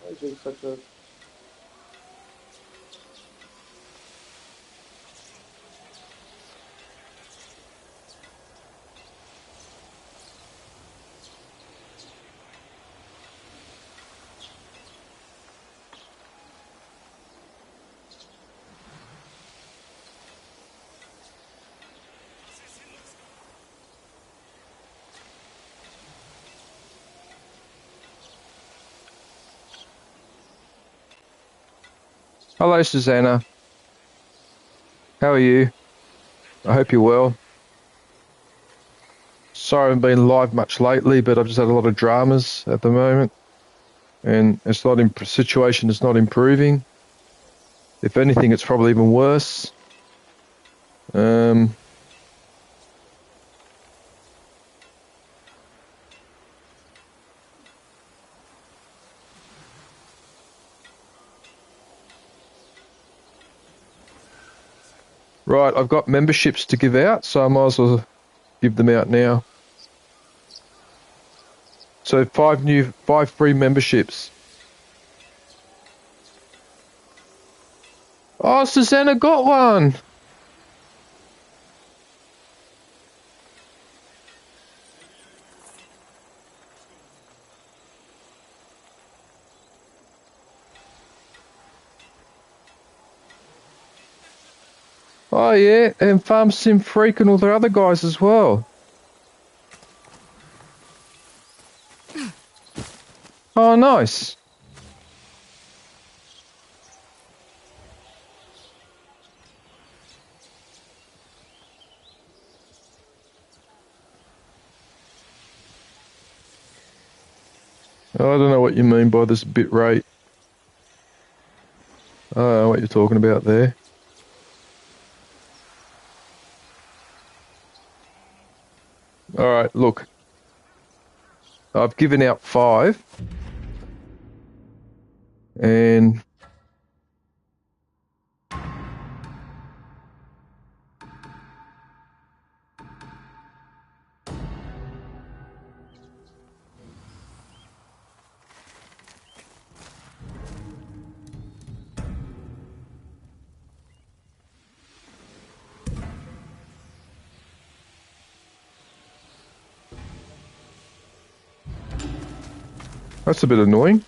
Why is there such a... Hello, Susanna. How are you? I hope you're well. Sorry I haven't been live much lately, but I've just had a lot of dramas at the moment. And it's not situation is not improving. If anything, it's probably even worse. Right, I've got memberships to give out, so I might as well give them out now. So 5 free memberships. Oh, Susanna got one. Oh yeah, and Farm Sim Freak and all the other guys as well. Oh, nice. I don't know what you mean by this bit rate. I don't know what you're talking about there. All right, look. I've given out 5. And that's a bit annoying.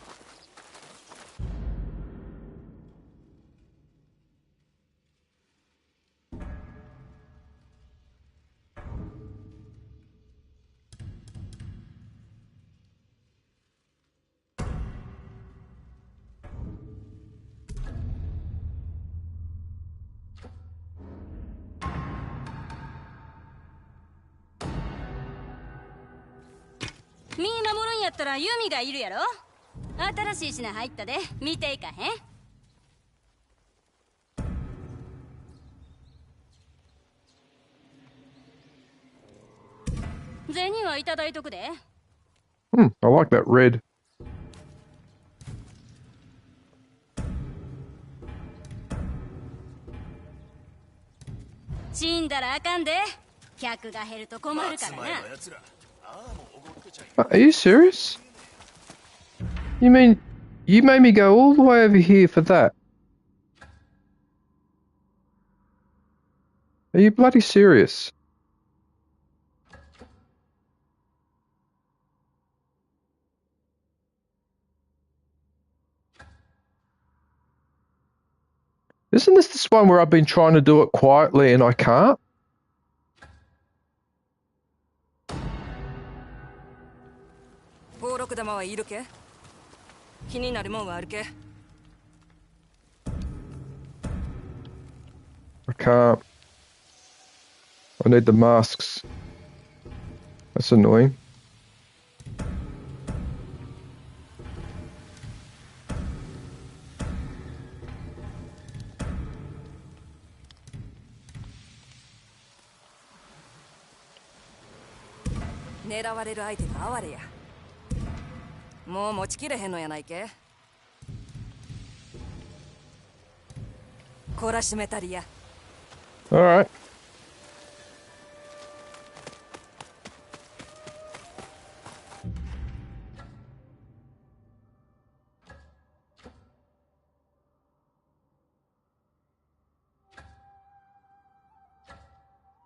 I like that red. Are you serious? You mean you made me go all the way over here for that? Are you bloody serious? Isn't this one where I've been trying to do it quietly and I can't? I can't. I need the masks. That's annoying. 狙われる相手が哀れや。もう持ちきれへんのやないけ。懲らしめたりや。All right.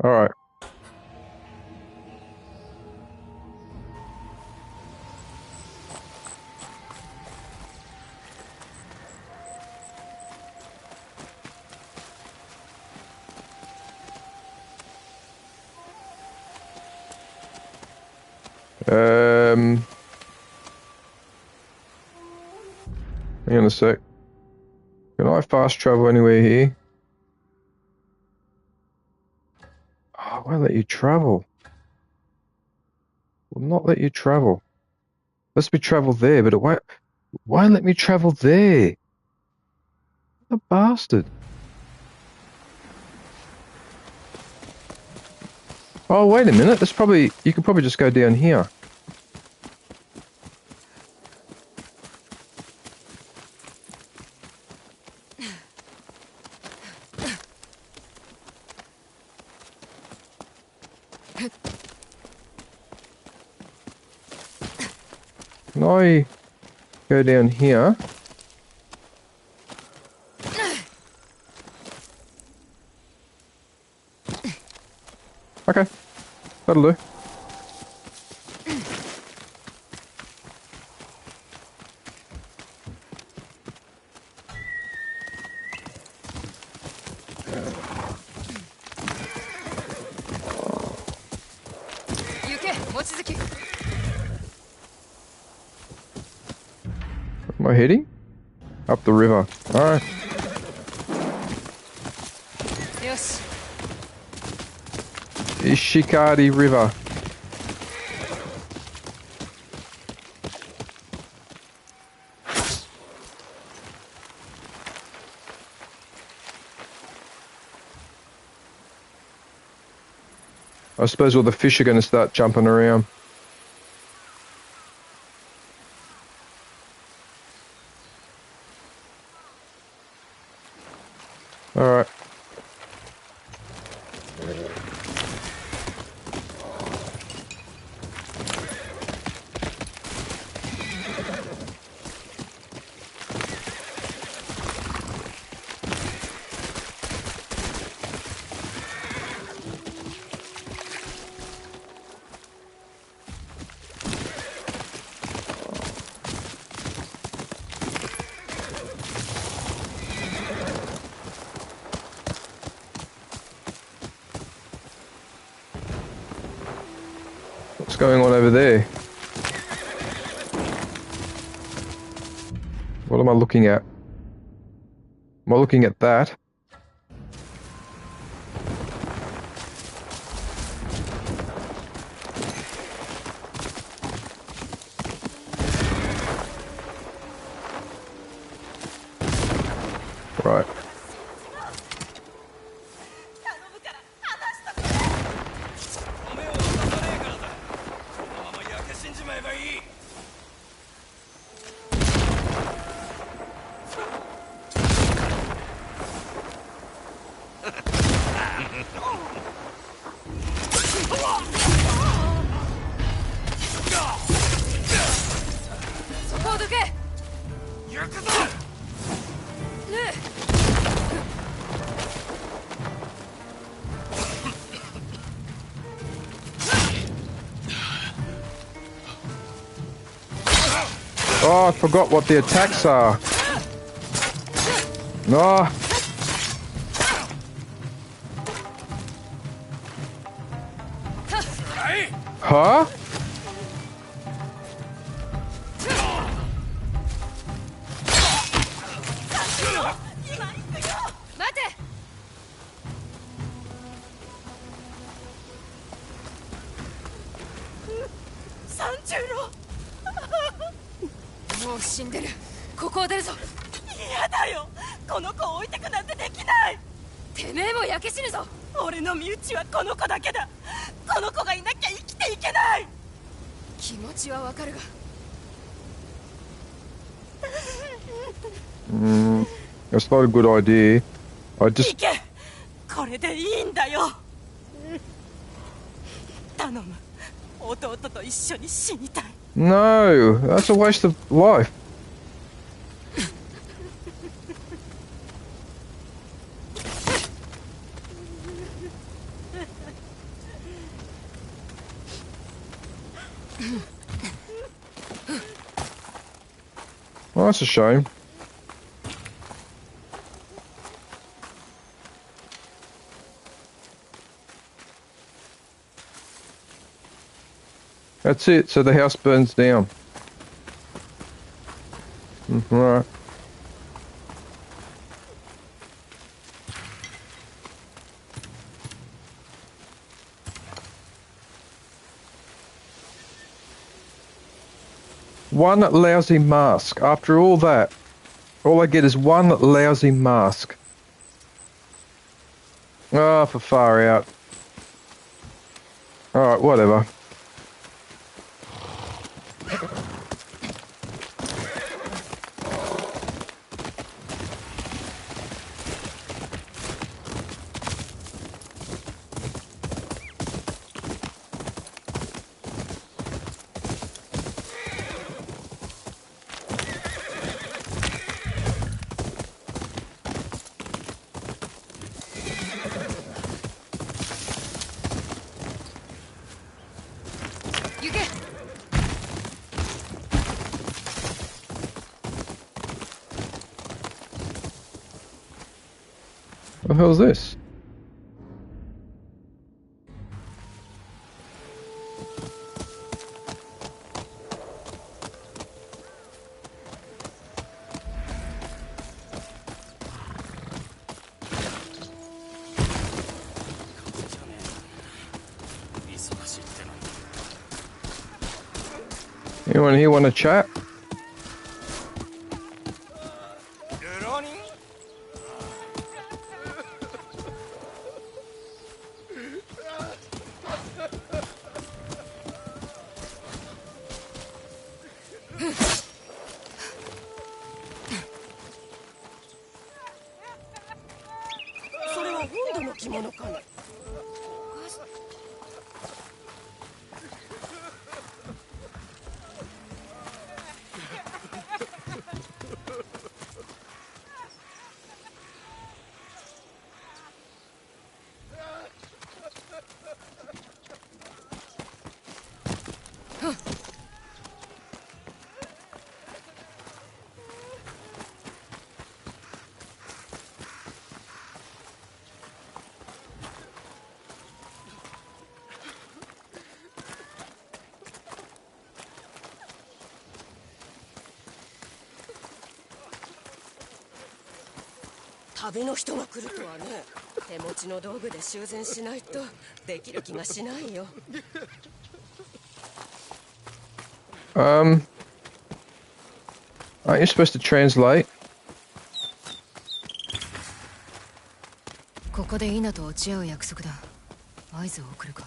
All right. Hang on a sec. Can I fast travel anywhere here? Oh, it won't let you travel. Will not let you travel. Lets me travel there, but it won't let me travel there. What a bastard. Oh, wait a minute. You could probably just go down here. Can I go down here? Okay, that'll do. Am I heading? Up the river. Alright. Ishikari River. I suppose all the fish are going to start jumping around. Alright. What's going on over there? What am I looking at? Am I looking at that? Right. Oh, I forgot what the attacks are. No. Huh? 気持ちはわかるが That's not a good idea. I 行 just... けこれでいいんだよ頼む弟と一緒に死にたい No, that's a waste of life. Well, that's a shame. That's it, so the house burns down. Right. One lousy mask. After all that, all I get is one lousy mask. Oh, for far out. Alright, whatever. What the hell is this? Anyone here want to chat? Aren't you supposed to translate? ここでイナと落ち合う約束だ合図を送るか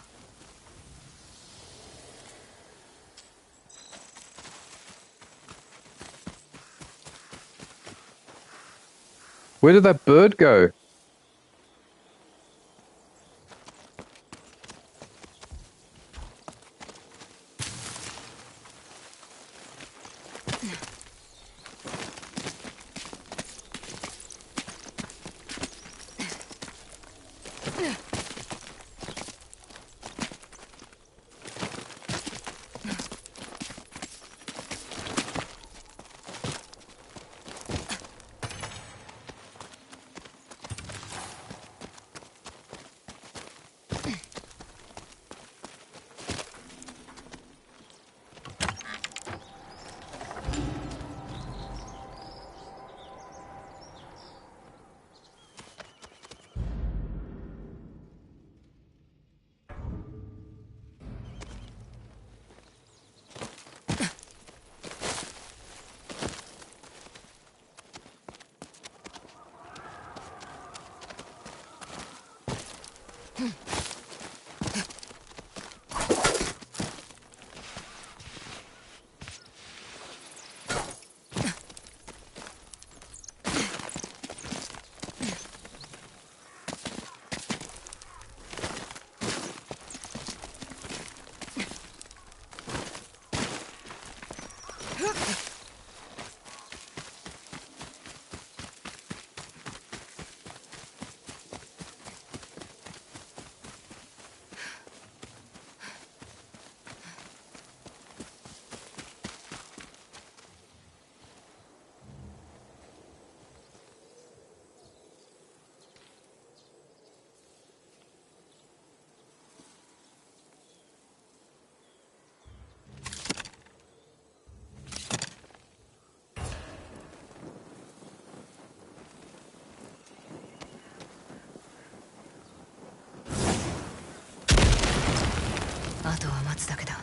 Where did that bird go? あとは待つだけだ。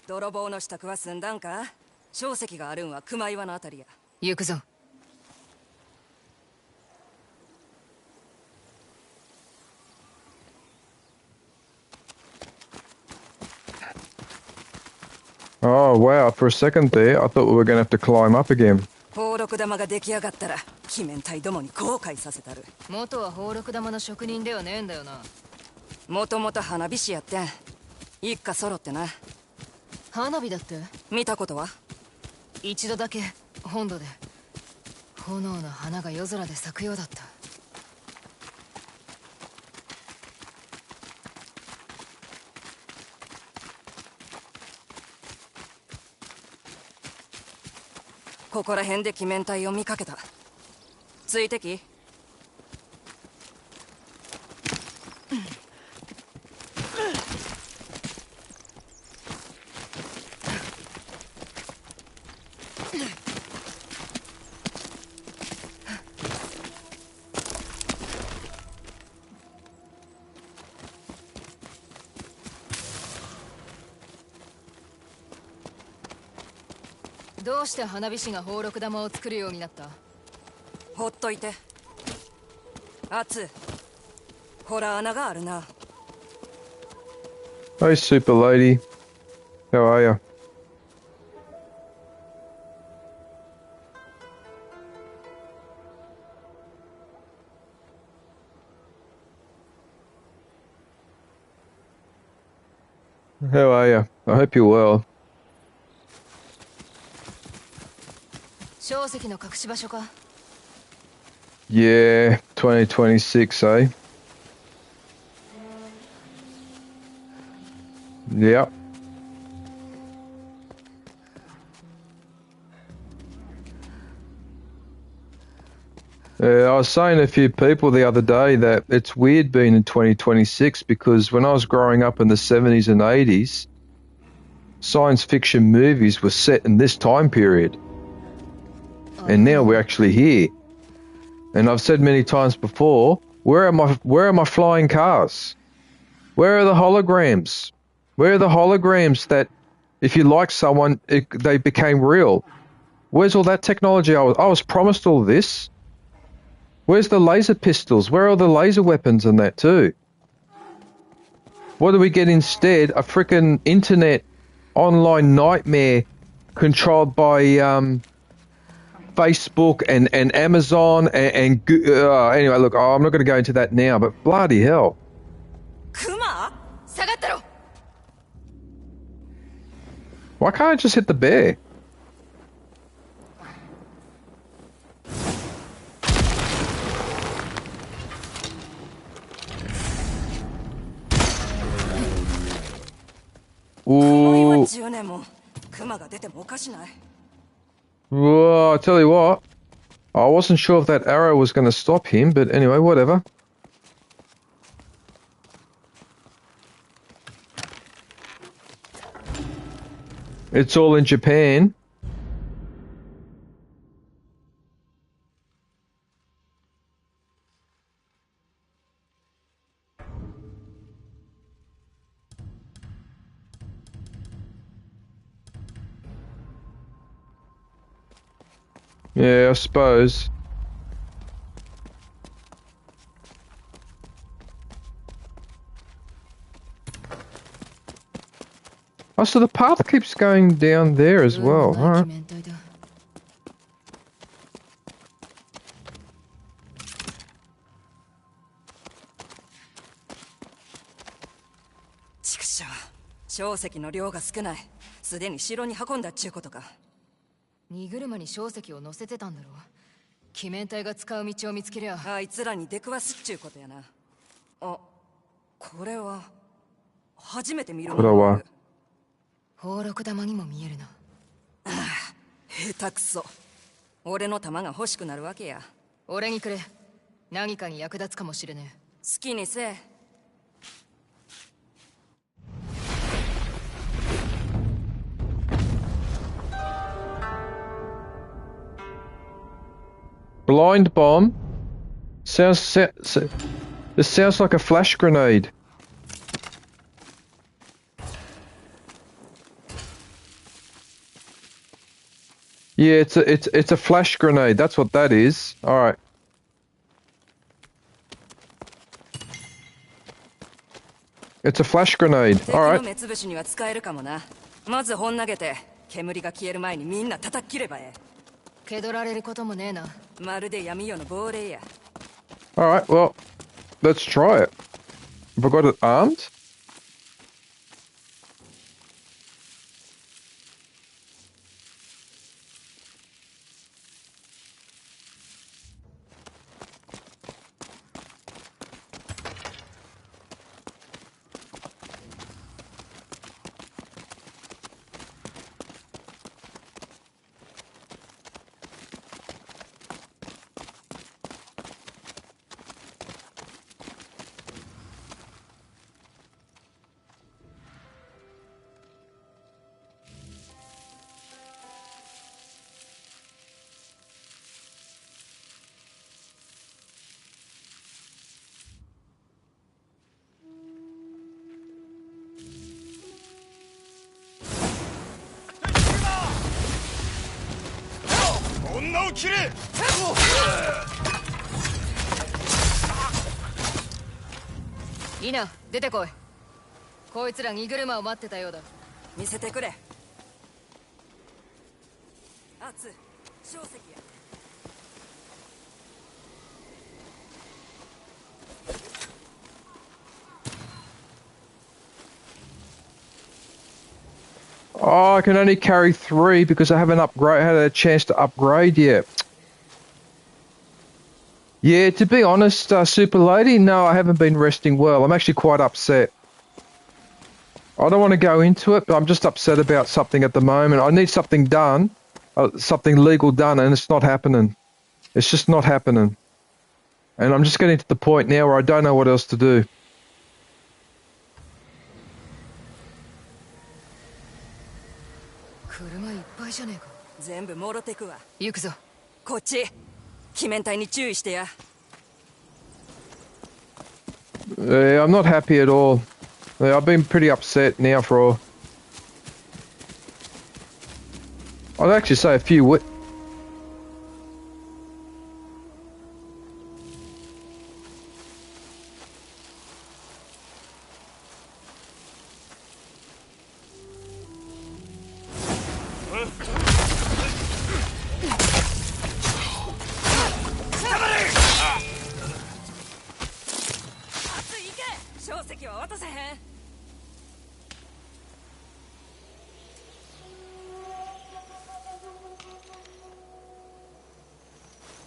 泥棒の支度は済んだんか？硝石があるんは熊岩のあたりや。行くぞ。Oh, wow. For a second there, I thought we were going to have to climb up again. 宝禄玉が出来上がったら鬼面隊どもに後悔させたる。元は宝禄玉の職人ではねえんだよな。もともと花火師やってん。一家揃ってな。花火だって？見たことは？一度だけ本土で。炎の花が夜空で咲くようだった。ここら辺で鬼面隊を見かけた。ついてき。どうして花火師が宝禄玉を作るようになった？ほっといて。熱ほら穴があるな。 Hey, super lady. How are you? How are you? I hope you're well. 硝石の隠し場所か。 Yeah, 2026, eh? Yep. I was saying to a few people the other day that it's weird being in 2026 because when I was growing up in the 70s and 80s, science fiction movies were set in this time period. And now we're actually here. And I've said many times before, where are my flying cars? Where are the holograms? Where are the holograms that if you like someone, they became real? Where's all that technology? I was promised all this. Where's the laser pistols? Where are the laser weapons and that too? What do we get instead? A frickin' internet online nightmare controlled by Facebook and Amazon and anyway, look, I'm not going to go into that now, but bloody hell. Kuma? Sagattaro. Why can't I just hit the bear? Ooh. Whoa, I tell you what, I wasn't sure if that arrow was going to stop him, but anyway, whatever. It's all in Japan. Yeah, I suppose. Oh, so the path keeps going down there as well, alright. Chikusha, 硝石の量が少ない。すでに城に運んだっちゅうことか。荷車に硝石を乗せてたんだろう。鬼面隊が使う道を見つけりゃあいつらに出くわすっちゅうことやな。あ、これは初めて見るものがある。宝禄玉にも見えるな。ああ、下手くそ。俺の玉が欲しくなるわけや。俺にくれ。何かに役立つかもしれねえ。好きにせえ。Blind bomb. This sounds like a flash grenade. Yeah, it's a flash grenade. That's what that is. All right. It's a flash grenade. All right. All right. Well, let's try it. Have I got it armed? Ina, 出てこい。こいつら荷車を待ってたようだ。見せてくれ。アツ、小石や。Oh, I can only carry 3 because I haven't had a chance to upgrade yet. Yeah, to be honest, Super Lady, no, I haven't been resting well. I'm actually quite upset. I don't want to go into it, but I'm just upset about something at the moment. I need something done, something legal done, and it's not happening. It's just not happening. And I'm just getting to the point now where I don't know what else to do. Yeah, I'm not happy at all. Yeah, I've been pretty upset now for... I'd actually say a few weeks.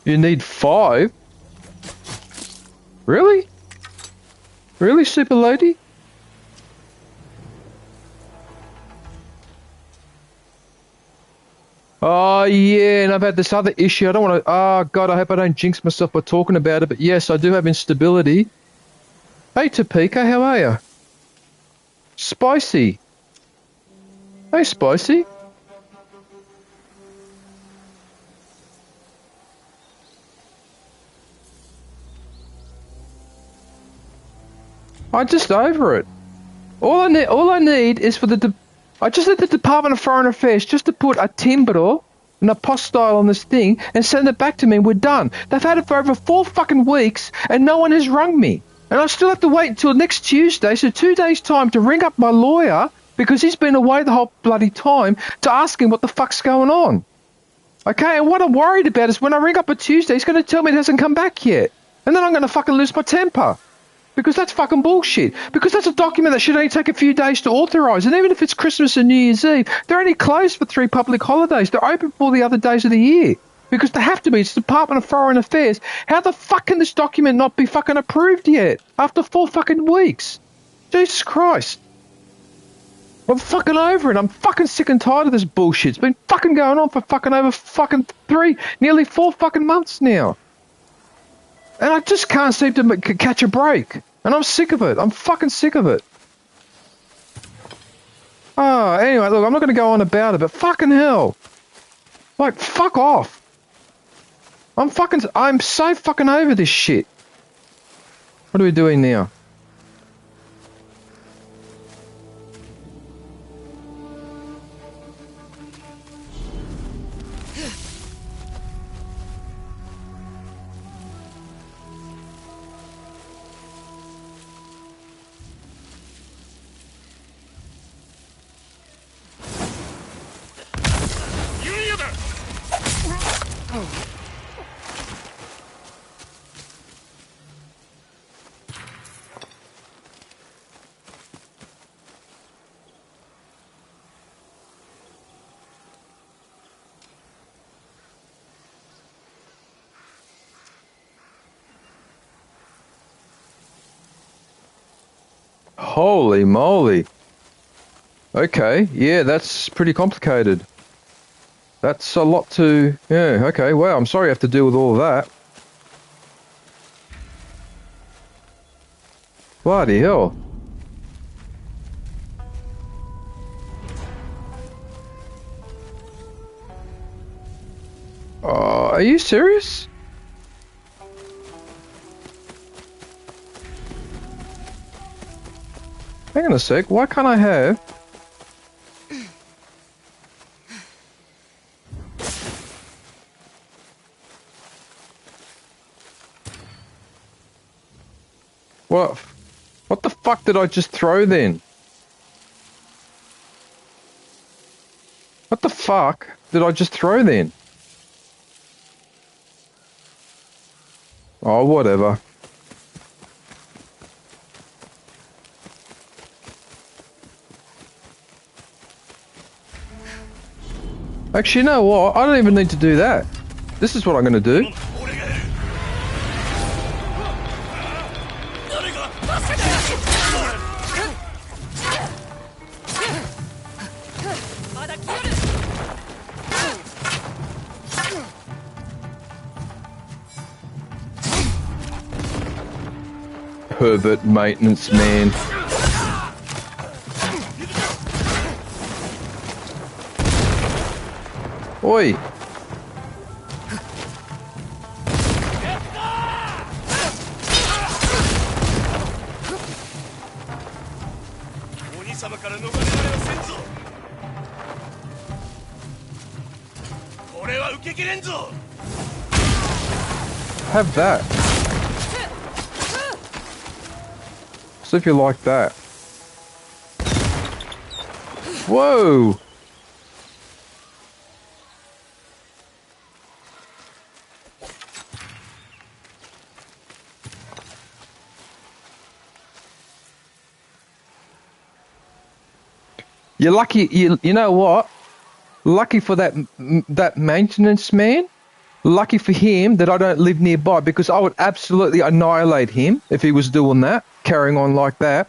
You need 5? Really? Really, Super Lady? Oh, yeah, and I've had this other issue. I don't want to... Oh, God, I hope I don't jinx myself by talking about it, but yes, I do have instability. Hey, Topeka, how are you? Spicy. Hey, Spicy. I'm just over it. All I need is for I just need the Department of Foreign Affairs just to put a timbre and a apostille on this thing and send it back to me and we're done. They've had it for over 4 fucking weeks and no one has rung me. And I still have to wait until next Tuesday, so 2 days' time to ring up my lawyer because he's been away the whole bloody time to ask him what the fuck's going on. Okay, and what I'm worried about is when I ring up on Tuesday, he's going to tell me it hasn't come back yet. And then I'm going to fucking lose my temper. Because that's fucking bullshit. Because that's a document that should only take a few days to authorise. And even if it's Christmas and New Year's Eve, they're only closed for 3 public holidays. They're open for all the other days of the year. Because they have to be. It's the Department of Foreign Affairs. How the fuck can this document not be fucking approved yet? After 4 fucking weeks. Jesus Christ. I'm fucking over it. I'm fucking sick and tired of this bullshit. It's been fucking going on for fucking over fucking 3, nearly 4 fucking months now. And I just can't seem to catch a break. And I'm sick of it. I'm fucking sick of it. Oh, anyway, look, I'm not going to go on about it, but fucking hell. Like, fuck off. I'm so fucking over this shit. What are we doing now? Holy moly. Okay, yeah, that's pretty complicated. That's a lot to... Yeah, okay, wow, I'm sorry I have to deal with all of that. Bloody hell. Are you serious? Hang on a sec, why can't I have... What the fuck did I just throw then? What the fuck did I just throw then? Oh, whatever. Actually, you know what? I don't even need to do that. This is what I'm going to do. Pervert maintenance man. Oi! Have that. So if you like that. Whoa! You're lucky, you know what? Lucky for that maintenance man. Lucky for him that I don't live nearby, because I would absolutely annihilate him if he was doing that, carrying on like that.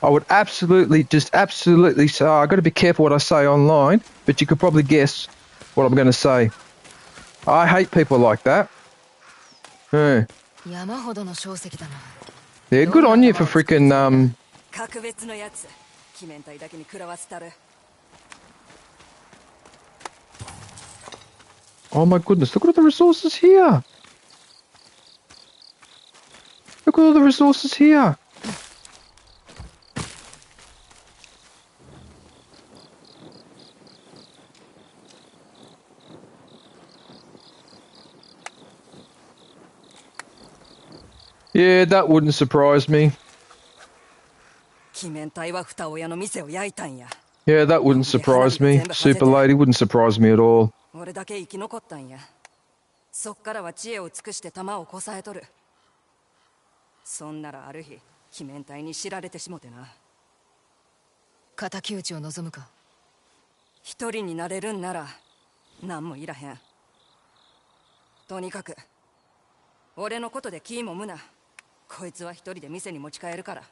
I would absolutely say, oh, I've got to be careful what I say online, but you could probably guess what I'm going to say. I hate people like that. Yeah, good on you for freaking, oh my goodness, look at all the resources here. Look at all the resources here. Yeah, that wouldn't surprise me. Yeah, that wouldn't surprise me. Super Lady wouldn't surprise me at all. 俺だけ生き残ったんや。そっからは知恵を尽くして弾をこさえとる。そんならある日、鬼面隊に知られてしもてな。敵討ちを望むか。一人になれるんなら、何もいらへん。とにかく、俺のことで気もむな。こいつは一人で店に持ち帰るから。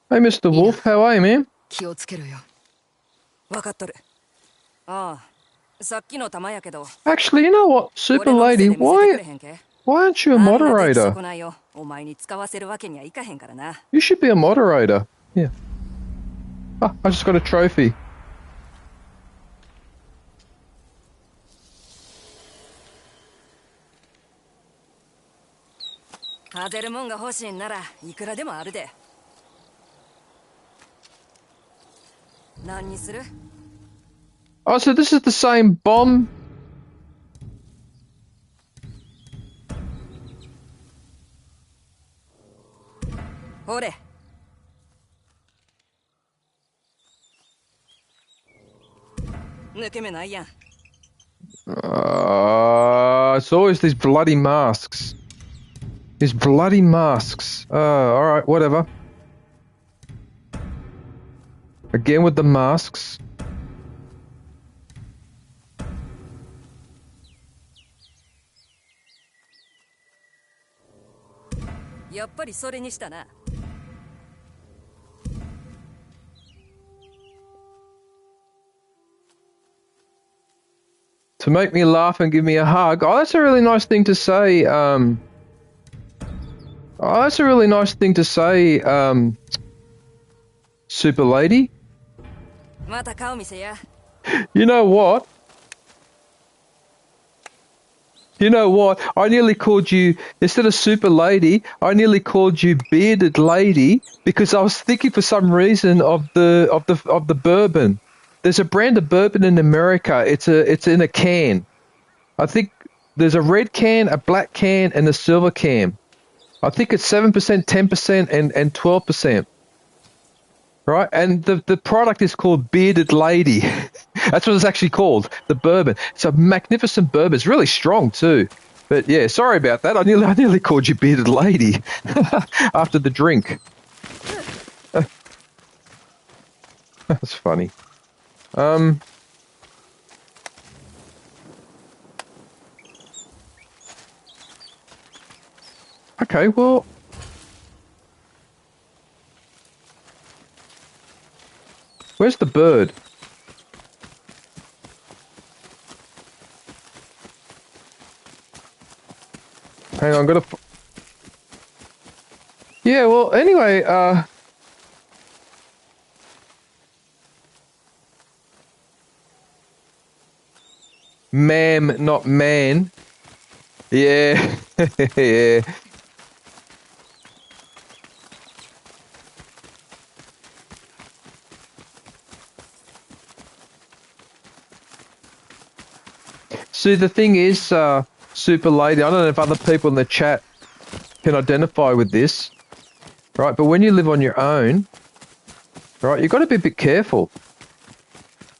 Hey, Mr. Wolf, how are you, man? 気をつけろよ。わかっとる。ああ。Actually, you know what, Super Lady, why aren't you a moderator? You should be a moderator. Yeah. Ah, I just got a trophy. 外れるもんが欲しいんならいくらでもあるで。何にする？ Oh, so this is the same bomb. ほれ。抜け目ないやん。It's always these bloody masks. These bloody masks. Alright, whatever. Again with the masks. やっぱりそれにしたな。To make me laugh and give me a hug. Oh, that's a really nice thing to say. Oh, that's a really nice thing to say, Super Lady. また顔見せや。 You know what? You know what? I nearly called you, instead of Super Lady, I nearly called you Bearded Lady because I was thinking for some reason of the bourbon. There's a brand of bourbon in America. It's in a can. I think there's a red can, a black can, and a silver can. I think it's 7%, 10%, and 12%. Right? And the product is called Bearded Lady. That's what it's actually called, the bourbon. It's a magnificent bourbon. It's really strong too. But yeah, sorry about that. I nearly called you Bearded Lady after the drink. That's funny. Okay, well, where's the bird? Hang on, I'm gonna... Yeah, well, anyway, ma'am, not man. Yeah, yeah. See, the thing is, Super Lady, I don't know if other people in the chat can identify with this, right? But when you live on your own, right, you've got to be a bit careful.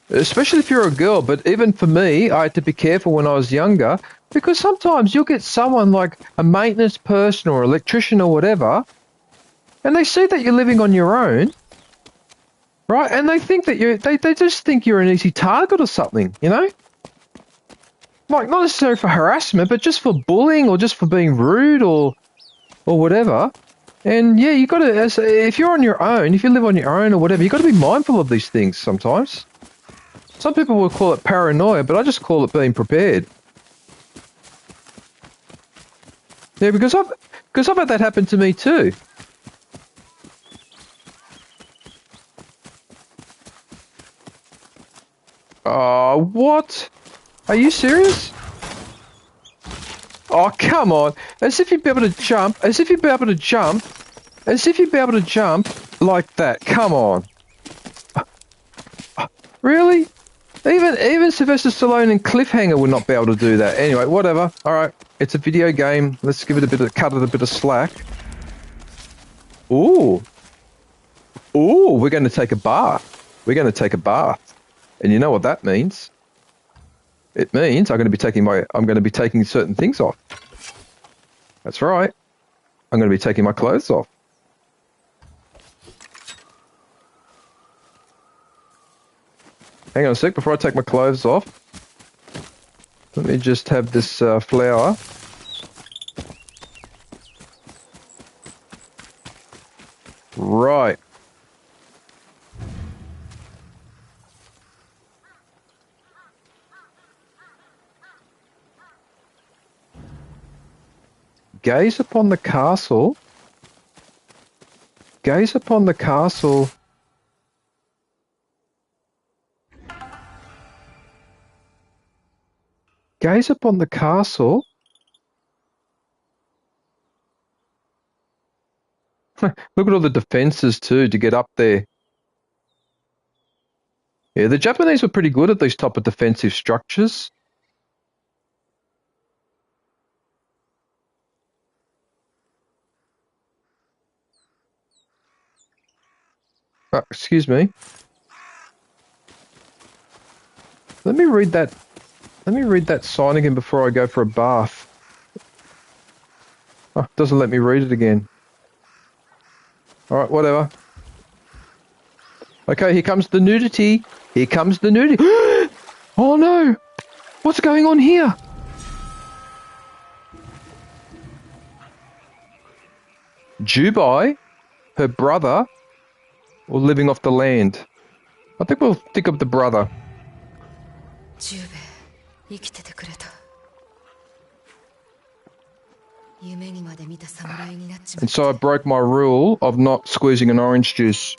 Especially if you're a girl, but even for me, I had to be careful when I was younger because sometimes you'll get someone like a maintenance person or electrician or whatever, and they see that you're living on your own, right? And they think that they just think you're an easy target or something, you know? Like, not necessarily for harassment, but just for bullying or just for being rude or whatever. And yeah, you got to, if you're on your own, if you live on your own or whatever, you got to be mindful of these things sometimes. Some people will call it paranoia, but I just call it being prepared. Yeah, because I've had that happen to me too. Oh, what? Are you serious? Oh, come on. As if you'd be able to jump. As if you'd be able to jump. As if you'd be able to jump like that. Come on. Really? Even Sylvester Stallone and Cliffhanger would not be able to do that. Anyway, whatever. Alright. It's a video game. Let's give it cut it a bit of slack. Ooh. Ooh, we're going to take a bath. We're going to take a bath. And you know what that means? It means I'm going to be taking certain things off. That's right. I'm going to be taking my clothes off. Hang on a sec before I take my clothes off. Let me just have this flower. Right. Gaze upon the castle. Gaze upon the castle. Gaze upon the castle. Look at all the defenses too to get up there. Yeah, the Japanese were pretty good at these type of defensive structures. Excuse me. Let me read that. Let me read that sign again before I go for a bath. Oh, it doesn't let me read it again. All right, whatever. Okay, here comes the nudity. Here comes the nudity. Oh no! What's going on here? Jubai, her brother, or living off the land? I think we'll think of the brother. And so I broke my rule of not squeezing an orange juice.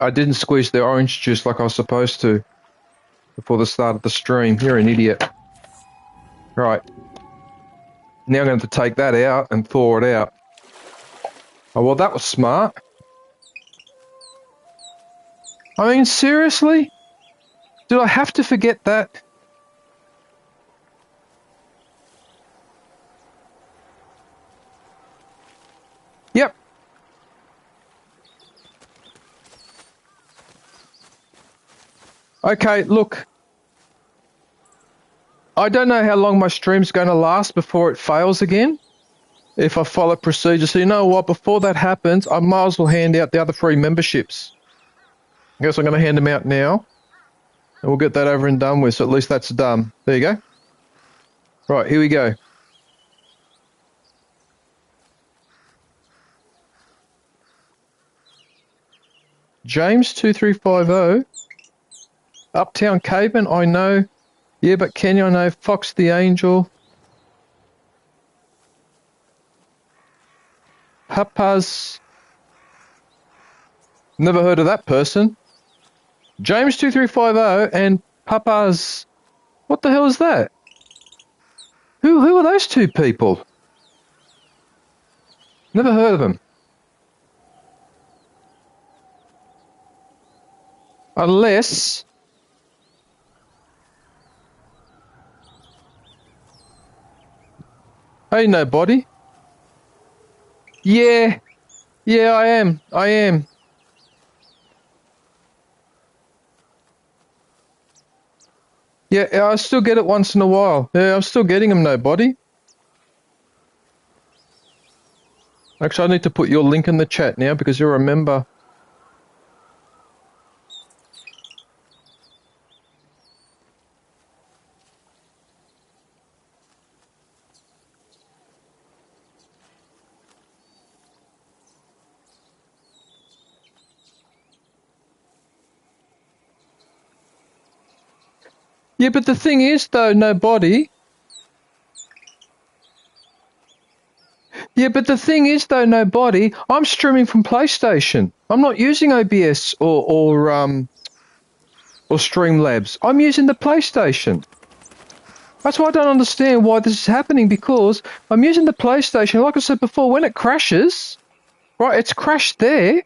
I didn't squeeze the orange juice like I was supposed to before the start of the stream. You're an idiot. Right. Now I'm going to have to take that out and thaw it out. Oh, well, that was smart. I mean, seriously? Did I have to forget that? Yep. Okay, look. I don't know how long my stream's going to last before it fails again. If I follow procedure. So you know what? Before that happens, I might as well hand out the other 3 memberships. I guess I'm going to hand them out now. And we'll get that over and done with. So at least that's done. There you go. Right, here we go. James 2350. Uptown Caveman, I know. Yeah, but Kenya, I know. Fox the Angel. Papas. Never heard of that person. James 2350 and Papas. What the hell is that? Who are those 2 people? Never heard of them. Unless... Hey, nobody. Yeah. Yeah, I am. Yeah, I still get it once in a while. Yeah, I'm still getting them, nobody. Actually, I need to put your link in the chat now because you're a member. Yeah, but the thing is, though, nobody. Yeah, but the thing is, though, nobody. I'm streaming from PlayStation. I'm not using OBS or Streamlabs. I'm using the PlayStation. That's why I don't understand why this is happening, because I'm using the PlayStation. Like I said before, when it crashes, right, it's crashed there.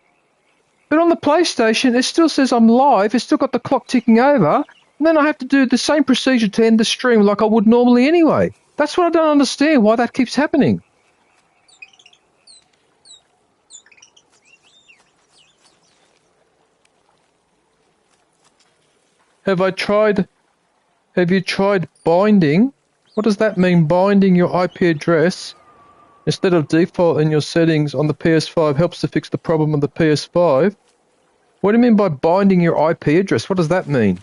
But on the PlayStation, it still says I'm live. It's still got the clock ticking over. And then I have to do the same procedure to end the stream like I would normally anyway. That's what I don't understand, why that keeps happening. Have you tried binding? What does that mean, binding your IP address instead of default in your settings on the PS5 helps to fix the problem on the PS5? What do you mean by binding your IP address? What does that mean?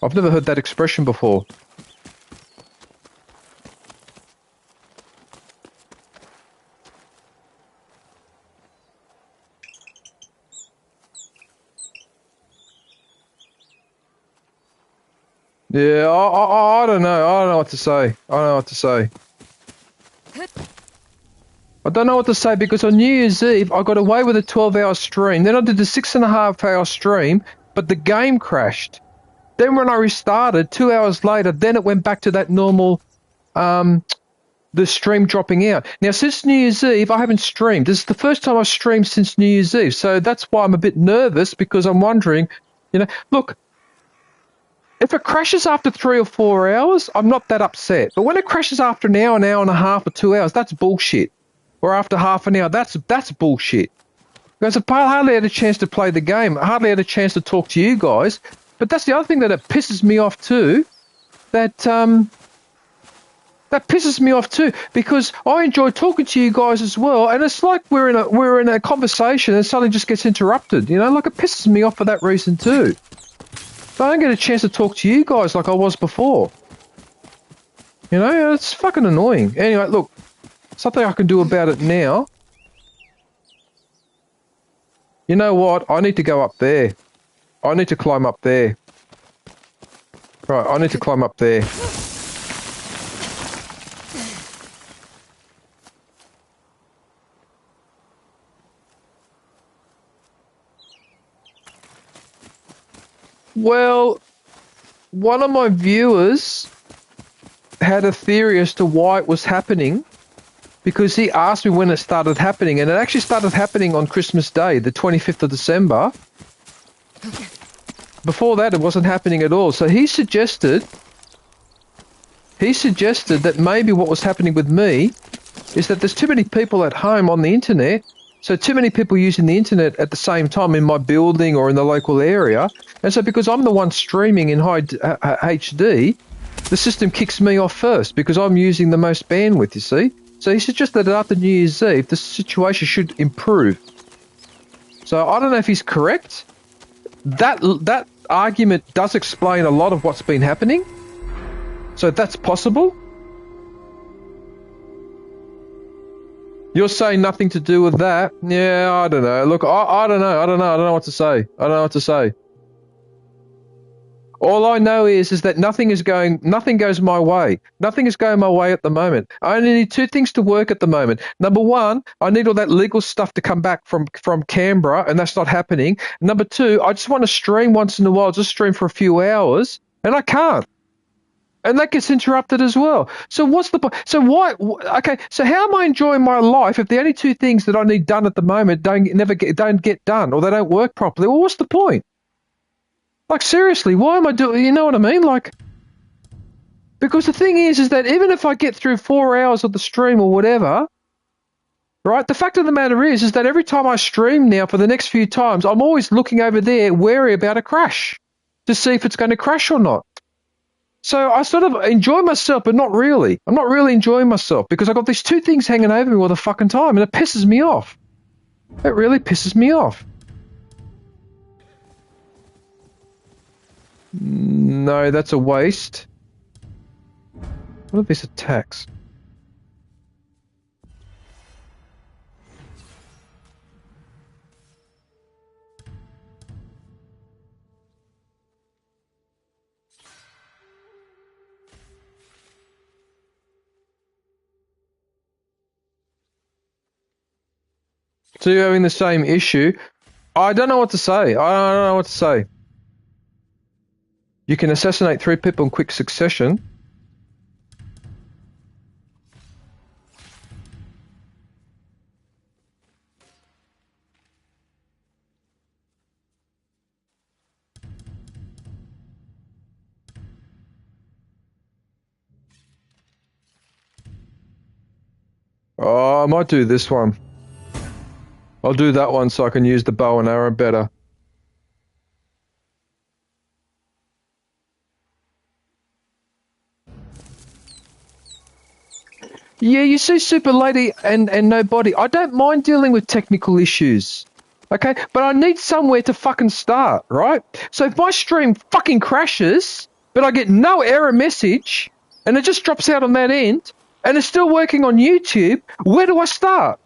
I've never heard that expression before. Yeah, I don't know. I don't know what to say. I don't know what to say. I don't know what to say because on New Year's Eve, I got away with a 12-hour stream. Then I did a 6.5-hour stream, but the game crashed. Then when I restarted, 2 hours later, then it went back to that normal, the stream dropping out. Now, since New Year's Eve, I haven't streamed. This is the first time I've streamed since New Year's Eve. So that's why I'm a bit nervous, because I'm wondering, look, if it crashes after 3 or 4 hours, I'm not that upset. But when it crashes after an hour and a half, or 2 hours, that's bullshit. Or after half an hour, that's bullshit. Because I hardly had a chance to play the game. I hardly had a chance to talk to you guys. But that's the other thing that it pisses me off too. That pisses me off too, because I enjoy talking to you guys as well, and it's like we're in a conversation and suddenly just gets interrupted. Like it pisses me off for that reason too. So I don't get a chance to talk to you guys like I was before. It's fucking annoying. Anyway, look, something I can do about it now. You know what? I need to go up there. I need to climb up there. Right, I need to climb up there. Well, one of my viewers had a theory as to why it was happening, because he asked me when it started happening, and it actually started happening on Christmas Day, the 25th of December. Before that, it wasn't happening at all. So he suggested that maybe what was happening with me is that there's too many people at home on the internet, so too many people using the internet at the same time in my building or in the local area, and so because I'm the one streaming in high HD, the system kicks me off first because I'm using the most bandwidth, you see. So he suggested that after New Year's Eve, the situation should improve. So I don't know if he's correct. That argument does explain a lot of what's been happening. So that's possible. You're saying nothing to do with that? Yeah, I don't know. Look, I don't know. I don't know what to say. I don't know what to say. All I know is that nothing goes my way. Nothing is going my way at the moment. I only need two things to work at the moment. Number one, I need all that legal stuff to come back from Canberra, and that's not happening. Number two, I just want to stream once in a while, just stream for a few hours, and I can't. And that gets interrupted as well. So what's the point? So why? Okay. So how am I enjoying my life if the only two things that I need done at the moment don't get done, or they don't work properly? Well, what's the point? Like, seriously, why am I doing? You know what I mean? Like, because the thing is that even if I get through 4 hours of the stream or whatever, right? The fact of the matter is that every time I stream now for the next few times, I'm always looking over there, wary about a crash, to see if it's going to crash or not. So I sort of enjoy myself, but not really. I'm not really enjoying myself because I've got these two things hanging over me all the fucking time, and it pisses me off. It really pisses me off. No, that's a waste. What are these attacks? So you're having the same issue? I don't know what to say. I don't know what to say. You can assassinate 3 people in quick succession. Oh, I might do this one. I'll do that one so I can use the bow and arrow better. Yeah, you see, Super Lady and Nobody, I don't mind dealing with technical issues, okay? But I need somewhere to fucking start, right? So if my stream fucking crashes, but I get no error message, and it just drops out on that end, and it's still working on YouTube, where do I start?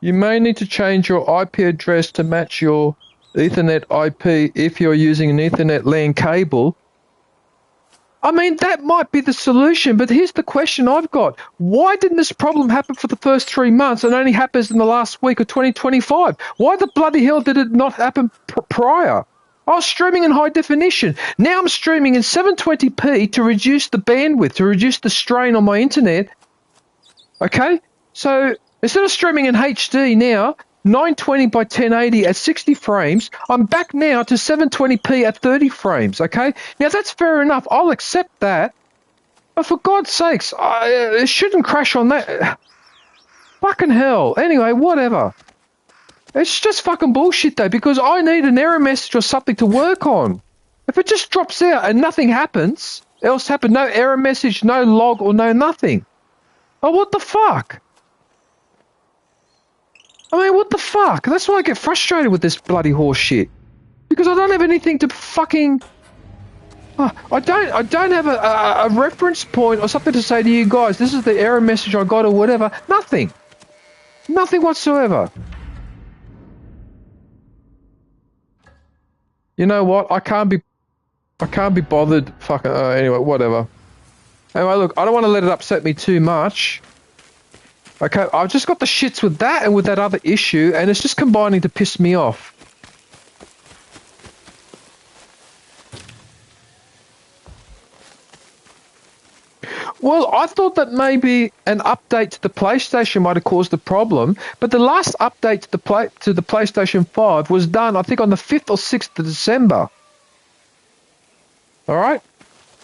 You may need to change your IP address to match your Ethernet IP if you're using an Ethernet LAN cable. I mean, that might be the solution, but here's the question I've got. Why didn't this problem happen for the first 3 months and only happens in the last week of 2025? Why the bloody hell did it not happen prior? I was streaming in high definition. Now I'm streaming in 720p to reduce the bandwidth, to reduce the strain on my internet. Okay? So instead of streaming in HD now, 920 by 1080 at 60 frames, I'm back now to 720p at 30 frames, okay? Now that's fair enough. I'll accept that. But for God's sakes, it shouldn't crash on that. Fucking hell. Anyway, whatever. It's just fucking bullshit though, because I need an error message or something to work on. If it just drops out and nothing happens, no error message, no log or no nothing. Oh, what the fuck? I mean, what the fuck? That's why I get frustrated with this bloody horse shit. Because I don't have anything to fucking... I don't have a reference point or something to say to you guys, this is the error message I got or whatever. Nothing. Nothing whatsoever. You know what? I can't be bothered. Fucking anyway, whatever. Anyway, look, I don't want to let it upset me too much. Okay, I've just got the shits with that and with that other issue, and it's just combining to piss me off. Well, I thought that maybe an update to the PlayStation might have caused the problem, but the last update to the PlayStation 5 was done, I think, on the 5th or 6th of December. All right?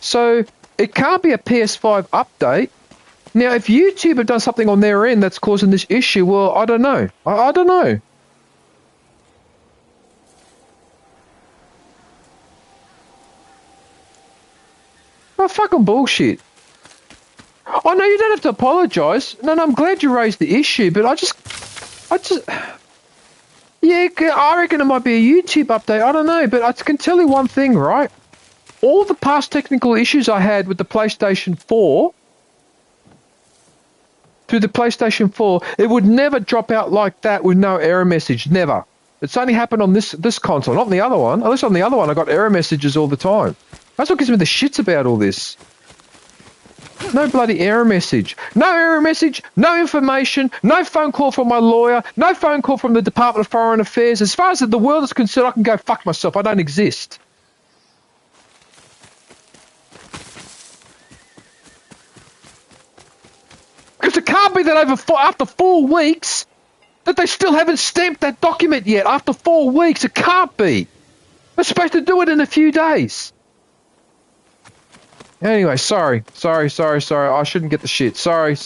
So it can't be a PS5 update. Now, if YouTube have done something on their end that's causing this issue, well, I don't know. I don't know. Oh, fucking bullshit. Oh, no, you don't have to apologise. No, I'm glad you raised the issue, but I just... Yeah, I reckon it might be a YouTube update. I don't know, but I can tell you one thing, right? All the past technical issues I had with the PlayStation 4... Through the PlayStation 4, it would never drop out like that with no error message. Never. It's only happened on this console, not on the other one. At least on the other one, I got error messages all the time. That's what gives me the shits about all this. No bloody error message. No error message, no information, no phone call from my lawyer, no phone call from the Department of Foreign Affairs. As far as the world is concerned, I can go fuck myself. I don't exist. Because it can't be that after 4 weeks that they still haven't stamped that document yet. After 4 weeks, it can't be. They're supposed to do it in a few days. Anyway, sorry. I shouldn't get the shit. Sorry.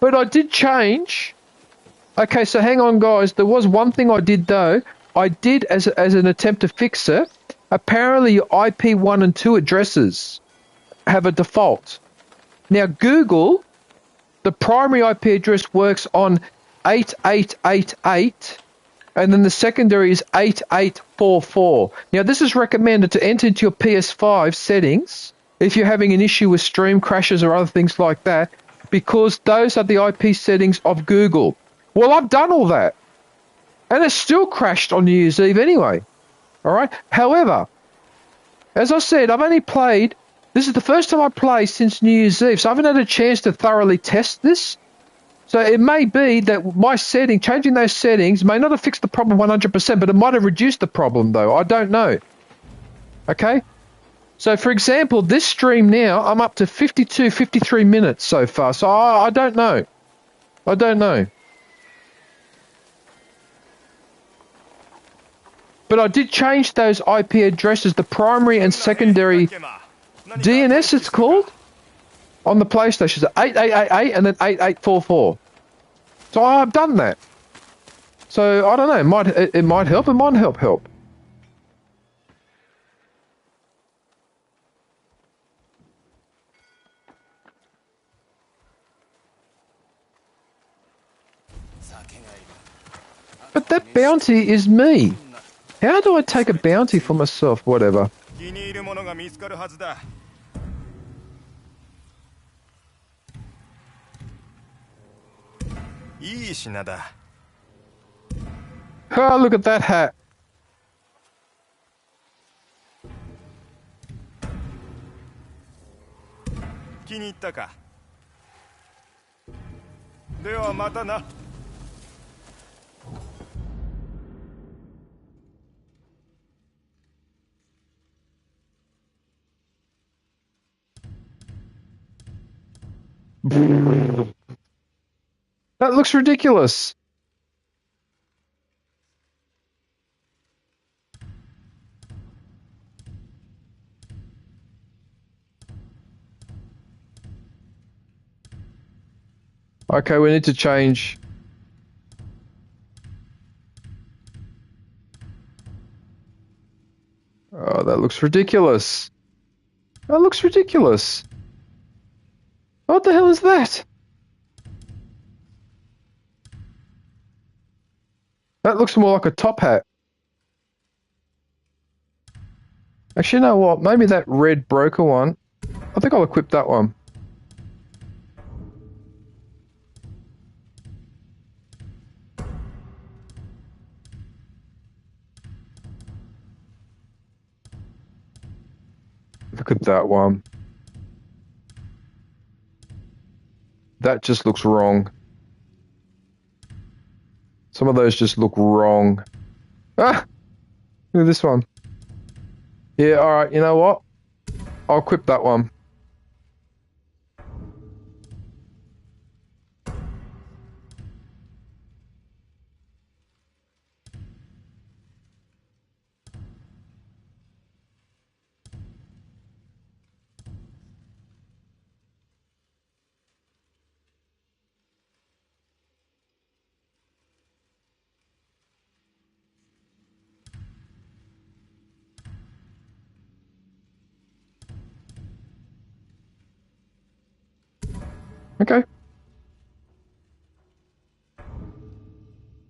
But I did change. Okay, so hang on, guys. There was one thing I did, though. I did, as an attempt to fix it, apparently your IP 1 and 2 addresses have a default. Now, Google, the primary IP address works on 8888, and then the secondary is 8844. Now, this is recommended to enter into your PS5 settings if you're having an issue with stream crashes or other things like that, because those are the IP settings of Google. Well, I've done all that, and it still crashed on New Year's Eve anyway. All right. However, as I said, I've only played. This is the first time I play since New Year's Eve, so I haven't had a chance to thoroughly test this. So it may be that my changing those settings, may not have fixed the problem 100%, but it might have reduced the problem, though. I don't know. Okay. So, for example, this stream now, I'm up to 52, 53 minutes so far. So I don't know. I don't know. But I did change those IP addresses, the primary and secondary DNS it's called, on the PlayStation. So 8888 and then 8844. So I've done that. So I don't know. It might help. It might help. But that bounty is me. How do I take a bounty for myself? Whatever. 気に入るものが見つかるはずだ。いい品だ。Oh, look at that hat. 気に入ったか。ではまたな。That looks ridiculous. Okay, we need to change. Oh, that looks ridiculous. That looks ridiculous. What the hell is that? That looks more like a top hat. Actually, you know what? Maybe that red broker one. I think I'll equip that one. Look at that one. That just looks wrong. Some of those just look wrong. Ah! Look at this one. Yeah, alright, you know what? I'll equip that one. Okay.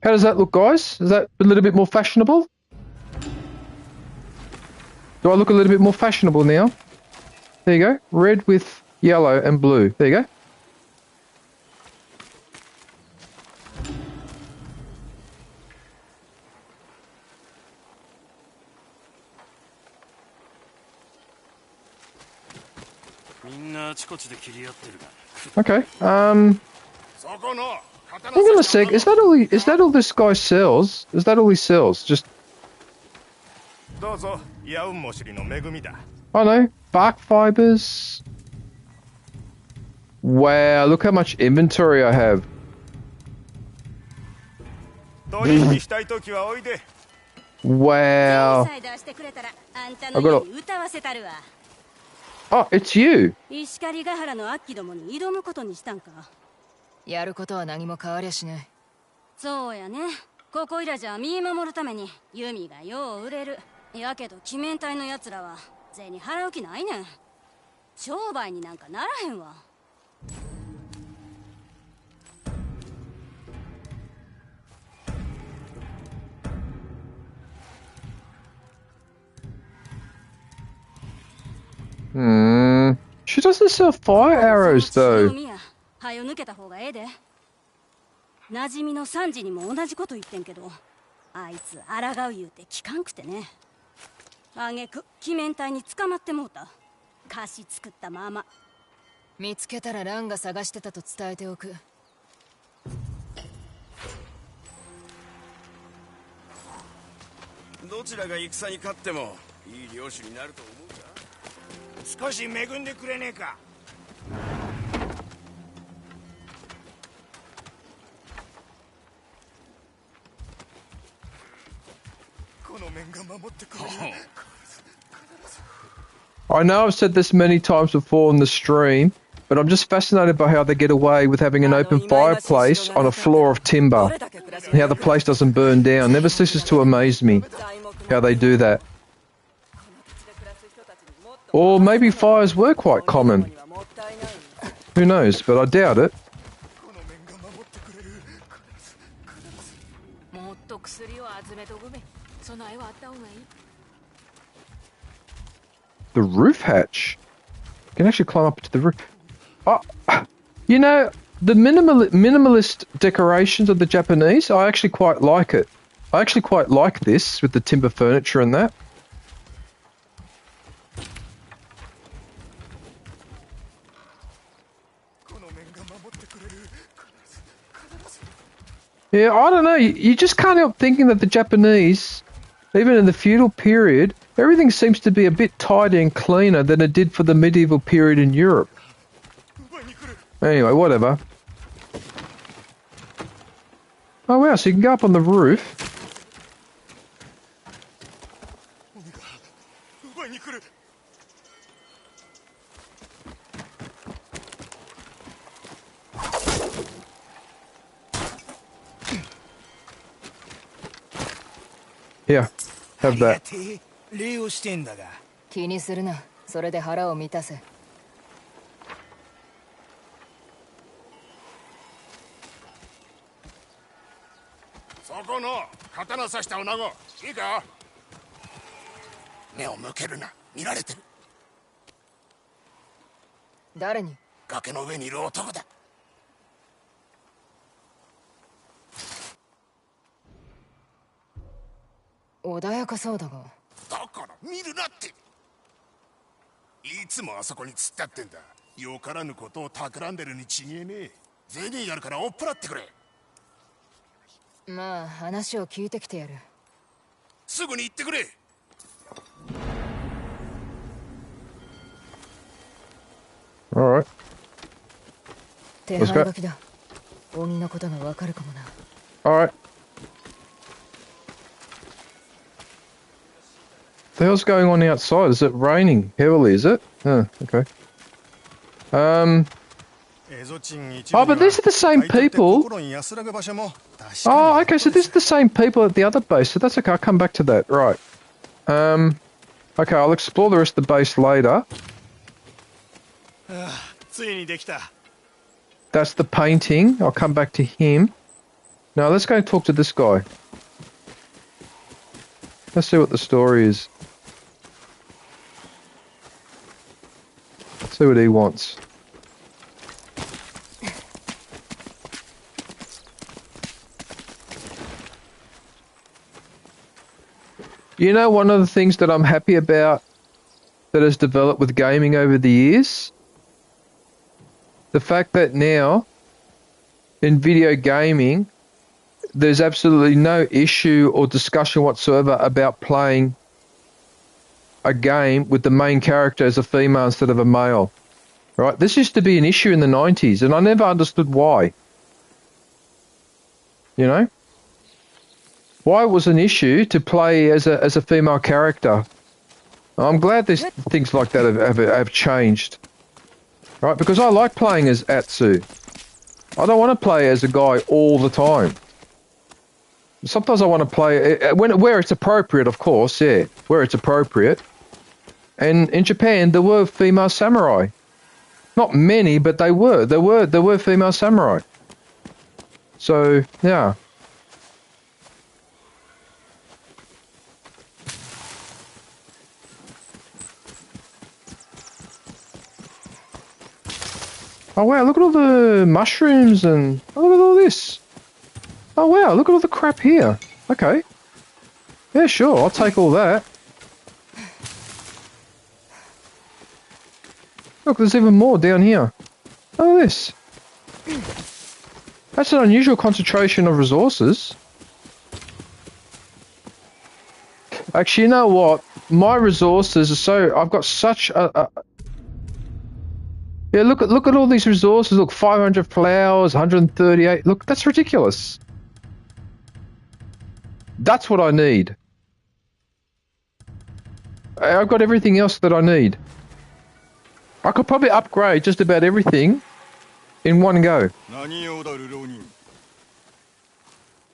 How does that look, guys? Is that a little bit more fashionable? Do I look a little bit more fashionable now? There you go. Red with yellow and blue. There you go. Okay. Hang on a sec. Is that all this guy sells? Is that all he sells? Just oh no, bark fibers. Wow, look how much inventory I have. Wow. I got a... Oh, it's you. やることは何も変わりゃしない。そうやね。ここいらじゃ身守るためにユミがよう売れる。やけど鬼面隊の奴らは銭払う気ないねん。商売になんかならへんわ。She doesn't sell fire arrows though. はよ抜けた方がええで。馴染みのサンジにも同じこと言ってんけど、あいつ抗う言うて聞かんくてね。あげく鬼面隊に捕まってもうた。菓子作ったまま。見つけたらランが探してたと伝えておく。どちらが戦に勝ってもいい領主になると思うか。少し恵んでくれねえか。I know I've said this many times before on the stream, but I'm just fascinated by how they get away with having an open fireplace on a floor of timber, and how the place doesn't burn down. Never ceases to amaze me how they do that. Or maybe fires were quite common. Who knows, but I doubt it. The roof hatch. You can actually climb up to the roof. Oh, you know, the minimalist decorations of the Japanese, I actually quite like it. I actually quite like this with the timber furniture and that. Yeah, I don't know. You just can't help thinking that the Japanese, even in the feudal period, everything seems to be a bit tidier and cleaner than it did for the medieval period in Europe. Anyway, whatever. Oh wow, so you can go up on the roof. Here, have that. 礼をしてんだが。気にするな。それで腹を満たせ。そこの刀刺した女子、いいか？目を向けるな。見られてる。誰に？崖の上にいる男だ。穏やかそうだが。だから見るなって。いつもあそこに突っ立ってんだ。よからぬことを企んでるに違えねえ。銭やるから追っ払ってくれ。まあ話を聞いてきてやる。すぐに行ってくれ。Alright. 手配書きだ。鬼のことがわかるかもな。Alright. The hell's going on outside? Is it raining heavily, is it? Oh, okay. Oh, but these are the same people. Oh, okay, so this is the same people at the other base, so that's okay, I'll come back to that. Right. Okay, I'll explore the rest of the base later. That's the painting. I'll come back to him. Now, let's go and talk to this guy. Let's see what the story is. See what he wants. You know, one of the things that I'm happy about that has developed with gaming over the years? The fact that now, in video gaming, there's absolutely no issue or discussion whatsoever about playing a game with the main character as a female instead of a male. Right? This used to be an issue in the 90s, and I never understood why. You know? Why it was an issue to play as a female character. I'm glad these things like that have changed. Right? Because I like playing as Atsu. I don't want to play as a guy all the time. Sometimes I want to play where it's appropriate, of course, yeah, where it's appropriate. And in Japan, there were female samurai. Not many, but they were. There were female samurai. So yeah. Oh wow! Look at all the mushrooms and look at all this. Oh wow, look at all the crap here. Okay. Yeah, sure, I'll take all that. Look, there's even more down here. Look at this. That's an unusual concentration of resources. Actually, you know what? My resources are so... I've got such a yeah, look at all these resources. Look, 500 flowers, 138. Look, that's ridiculous. That's what I need. I've got everything else that I need. I could probably upgrade just about everything in one go.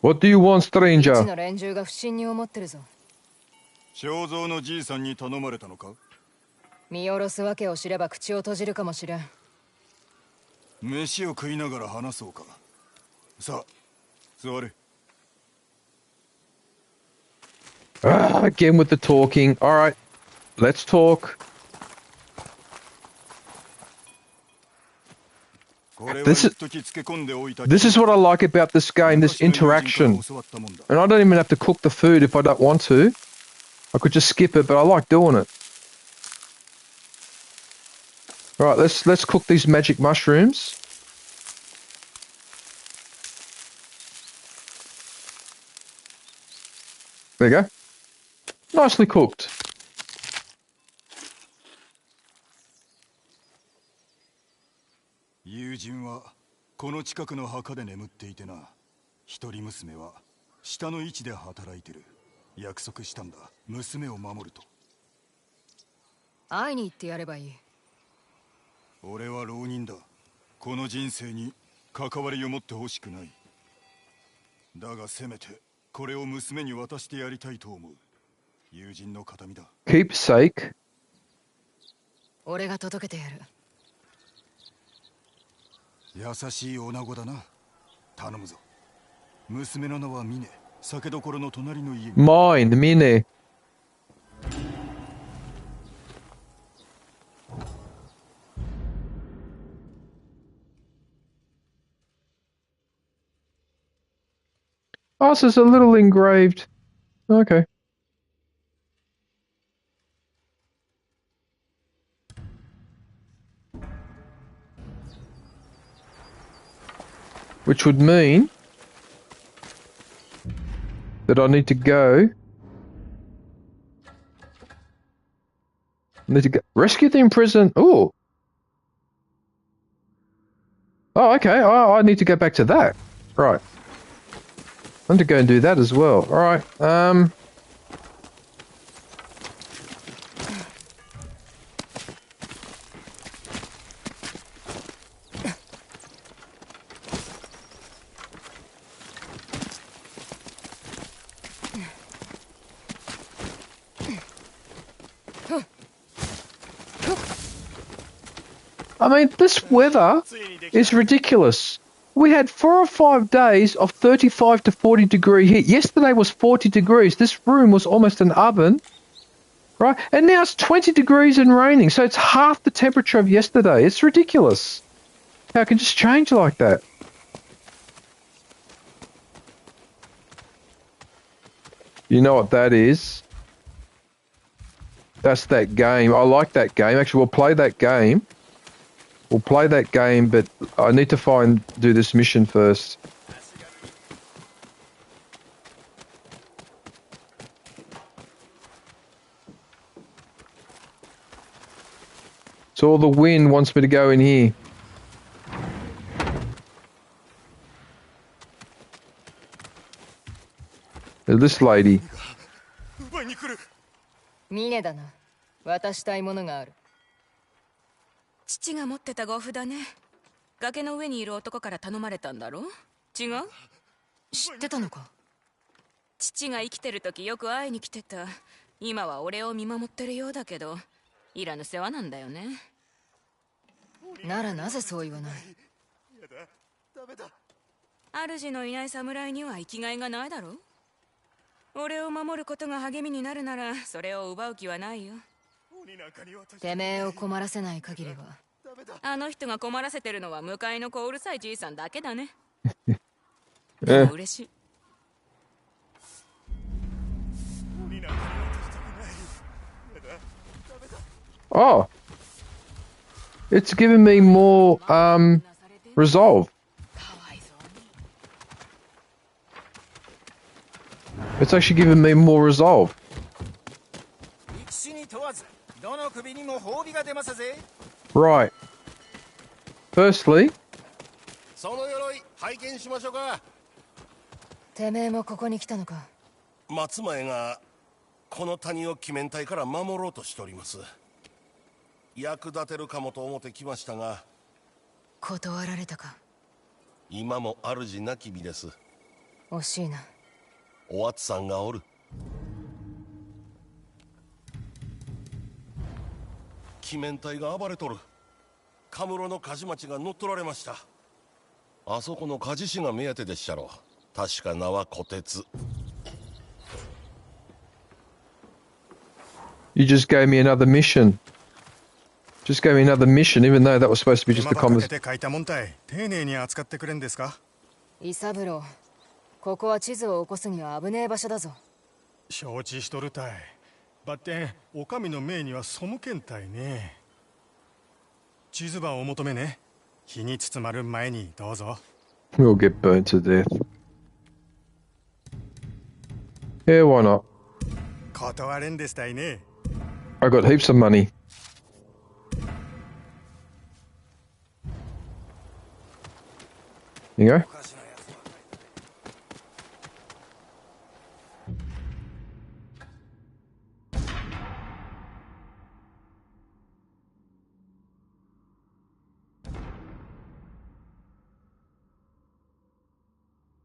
What do you want, stranger? 見下ろすわけを知れば口を閉じるかもしれん。飯を食いながら話そうか。さあ、座れ。Again with the talking. All right, let's talk. This is what I like about this game, this interaction. And I don't even have to cook the food if I don't want to. I could just skip it, but I like doing it. All right, let's cook these magic mushrooms. There you go. Nicely cooked. Keepsake. 俺が届けてやる。優しい女子だな。頼むぞ。娘の名はミネ。酒どころの隣の家に。Mine, Mine. Oh, so it's a little engraved. Okay. Which would mean that I need to go. Rescue the imprisoned. Oh. Oh, okay. Oh, I need to go back to that. Right. I need to go and do that as well. All right. I mean, this weather is ridiculous. We had 4 or 5 days of 35 to 40 degree heat. Yesterday was 40 degrees. This room was almost an oven, right? And now it's 20 degrees and raining. So it's half the temperature of yesterday. It's ridiculous. How it can just change like that. You know what that is? That's that game. I like that game. Actually, we'll play that game. We'll play that game, but I need to do this mission first. So all the wind wants me to go in here. This lady. ミネだな。渡したいものがある。父が持ってた呉服だね。崖の上にいる男から頼まれたんだろ？違う？知ってたのか？父が生きてる時よく会いに来てた。今は俺を見守ってるようだけど、いらぬ世話なんだよね。ならなぜそう言わない？主のいない侍には生きがいがないだろ？俺を守ることが励みになるなら、それを奪う気はないよ。てめえを困らせない限りは。あの人が困らせてるのは向かいの子うるさいじいさんだけだね。でも嬉しい。Oh, it's given me more resolve. It's actually given me more resolve. Right. Firstly, その鎧拝見しましょうか。てめえもここに来たのか。松前がこの谷を鬼面隊から守ろうとしております。役立てるかもと思ってきましたが、断られたか。今も主なき身です。惜しいな。おわつさんがおる。鬼面隊が暴れとる。カムロの梶町が乗っ取られました。あそこの梶師が目当てでっしゃろ。確か名は虎鉄。You just gave me another mission. Just gave me another mission, even though that was supposed to be just a 手間ばかけ conversation. て書いたもんたい。丁寧に扱ってくれんですか。イサブロー、ここは地図を起こすには危ねえ場所だぞ。承知しとるたい。ばってん、お上の命には背けんたいね。地図版を求めね。日に包まる前にどうぞ。We'll get burnt to death. Yeah, why not? 断れんでしたいね。I got heaps of money. You go.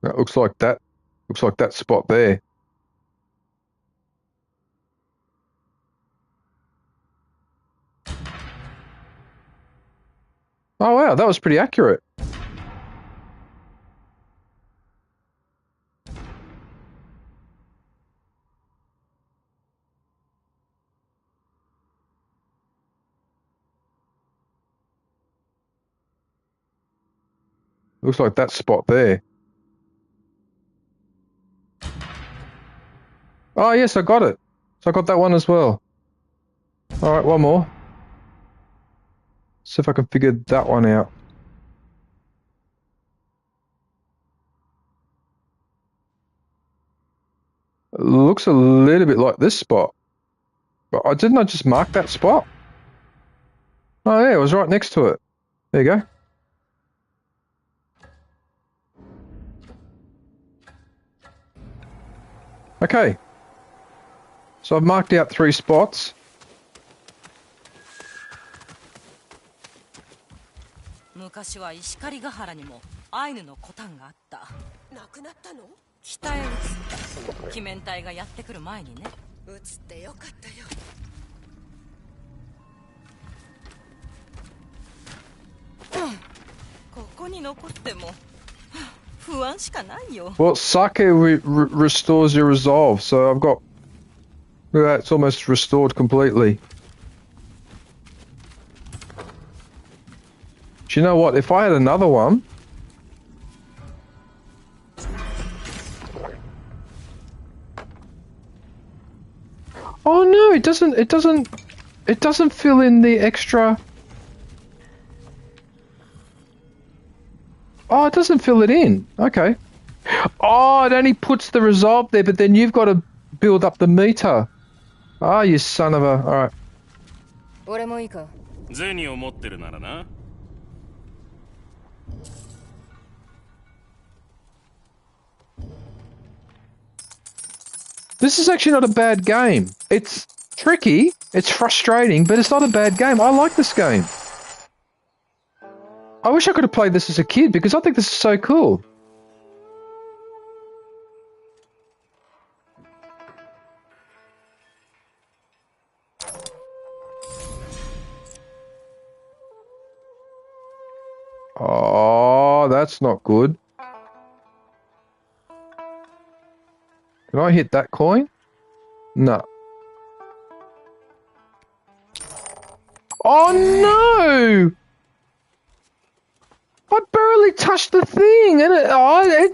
That looks like that. Looks like that spot there. Oh wow, that was pretty accurate. Looks like that spot there. Oh yes, I got it. So I got that one as well. Alright, one more. See if I can figure that one out. It looks a little bit like this spot. But didn't I just mark that spot? Oh yeah, it was right next to it. There you go. Okay. So I've marked out 3 spots. 昔は石狩ヶ原にもアイヌのコタンがあった。なくなったの？北へ移った。鬼面隊がやってくる前にね。移ってよかったよ。ここに残っても不安しかないよ。 Well, sake restores your resolve, so I've got... Look at that, it's almost restored completely. Do you know what? If I had another one... Oh no, it doesn't fill in the extra... Oh, it doesn't fill it in. Okay. Oh, it only puts the resolve there, but then you've got to build up the meter. Ah, you son of a... Alright. 俺もいいか。銭を持ってるならな。This is actually not a bad game. It's tricky, it's frustrating, but it's not a bad game. I like this game. I wish I could have played this as a kid because I think this is so cool. Oh, that's not good. Can I hit that coin? No. Oh no! I barely touched the thing, and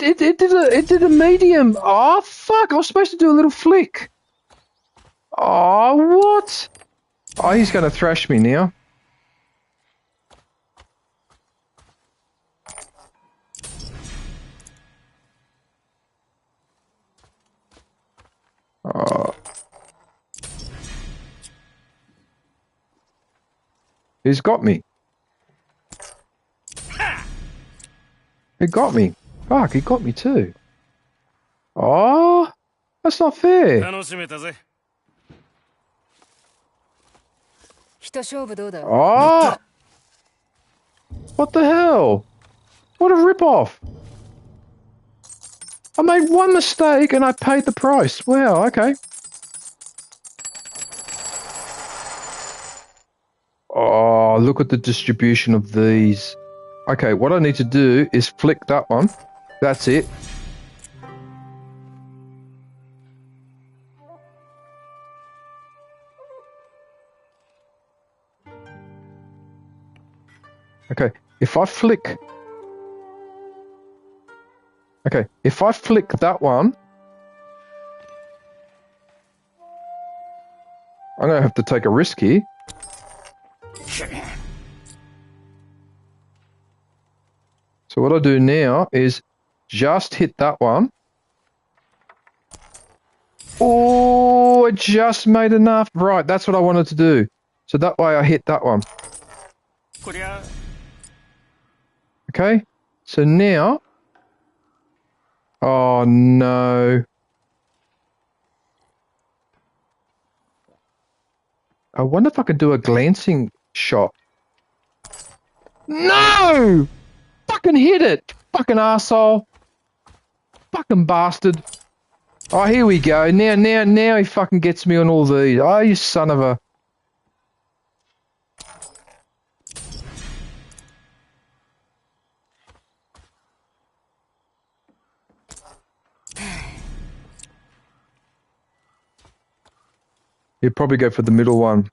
it did a medium. Oh fuck! I was supposed to do a little flick. Oh what? Oh, he's gonna thrash me now. Oh. He's got me. He got me. Fuck, he got me too. Oh, that's not fair. 楽しめたぜ。一勝負どうだ。Oh! What the hell? What a rip-off. I made one mistake and I paid the price. Wow, okay. Oh, look at the distribution of these. Okay, what I need to do is flick that one. That's it. Okay, if I flick... Okay, if I flick that one... I'm going to have to take a risk here. So what I do now is just hit that one. Oh, it just made enough. Right, that's what I wanted to do. So that way I hit that one. Okay, so now... Oh, no. I wonder if I could do a glancing shot. No! Fucking hit it! Fucking arsehole. Fucking bastard. Oh, here we go. Now he fucking gets me on all these. Oh, you son of a... He'd probably go for the middle one.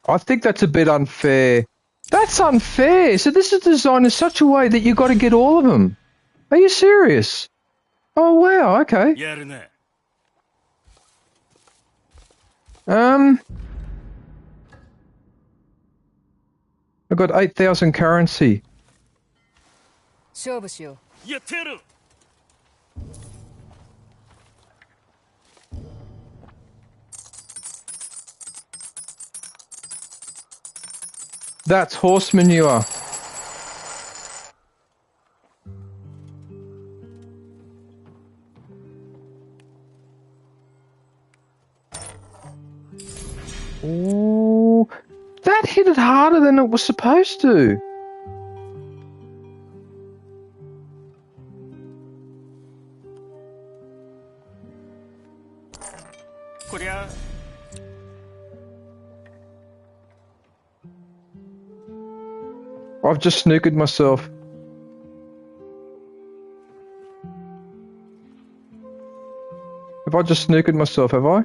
I think that's a bit unfair. That's unfair. So this is designed in such a way that you got to get all of them. Are you serious? Oh, wow, okay. I got 8,000 currency. That's horse manure. Ooh, that hit it harder than it was supposed to. I've just snookered myself. Have I just snookered myself, have I?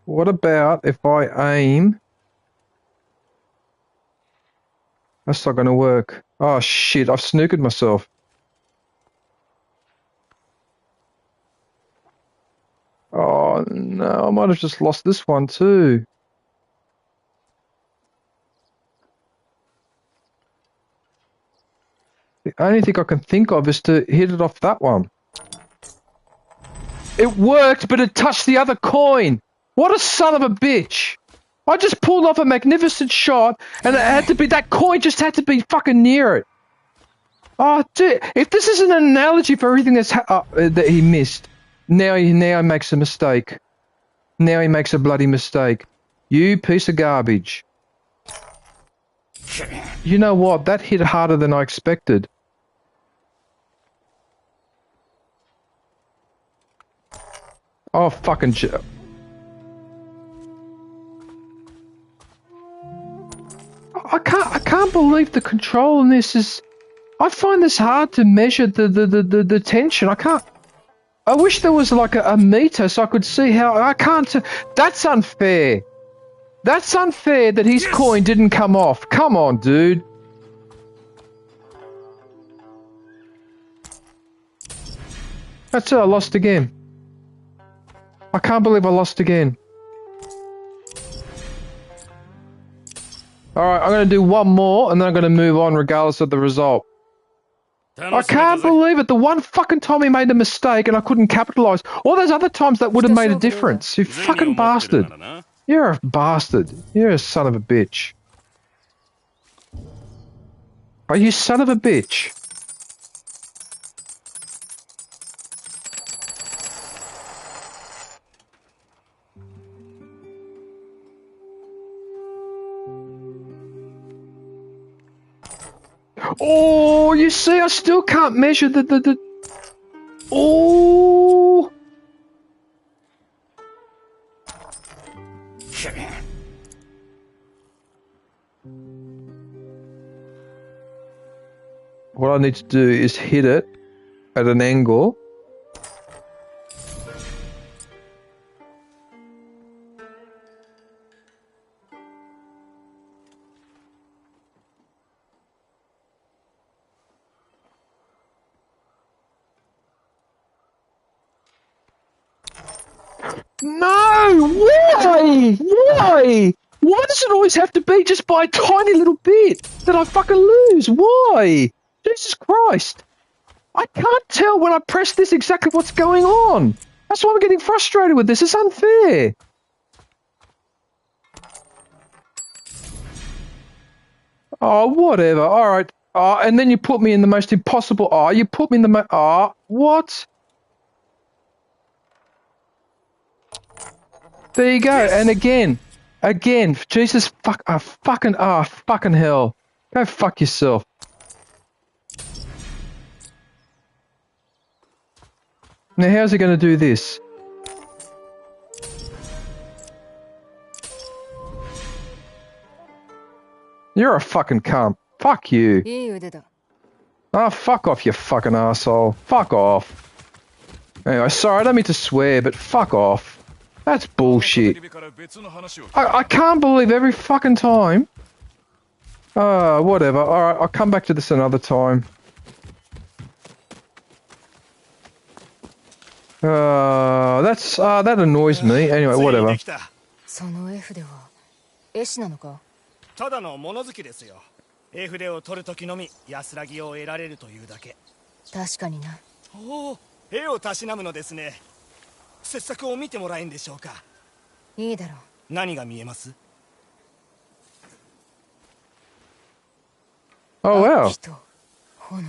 What about if I aim? That's not going to work. Oh shit, I've snookered myself. Oh no, I might have just lost this one too. The only thing I can think of is to hit it off that one. It worked, but it touched the other coin. What a son of a bitch. I just pulled off a magnificent shot, and it had to be, that coin just had to be fucking near it. Oh, dude, if this is an analogy for everything that he missed, now he makes a mistake. Now he makes a bloody mistake. You piece of garbage. You know what? That hit harder than I expected. Oh, fucking shit. I can't believe the control in this is... I find this hard to measure the tension. I can't... I wish there was like a meter so I could see how... I can't... That's unfair. That's unfair that his coin didn't come off. Come on, dude. That's it, I lost again. I can't believe I lost again. Alright, I'm going to do one more and then I'm going to move on regardless of the result. I can't believe it. The one fucking time he made a mistake and I couldn't capitalise. All those other times that would have made a difference. You fucking bastard. You're a bastard. You're a son of a bitch. Oh, you son of a bitch. Oh, you see, I still can't measure the... Oh! what I need to do is hit it at an angle. No! Why? Why? Why does it always have to be just by a tiny little bit that I fucking lose? Why? Jesus Christ. I can't tell when I press this exactly what's going on. That's why I'm getting frustrated with this. It's unfair. Oh, whatever. All right. Oh, and then you put me in the most impossible... Oh, you put me in the... Oh, what? There you go. Yes. And again, Jesus fucking hell. Go fuck yourself. Now how's he going to do this? You're a fucking cunt. Fuck you. Oh, fuck off, you fucking asshole. Fuck off. Anyway, sorry, I don't mean to swear, but fuck off. That's bullshit. I can't believe every fucking time. Whatever. Alright, I'll come back to this another time. That annoys me. Anyway, whatever. その絵筆は絵師なのか？ただの物好きですよ。絵筆を取るときのみ安らぎを得られるというだけ。確かにな。おお、絵をたしなむのですね。傑作を見てもらえんでしょうか。いいだろう。何が見えます？ Oh wow. 人、炎、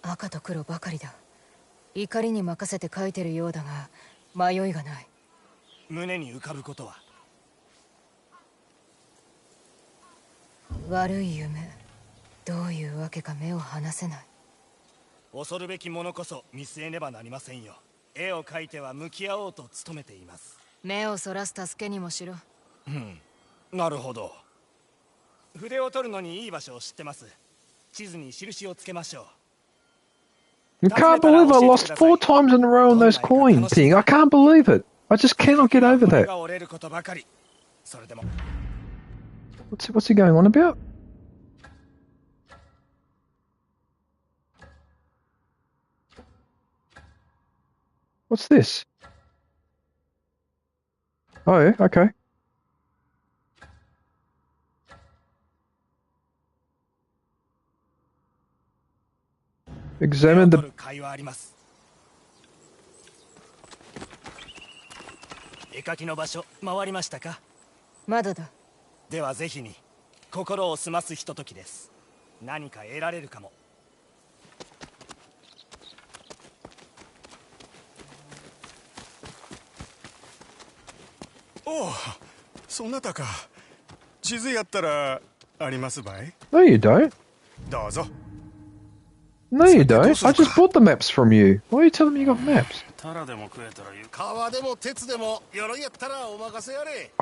赤と黒ばかりだ。怒りに任せて描いてるようだが迷いがない。胸に浮かぶことは？悪い夢。どういうわけか目を離せない。恐るべきものこそ見据えねばなりませんよ。絵を描いては向き合おうと努めています。目をそらす助けにもしろ。うん、なるほど。筆を取るのにいい場所を知ってます。地図に印をつけましょう。I can't believe I lost 4 times in a row on those coin thing. I can't believe it. I just cannot get over that. What's he going on about? What's this? Oh, yeah, okay. Examine the... 絵描きの場所回りましたか？まだだ。ではぜひに心を澄ますひとときです。何か得られるかも。おお、そなたか。地図やったらありますばい？ No, you don't. どうぞ。No, you don't. I just bought the maps from you. Why are you telling me you got maps? I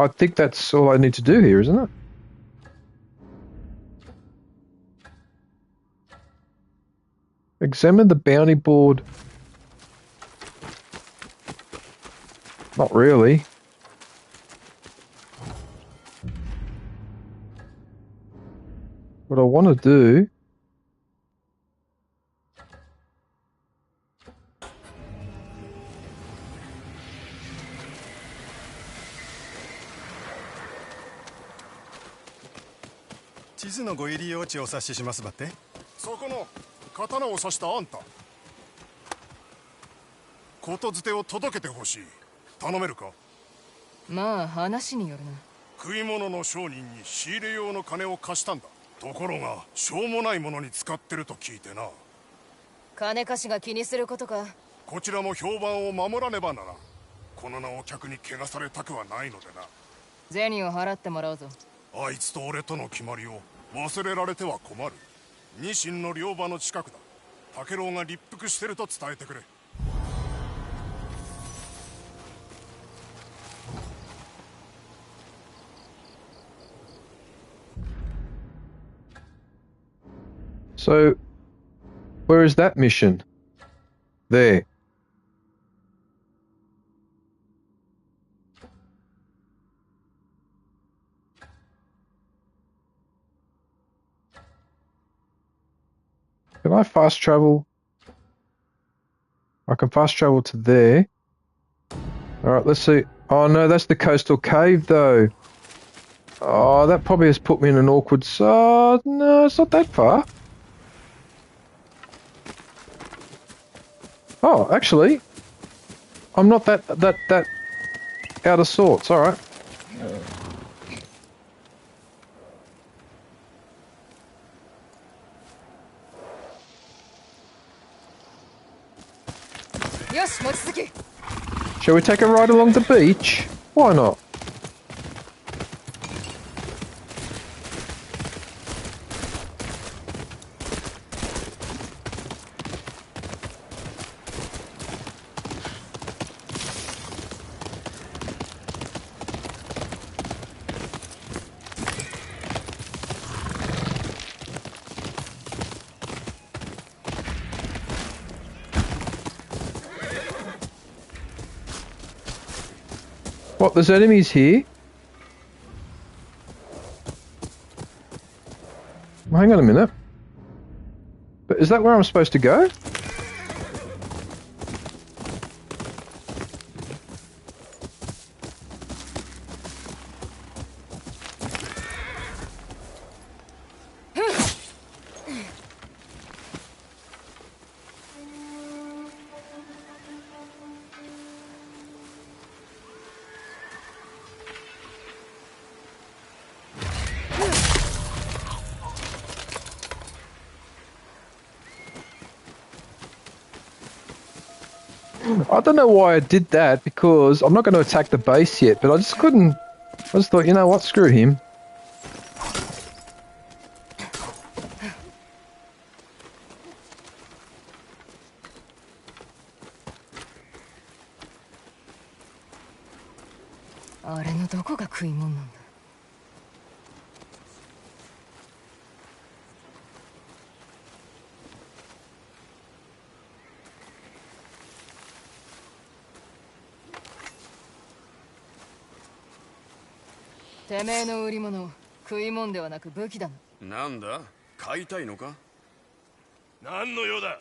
think that's all I need to do here, isn't it? Examine the bounty board. Not really. What I want to do...地図のご入り用地をお察ししますばって。そこの刀を刺したあんた。ことづてを届けてほしい。頼めるか？まあ話によるな。食い物の商人に仕入れ用の金を貸したんだ。ところがしょうもないものに使ってると聞いてな。金貸しが気にすることか。こちらも評判を守らねばならん。この名を客に汚されたくはないのでな。銭を払ってもらうぞ。あいつと俺との決まりを忘れられては困る。ニシンの漁場の近くだ。タケロウが立腹してると伝えてくれ。So, Where is that mission? There. Can I fast travel? I can fast travel to there. Alright, let's see. Oh no, that's the coastal cave though. Oh, that probably has put me in an awkward side. No, it's not that far. Oh, actually, I'm not that out of sorts. All right. Shall we take a ride along the beach? Why not? What, there's enemies here? Well, hang on a minute. But is that where I'm supposed to go? I don't know why I did that, because I'm not going to attack the base yet, but I just couldn't. I just thought, you know what, screw him.なんだ買いたいのか何の用だ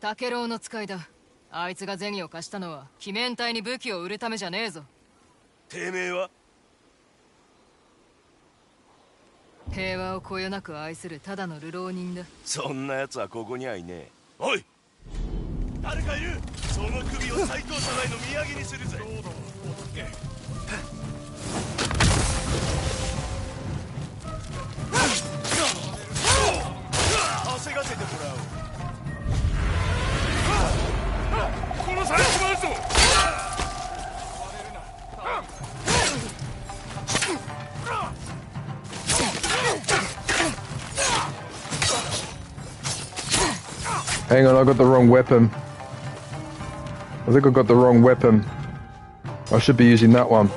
タケロウの使いだ。あいつが銭を貸したのは鬼面隊に武器を売るためじゃねえぞ。てめえは平和をこよなく愛するただの流浪人だ。そんな奴はここにはいねえ。おい誰かいる。その首を最高様への土産にするぜ。そうだ稼がせてもらおう。殺されちまうぞ。Hang on, I got the wrong weapon. I think I got the wrong weapon. I should be using that one.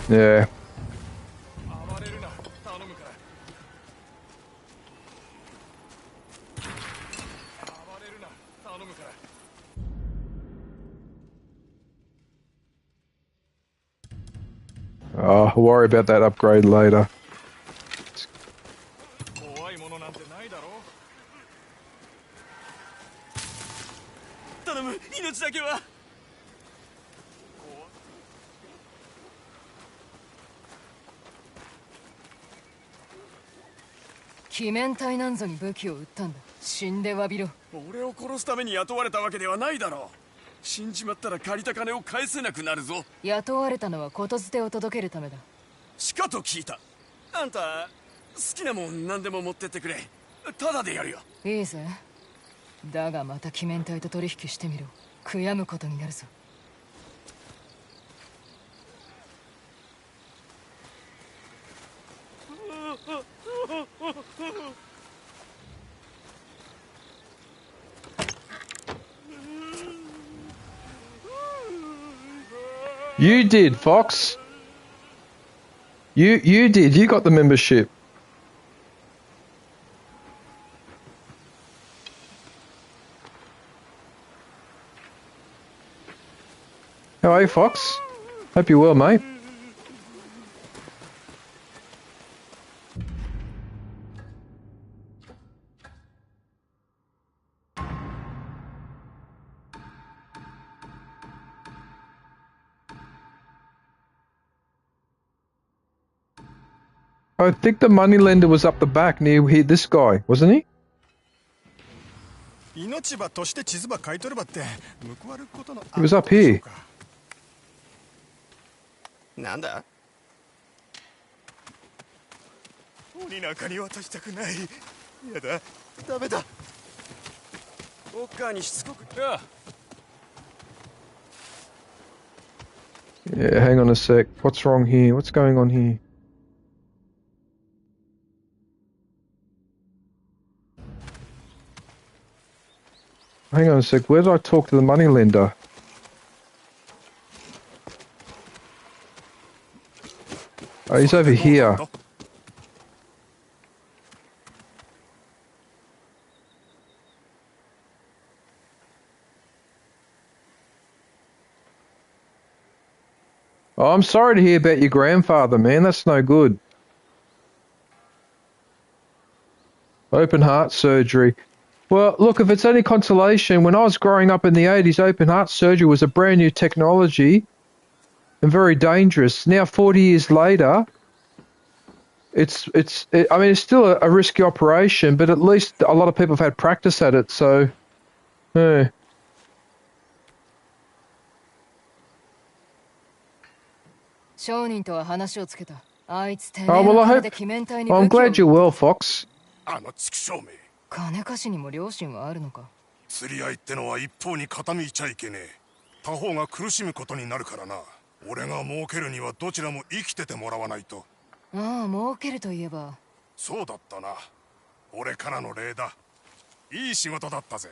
Yeah. Oh, I'll worry about that upgrade later. 怖いものなんてないだろ。頼む、命だけは。鬼面隊なんぞに武器を売ったんだ。死んで詫びろ。俺を殺すために雇われたわけではないだろう。死んじまったら借りた金を返せなくなるぞ。雇われたのはことづてを届けるためだ。しかと聞いた。あんた好きなもん何でも持ってってくれ。ただでやるよ。いいぜ。だがまた鬼面隊と取引してみろ。悔やむことになるぞ。You did, Fox. You did. You got the membership. How are you, Fox? Hope you're well, mate. I think the moneylender was up the back near here, this guy, wasn't he? 命場として地図ば買い取ればって報われることの He was up here. なんだ鬼なんかに渡したくない。やだ、ダメだ。オッカーにしつこく。Yeah, hang on a sec. What's wrong here? What's going on here? Hang on a sec. Where did I talk to the moneylender? Oh, he's over here. Oh, I'm sorry to hear about your grandfather, man. That's no good. Open heart surgery. Well, look, if it's any consolation, when I was growing up in the 80s, open heart surgery was a brand new technology and very dangerous. Now, 40 years later, it's still a risky operation, but at least a lot of people have had practice at it, so, yeah. Oh, well, I'm glad you're well, Fox. あの畜生め。金貸しにも良心はあるのか。釣り合いってのは一方に傾いちゃいけねえ。他方が苦しむことになるからな。俺が儲けるにはどちらも生きててもらわないと。ああ、儲けるといえば。そうだったな。俺からの礼だ。いい仕事だったぜ。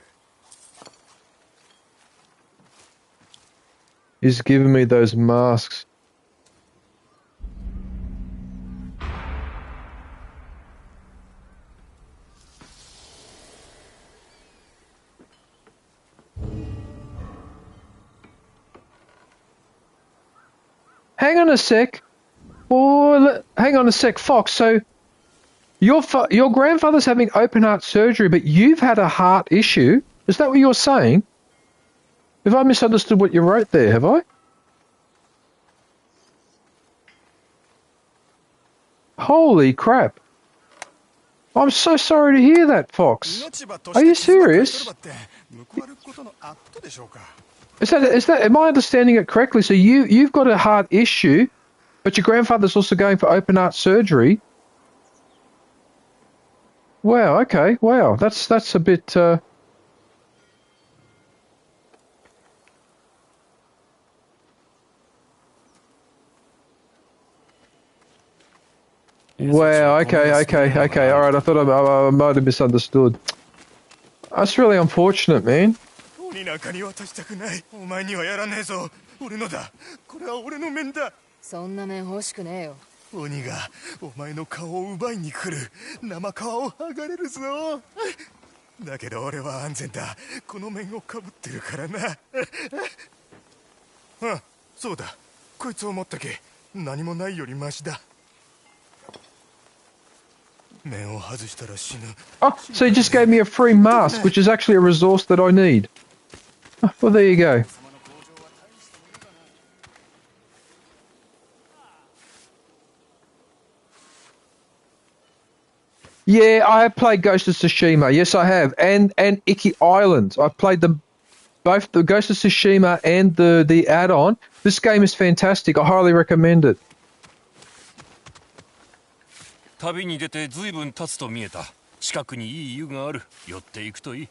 He's giving me those masks. Hang on a sec. Oh, hang on a sec, Fox. So, your grandfather's having open heart surgery, but you've had a heart issue. Is that what you're saying? Have I misunderstood what you wrote there? Have I? Holy crap! I'm so sorry to hear that, Fox. Are you serious? Is that? Am I understanding it correctly? So you've got a heart issue, but your grandfather's also going for open heart surgery. Wow. Okay. Wow. That's a bit. Wow. Okay. All right. I thought I might have misunderstood. That's really unfortunate, man. 鬼なんかに渡したくない。お前にはやらねえぞ。俺のだ。これは俺の面だ。そんな面欲しくねえよ。鬼がお前の顔を奪いに来る。生皮を剥がれるぞ。だけど俺は安全だ。この面をかぶってるからな。あ、そうだ。こいつを持ったけ。何もないよりマシだ。面を外したら死ぬ。 Oh, so he just gave me a free mask, which is actually a resource that I need. Well, there you go. Yeah, I have played Ghost of Tsushima. Yes, I have, and Iki Island. I've played them both, the Ghost of Tsushima and the add-on. This game is fantastic. I highly recommend it. 旅に出てずいぶん経つと見えた。近くにいい湯がある。寄っていくといい。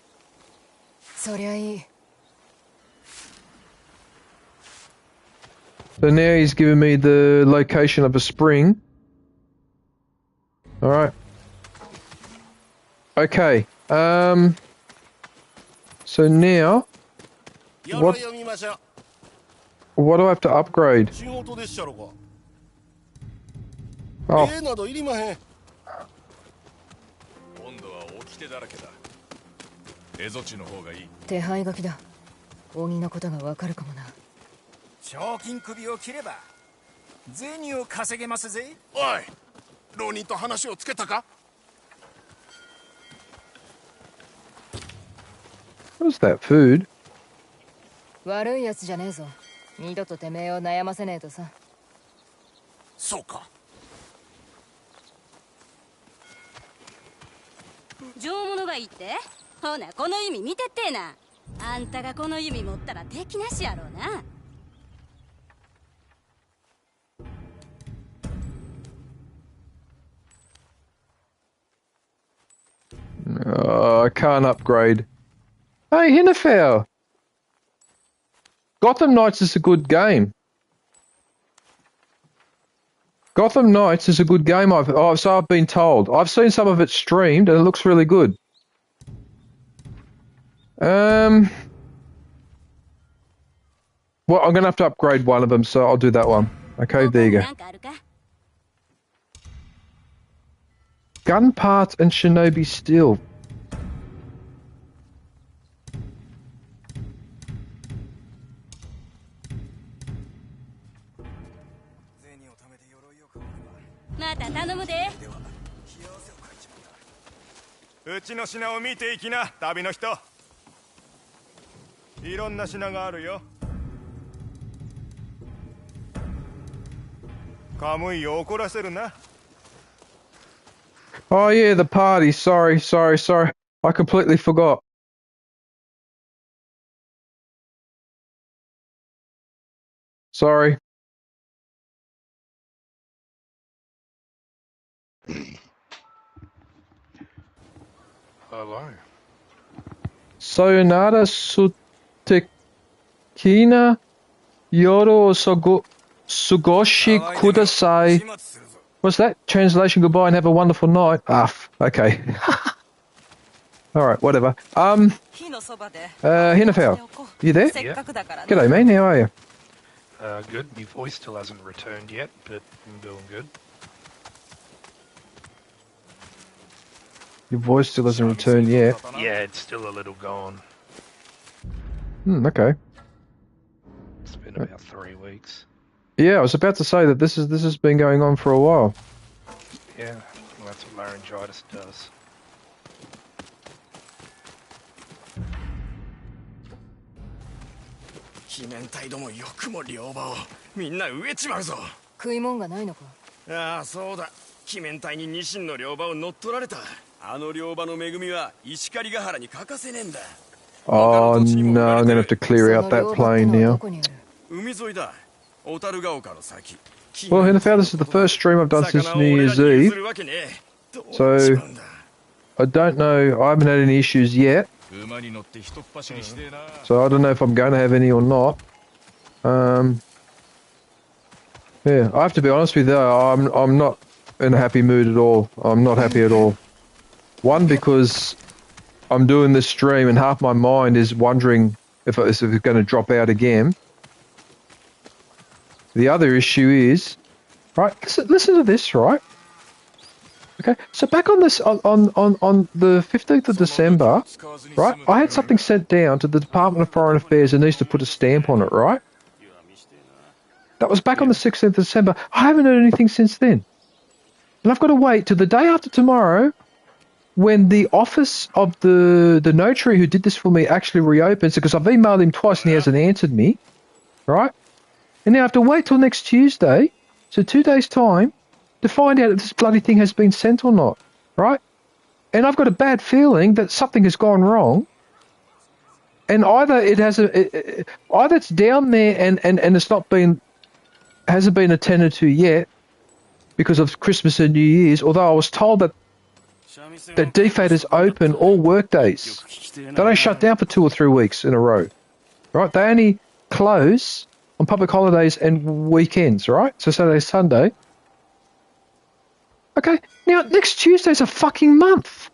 そりゃいい。So now he's given me the location of a spring. All right. Okay. So now, what do I have to upgrade? Oh. 礼などいりまへん。今度は掟だらけだ。蝦夷地の方がいい。手配書きだ。鬼のことがわかるかもな。賞金首を切れば銭を稼げますぜ。おい、浪人と話をつけたか？ What's that food? 悪いやつじゃねえぞ。二度とてめえを悩ませねえとさ。そうか。上物がいいって。ほなこの弓見てってえな。あんたがこの弓持ったら敵なしやろうな。I can't upgrade. Hey, Hinterfell! Gotham Knights is a good game. Gotham Knights is a good game, so I've been told. I've seen some of it streamed and it looks really good. Well, I'm going to have to upgrade one of them, so I'll do that one. Okay, there you go. Gun parts and shinobi steel. うちの品を見ていきな、旅の人。いろんな品があるよ。カムイを怒らせるな。Oh yeah, the party. Sorry. I completely forgot. Sorry. Hello. Sayonara sutekina yoro sugoshi kudasai. What's that? Translation, goodbye and have a wonderful night. Okay. Alright, whatever. Hinterfell, you there? Yeah. G'day, man, how are you? Good. My voice still hasn't returned yet, but I'm doing good. Your voice still hasn't returned yet? Yeah, it's still a little gone. Okay. It's been about 3 weeks. Yeah, I was about to say that this has been going on for a while. Yeah, well, that's what laryngitis does. Oh no, I'm gonna have to clear out that plane now. Well, Hinterfell, this is the first stream I've done since New Year's Eve, so I don't know, I haven't had any issues yet, so I don't know if I'm going to have any or not. Yeah, I have to be honest with you, I'm not in a happy mood at all. I'm not happy at all. One, because I'm doing this stream and half my mind is wondering if it's going to drop out again. The other issue is, right, listen to this, right? Okay, so back on this, on the 15th of December, right, I had something sent down to the Department of Foreign Affairs and needs to put a stamp on it, right? That was back on the 16th of December. I haven't heard anything since then. And I've got to wait till the day after tomorrow when the office of the notary who did this for me actually reopens, because I've emailed him twice and he hasn't answered me, right? And now I have to wait till next Tuesday, so 2 days' time, to find out if this bloody thing has been sent or not, right? And I've got a bad feeling that something has gone wrong, and either it has either it's down there and it's not been, hasn't been attended to yet because of Christmas and New Year's, although I was told that DFAT is open all work days. They don't shut down for 2 or 3 weeks in a row, right? They only close on public holidays and weekends, right? So Saturday, Sunday. Okay, now next Tuesday's a fucking month.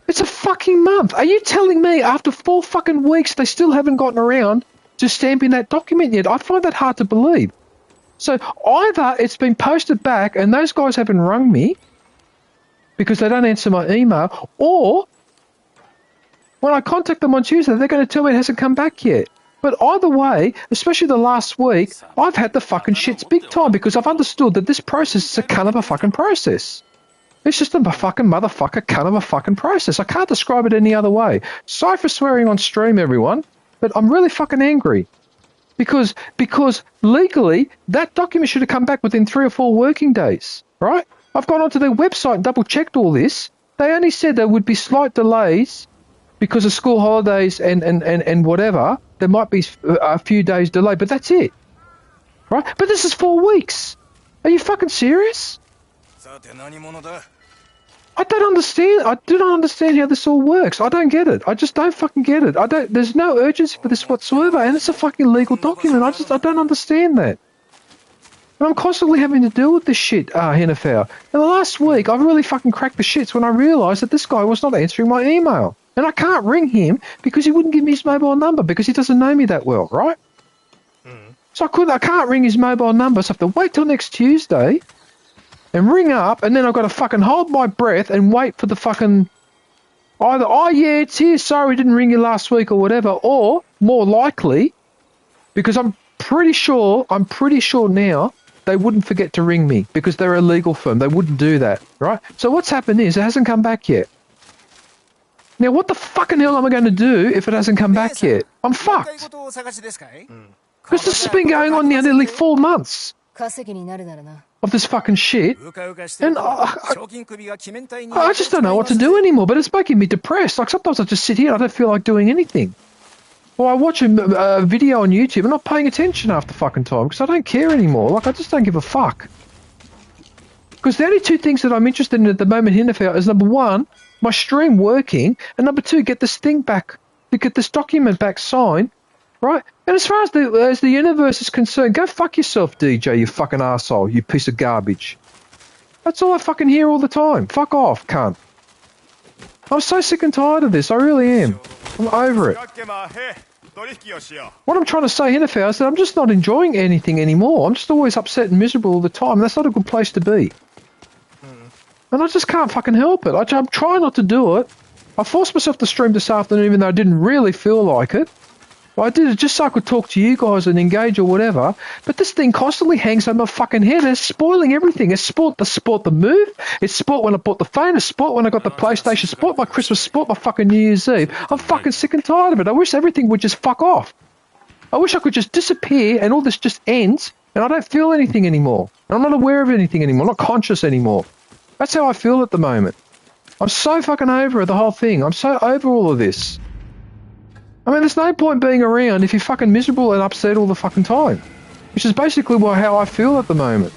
It's a fucking month. Are you telling me after 4 fucking weeks they still haven't gotten around to stamping that document yet? I find that hard to believe. So either it's been posted back and those guys haven't rung me because they don't answer my email, or when I contact them on Tuesday, they're going to tell me it hasn't come back yet. But either way, especially the last week, I've had the fucking shits big time because I've understood that this process is a cunt of a fucking process. It's just a fucking motherfucker cunt of a fucking process. I can't describe it any other way. Sorry for swearing on stream, everyone, but I'm really fucking angry. Because legally, that document should have come back within 3 or 4 working days, right? I've gone onto their website and double-checked all this. They only said there would be slight delays because of school holidays and whatever. There might be a few days delay, but that's it, right? But this is 4 weeks. Are you fucking serious? I don't understand. I do not understand how this all works. I don't get it. I just don't fucking get it. There's no urgency for this whatsoever, and it's a fucking legal document. I don't understand that. And I'm constantly having to deal with this shit, Hennefer. And the last week, I've really fucking cracked the shits when I realised that this guy was not answering my email. And I can't ring him because he wouldn't give me his mobile number because he doesn't know me that well, right? So I can't ring his mobile number, so I have to wait till next Tuesday and ring up, and then I've got to fucking hold my breath and wait for the fucking either, oh yeah, it's here, sorry we didn't ring you last week or whatever, or more likely, because I'm pretty sure now they wouldn't forget to ring me because they're a legal firm. They wouldn't do that, right? So what's happened is it hasn't come back yet. Now what the fucking hell am I going to do if it hasn't come back yet? I'm fucked. Because this has been going on now nearly 4 months of this fucking shit, and I just don't know what to do anymore, but it's making me depressed. Like, sometimes I just sit here and I don't feel like doing anything. Or I watch a video on YouTube and not paying attention half the fucking time because I don't care anymore. Like, I just don't give a fuck. Because the only 2 things that I'm interested in at the moment, Hinterfell, is number 1, my stream working, and number 2, get this thing back, to get this document back signed, right? And as far as the universe is concerned, go fuck yourself, DJ, you fucking arsehole, you piece of garbage. That's all I fucking hear all the time. Fuck off, cunt. I'm so sick and tired of this, I really am. I'm over it. What I'm trying to say, Hinterfell, is that I'm just not enjoying anything anymore. I'm just always upset and miserable all the time, and that's not a good place to be. And I just can't fucking help it. I'm trying not to do it. I forced myself to stream this afternoon even though I didn't really feel like it. I did it just so I could talk to you guys and engage or whatever, but this thing constantly hangs on my fucking head and it's spoiling everything. It's spoilt the move, it's spoilt when I bought the phone, it's spoilt when I got the PlayStation, spoilt my Christmas, spoilt my fucking New Year's Eve. I'm fucking sick and tired of it. I wish everything would just fuck off. I wish I could just disappear and all this just ends and I don't feel anything anymore. And I'm not aware of anything anymore, I'm not conscious anymore. That's how I feel at the moment. I'm so fucking over the whole thing. I'm so over all of this. I mean, there's no point being around if you're fucking miserable and upset all the fucking time. Which is basically how I feel at the moment.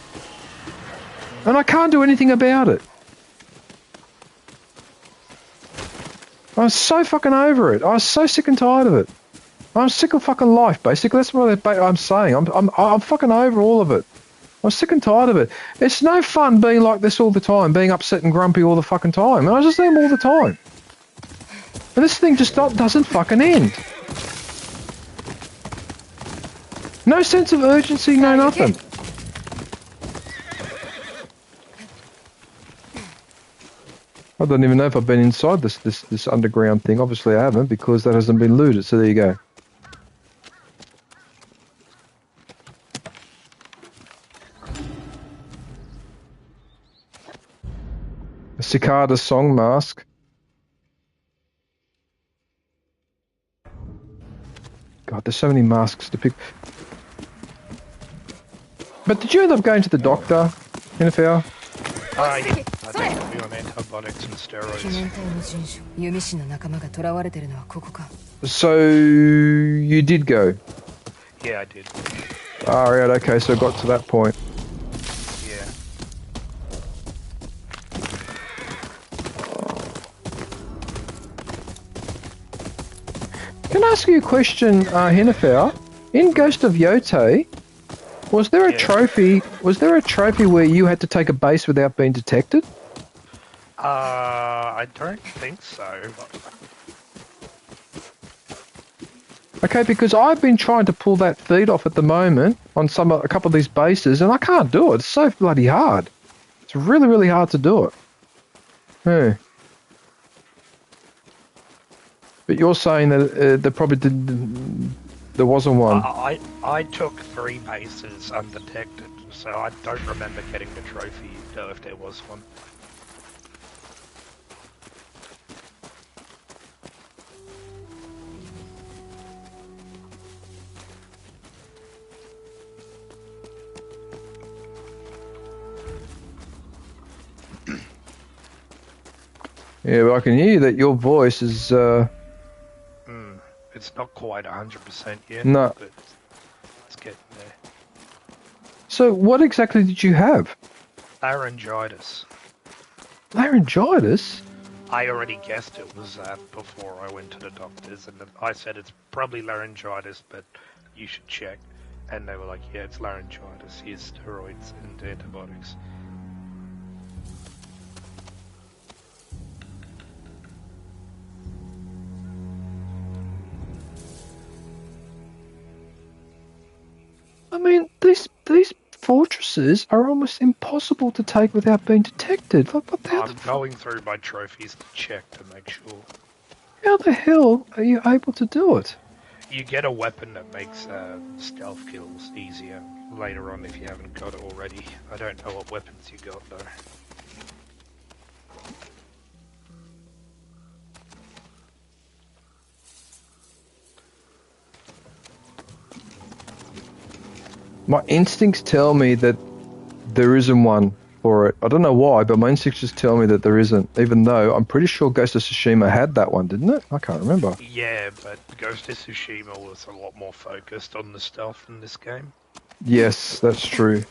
And I can't do anything about it. I'm so fucking over it. I'm so sick and tired of it. I'm sick of fucking life, basically. That's what I'm saying. I'm fucking over all of it. I'm sick and tired of it. It's no fun being like this all the time, being upset and grumpy all the fucking time. And I just am all the time. But this thing just doesn't fucking end. No sense of urgency, no nothing. I don't even know if I've been inside this underground thing. Obviously I haven't because that hasn't been looted, so there you go. A cicada song mask. God, there's so many masks to pick. But did you end up going to the doctor, NFL? Yeah. I think we on antibiotics and steroids. So, you did go? Yeah, I did. Ah, right, okay, so I got to that point. Yeah. Can I ask you a question, Hennefer? In Ghost of YOTEI, was there a trophy? Was there a trophy where you had to take a base without being detected? I don't think so. Okay, because I've been trying to pull that feed off at the moment on a couple of these bases, and I can't do it. It's so bloody hard. It's really, really hard to do it. Yeah. But you're saying that there probably there wasn't one. I took 3 bases undetected, so I don't remember getting the trophy though if there was one. Yeah, but I can hear that your voice is. It's not quite 100% yet. No. But it's getting there. So, what exactly did you have? Laryngitis. Laryngitis? I already guessed it was that before I went to the doctors, and I said it's probably laryngitis, but you should check. And they were like, yeah, it's laryngitis. Here's steroids and antibiotics. I mean, these fortresses are almost impossible to take without being detected. Like, what the hell? I'm going through my trophies to check to make sure. How the hell are you able to do it? You get a weapon that makes stealth kills easier later on if you haven't got it already. I don't know what weapons you got though. My instincts tell me that there isn't one for it. I don't know why, but my instincts just tell me that there isn't, even though I'm pretty sure Ghost of Tsushima had that one, didn't it? I can't remember. Yeah, but Ghost of Tsushima was a lot more focused on the stealth in this game. Yes, that's true.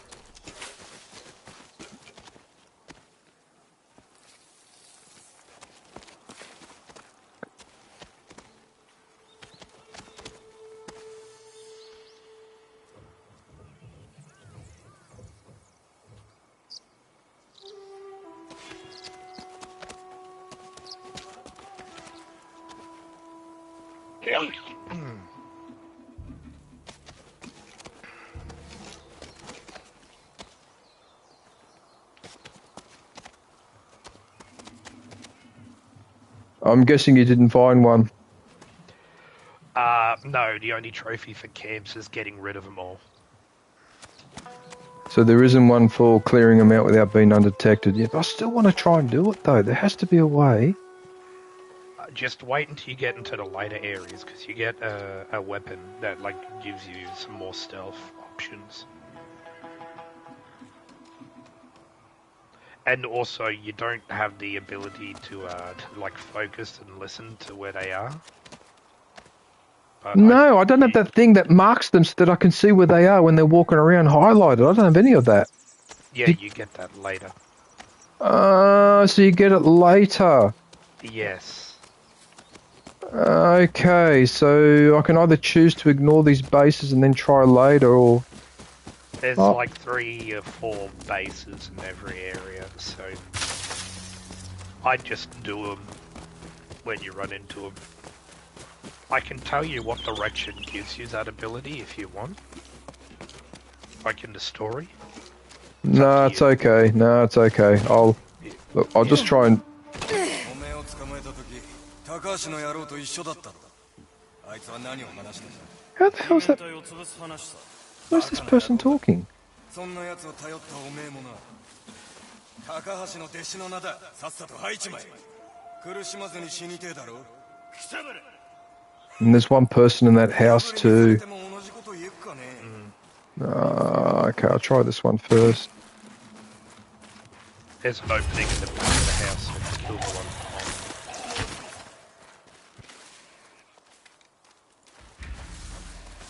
I'm guessing you didn't find one. No, the only trophy for camps is getting rid of them all. So there isn't one for clearing them out without being undetected. Yeah, but I still want to try and do it, though. There has to be a way. Just wait until you get into the later areas, because you get a weapon that like gives you some more stealth options. And also, you don't have the ability to like focus and listen to where they are. But No, I don't have that thing that marks them so that I can see where they are when they're walking around highlighted. I don't have any of that. Yeah, you get that later. So you get it later. Yes. Okay, so I can either choose to ignore these bases and then try later, or... There's like 3 or 4 bases in every area, so I just do them when you run into them. I can tell you what direction gives you that ability if you want. Like in the story. No, it's okay. No, it's okay. I'll just try and... How the hell is that? Where's this person talking? And there's one person in that house too. Okay, I'll try this one first. There's an opening in the back of the house, so let's kill the one.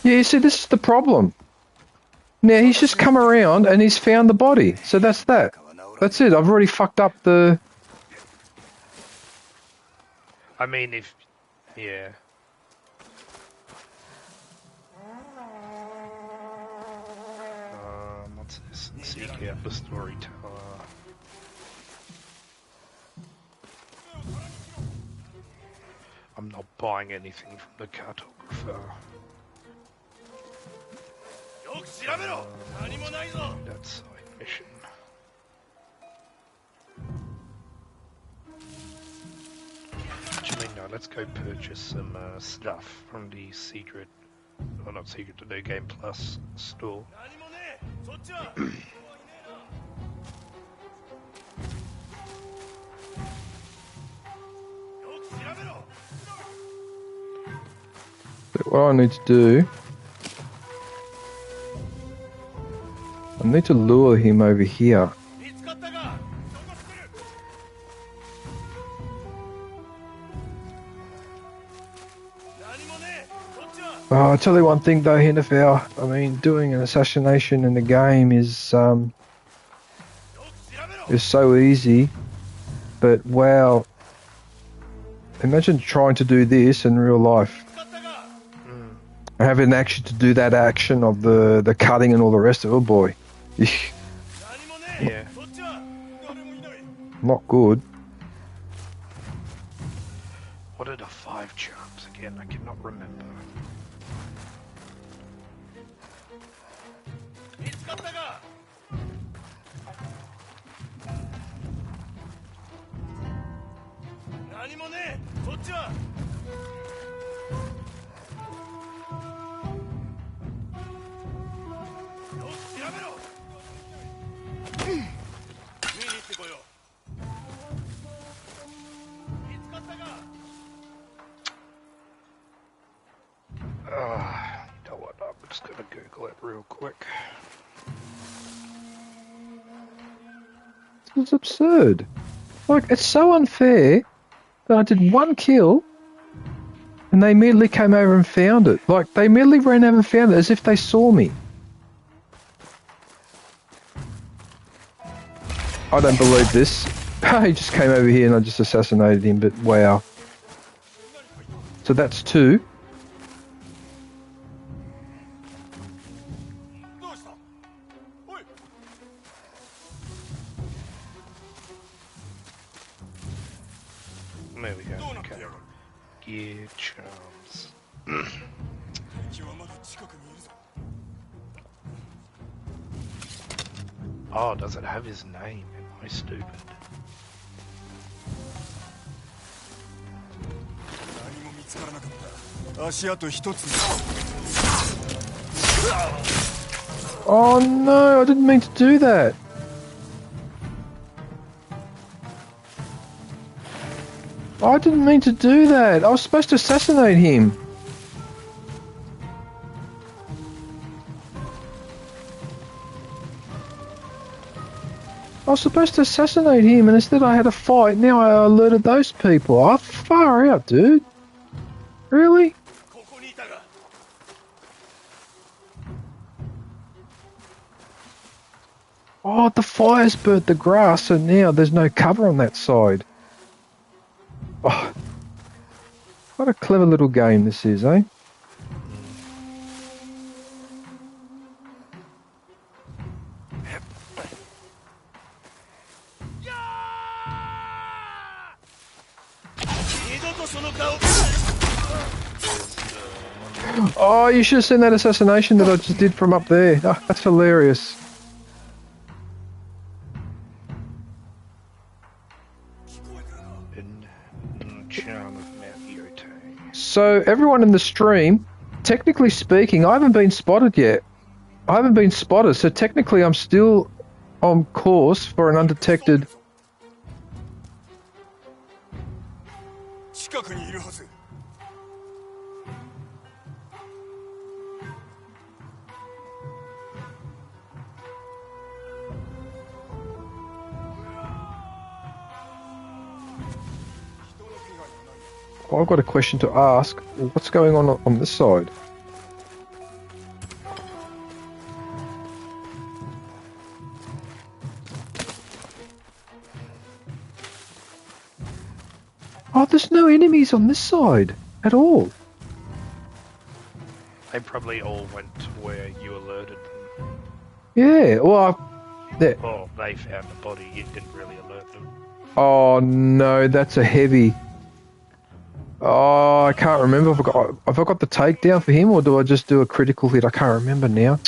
Yeah, you see, this is the problem. Now, he's just come around and he's found the body. So that's that. That's it. I've already fucked up the... I mean, if... Yeah. What's this? Seek out the storyteller. I'm not buying anything from the cartographer. That side mission. Actually, no, let's go purchase some stuff from the secret, well, not secret, the New Game Plus store. What I need to do, I need to lure him over here. Oh, I'll tell you one thing though, Hinterfell. I mean, doing an assassination in the game is so easy, but wow. Imagine trying to do this in real life. Having actually to do that action of the cutting and all the rest of it, oh boy. Yeah. Not good. What are the 5 charms again? I cannot remember. You know what? I'm just gonna Google it real quick. It's absurd. Like, it's so unfair that I did one kill and they immediately came over and found it. Like, they immediately ran over and found it as if they saw me. I don't believe this. He just came over here and I just assassinated him, but wow. So that's 2. There we go. Okay. Gear charms. Oh, does it have his name? Am I stupid? Oh no, I didn't mean to do that. I didn't mean to do that. I was supposed to assassinate him. I was supposed to assassinate him, and instead I had a fight. Now I alerted those people. Oh, far out, dude. Really? Oh, the fire's burnt the grass, so now there's no cover on that side. Oh, what a clever little game this is, eh? Oh, you should have seen that assassination that I just did from up there. Oh, that's hilarious. Charm of Mount YOTEI. So, everyone in the stream, technically speaking, I haven't been spotted yet. I haven't been spotted, so technically I'm still on course for an undetected... Oh, I've got a question to ask. What's going on this side? Oh, there's no enemies on this side at all. They probably all went to where you alerted them. Yeah, well, Oh, they found the body. You didn't really alert them. Oh no, that's a heavy. Oh, I can't remember. Have I got the takedown for him, or do I just do a critical hit? I can't remember now.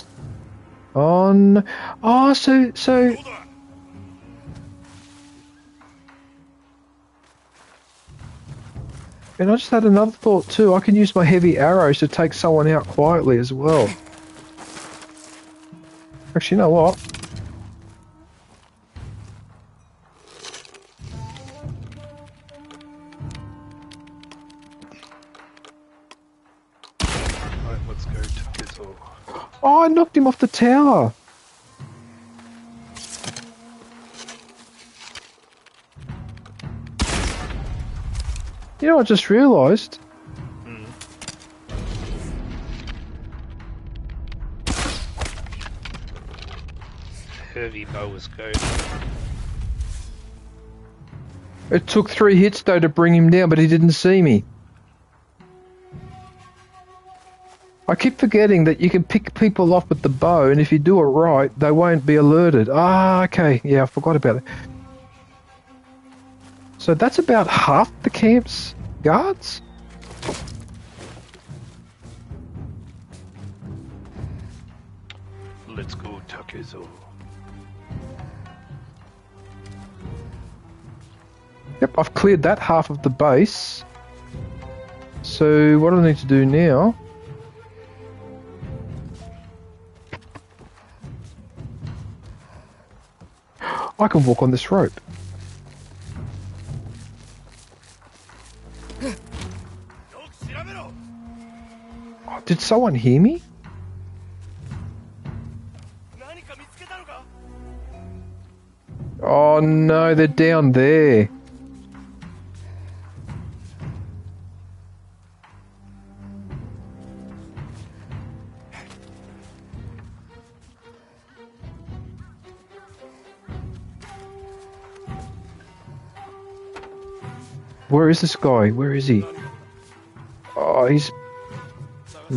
Oh, no. Oh, so... And I just had another thought too. I can use my heavy arrows to take someone out quietly as well. Actually, you know what? Right, let's go to Gizor. Oh, I knocked him off the tower. You know, I just realised. Heavy bow is good. It took 3 hits though to bring him down, but he didn't see me. I keep forgetting that you can pick people off with the bow, and if you do it right, they won't be alerted. Ah, okay. Yeah, I forgot about it. So that's about half the camp's guards? Let's go, Takezo. Yep, I've cleared that half of the base. So what do I need to do now? I can walk on this rope. Oh, did someone hear me? Oh no, they're down there. Where is this guy? Where is he? Oh, he's... I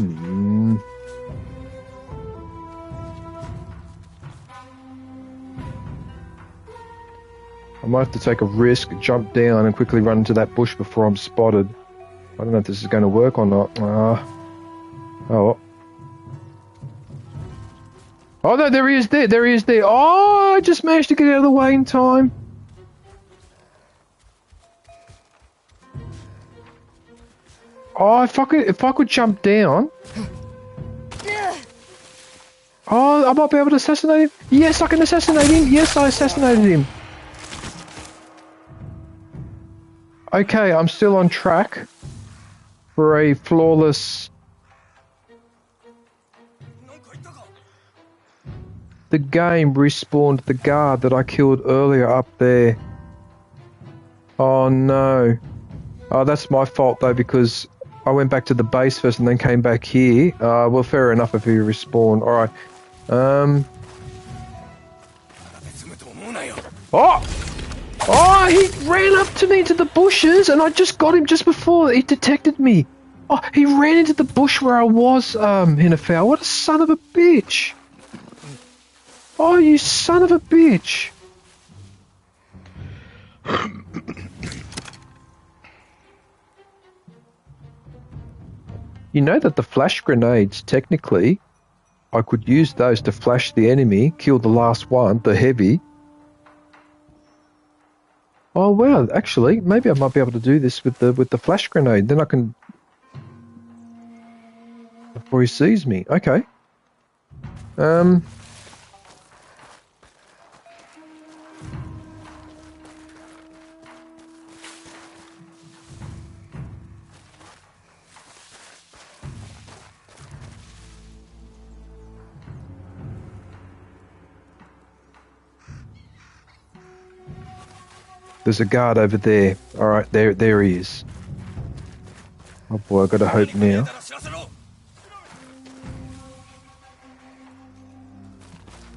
might have to take a risk, jump down and quickly run into that bush before I'm spotted. I don't know if this is going to work or not. Oh. Oh no, there he is there. There he is there. Oh, I just managed to get out of the way in time. Oh, if I could jump down. Oh, I might be able to assassinate him. Yes, I can assassinate him. Yes, I assassinated him. Okay, I'm still on track for a flawless... The game respawned the guard that I killed earlier up there. Oh no. Oh, that's my fault though, because I went back to the base first and then came back here. Well, fair enough if he respawned. Alright. Oh! Oh, he ran up to me into the bushes and I just got him just before he detected me. Oh, he ran into the bush where I was, Hinafel. What a son of a bitch. Oh, you son of a bitch. You know that the flash grenades, technically, I could use those to flash the enemy, kill the last one, the heavy. Oh wow, actually, maybe I might be able to do this with the flash grenade. Then I can... Before he sees me. Okay. There's a guard over there. Alright, there he is. Oh boy, I gotta hope now.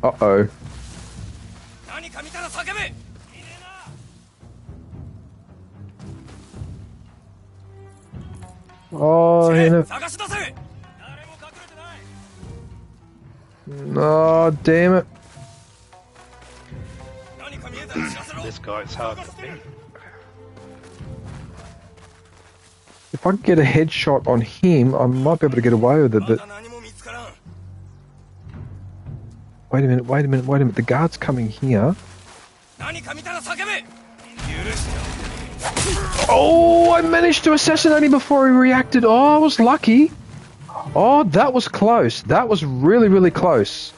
Uh-oh. Oh, no, damn it. This guy's hard to beat. if I can get a headshot on him, I might be able to get away with it, but... Wait a minute. The guard's coming here. Oh, I managed to assassinate him before he reacted. Oh, I was lucky. Oh, that was close. That was really, really close.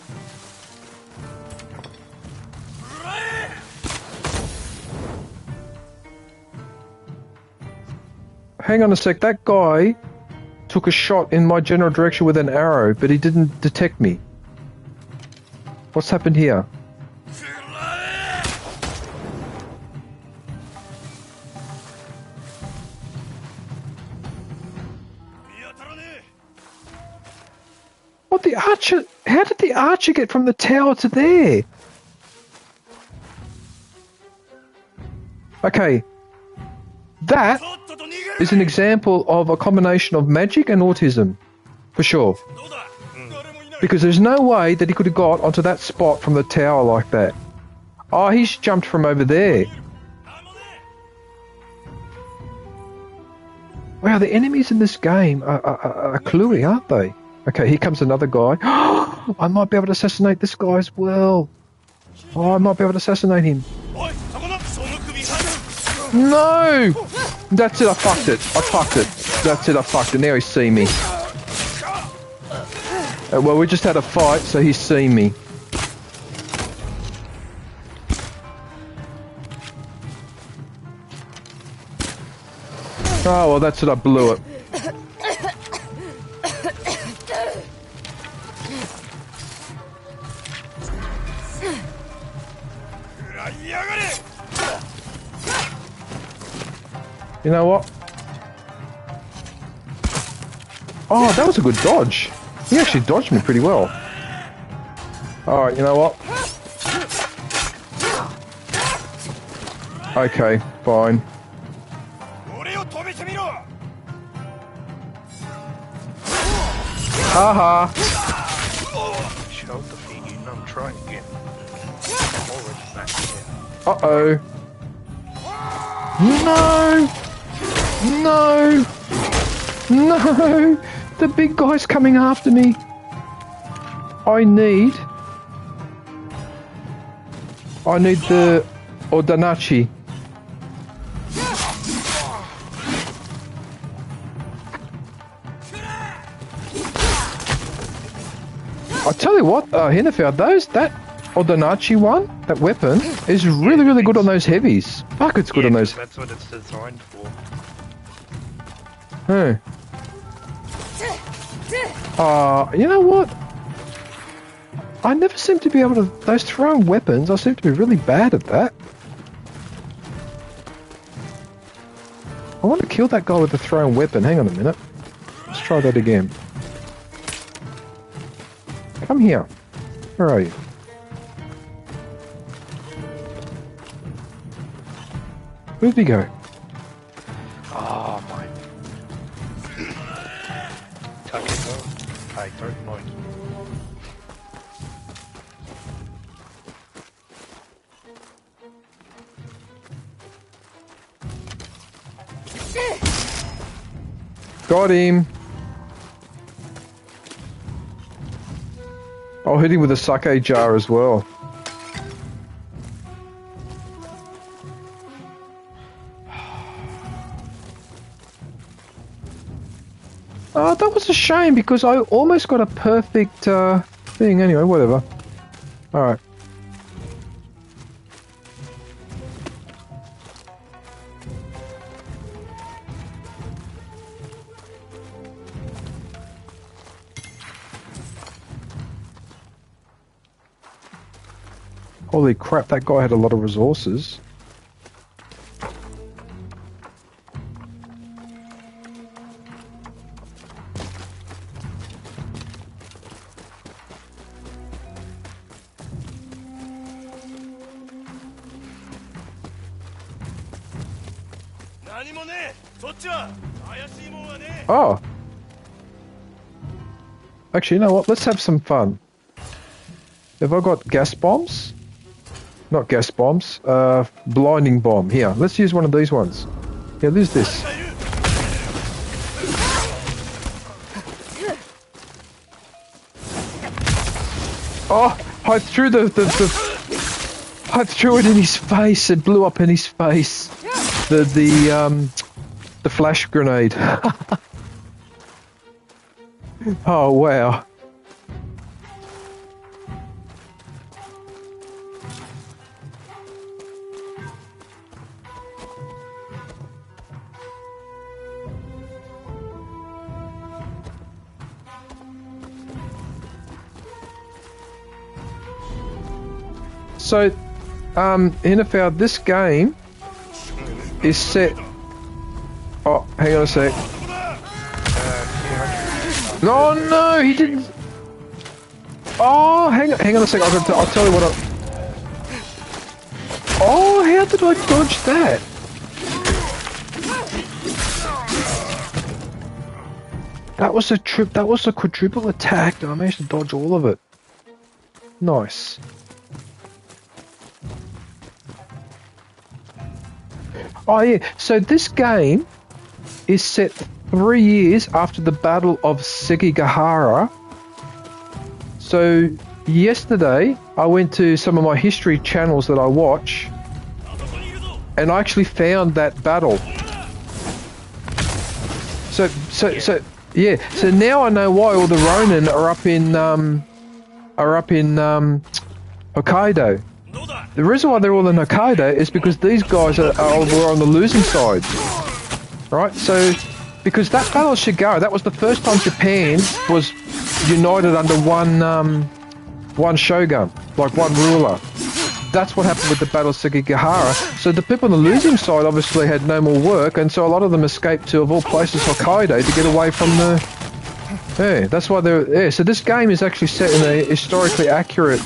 Hang on a sec. That guy took a shot in my general direction with an arrow, but he didn't detect me. What's happened here? What, the archer? How did the archer get from the tower to there? Okay. That is an example of a combination of magic and autism. For sure. Because there's no way that he could have got onto that spot from the tower like that. Oh, he's jumped from over there. Wow, the enemies in this game are cluey, aren't they? Okay, here comes another guy. I might be able to assassinate this guy as well. Oh, I might be able to assassinate him. No! That's it, I fucked it. That's it, I fucked it. Now he's seen me. Well, we just had a fight, so he's seen me. Oh, well, that's it, I blew it. You know what? Oh, that was a good dodge. He actually dodged me pretty well. Alright, you know what? Okay, fine. Haha! Shall defeat you, I'm trying again. Already back here. Uh-oh. No! No! No! The big guy's coming after me. I need the Odanachi. I tell you what, Hinterfeld, that Odanachi one, that weapon, is really, really good on those heavies. Fuck, it's good on those. That's what it's designed for. Huh. You know what? I never seem to be able to... Those throwing weapons, I seem to be really bad at that. I want to kill that guy with the throwing weapon. Hang on a minute. Let's try that again. Come here. Where are you? Where'd he go? Oh my... Tuck it off. I don't like you. Got him. I'll hit him with a sake jar as well. Oh, that was a shame because I almost got a perfect thing. Anyway, whatever. Alright. Holy crap, that guy had a lot of resources. Oh. Actually, you know what? Let's have some fun. Have I got gas bombs? Not gas bombs. Blinding bomb. Here, let's use one of these ones. Yeah, there's this. Oh, I threw I threw it in his face. It blew up in his face. The flash grenade. Oh wow. So, Hinterfeld, this game is set. Oh, hang on a sec. No, no, he didn't. Oh, hang on a sec. I'll tell you what. Oh, how did I dodge that? That was a trip. That was a quadruple attack, and I managed to dodge all of it. Nice. Oh yeah, so this game is set 3 years after the Battle of Sekigahara. So yesterday I went to some of my history channels that I watch, and I actually found that battle. So now I know why all the Ronin are up in Hokkaido. The reason why they're all in Hokkaido is because these guys were on the losing side, right? So, because that Battle of Shigara, that was the first time Japan was united under one shogun, like one ruler. That's what happened with the Battle of Sekigahara. So the people on the losing side obviously had no more work, and so a lot of them escaped to, of all places, Hokkaido to get away from the... Yeah, that's why they're... Yeah, so this game is actually set in a historically accurate...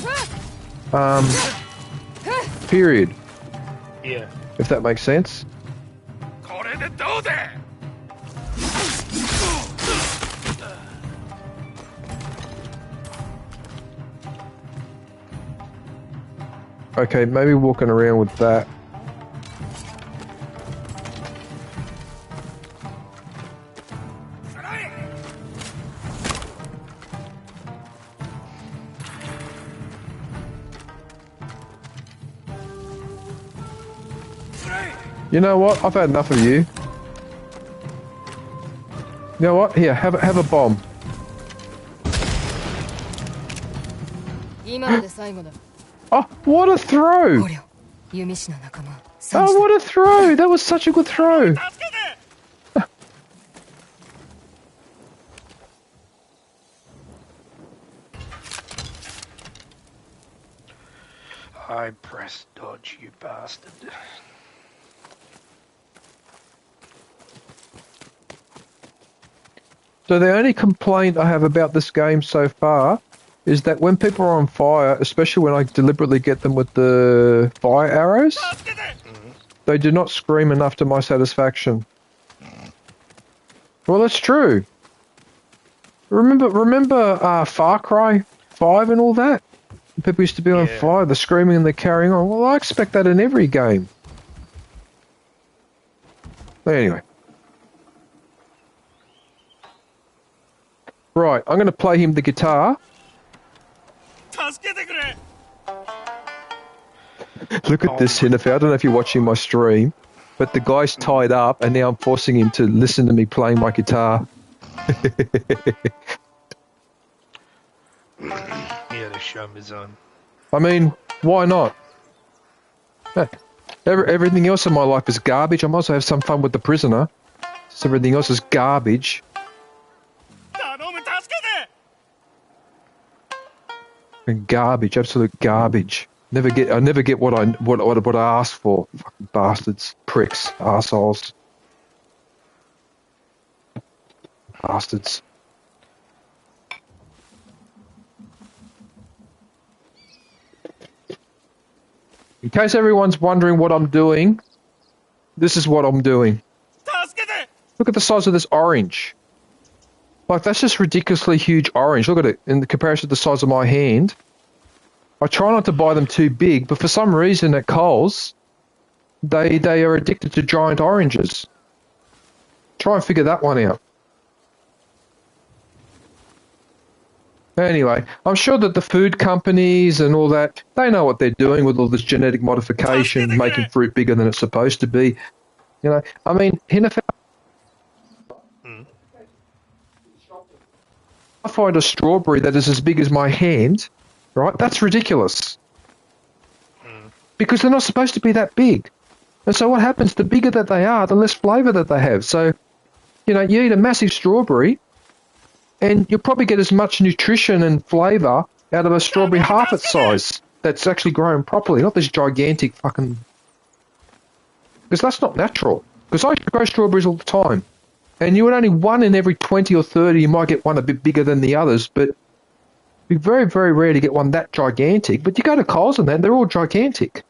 period. Yeah. If that makes sense. Okay, maybe walking around with that. You know what? I've had enough of you. You know what? Here, have a bomb. Oh, what a throw! Oh, what a throw! That was such a good throw. I pressed dodge, you bastard. So the only complaint I have about this game so far is that when people are on fire, especially when I deliberately get them with the fire arrows, they do not scream enough to my satisfaction. Well, that's true. Remember Far Cry 5 and all that? People used to be on fire, they're screaming and they're carrying on. Well, I expect that in every game. Anyway. Right, I'm going to play him the guitar. Look at this, Hinterfeld. I don't know if you're watching my stream, but the guy's tied up and now I'm forcing him to listen to me playing my guitar. Yeah, the show is on. I mean, why not? Everything else in my life is garbage. I might as well have some fun with the prisoner. So everything else is garbage. And garbage, absolute garbage. I never get what I ask for. Fucking bastards, pricks, arseholes. Bastards. In case everyone's wondering what I'm doing, this is what I'm doing. Look at the size of this orange. Like, that's just ridiculously huge orange. Look at it in comparison to the size of my hand. I try not to buy them too big, but for some reason at Coles, they are addicted to giant oranges. Try and figure that one out. Anyway, I'm sure that the food companies and all that, they know what they're doing with all this genetic modification, making fruit bigger than it's supposed to be. You know, I mean, I find a strawberry that is as big as my hand, right? That's ridiculous. Because they're not supposed to be that big. And so what happens, the bigger that they are, the less flavour that they have. So, you know, you eat a massive strawberry and you'll probably get as much nutrition and flavour out of a strawberry half its size that's actually grown properly, not this gigantic fucking... Because that's not natural. Because I grow strawberries all the time. And you would only one in every 20 or 30, you might get one a bit bigger than the others, but it'd be very, very rare to get one that gigantic. But you go to Coles and that, they're all gigantic.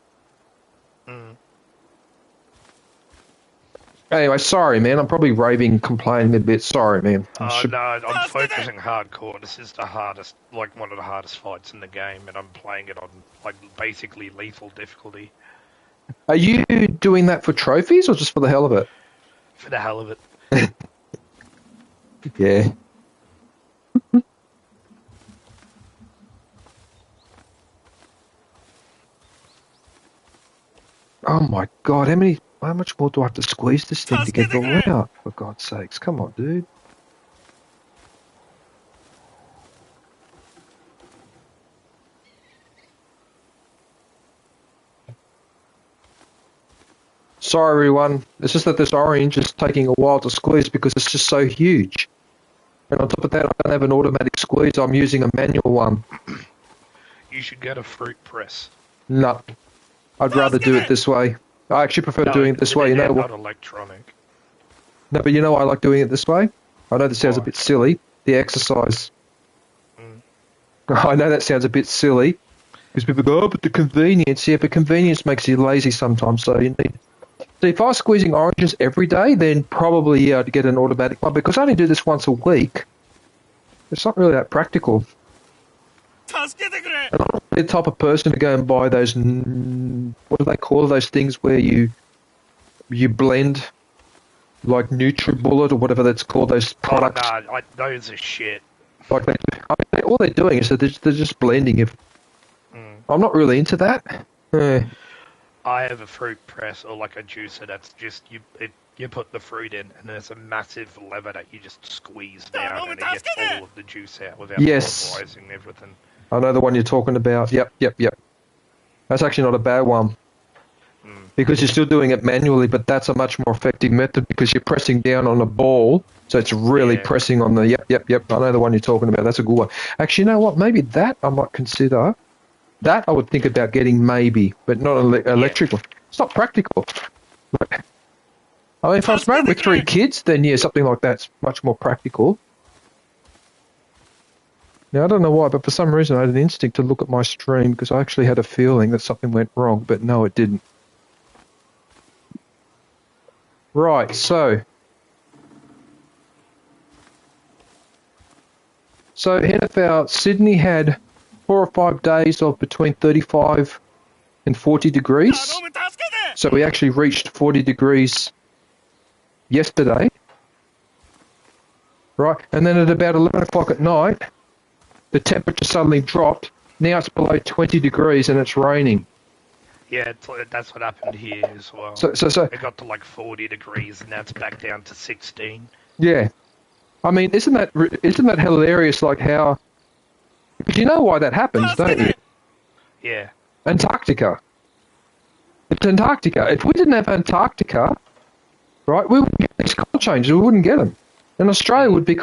Anyway, sorry, man. I'm probably raving, complaining a bit. Sorry, man. No, I'm focusing hardcore. This is the hardest, like one of the hardest fights in the game, and I'm playing it on, like, basically lethal difficulty. Are you doing that for trophies or just for the hell of it? For the hell of it. Yeah. Oh my god, how much more do I have to squeeze this thing to get it all out? For God's sakes, come on, dude. Sorry everyone, it's just that this orange is taking a while to squeeze because it's just so huge. And on top of that, I don't have an automatic squeeze, I'm using a manual one. You should get a fruit press. No. I'd rather do it this way. I actually prefer doing it this way. You know what? Not electronic. No, but you know why I like doing it this way? I know this sounds a bit silly. The exercise. I know that sounds a bit silly because people go, oh, but the convenience. Yeah, but convenience makes you lazy sometimes. So you need. So if I was squeezing oranges every day, then probably I'd get an automatic one. Because I only do this once a week. It's not really that practical. I'm not the type of person to go and buy those, what do they call those things where you blend, like NutriBullet or whatever that's called, those products. Oh, no, those are shit. Like all they're doing is that they're just blending. I'm not really into that. I have a fruit press or like a juicer that's just, you put the fruit in and there's a massive lever that you just squeeze down and it gets all of the juice out without pulverizing everything. I know the one you're talking about. Yep. That's actually not a bad one. Because you're still doing it manually, but that's a much more effective method because you're pressing down on a ball, so it's really pressing on the... Yep. I know the one you're talking about. That's a good one. Actually, you know what? Maybe that I might consider. That I would think about getting maybe, but not an electric one. It's not practical. I mean, if I was married with 3 kids, then yeah, something like that's much more practical. Now, I don't know why, but for some reason I had an instinct to look at my stream because I actually had a feeling that something went wrong, but no, it didn't. Right, so Hennifer, Sydney had 4 or 5 days of between 35 and 40 degrees. So we actually reached 40 degrees yesterday. Right, and then at about 11 o'clock at night, the temperature suddenly dropped. Now it's below 20 degrees and it's raining. Yeah, that's what happened here as well. So it got to like 40 degrees and now it's back down to 16. Yeah. I mean, isn't that hilarious, like how... Because you know why that happens, don't you? Yeah. Antarctica. It's Antarctica. If we didn't have Antarctica, right, we wouldn't get these cold changes. We wouldn't get them. And Australia would be...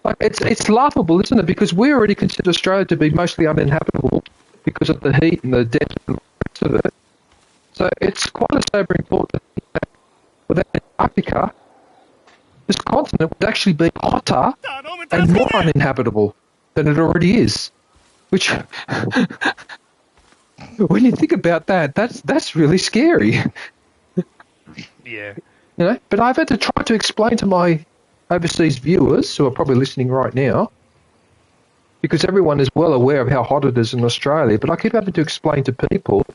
Like, it's laughable, isn't it? Because we already consider Australia to be mostly uninhabitable because of the heat and the desert and the rest of it. So it's quite a sobering thought to think that without Antarctica, this continent would actually be hotter and more uninhabitable than it already is. Which, when you think about that, that's really scary. Yeah. You know, but I've had to try to explain to my overseas viewers who are probably listening right now, because everyone is well aware of how hot it is in Australia, but I keep having to explain to people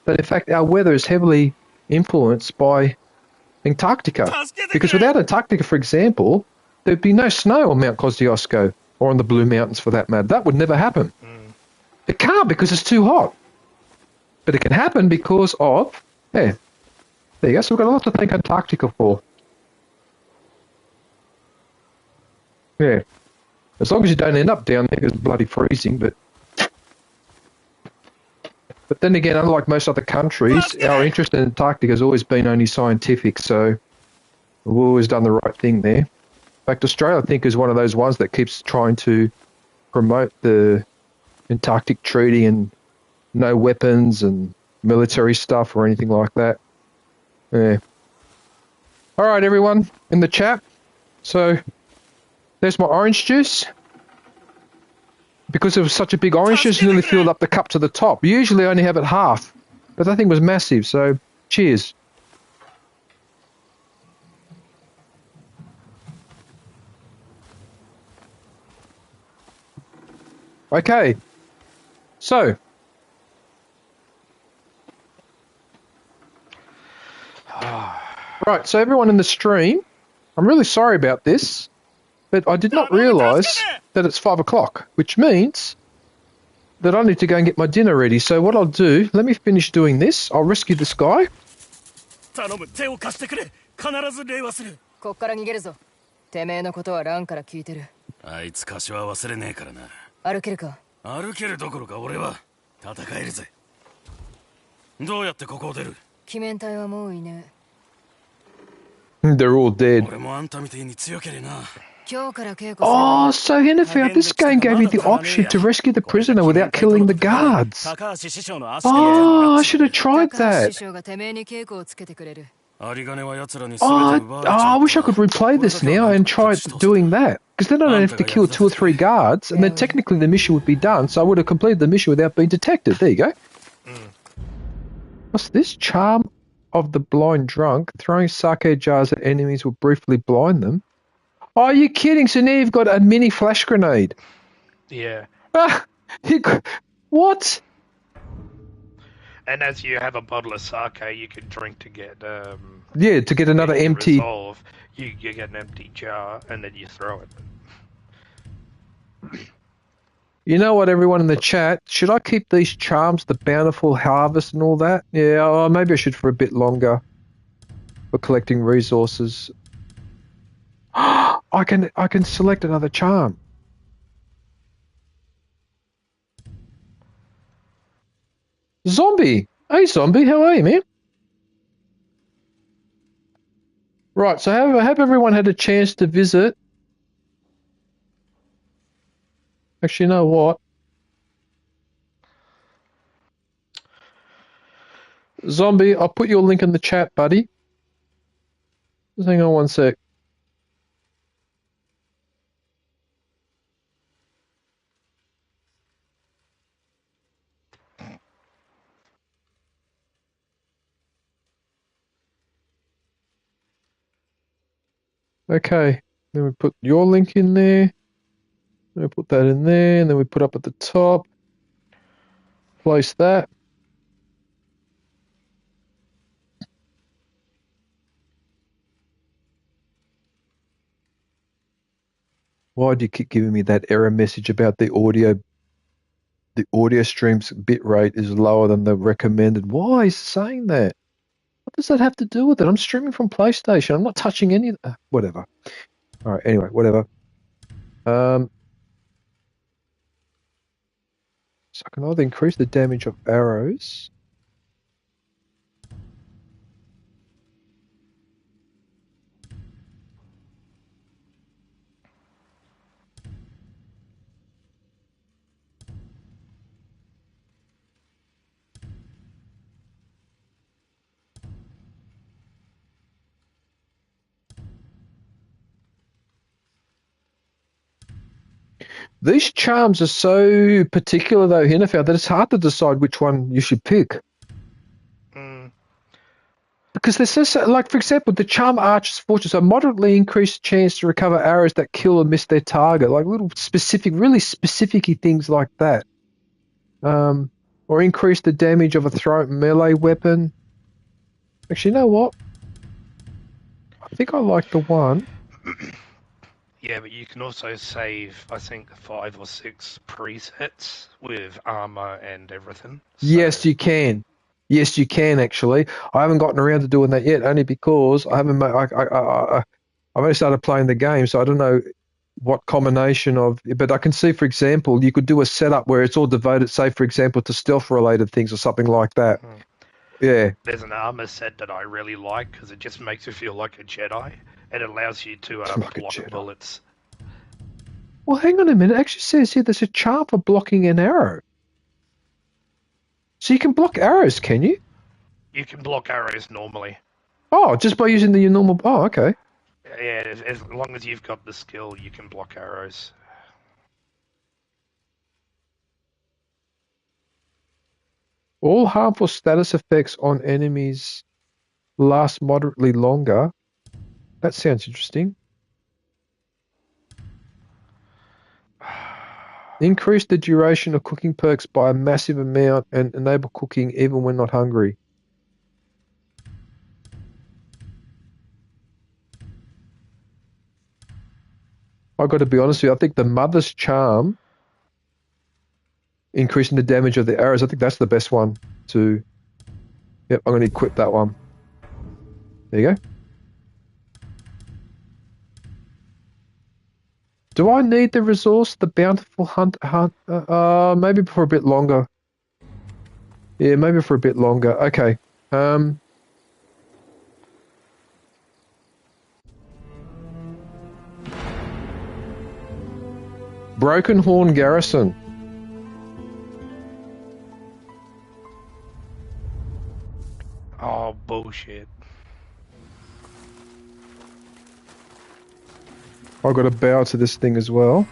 that in fact our weather is heavily influenced by Antarctica. Because without Antarctica, for example, there'd be no snow on Mount Kosciuszko. or on the Blue Mountains for that matter. That would never happen. It can't because it's too hot. But it can happen because of, yeah, there you go. So we've got a lot to thank Antarctica for. Yeah. As long as you don't end up down there, it's bloody freezing, but then again, unlike most other countries, our interest in Antarctica has always been only scientific, so we've always done the right thing there. In fact, Australia, I think, is one of those ones that keeps trying to promote the Antarctic Treaty and no weapons and military stuff or anything like that. Yeah. All right, everyone in the chat. So there's my orange juice. Because it was such a big orange juice, it nearly filled up the cup to the top. Usually I only have it half, but that thing was massive, so cheers. Okay, so right, so everyone in the stream, I'm really sorry about this, but I did not realise that it's 5 o'clock, which means that I need to go and get my dinner ready. So what I'll do, let me finish doing this. I'll rescue this guy. 頼む、手を貸してくれ。必ず礼はする。こっから逃げるぞ。てめえのことはランから聞いてる。あいつ貸しは忘れねえからな。歩けるか？歩けるどころか俺は戦えるぜ。どうやってここを出る？鬼面隊はもういねえ。They're all dead. 俺もあんたみてえに強けれな。Oh, so Hinefeld, this game gave you the option to rescue the prisoner without killing the guards. Oh, I should have tried that. Oh, I wish I could replay this now and try doing that. Because then I don't have to kill 2 or 3 guards, and then technically the mission would be done, so I would have completed the mission without being detected. There you go. What's this? Charm of the blind drunk. Throwing sake jars at enemies will briefly blind them. Oh, you're kidding. So now you've got a mini flash grenade. Yeah. Ah, what? And as you have a bottle of sake, you can drink to get... yeah, to get another empty... Resolve. You get an empty jar, and then you throw it. You know what, everyone in the chat? Should I keep these charms, the bountiful harvest and all that? Yeah, maybe I should for a bit longer. For collecting resources. I can select another charm. Zombie! Hey, Zombie, how are you, man? Right, so I hope everyone had a chance to visit. Actually, you know what? Zombie, I'll put your link in the chat, buddy. Just hang on one sec. Okay, then we put your link in there. We put that in there, and then we put up at the top. Place that. Why do you keep giving me that error message about the audio? The audio stream's bitrate is lower than the recommended. Why is it saying that? What does that have to do with it? I'm streaming from PlayStation. I'm not touching any of that. Whatever. All right, anyway, whatever. So I can either increase the damage of arrows. These charms are so particular, though, Hinefeld, that it's hard to decide which one you should pick. Because they're so, like, for example, the charm Archer's Fortune, so moderately increased chance to recover arrows that kill or miss their target, like little specific, really specific-y things like that. Or increase the damage of a throw melee weapon. Actually, you know what? I think I like the one. Yeah, but you can also save, I think, 5 or 6 presets with armor and everything. So... Yes, you can. Yes, you can actually. I haven't gotten around to doing that yet, only because I haven't. I've only started playing the game, so I don't know what combination of. But I can see, for example, you could do a setup where it's all devoted, say, for example, to stealth-related things or something like that. Yeah. There's an armor set that I really like because it just makes you feel like a Jedi. It allows you to Like block bullets. Well, hang on a minute. It actually says here there's a charm for blocking an arrow. So you can block arrows, can you? You can block arrows normally. Oh, just by using the normal... Oh, okay. Yeah, as long as you've got the skill, you can block arrows. All harmful status effects on enemies last moderately longer. That sounds interesting. Increase the duration of cooking perks by a massive amount and enable cooking even when not hungry. I've got to be honest with you, I think the Mother's Charm, increasing the damage of the arrows, I think that's the best one to... Yep, I'm going to equip that one. There you go. Do I need the resource, the bountiful hunt? Maybe for a bit longer. Yeah, maybe for a bit longer. Okay. Broken Horn Garrison. Oh, bullshit. I've got to bow to this thing as well.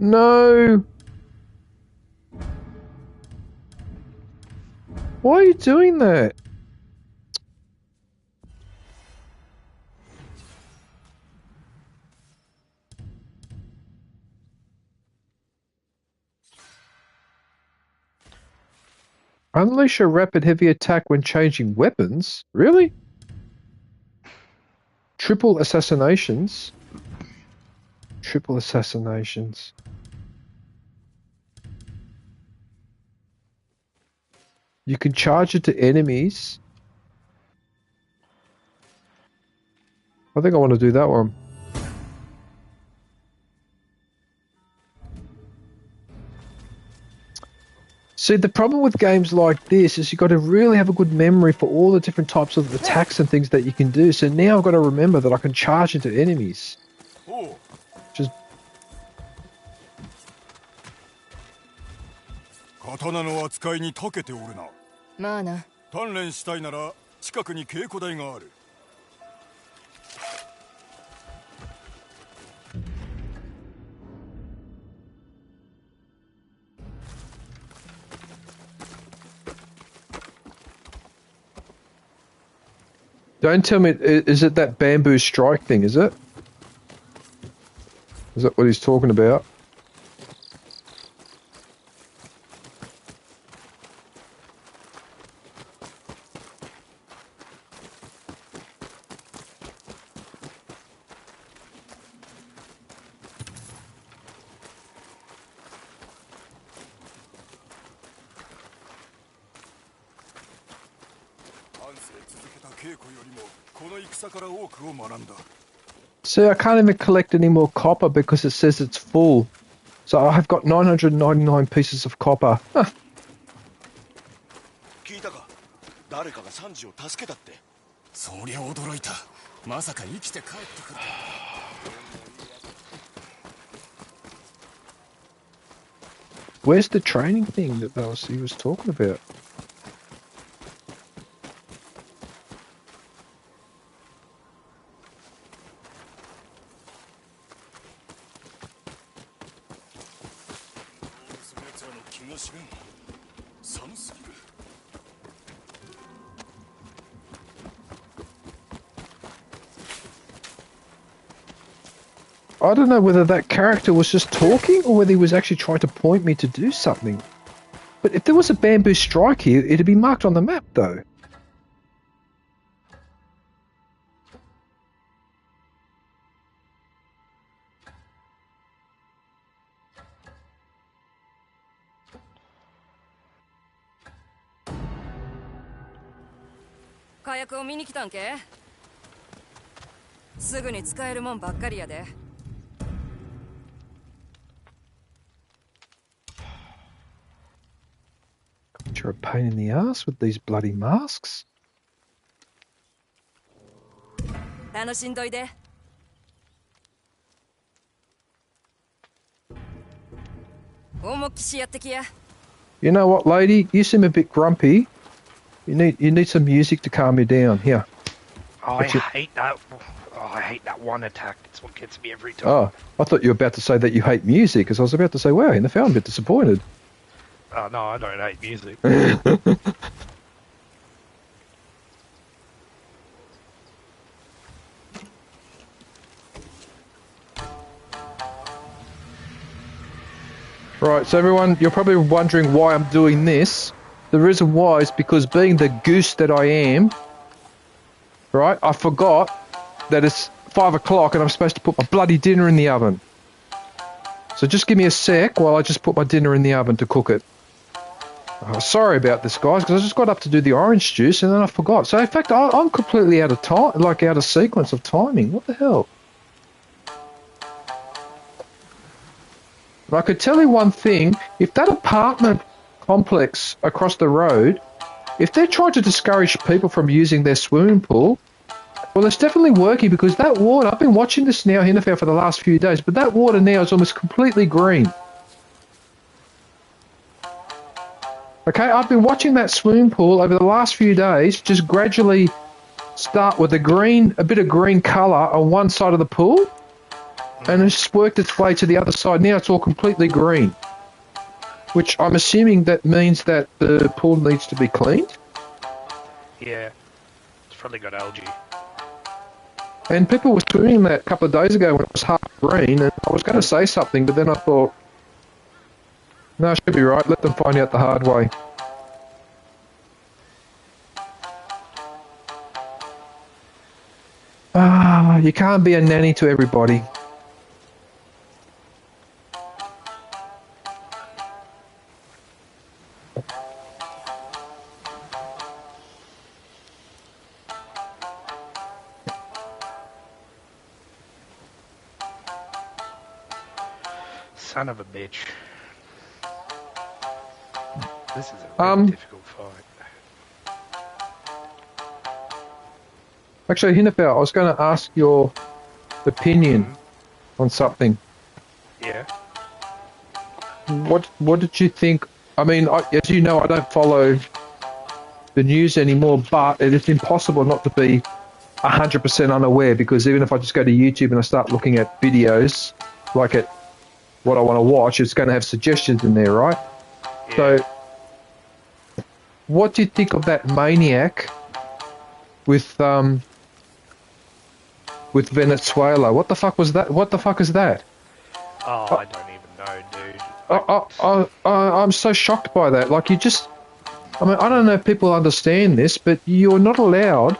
No! Why are you doing that? Unleash a rapid heavy attack when changing weapons? Really? Triple assassinations? Triple assassinations. You can charge it to enemies. I think I want to do that one. See, the problem with games like this is you've got to really have a good memory for all the different types of attacks and things that you can do. So now I've got to remember that I can charge into enemies. Just... 刀の扱いに長けておるな。まあな。鍛錬したいなら近くに稽古台がある。Don't tell me, is it that bamboo strike thing, is it? Is that what he's talking about? See, I can't even collect any more copper because it says it's full. So I've got 999 pieces of copper. Huh. 聞いたか？誰かがサンジを助けたって。そりゃ驚いた。まさか生きて帰ってくる。Where's the training thing that he was talking about? 気がしれん。寒すぎる。I don't know whether that character was just talking or whether he was actually trying to point me to do something. But if there was a bamboo strike here, it'd be marked on the map, though. Kayak を見に来たんけ？すぐに使えるもんばっかりやで。You're a pain in the ass with these bloody masks. 楽しんどいで。思いっきしやってきや。You know what, lady? You seem a bit grumpy. You need some music to calm you down. Here. I hate that. Oh, I hate that one attack. It's what gets me every time. Oh, I thought you were about to say that you hate music, because I was about to say, wow, in the film, I'm a bit disappointed. Oh, no, I don't hate music. Right, so everyone, you're probably wondering why I'm doing this. The reason why is because being the goose that I am, right, I forgot that it's 5 o'clock and I'm supposed to put my bloody dinner in the oven. So just give me a sec while I just put my dinner in the oven to cook it. Oh, sorry about this, guys, because I just got up to do the orange juice and then I forgot. So in fact, I'm completely out of time, like out of sequence of timing. What the hell? I could tell you one thing, if that apartment complex across the road, if they're trying to discourage people from using their swimming pool, well, it's definitely working, because that water, I've been watching this now, Hinterfell, for the last few days, but that water now is almost completely green. Okay, I've been watching that swimming pool over the last few days just gradually start with a bit of green colour on one side of the pool, and it's just worked its way to the other side. Now it's all completely green, which I'm assuming that means that the pool needs to be cleaned. Yeah, it's probably got algae. And people were swimming in that a couple of days ago when it was half green, and I was going to say something, but then I thought, no, I should be right, let them find out the hard way. Ah, you can't be a nanny to everybody. Son of a bitch. This is a really difficult fight. Actually, Hinterfell, I was going to ask your opinion on something. Yeah. What did you think? I mean, as you know, I don't follow the news anymore, but it is impossible not to be 100% unaware, because even if I just go to YouTube and I start looking at videos, like at what I want to watch, it's going to have suggestions in there, right? Yeah. So, what do you think of that maniac with Venezuela? What the fuck was that? What the fuck is that? Oh, I don't even know, dude. I'm so shocked by that. Like, I mean, I don't know if people understand this, but you're not allowed,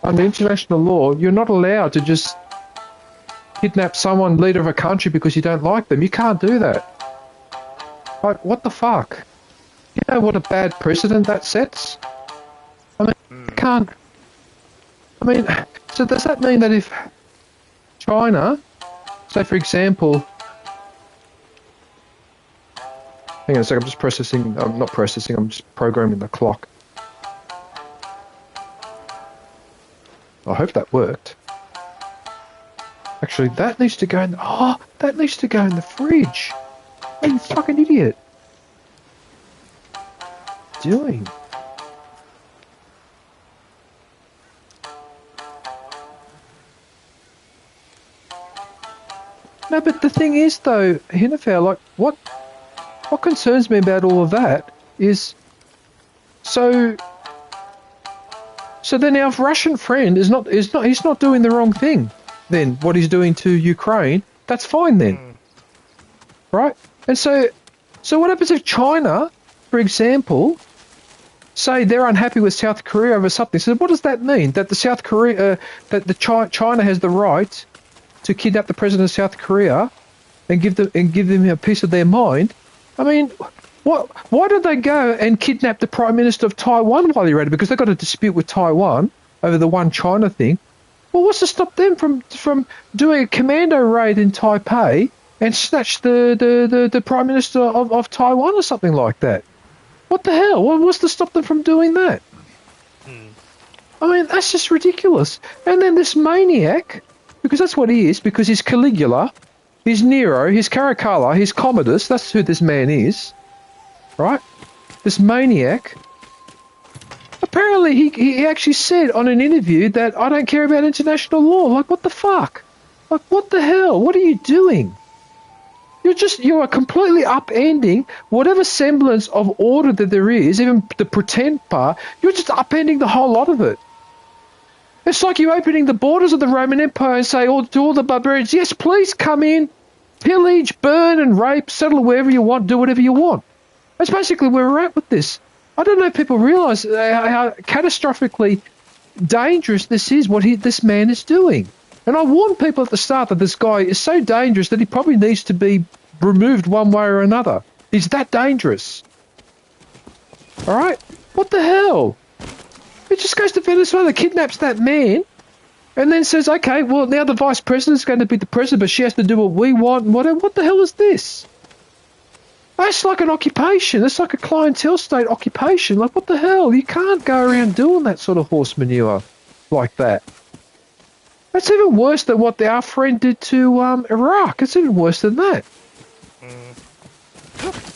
under international law, you're not allowed to just kidnap someone, leader of a country, because you don't like them. You can't do that. Like, what the fuck? You know what a bad precedent that sets? I mean, you can't... I mean, so does that mean that if China, say for example... Hang on a second, I'm just processing... I'm not processing, I'm just programming the clock. I hope that worked. Actually, that needs to go in... Oh, that needs to go in the fridge! Hey, you fucking idiot! What are you doing? No, but the thing is, though, Hinterfell, like, what... what concerns me about all of that is, so then our Russian friend he's not doing the wrong thing. Then what he's doing to Ukraine, that's fine then, right? And so what happens if China, for example, say they're unhappy with South Korea over something? So what does that mean? That China has the right to kidnap the president of South Korea and give them a piece of their mind? I mean, why did they go and kidnap the Prime Minister of Taiwan while you're at it? Because they've got a dispute with Taiwan over the one China thing. Well, what's to stop them from doing a commando raid in Taipei and snatch the Prime Minister of Taiwan or something like that? What the hell? What's to stop them from doing that? I mean, that's just ridiculous. And then this maniac, because that's what he is, because he's Caligula, he's Nero, he's Caracalla, he's Commodus, that's who this man is, right? This maniac. Apparently, he actually said on an interview that I don't care about international law. Like, what the fuck? Like, what the hell? What are you doing? You are completely upending whatever semblance of order that there is, even the pretend part. You're just upending the whole lot of it. It's like you opening the borders of the Roman Empire and say to all the barbarians, yes, please come in, pillage, burn and rape, settle wherever you want, do whatever you want. That's basically where we're at with this. I don't know if people realise how catastrophically dangerous this is, what this man is doing. And I warned people at the start that this guy is so dangerous that he probably needs to be removed one way or another. He's that dangerous. Alright? What the hell? He just goes to Venezuela, kidnaps that man, and then says, okay, well, now the vice president's going to be the president, but she has to do what we want and whatever. What the hell is this? That's like an occupation. It's like a clientele state occupation. Like, what the hell? You can't go around doing that sort of horse manure like that. That's even worse than what our friend did to Iraq. It's even worse than that.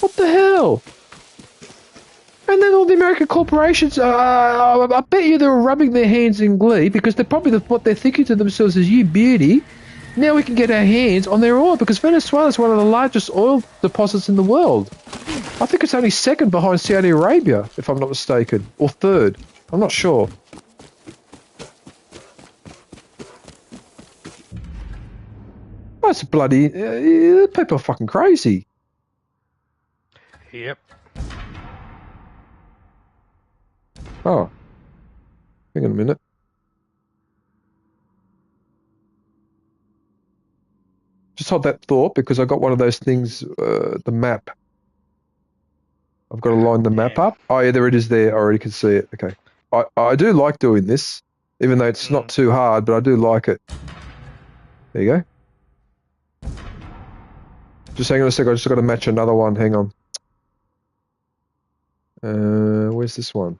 What the hell? And then all the American corporations, I bet you they were rubbing their hands in glee because they're probably what they're thinking to themselves is, you beauty, now we can get our hands on their oil because Venezuela is one of the largest oil deposits in the world. I think it's only second behind Saudi Arabia, if I'm not mistaken, or third. I'm not sure. That's bloody... people are fucking crazy. Yep. Oh. Hang on a minute. Just hold that thought because I got one of those things, the map. I've got to line the map up. Oh yeah, there it is there. I already can see it. Okay. I do like doing this, even though it's not too hard, but I do like it. There you go. Just hang on a sec, I just got to match another one. Hang on. Where's this one?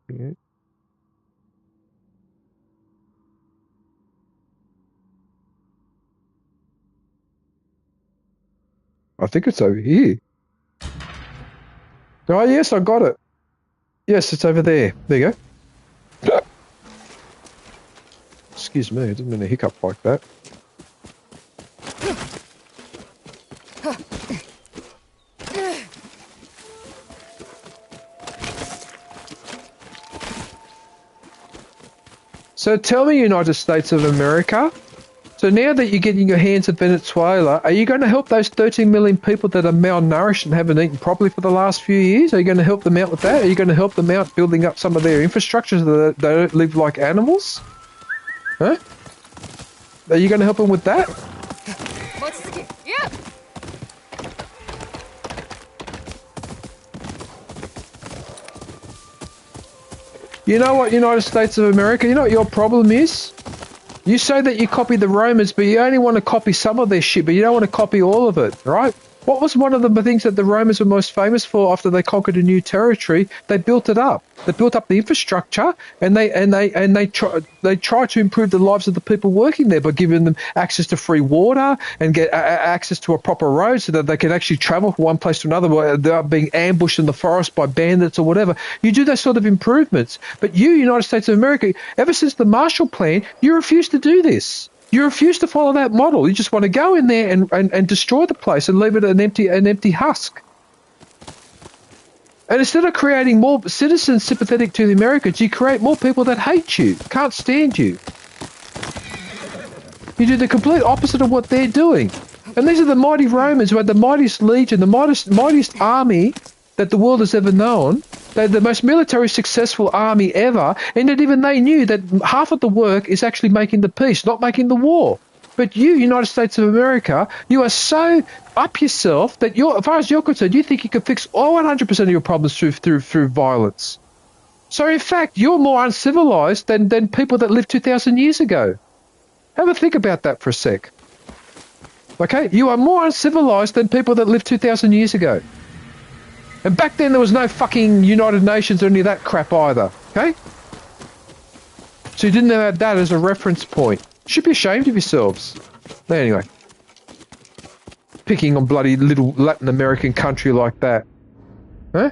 Yeah. I think it's over here. Oh yes, I got it. Yes, it's over there. There you go. Excuse me, I didn't mean to hiccup like that. So tell me, United States of America, so now that you're getting your hands on Venezuela, are you going to help those 13 million people that are malnourished and haven't eaten properly for the last few years? Are you going to help them out with that? Are you going to help them out building up some of their infrastructure so that they don't live like animals? Huh? Are you going to help them with that? Yeah. You know what, United States of America, you know what your problem is? You say that you copy the Romans, but you only want to copy some of their shit, but you don't want to copy all of it, right? What was one of the things that the Romans were most famous for after they conquered a new territory? They built it up. They built up the infrastructure, and they tried to improve the lives of the people working there by giving them access to free water and get access to a proper road so that they can actually travel from one place to another without being ambushed in the forest by bandits or whatever. You do those sort of improvements. But you, United States of America, ever since the Marshall Plan, you refuse to do this. You refuse to follow that model. You just want to go in there and destroy the place and leave it an empty husk. And instead of creating more citizens sympathetic to the Americans, you create more people that hate you, can't stand you. You do the complete opposite of what they're doing. And these are the mighty Romans who had the mightiest legion, the mightiest army that the world has ever known. They're the most military successful army ever, and that even they knew that half of the work is actually making the peace, not making the war. But you, United States of America, you are so up yourself that as far as you're concerned, you think you can fix all 100% of your problems through violence. So in fact, you're more uncivilized than people that lived 2,000 years ago. Have a think about that for a sec. Okay? You are more uncivilized than people that lived 2,000 years ago. And back then there was no fucking United Nations or any of that crap either, okay? So you didn't have that as a reference point. You should be ashamed of yourselves. Anyway. Picking on bloody little Latin American country like that. Huh?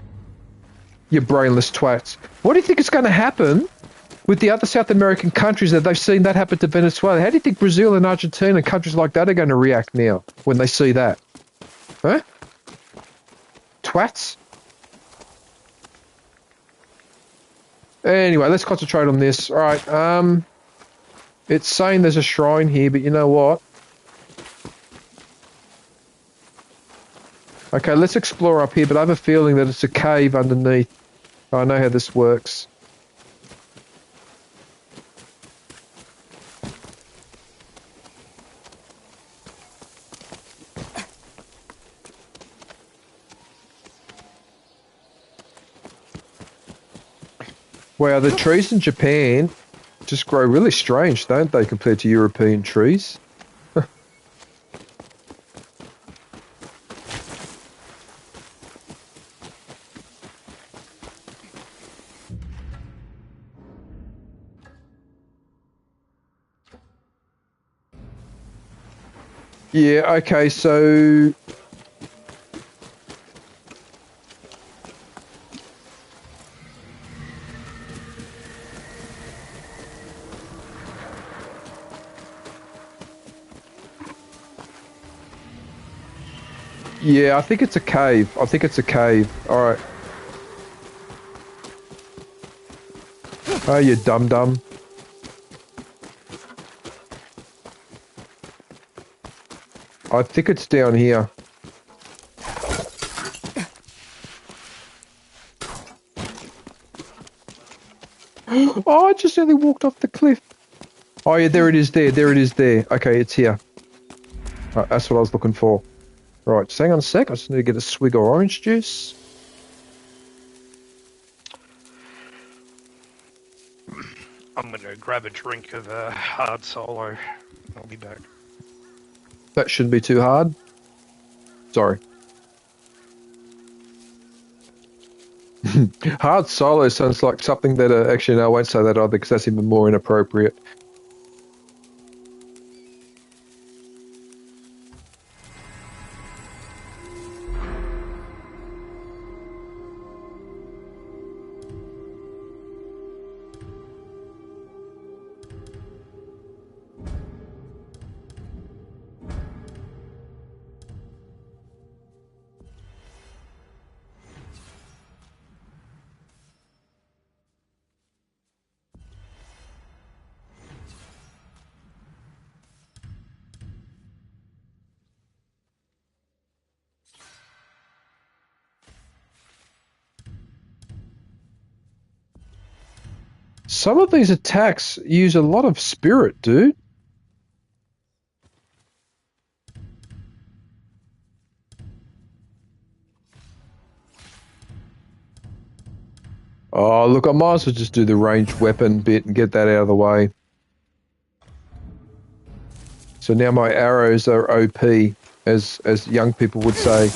You brainless twats. What do you think is going to happen with the other South American countries that they've seen that happen to Venezuela? How do you think Brazil and Argentina and countries like that are going to react now when they see that? Huh? Twats? Anyway, let's concentrate on this. Alright, it's saying there's a shrine here, but you know what? Okay, let's explore up here, but I have a feeling that it's a cave underneath. I know how this works. Wow, the trees in Japan just grow really strange, don't they, compared to European trees? Yeah, okay, so... Yeah, I think it's a cave. I think it's a cave. Alright. Oh, you dum-dum. I think it's down here. Oh, I just nearly walked off the cliff. Oh yeah, there it is there. There it is there. Okay, it's here. Right, that's what I was looking for. Right, just hang on a sec. I just need to get a swig of orange juice. I'm going to grab a drink of hard solo. I'll be back. That shouldn't be too hard. Sorry. Hard solo sounds like something that... actually, no, I won't say that either because that's even more inappropriate. Some of these attacks use a lot of spirit, dude. Oh, look, I might as well just do the ranged weapon bit and get that out of the way. So now my arrows are OP. as young people would say.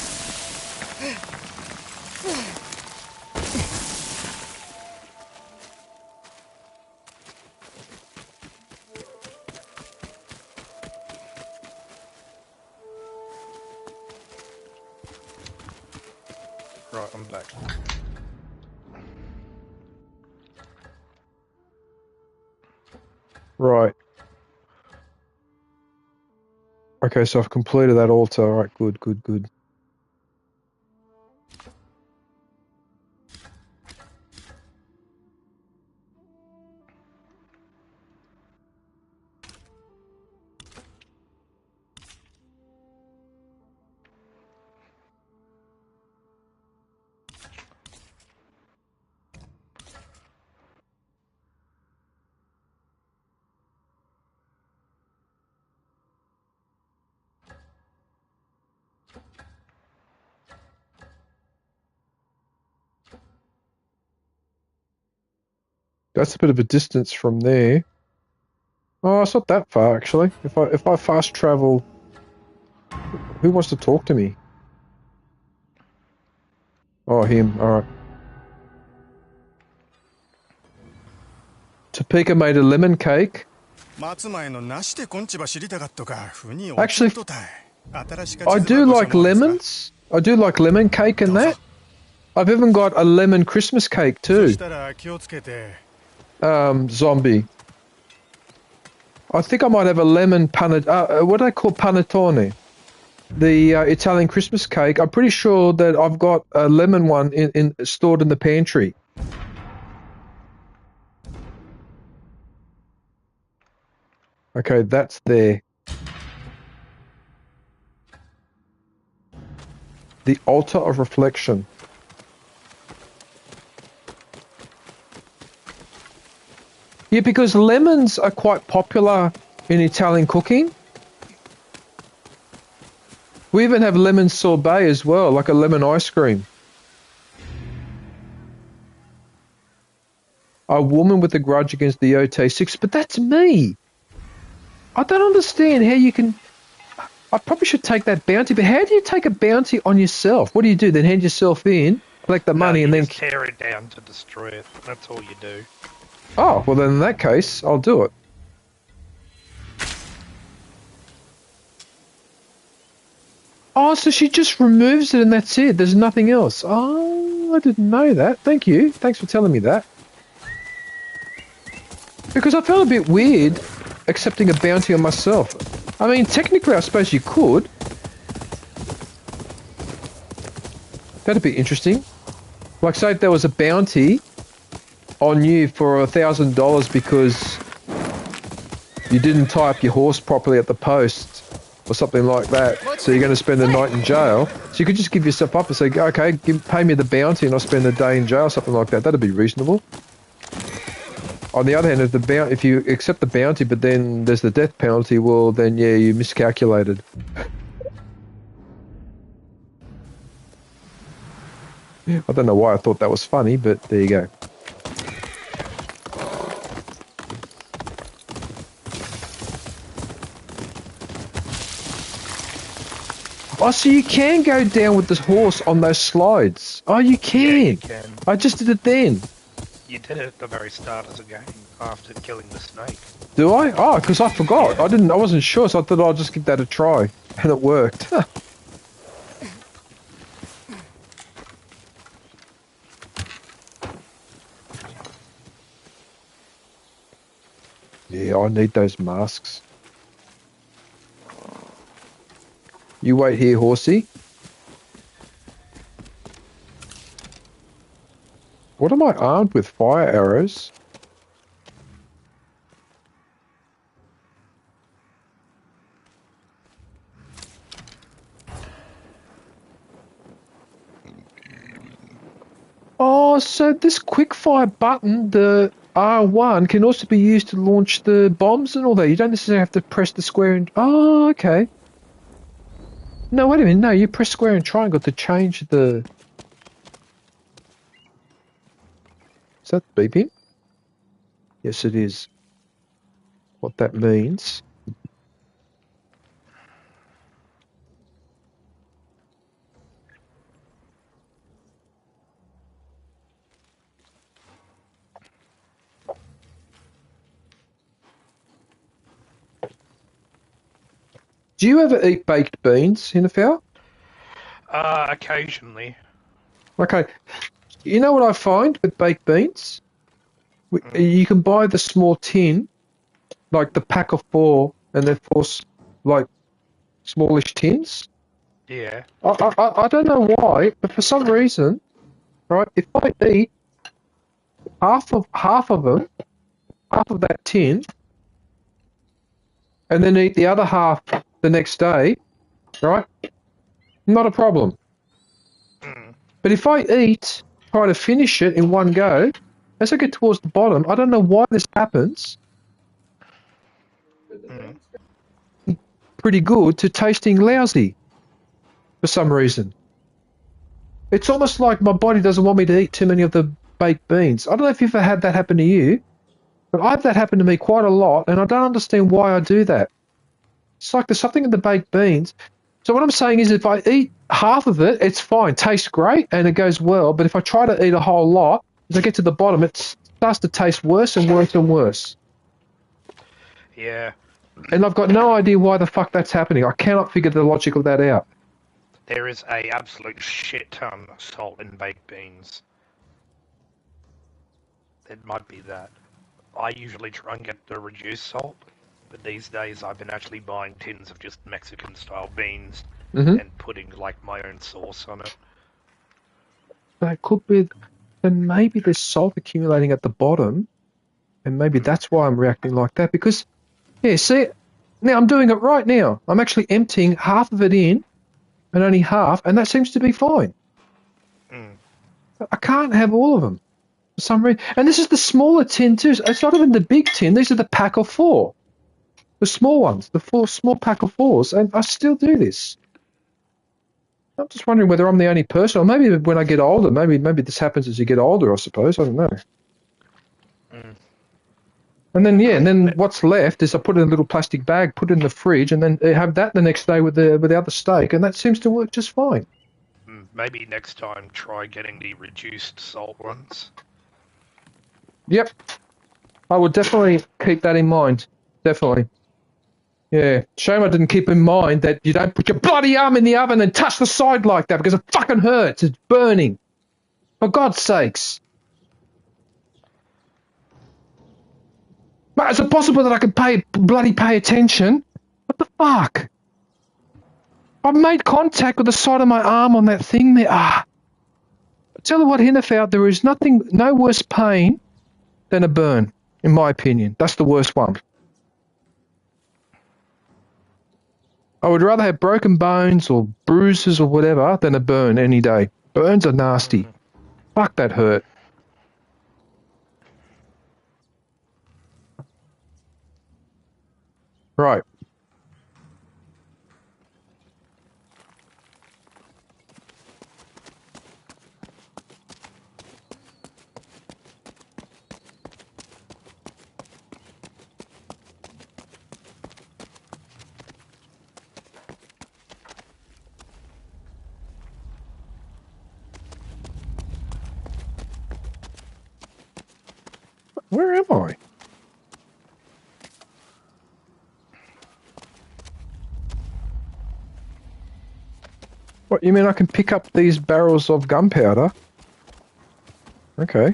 Right, I'm back. Right. Okay, so I've completed that altar. All right, good, good, good. That's a bit of a distance from there. Oh, it's not that far actually. If I fast travel, who wants to talk to me? Oh, him. All right. Topeka made a lemon cake. Actually, I do like lemons. I do like lemon cake and that. I've even got a lemon Christmas cake too. Zombie. I think I might have a lemon what do they call panettone? The Italian Christmas cake. I'm pretty sure that I've got a lemon one stored in the pantry. Okay, that's there. The altar of reflection. Yeah, because lemons are quite popular in Italian cooking. We even have lemon sorbet as well, like a lemon ice cream. A woman with a grudge against the YOTEI 6, but that's me. I don't understand how you can... I probably should take that bounty, but how do you take a bounty on yourself? What do you do? Then hand yourself in, collect the money, and then... just tear it down to destroy it. That's all you do. Oh, well then in that case, I'll do it. Oh, so she just removes it and that's it. There's nothing else. Oh, I didn't know that. Thank you. Thanks for telling me that. Because I felt a bit weird accepting a bounty on myself. I mean, technically I suppose you could. That'd be interesting. Like, say if there was a bounty on you for $1,000 because you didn't tie up your horse properly at the post or something like that, so you're going to spend the night in jail. So you could just give yourself up and say, okay, pay me the bounty and I'll spend the day in jail, something like that. That'd be reasonable. On the other hand, if you accept the bounty but then there's the death penalty, well then yeah, you miscalculated. I don't know why I thought that was funny, but there you go. Oh, so you can go down with this horse on those slides. Oh, you can. Yeah, you can. I just did it then. You did it at the very start of the game, after killing the snake. Do I? Oh, because I forgot. Yeah. I wasn't sure, so I thought I'd just give that a try. And it worked. Yeah, I need those masks. You wait here, horsey. What am I armed with? Fire arrows? Oh, so this quickfire button, the R1, can also be used to launch the bombs and all that. You don't necessarily have to press the square and... Oh, okay. No, wait a minute. No, you press square and triangle to change the... Is that beeping? Yes, it is. What that means... Do you ever eat baked beans in a fowl? Occasionally. Okay. You know what I find with baked beans? You can buy the small tin, like the pack of 4, and they're like smallish tins. Yeah. I don't know why, but for some reason, right? If I eat half of them, half of that tin, and then eat the other half the next day, right? Not a problem. But if I try to finish it in one go, as I get towards the bottom, I don't know why this happens. Pretty good to tasting lousy for some reason. It's almost like my body doesn't want me to eat too many of the baked beans. I don't know if you've ever had that happen to you, but I've had that happen to me quite a lot, and I don't understand why I do that. It's like there's something in the baked beans. So what I'm saying is if I eat half of it, it's fine, tastes great, and it goes well. But if I try to eat a whole lot, as I get to the bottom, it starts to taste worse and worse and worse. Yeah. And I've got no idea why the fuck that's happening. I cannot figure the logic of that out. There is a absolute shit ton of salt in baked beans. It might be that. I usually try and get the reduced salt, but these days I've been actually buying tins of just Mexican-style beans and putting, like, my own sauce on it. That could be... Then maybe there's salt accumulating at the bottom, and maybe that's why I'm reacting like that. Because, yeah, see, now I'm doing it right now. I'm actually emptying half of it in, and only half, and that seems to be fine. I can't have all of them for some reason. And this is the smaller tin too. It's not even the big tin. These are the pack of 4. The small ones, the small pack of 4s, and I still do this. I'm just wondering whether I'm the only person, or maybe when I get older, maybe this happens as you get older, I suppose. I don't know. And then what's left is I put it in a little plastic bag, put it in the fridge, and then have that the next day with the other steak, and that seems to work just fine. Maybe next time try getting the reduced salt ones. Yep. I would definitely keep that in mind. Definitely. Yeah. Shame I didn't keep in mind that you don't put your bloody arm in the oven and touch the side like that because it fucking hurts. It's burning. For God's sakes. But is it possible that I can pay attention? What the fuck? I've made contact with the side of my arm on that thing there. I tell you what, Hinterfeld, there is no worse pain than a burn, in my opinion. That's the worst one. I would rather have broken bones or bruises or whatever than a burn any day. Burns are nasty. Fuck, that hurt. Right. Where am I? What, you mean I can pick up these barrels of gunpowder? Okay.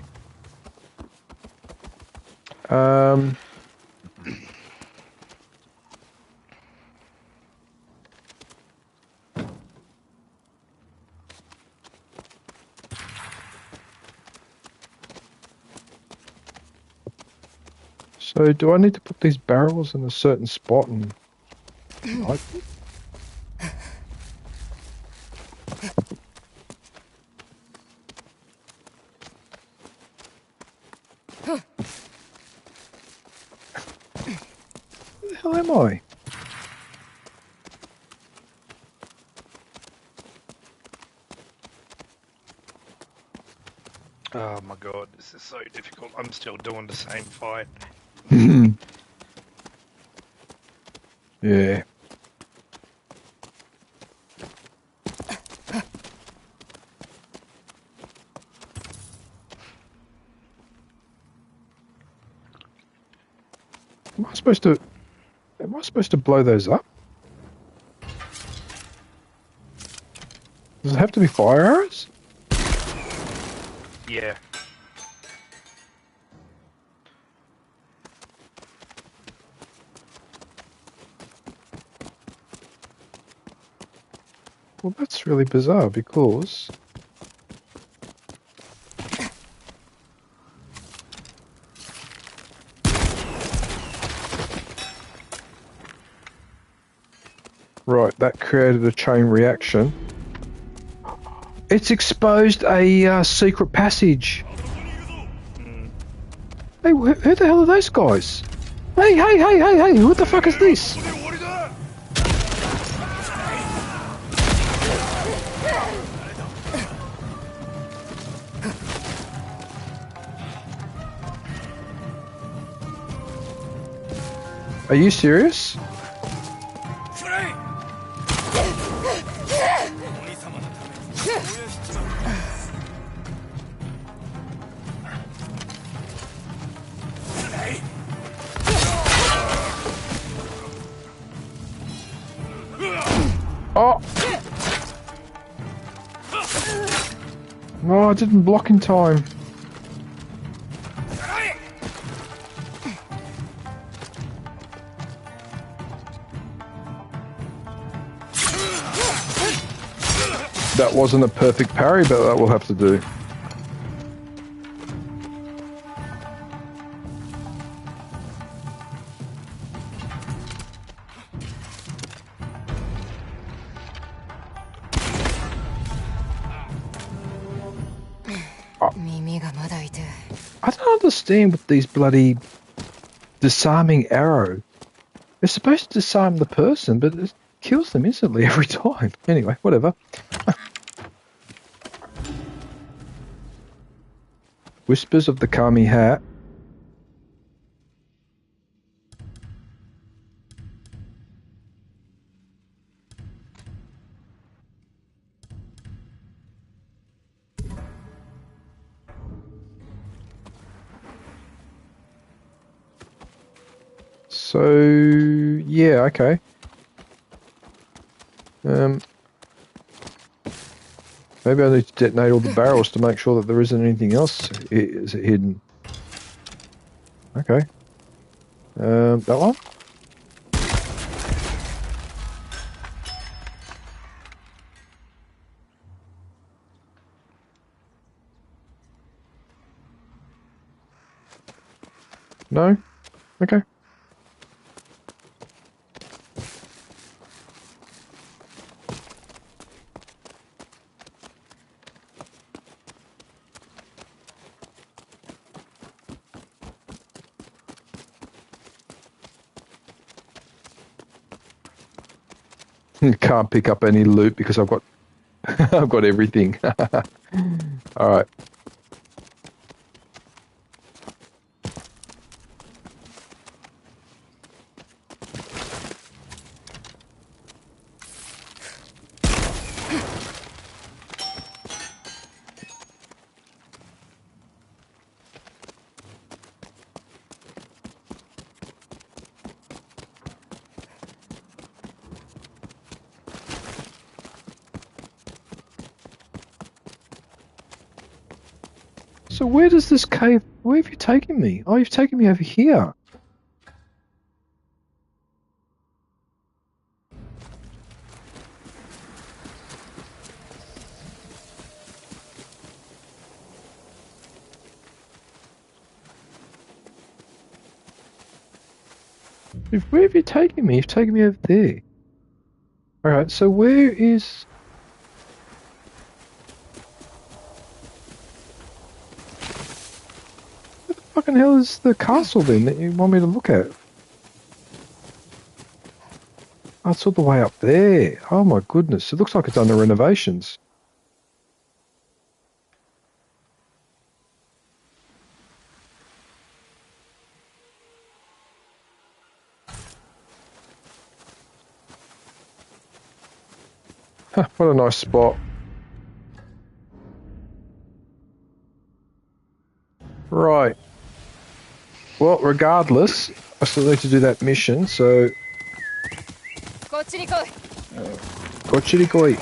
So do I need to put these barrels in a certain spot and light them? Where the hell am I? Oh my god, this is so difficult. I'm still doing the same fight. Yeah. Am I supposed to blow those up? Does it have to be fire arrows? Yeah. Well, that's really bizarre because... Right, that created a chain reaction. It's exposed a secret passage. Hey, who the hell are those guys? Hey, what the fuck is this? Are you serious? Oh! No, I didn't block in time. That wasn't a perfect parry, but that will have to do. I don't understand with these bloody disarming arrow. They're supposed to disarm the person, but it kills them instantly every time. Anyway, whatever. Whispers of the Kami Hat. So, yeah, okay. Maybe I need to detonate all the barrels to make sure that there isn't anything else hidden. Okay. That one? No? Okay. Can't pick up any loot because I've got I've got everything. All right. So where does this cave... Where have you taken me? Oh, you've taken me over here. Where have you taken me? You've taken me over there. Alright, so where is... Where the fucking hell is the castle then that you want me to look at? Oh, it's all the way up there. Oh my goodness, it looks like it's under renovations. Huh, what a nice spot. Right. Well, regardless, I still need to do that mission, so... Kochirikoi.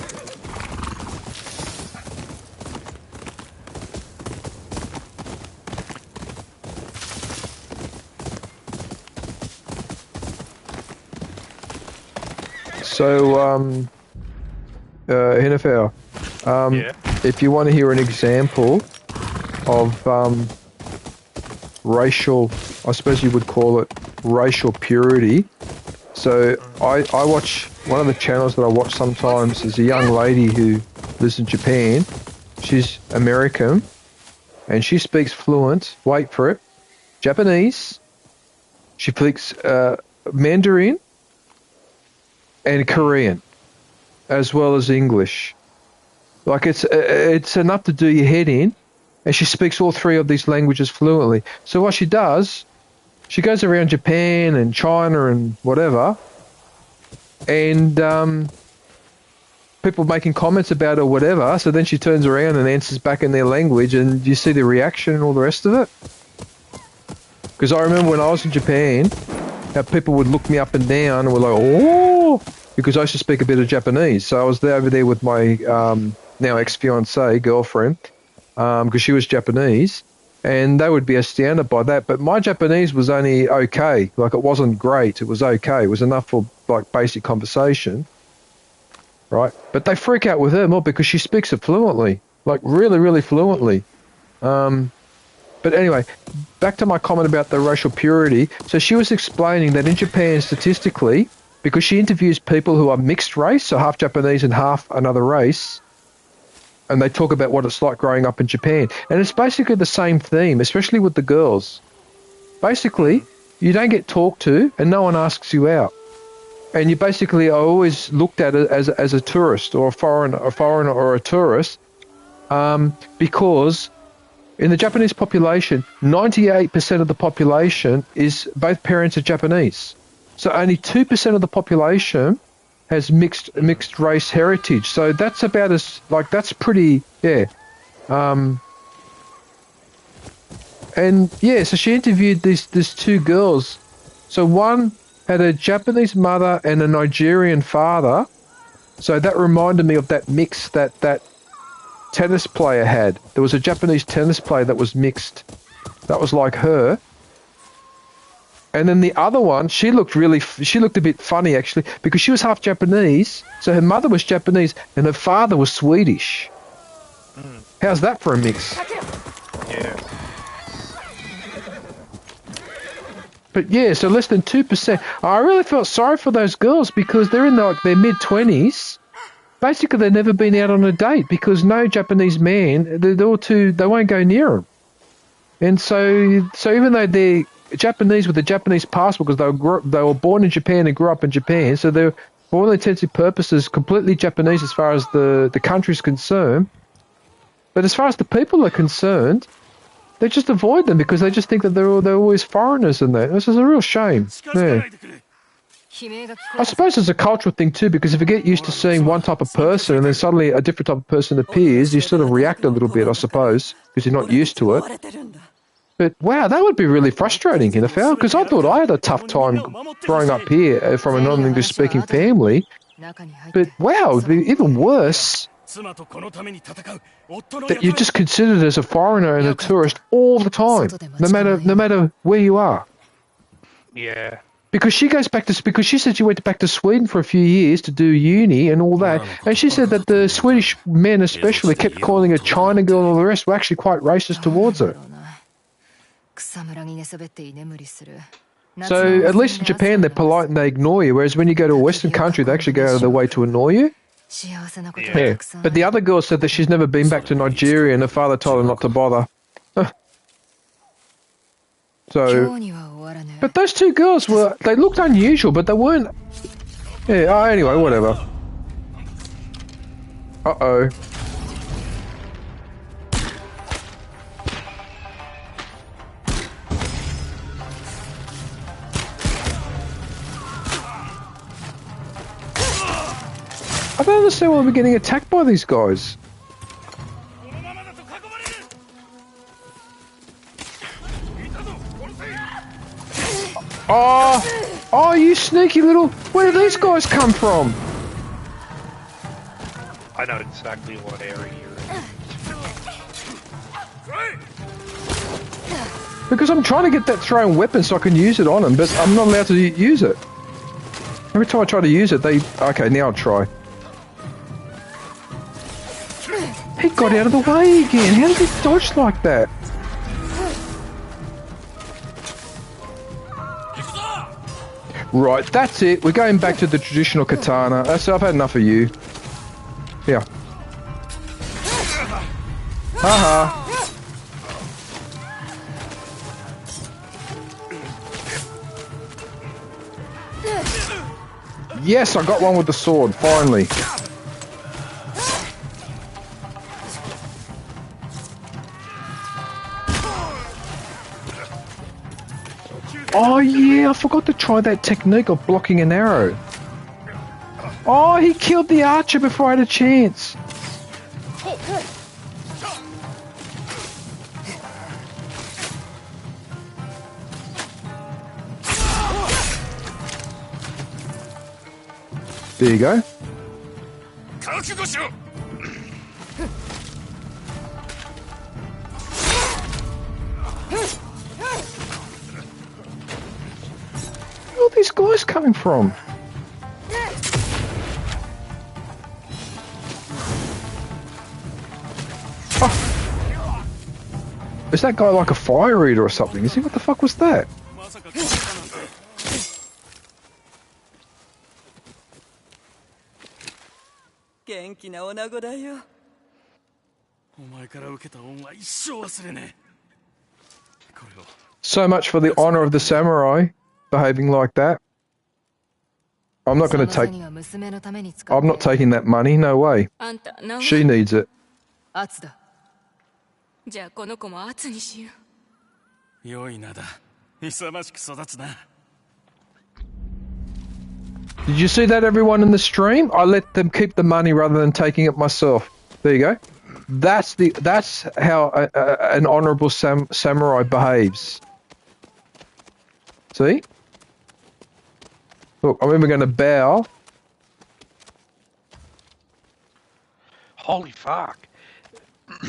So, NFL, if you want to hear an example of racial, I suppose you would call it racial purity. So I watch, one of the channels that I watch sometimes is a young lady who lives in Japan. She's American and she speaks fluent, wait for it, Japanese. She speaks Mandarin and Korean, as well as English. Like it's enough to do your head in, and she speaks all three of these languages fluently. So what she does, she goes around Japan and China and whatever, and people making comments about her, whatever. So then she turns around and answers back in their language, and you see the reaction and all the rest of it. Because I remember when I was in Japan, how people would look me up and down and were like, oh, because I used to speak a bit of Japanese. So I was over there with my now ex-fiancée, girlfriend, because she was Japanese, and they would be astounded by that. But my Japanese was only okay. Like, it wasn't great. It was okay. It was enough for, like, basic conversation, right? But they freak out with her more because she speaks it fluently, like really, really fluently. But anyway, back to my comment about the racial purity. So she was explaining that in Japan, statistically, because she interviews people who are mixed race, so half Japanese and half another race, and they talk about what it's like growing up in Japan. And it's basically the same theme, especially with the girls. Basically, you don't get talked to and no one asks you out. And you basically are always looked at as a tourist or a foreigner or a tourist, because in the Japanese population, 98% of the population is both parents are Japanese. So only 2% of the population has mixed race heritage. So that's about as, like, that's pretty, yeah. And yeah, so she interviewed these two girls. So one had a Japanese mother and a Nigerian father. So that reminded me of that mix that tennis player had. There was a Japanese tennis player that was mixed. That was like her. And then the other one, she looked a bit funny actually, because she was half Japanese. So her mother was Japanese and her father was Swedish. How's that for a mix? Yeah. But yeah, so less than 2%. I really felt sorry for those girls because they're in their mid-20s. Basically, they've never been out on a date because no Japanese man, they won't go near them. And so even though they're Japanese with a Japanese passport because they were born in Japan and grew up in Japan, so they're, for all intents and purposes, completely Japanese as far as the country's concerned. But as far as the people are concerned, they just avoid them because they just think that they're always foreigners and that. This is a real shame. Yeah. I suppose it's a cultural thing too, because if you get used to seeing one type of person and then suddenly a different type of person appears, you sort of react a little bit, I suppose, because you're not used to it. But wow, that would be really frustrating, NFL, because I thought I had a tough time growing up here from a non-English speaking family. But wow, it would be even worse that you're just considered as a foreigner and a tourist all the time, no matter where you are. Yeah. Because she said she went back to Sweden for a few years to do uni and all that, and she said that the Swedish men especially kept calling her China girl and all the rest were actually quite racist towards her. So at least in Japan they're polite and they ignore you, whereas when you go to a Western country they actually go out of their way to annoy you. Yeah. But the other girl said that she's never been back to Nigeria and her father told her not to bother. So, but those two girls they looked unusual, but they weren't. Yeah, oh, anyway, whatever. Uh-oh. I don't understand why we're getting attacked by these guys. Oh, you sneaky little... Where do these guys come from? I know exactly what area you're in. Because I'm trying to get that thrown weapon so I can use it on him, but I'm not allowed to use it. Every time I try to use it, they... Okay, now I'll try. He got out of the way again. How did he dodge like that? Right, that's it. We're going back to the traditional katana. I've had enough of you. Here. Haha. Yes, I got one with the sword, finally. Oh yeah, I forgot to try that technique of blocking an arrow. Oh, he killed the archer before I had a chance. There you go. Where are all these guys coming from? Oh. Is that guy like a fire eater or something? Is he? What the fuck was that? So much for the honor of the samurai behaving like that. I'm not going to take... I'm not taking that money, no way. She needs it. Did you see that, everyone in the stream? I let them keep the money rather than taking it myself. There you go. That's how an honourable samurai behaves. See? Look, I'm even going to bow. Holy fuck.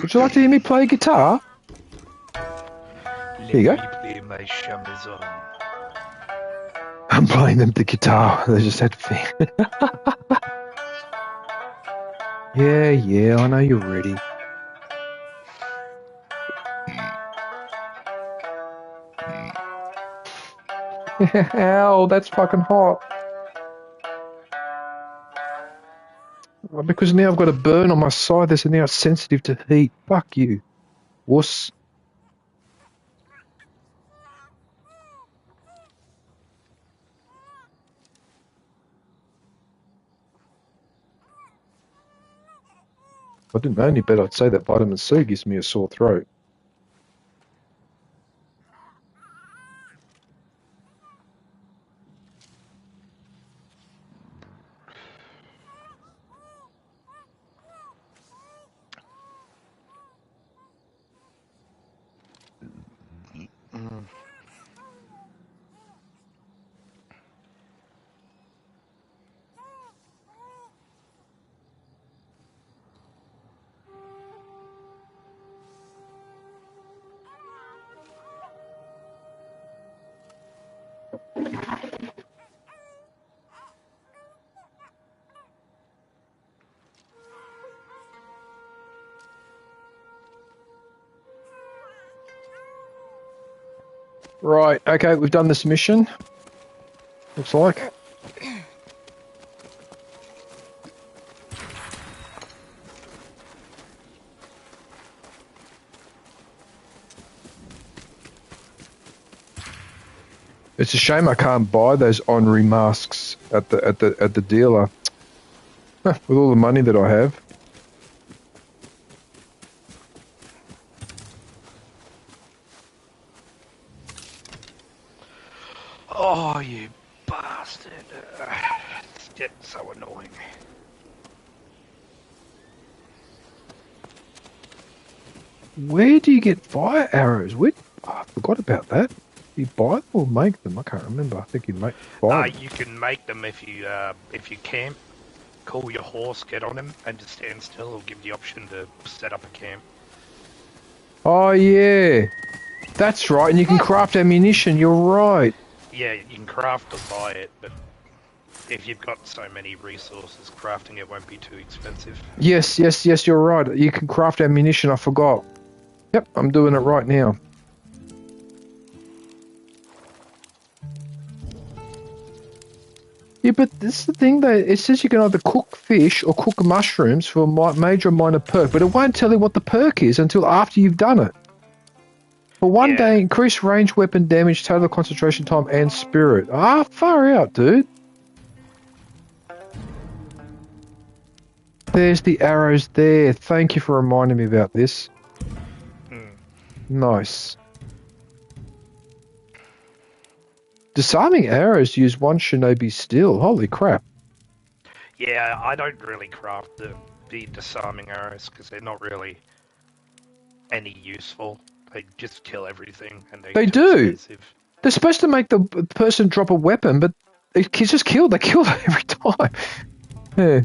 Would you like to hear me play guitar? Here you go. I'm playing them the guitar. They just had to Yeah, I know you're ready. Ow, that's fucking hot. Well, because now I've got a burn on my side, this is now sensitive to heat. Fuck you. Wuss. If I didn't know any better, I'd say that vitamin C gives me a sore throat. Right, okay, we've done this mission. Looks like. It's a shame I can't buy those honorary masks at the dealer. With all the money that I have. Oh, you bastard. It's getting so annoying. Where do you get fire arrows? Where? Oh, I forgot about that. Do you buy them or make them? I can't remember. I think you make buy them. You can make them if you camp. Call your horse, get on him, and just stand still. It'll give you the option to set up a camp. Oh yeah, that's right. And you can craft ammunition. You're right. Yeah, you can craft or buy it, but If you've got so many resources, crafting it won't be too expensive. Yes, you're right. You can craft ammunition, I forgot. Yep, I'm doing it right now. Yeah, but this is the thing though, it says you can either cook fish or cook mushrooms for a major or minor perk, but it won't tell you what the perk is until after you've done it. For one day, increase range weapon damage, total concentration time, and spirit. Ah, far out, dude. There's the arrows there. Thank you for reminding me about this. Nice. Disarming arrows use one shinobi steel. Holy crap. Yeah, I don't really craft the disarming arrows because they're not really any useful. They just kill everything, and they do. Expensive. They're supposed to make the person drop a weapon, but it's just killed. They kill it every time. Yeah.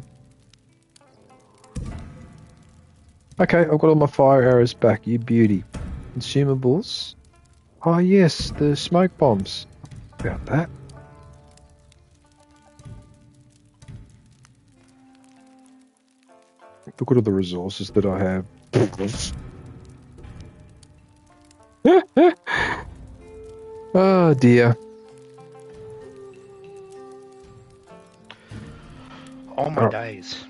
Okay, I've got all my fire arrows back. You beauty. Consumables. Oh yes, the smoke bombs. About that. Look at all the resources that I have. Oh dear. All my days.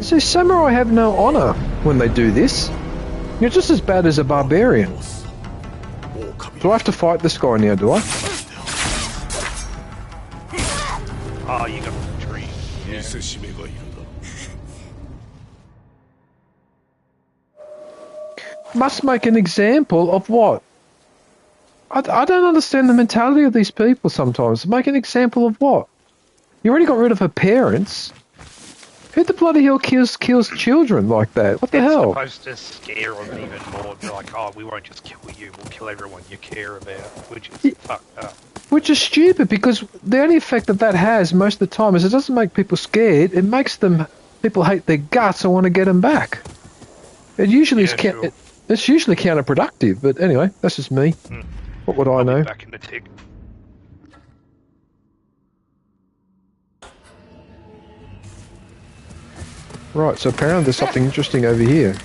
So samurai have no honor when they do this. You're just as bad as a barbarian. Do I have to fight this guy now, do I? Oh, you got the tree. Yeah. Must make an example of what? I don't understand the mentality of these people sometimes. Make an example of what? You already got rid of her parents. Who the bloody hell kills children like that? What the hell? It's supposed to scare them even more. They're like, oh, we won't just kill you, we'll kill everyone you care about, which is fucked up. Which is stupid, because the only effect that has most of the time is it doesn't make people scared, it makes people hate their guts and want to get them back. It usually it's usually counterproductive, but anyway, that's just me. What would I know? Back in the tick. Right, so apparently there's something interesting over here.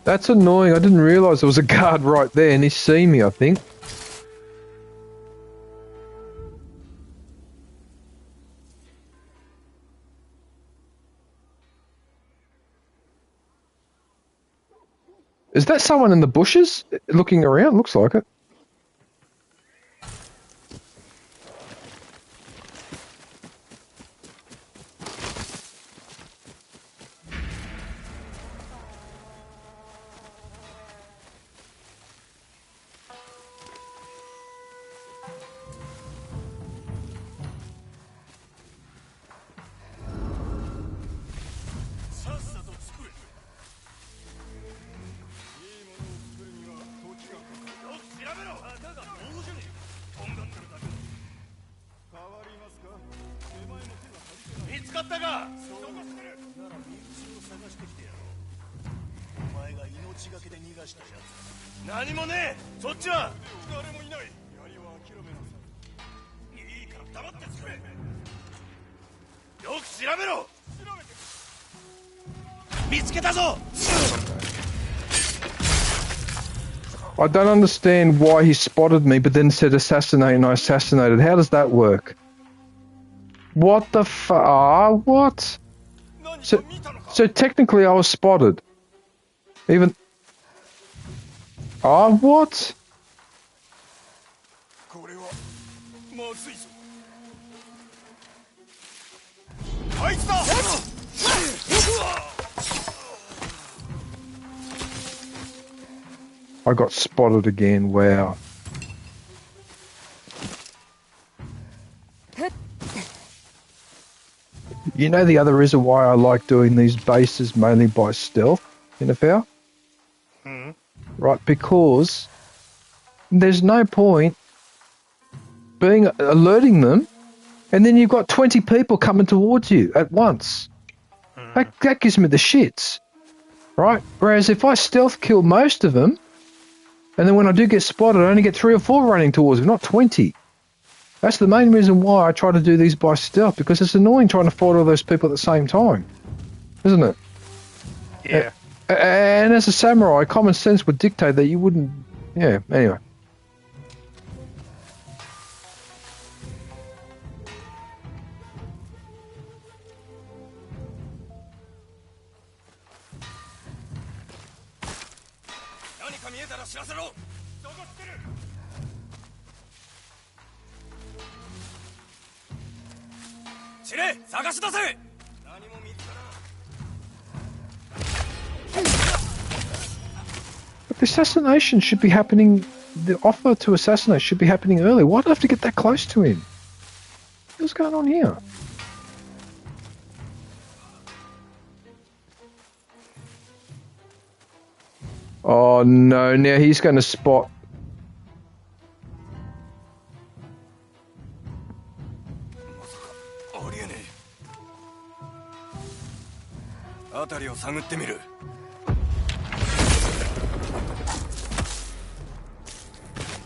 That's annoying. I didn't realise there was a guard right there and he's seen me, I think. Is that someone in the bushes looking around? Looks like it. I don't understand why he spotted me, but then said assassinate and I assassinated. How does that work? What the what? So technically I was spotted. Even... what? I got spotted again, wow. You know the other reason why I like doing these bases mainly by stealth, NFL? Right, because there's no point alerting them, and then you've got 20 people coming towards you at once. That gives me the shits, right? Whereas if I stealth kill most of them, and then when I do get spotted, I only get 3 or 4 running towards me, not 20. That's the main reason why I try to do these by stealth, because it's annoying trying to fight all those people at the same time, isn't it? Yeah. And as a samurai, common sense would dictate that you wouldn't... Yeah, anyway. But the assassination should be happening... The offer to assassinate should be happening early. Why do I have to get that close to him? What's going on here? Oh no, now he's going to spot... 辺りを探ってみる。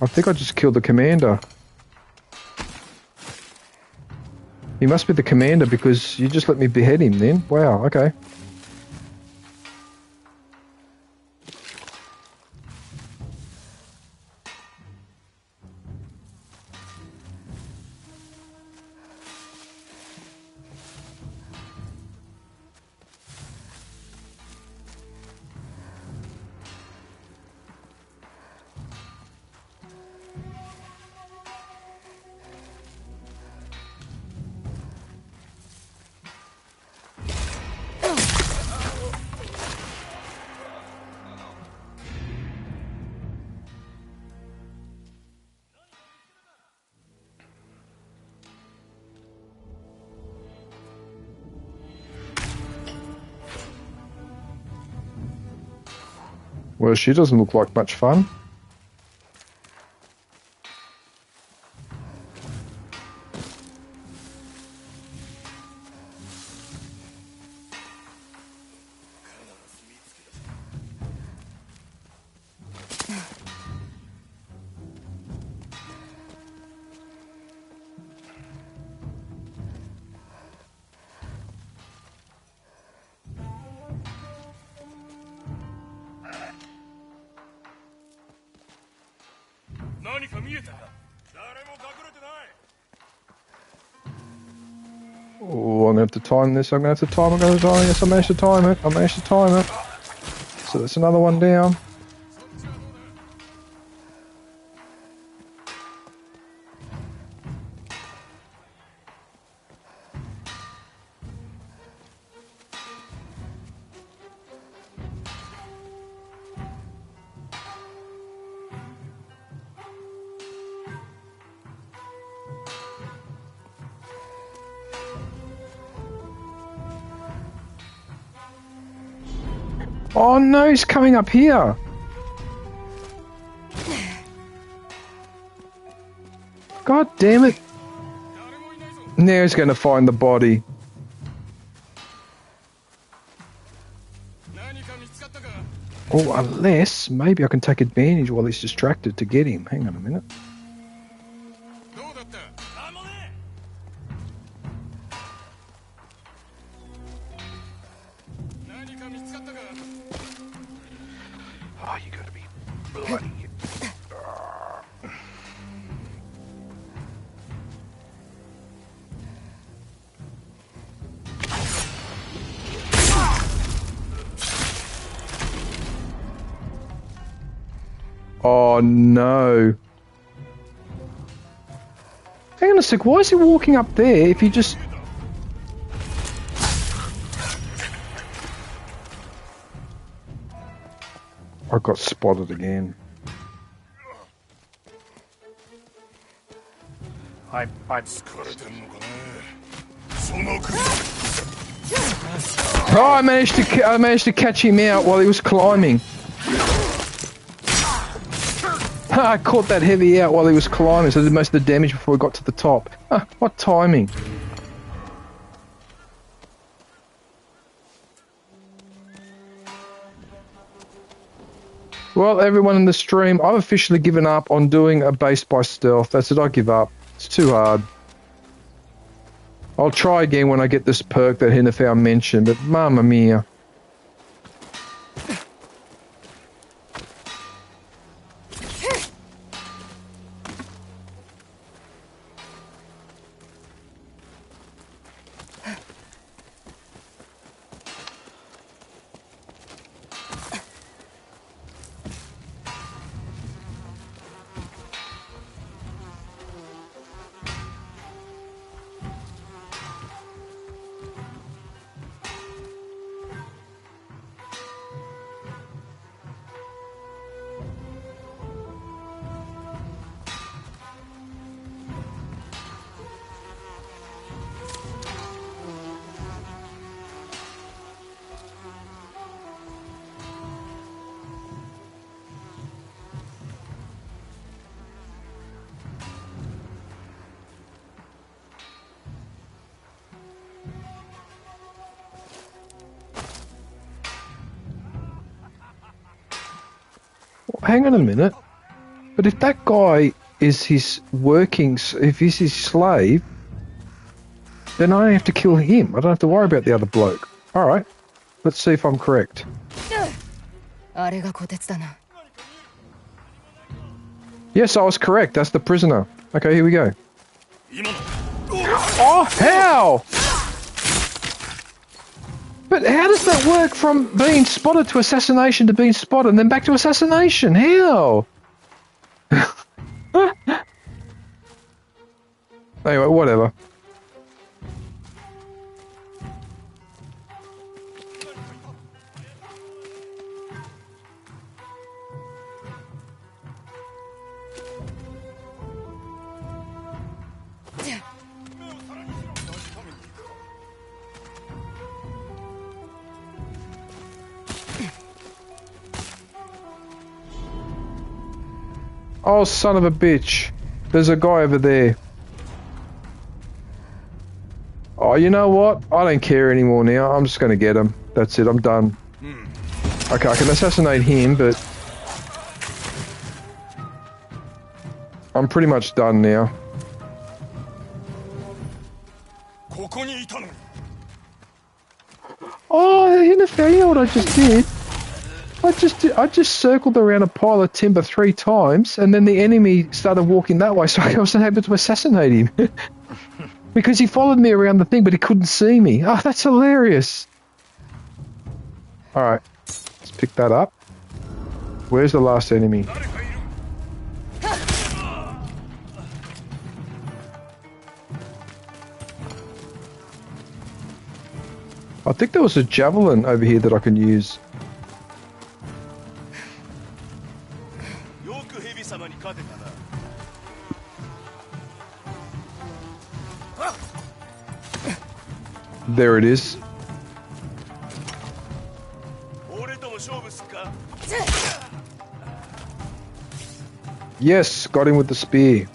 I think I just killed the commander. He must be the commander because you just let me behead him then. Wow, okay. Well, she doesn't look like much fun. Oh, I'm going to have to time this. I'm going to have to time it. Yes, I managed to time it. So that's another one down. Oh no, he's coming up here. God damn it. Now he's going to find the body. Oh, unless maybe I can take advantage while he's distracted to get him. Hang on a minute. Oh, you gotta be bloody. Oh no. Hang on a sec, why is he walking up there if he just... I got spotted again. I'm Oh, I managed to catch him out while he was climbing. I caught that heavy out while he was climbing, so I did most of the damage before I got to the top. What timing. Well, everyone in the stream, I've officially given up on doing a base by stealth. That's it, I give up. It's too hard. I'll try again when I get this perk that Hinafau mentioned, but mamma mia. Hang on a minute. But if that guy is his if he's his slave, then I don't have to kill him. I don't have to worry about the other bloke. Alright. Let's see if I'm correct. Yes, I was correct. That's the prisoner. Okay, here we go. Oh, how? But how does that work from being spotted to assassination to being spotted and then back to assassination? How? Anyway, whatever. Oh, son of a bitch. There's a guy over there. Oh, you know what? I don't care anymore now. I'm just going to get him. That's it. I'm done. Okay, I can assassinate him, but I'm pretty much done now. Oh, you know what I just did? I just circled around a pile of timber 3 times, and then the enemy started walking that way, so I wasn't able to assassinate him. Because he followed me around the thing, but he couldn't see me. Oh, that's hilarious. Alright, let's pick that up. Where's the last enemy? I think there was a javelin over here that I can use. There it is. Yes, got him with the spear.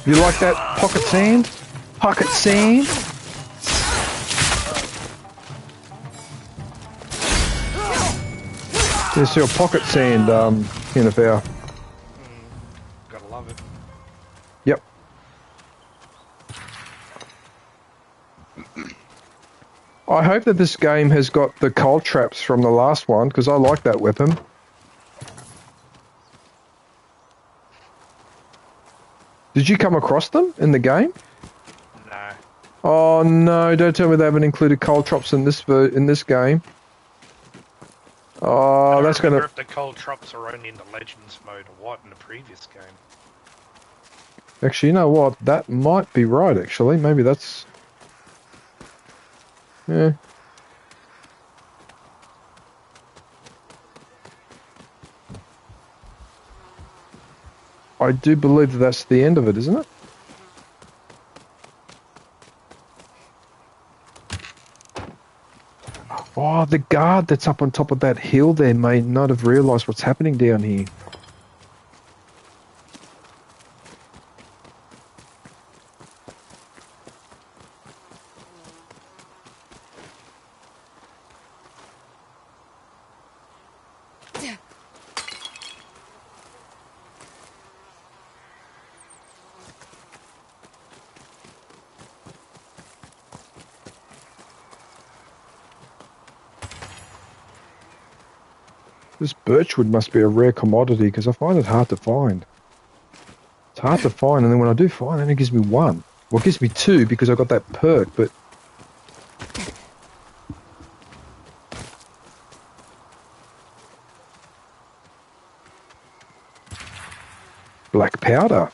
You like that pocket sand? Pocket sand? There's your pocket sand, Hinafau. Gotta love it. Yep. I hope that this game has got the coal traps from the last one, because I like that weapon. Did you come across them in the game? No. Oh no, don't tell me they haven't included coal traps in this game. Oh, that's gonna... if the coal traps are only in the Legends mode or what in the previous game. Actually, you know what? That might be right, actually. Maybe that's... Yeah. I do believe that that's the end of it, isn't it? Oh, the guard that's up on top of that hill there may not have realised what's happening down here. This birchwood must be a rare commodity because I find it hard to find. It's hard to find, and then when I do find it, it gives me one. Well, it gives me two because I got that perk, but... Black powder.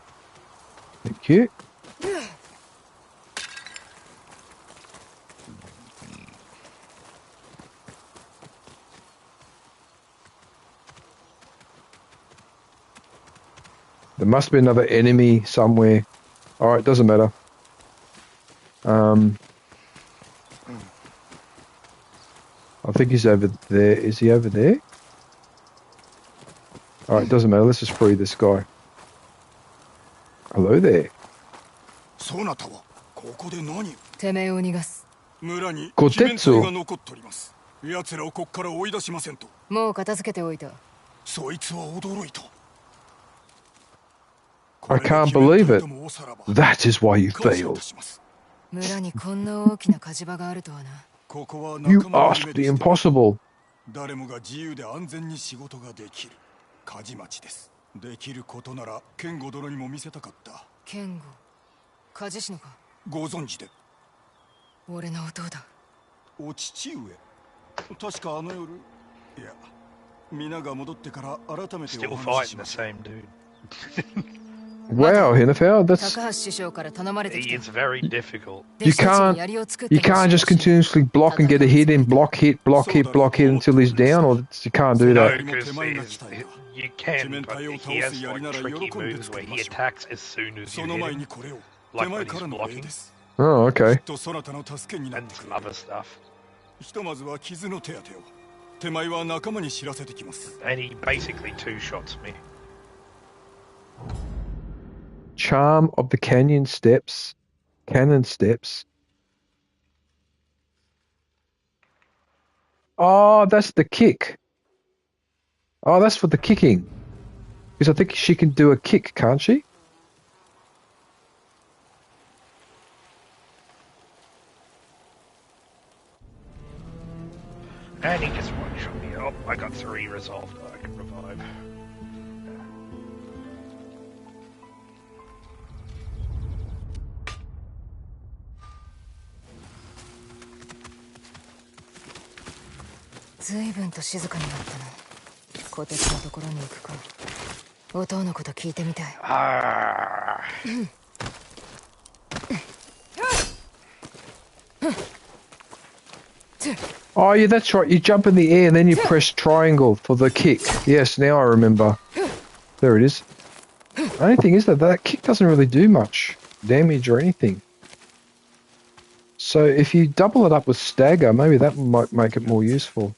Thank you. There must be another enemy somewhere. Alright, doesn't matter. I think he's over there. Is he over there? Alright, doesn't matter. Let's just free this guy. Hello there. そなたはここで何？てめえを逃がす。村にご鬼面鉄を隊が残っております。奴らをここから追い出しませんと。もう片付けておいた。そいつは驚いた。 I can't believe it. That is why you failed. 村にこんな大きな火事場があるとはな。You asked the impossible. 誰もが自由で安全に仕事ができる火事町です。できることなら健吾殿にも見せたかった。健吾、火事師のか。ご存知で。俺の弟だ。お父上。確かあの夜。いや、皆が戻ってから改めてお話ししましょう。 Wow, Hinefeld, that's... He is very difficult. You can't just continuously block and get a hit in, block hit, block hit, block hit until he's down, or you can't do that. No, because you can, but he has like tricky moves where he attacks as soon as you hit him. Like when he's blocking. Oh, okay. And some other stuff. And he basically two-shots me. Charm of the canyon steps. Cannon steps. Oh, that's the kick. Oh, that's for the kicking. Because I think she can do a kick, can't she? And he just one-shot me. Oh, I got 3 resolved. I can revive.随分と静かになったな。小鉄のところに行くか。音のこと聞いてみたい。Oh, yeah, that's right. You jump in the air and then you press triangle for the kick. Yes, now I remember. There it is. The only thing is that kick doesn't really do much damage or anything. So if you double it up with stagger, maybe that might make it more useful.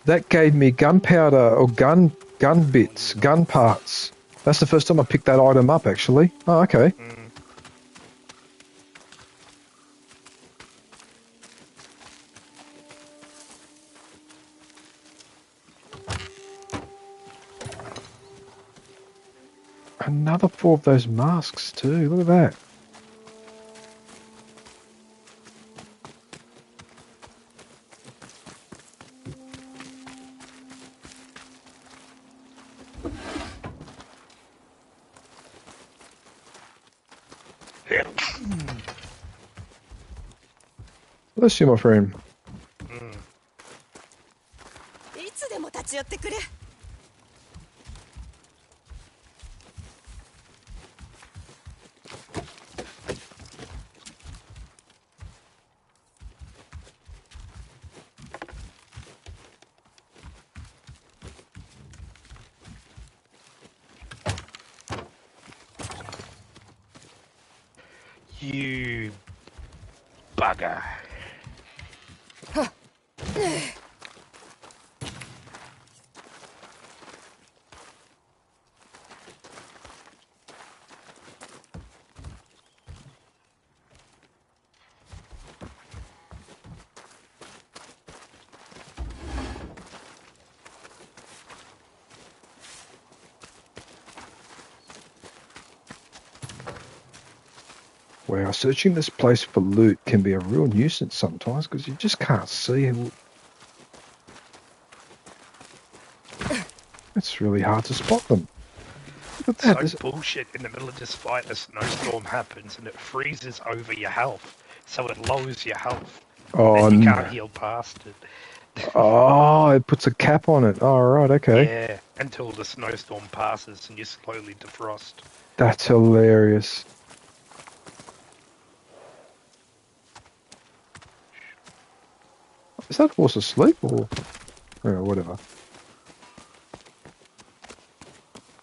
that gave me gunpowder or gun bits, gun parts. That's the first time I picked that item up, actually. Oh, okay. Another 4 of those masks too. Look at that. Bless you, my friend. いつでも立ち寄ってくれ。You bugger. Wow, searching this place for loot can be a real nuisance sometimes because you just can't see who... It's really hard to spot them. Look at that. So bullshit. In the middle of this fight, a snowstorm happens and it freezes over your health, so it lowers your health. Oh, then you no. can't heal past it. Oh, it puts a cap on it. Oh, right, okay. Yeah, until the snowstorm passes and you slowly defrost. That's hilarious. Is that horse asleep or whatever?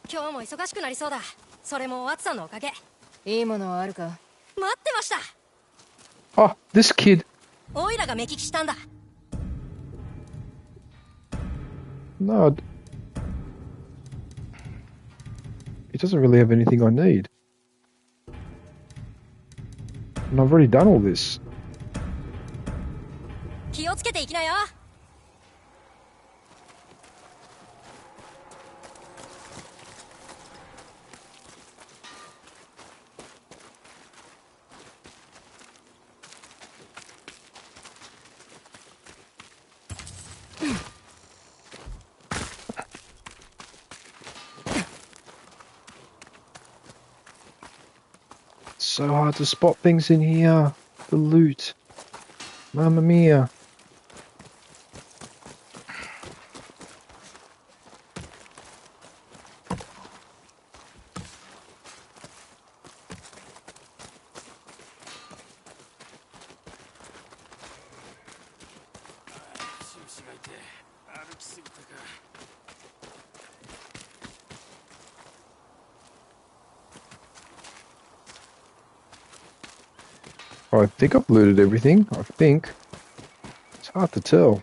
今日も忙しくなりそうだ。それもワッツさんのおかげ。いいものはあるか。待ってました。 Oh, this kid. オイラが目利きしたんだ。 No. He doesn't really have anything I need. And I've already done all this. 気をつけていきなよ。 So hard to spot things in here. The loot. Mamma mia. I think I've looted everything. I think. It's hard to tell.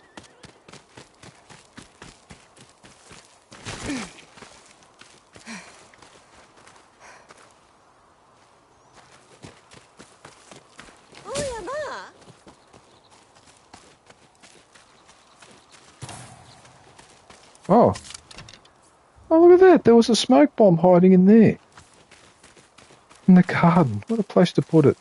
Oh. Oh, look at that. There was a smoke bomb hiding in there. In the garden. What a place to put it.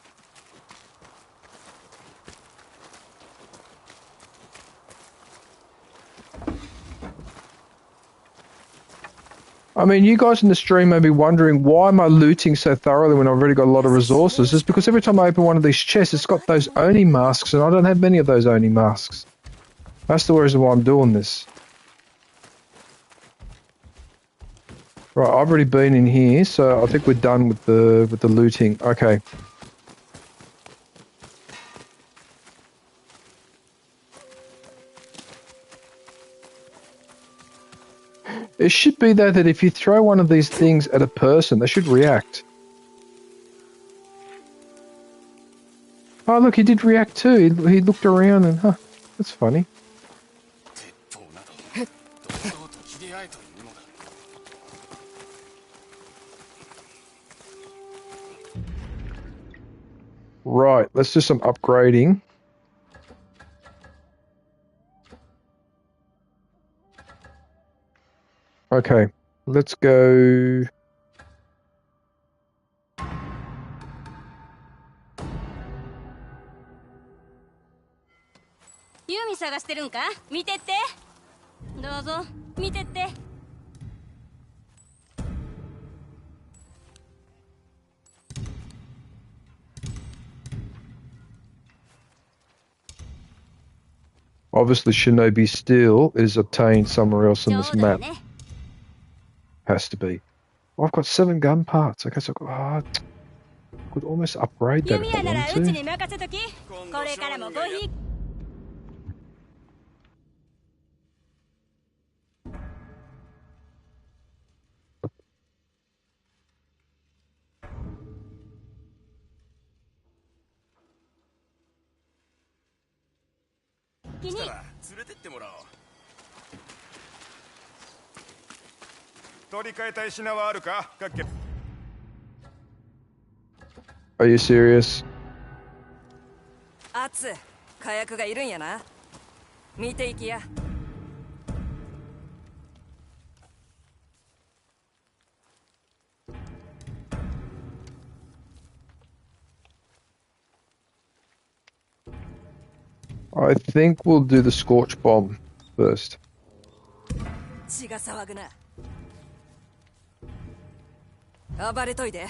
I mean, you guys in the stream may be wondering, why am I looting so thoroughly when I've already got a lot of resources? It's because every time I open one of these chests, it's got those Oni masks, and I don't have many of those Oni masks. That's the reason why I'm doing this. Right, I've already been in here, so I think we're done with the looting. Okay. It should be though that if you throw one of these things at a person, they should react. Oh look, he did react too. He looked around and, huh, that's funny. Right, let's do some upgrading. Okay, let's go. Yumi 探してるんか？見てって。どうぞ、見てって。Obviously, Shinobi Steel is obtained somewhere else on this map. Has to be. Oh, I've got 7 gun parts. Okay, so could almost upgrade that if I wanted to. これからもごひい。来たら連れてってもらおう。取り替えたい品はあるか？かっけ。Are you serious? アツ、火薬がいるんやな。見ていきや。I think we'll do the Scorch Bomb first. 血が騒ぐな。暴れといで。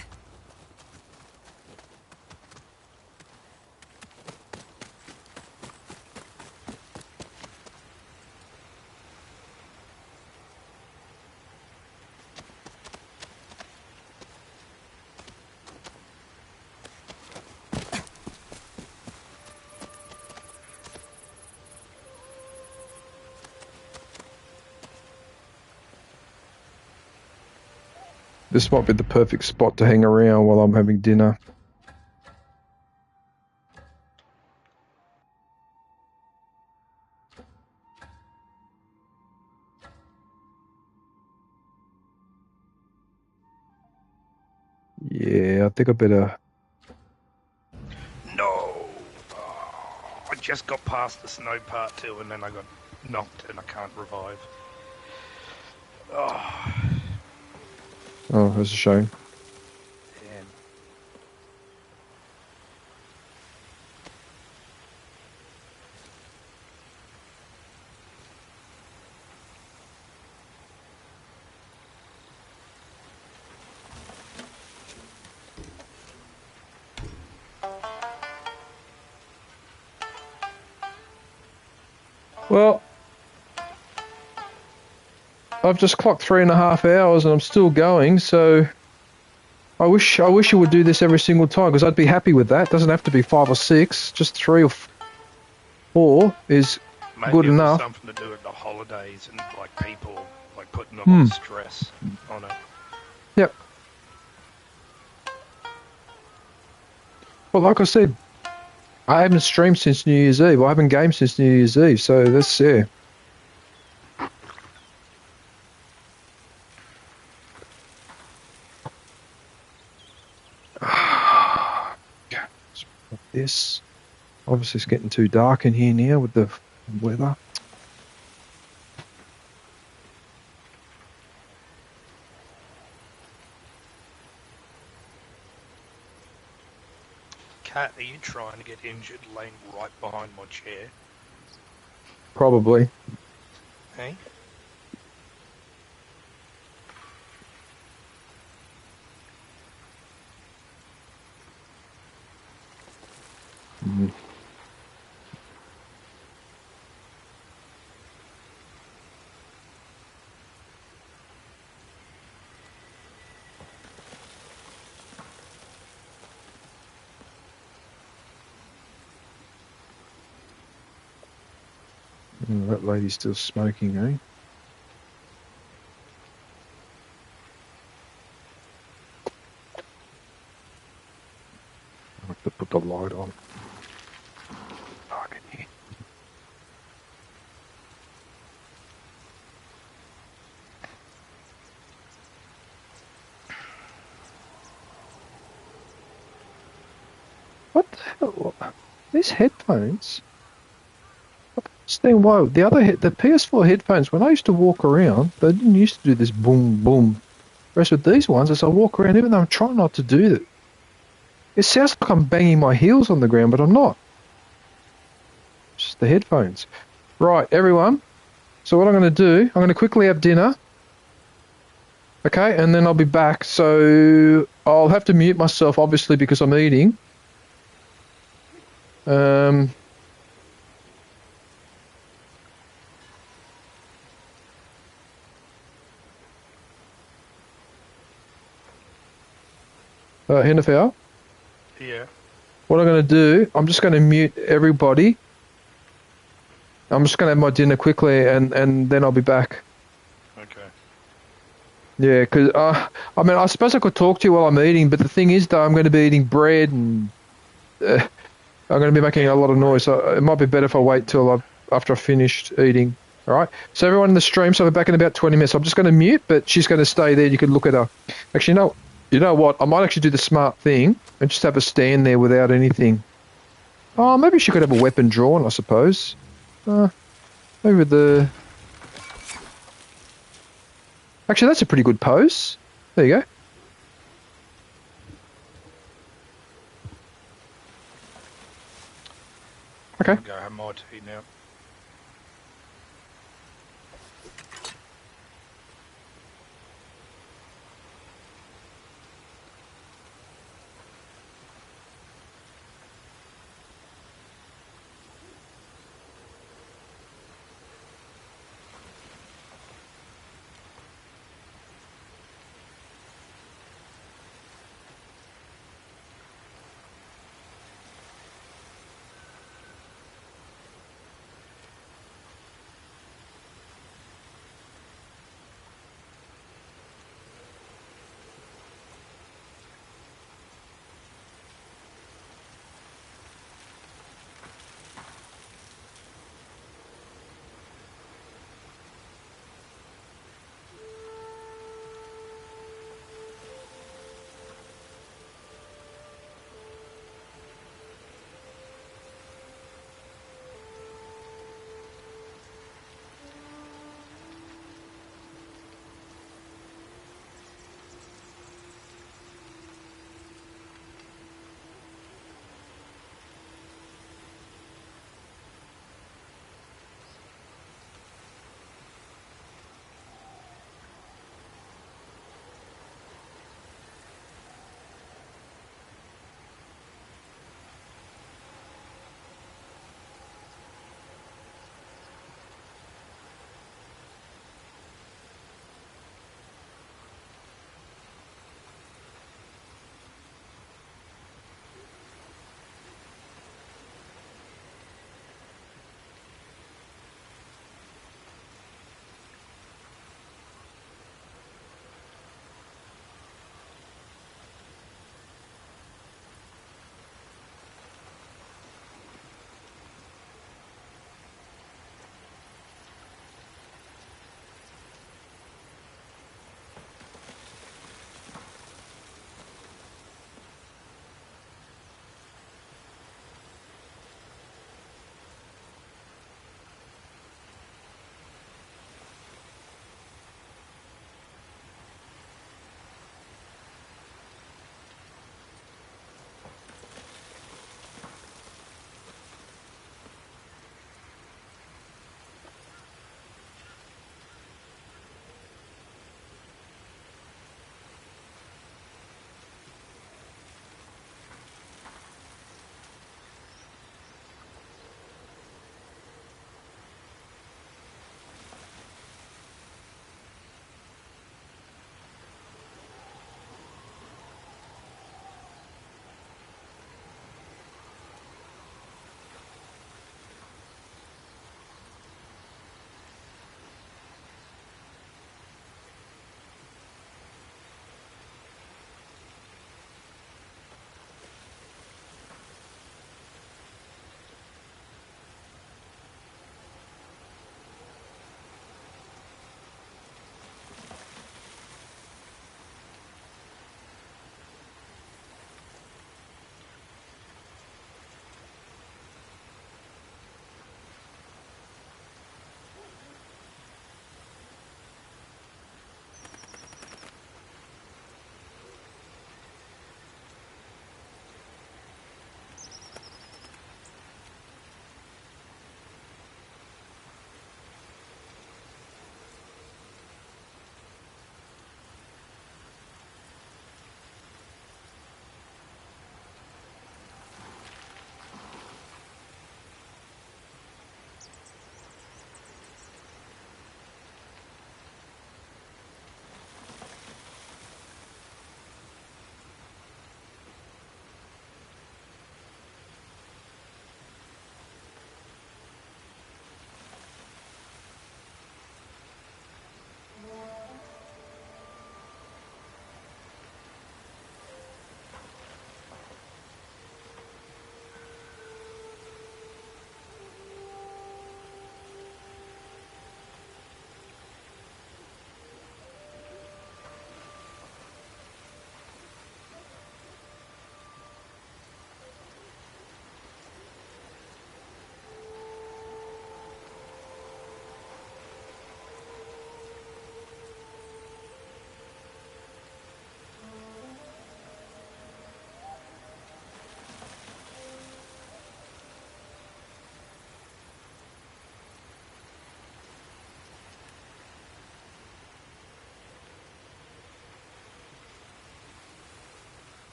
This might be the perfect spot to hang around while I'm having dinner. Yeah, I think I better... No! Oh, I just got past the snow part too and then I got knocked and I can't revive. Oh. Oh, that's a shame. Damn. Well, I've just clocked 3.5 hours and I'm still going, so I wish you would do this every single time because I'd be happy with that. It doesn't have to be 5 or 6, just 3 or 4 is Maybe good it was enough. something to do with the holidays and like people like putting a lot of stress on it. Yep. Well, like I said, I haven't streamed since New Year's Eve. I haven't gamed since New Year's Eve, so that's yeah. This obviously it's getting too dark in here now with the weather. Kat, are you trying to get injured laying right behind my chair? Probably. Hey? That lady's still smoking, eh? I have to put the light on. Dark in here. What the These headphones. I understand why the PS4 headphones. When I used to walk around, they didn't used to do this boom boom. Whereas with these ones, as I walk around, even though I'm trying not to do that, it sounds like I'm banging my heels on the ground, but I'm not. It's just the headphones. Right, everyone. So what I'm going to do, I'm going to quickly have dinner. Okay, and then I'll be back. So I'll have to mute myself, obviously, because I'm eating. Hennefer, Yeah. what I'm going to do, I'm just going to mute everybody. I'm just going to have my dinner quickly, and then I'll be back. Okay. Yeah, because, I mean, I suppose I could talk to you while I'm eating, but the thing is, though, I'm going to be eating bread, and I'm going to be making a lot of noise, so it might be better if I wait till after I've finished eating. All right? So everyone in the stream, so I'll be back in about 20 minutes. I'm just going to mute, but she's going to stay there. You can look at her. Actually, no. You know what? I might actually do the smart thing and just have her stand there without anything. Oh, maybe she could have a weapon drawn, I suppose. Maybe with the... Actually, that's a pretty good pose. There you go. Okay. Go have more tea now.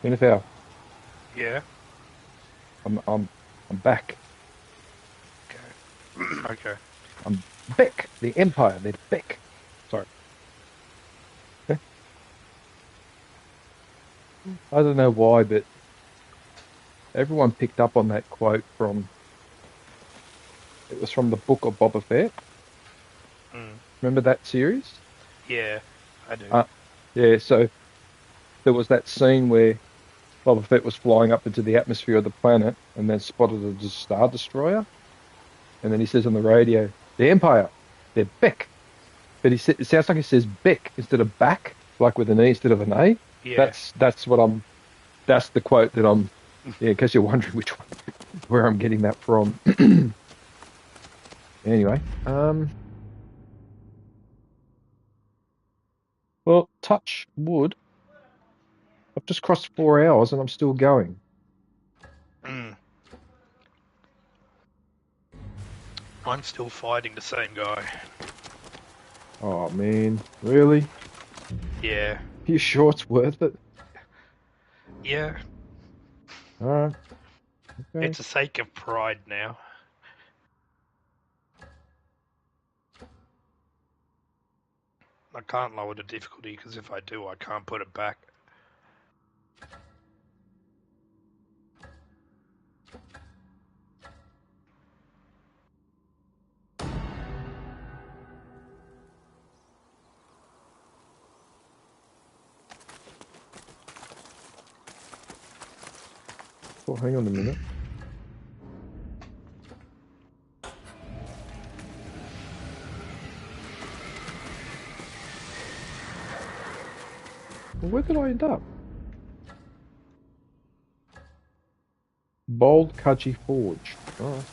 Jennifer, Yeah. I'm back. Okay. Okay. I'm back. The Empire. They're back. Sorry. Okay. I don't know why, but everyone picked up on that quote from. It was from the book of Boba Fett. Remember that series? Yeah, I do. Yeah. So there was that scene where Boba Fett was flying up into the atmosphere of the planet and then spotted a Star Destroyer. And then he says on the radio, "The Empire, they're back." But it sounds like he says "Beck" instead of "back," like with an E instead of an A. Yeah. That's what I'm. That's the quote that I'm. Yeah, in case you're wondering which one. where I'm getting that from. Anyway, well, touch wood. I've just crossed 4 hours and I'm still going. I'm still fighting the same guy. Oh man, really? Yeah. You sure it's worth it? Yeah. Alright. Okay. It's a sake of pride now. I can't lower the difficulty because if I do, I can't put it back. Oh, hang on a minute. Well, where did I end up? Bold Kudgy Forge. Alright.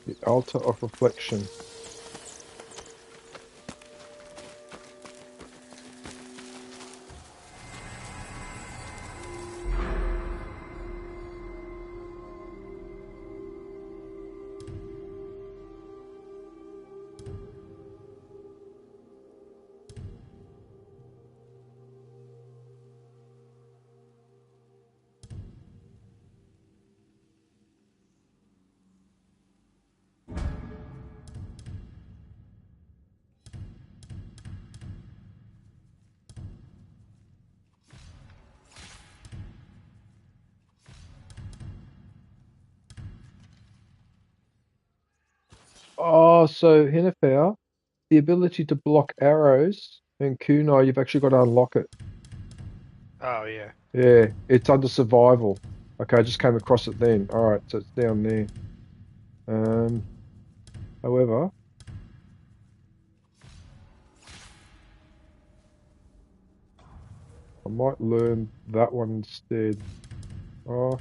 The Altar of Reflection. Oh, so Hinafau, the ability to block arrows and kunai, you've actually got to unlock it. Oh, yeah. Yeah, it's under survival. Okay, I just came across it then. Alright, so it's down there. However, I might learn that one instead. Oh,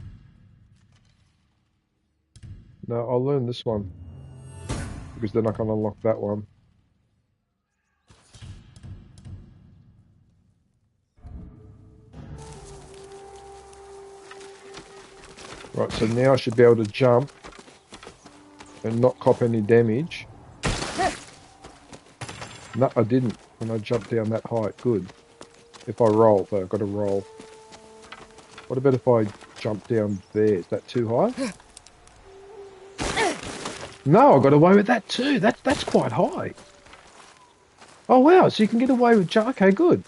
no, I'll learn this one. Because then I can unlock that one. Right, so now I should be able to jump and not cop any damage. No, I didn't when I jumped down that height. Good. If I roll, though, I've got to roll. What about if I jump down there? Is that too high? No, I got away with that too. That's quite high. Oh wow, so you can get away with jump. Okay, good.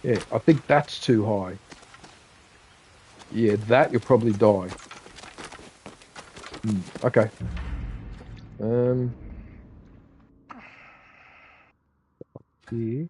Yeah, I think that's too high. Yeah, that you'll probably die. Okay. Here.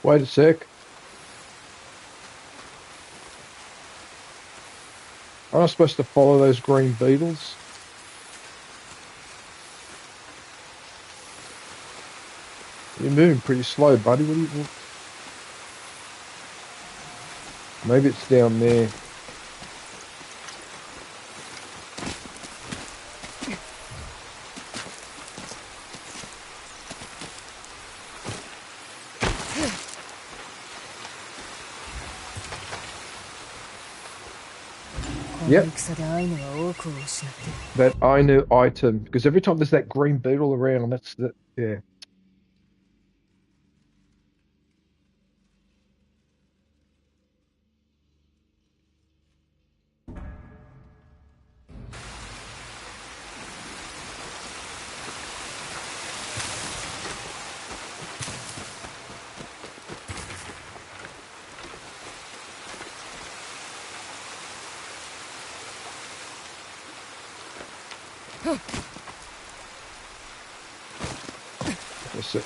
Wait a sec. I'm not supposed to follow those green beetles. You're moving pretty slow, buddy. What do you? Maybe it's down there. Yep. That Ainu item, because every time there's that green beetle around, that's the yeah.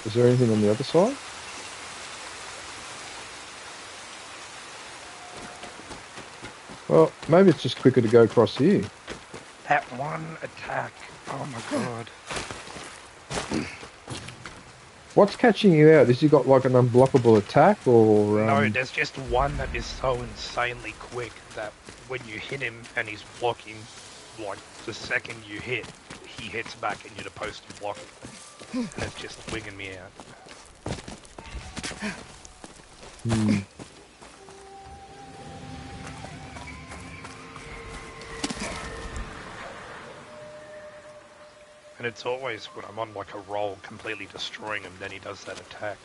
Is there anything on the other side? Well, maybe it's just quicker to go across here. That one attack. Oh my god. What's catching you out? Has he got like an unblockable attack or? No, there's just one that is so insanely quick that when you hit him and he's blocking, like the second you hit, he hits back and you're supposed to block it. And it's just wigging me out. And it's always when I'm on like a roll completely destroying him, then he does that attack.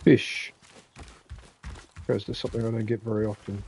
Fish. Goes to something I don't get very often.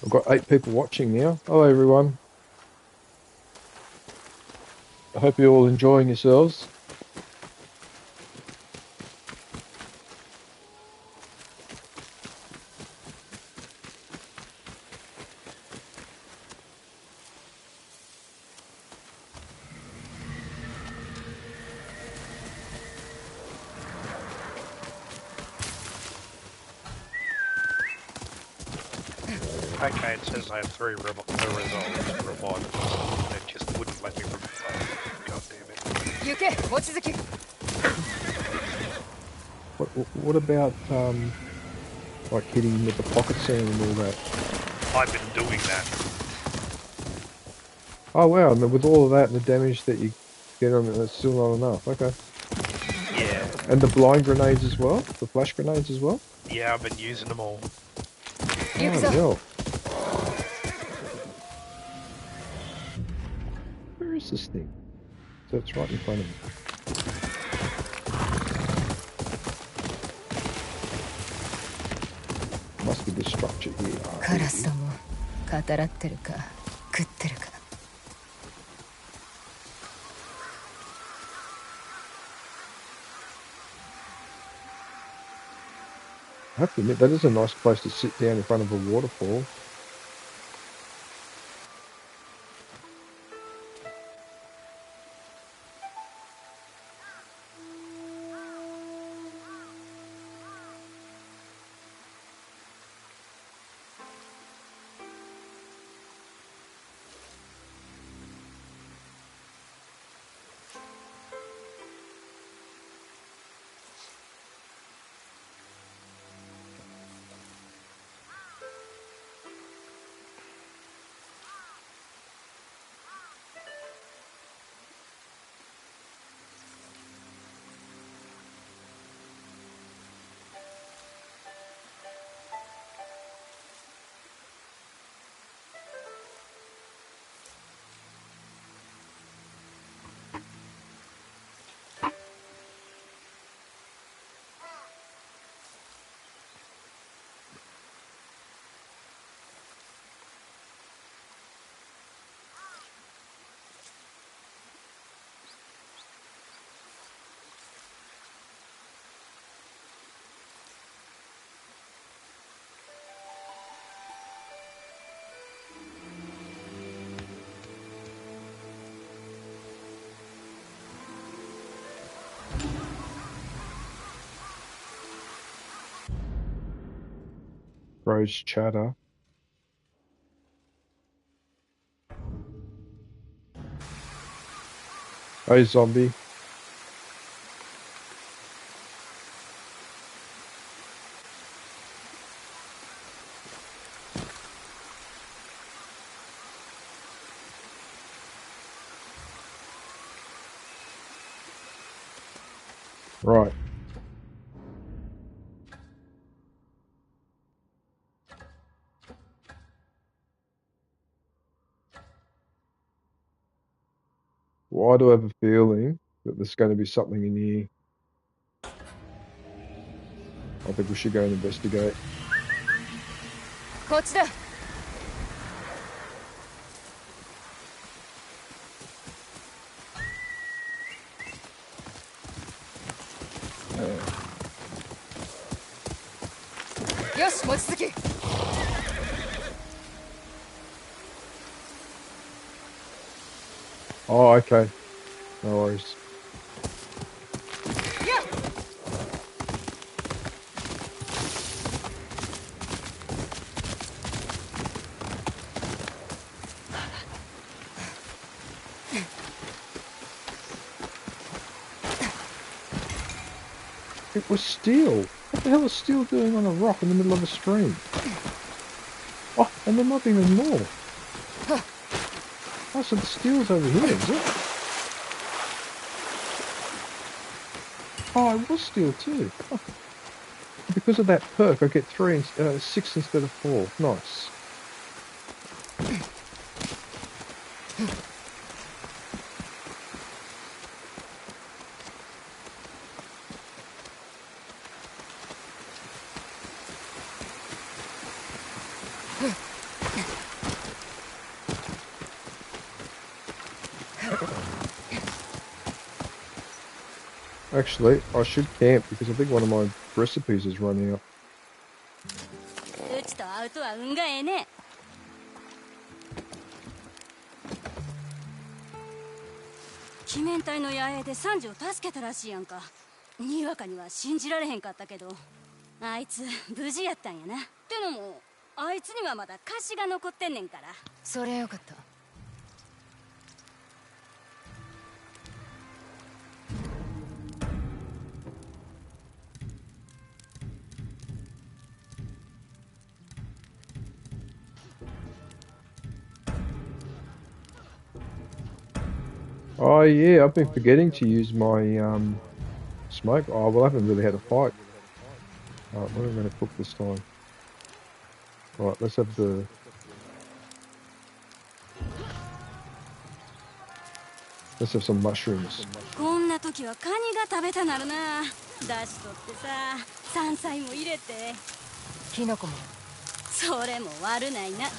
I've got 8 people watching now. Hello, everyone. I hope you're all enjoying yourselves. Okay, it says I have 3 resolves revived, and it just wouldn't let me revive. God damn it. What about like hitting with the pocket sand and all that? I've been doing that. Oh wow! And with all of that and the damage that you get on it, that's still not enough. Okay. Yeah. And the blind grenades as well? The flash grenades as well? Yeah, I've been using them all. Oh, where is this thing? So it's right in front of me. Must be this structure here. I have to admit, that is a nice place to sit down in front of a waterfall. Rose chatter. Hey, zombie. Right. Why do I have a feeling that there's going to be something in here? I think we should go and investigate. こっちだ。よし、望月。Oh, okay. No worries. It was steel. What the hell is steel doing on a rock in the middle of a stream? Oh, and there might be even more. Oh, so the steel's over here, is it? Oh, it was steel too. Oh. Because of that perk, I get 6 instead of 4. Nice. Actually, I should camp because I think one of my recipes is running out. うちと会うとは運がええね。鬼面隊の野営でサンジを助けたらしいやんか。にわかには信じられへんかったけど、あいつ無事やったんやな。ってのもあいつにはまだ貸しが残ってんねんから。そりゃよかった。Oh yeah, I've been forgetting to use my smoke. Oh well, I haven't really had a fight. Alright, what am I going to cook this time? Right, let's have the... Let's have some mushrooms. こんな時はカニが食べたなるな。だしとってさ、山菜も入れて。キノコも。それも悪ないな。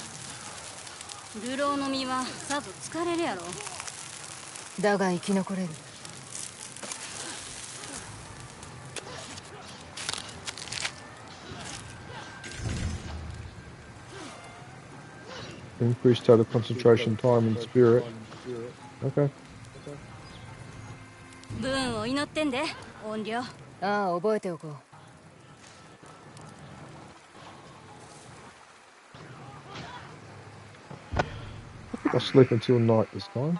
流浪の身はさぞ疲れるやろ。だが生き残れる。Increase total concentration time and spirit. Okay. 文を祈ってんで、音量。ああ、覚えておこう。I think I'll sleep until night this time.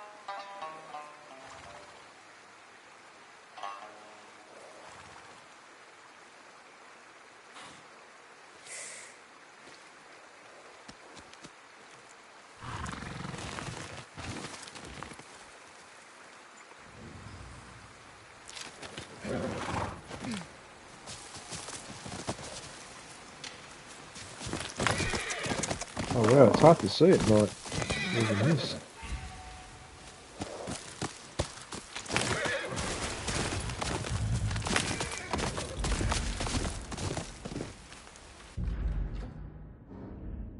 Oh wow, it's hard to see at night. Even this.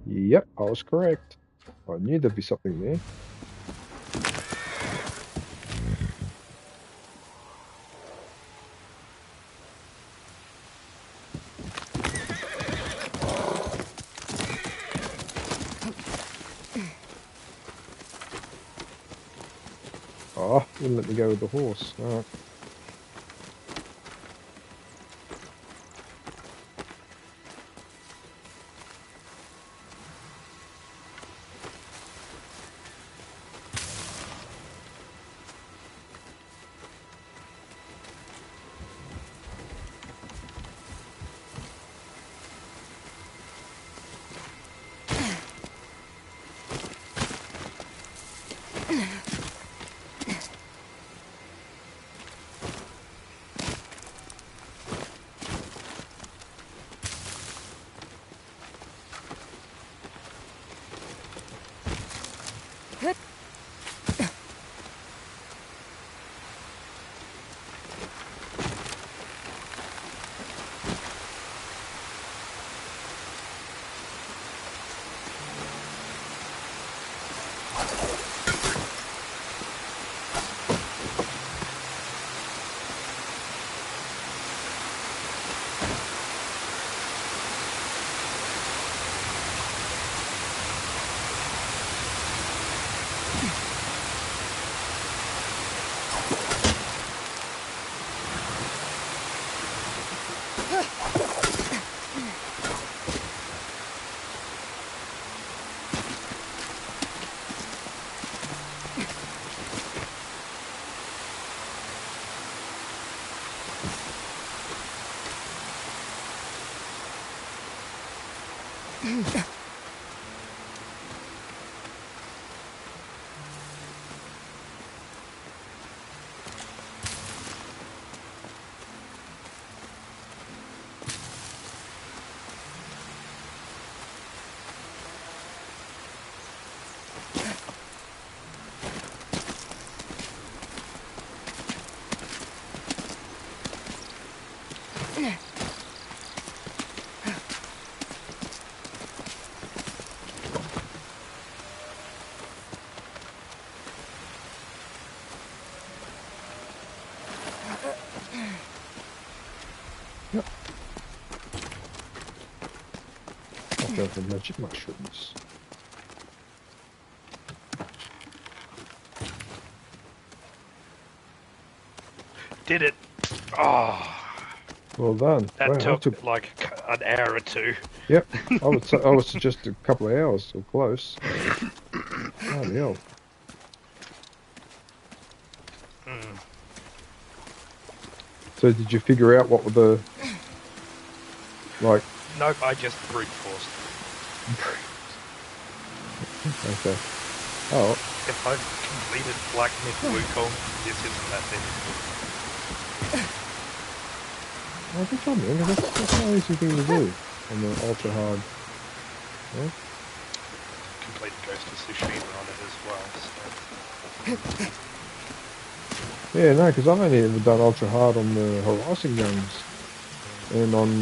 Yep, I was correct. I knew there'd be something there. Oh, wouldn't let me go with the horse. Alright. Yep. I'll go for magic mushrooms. Did it? Oh, Well done. that Wow, took like an hour or two. Yep, I would suggest a couple of hours or close. Bloody hell. So did you figure out what were the like? Nope, I just brute forced. Okay. Oh. If I've completed Black Myth Wukong, this isn't that difficult. Oh, good job, man. That's not an easy thing to do on the ultra hard. Yeah? Complete Ghost of Tsushima on it as well. So. Yeah, no, because I've only ever done ultra hard on the Horizon games, and on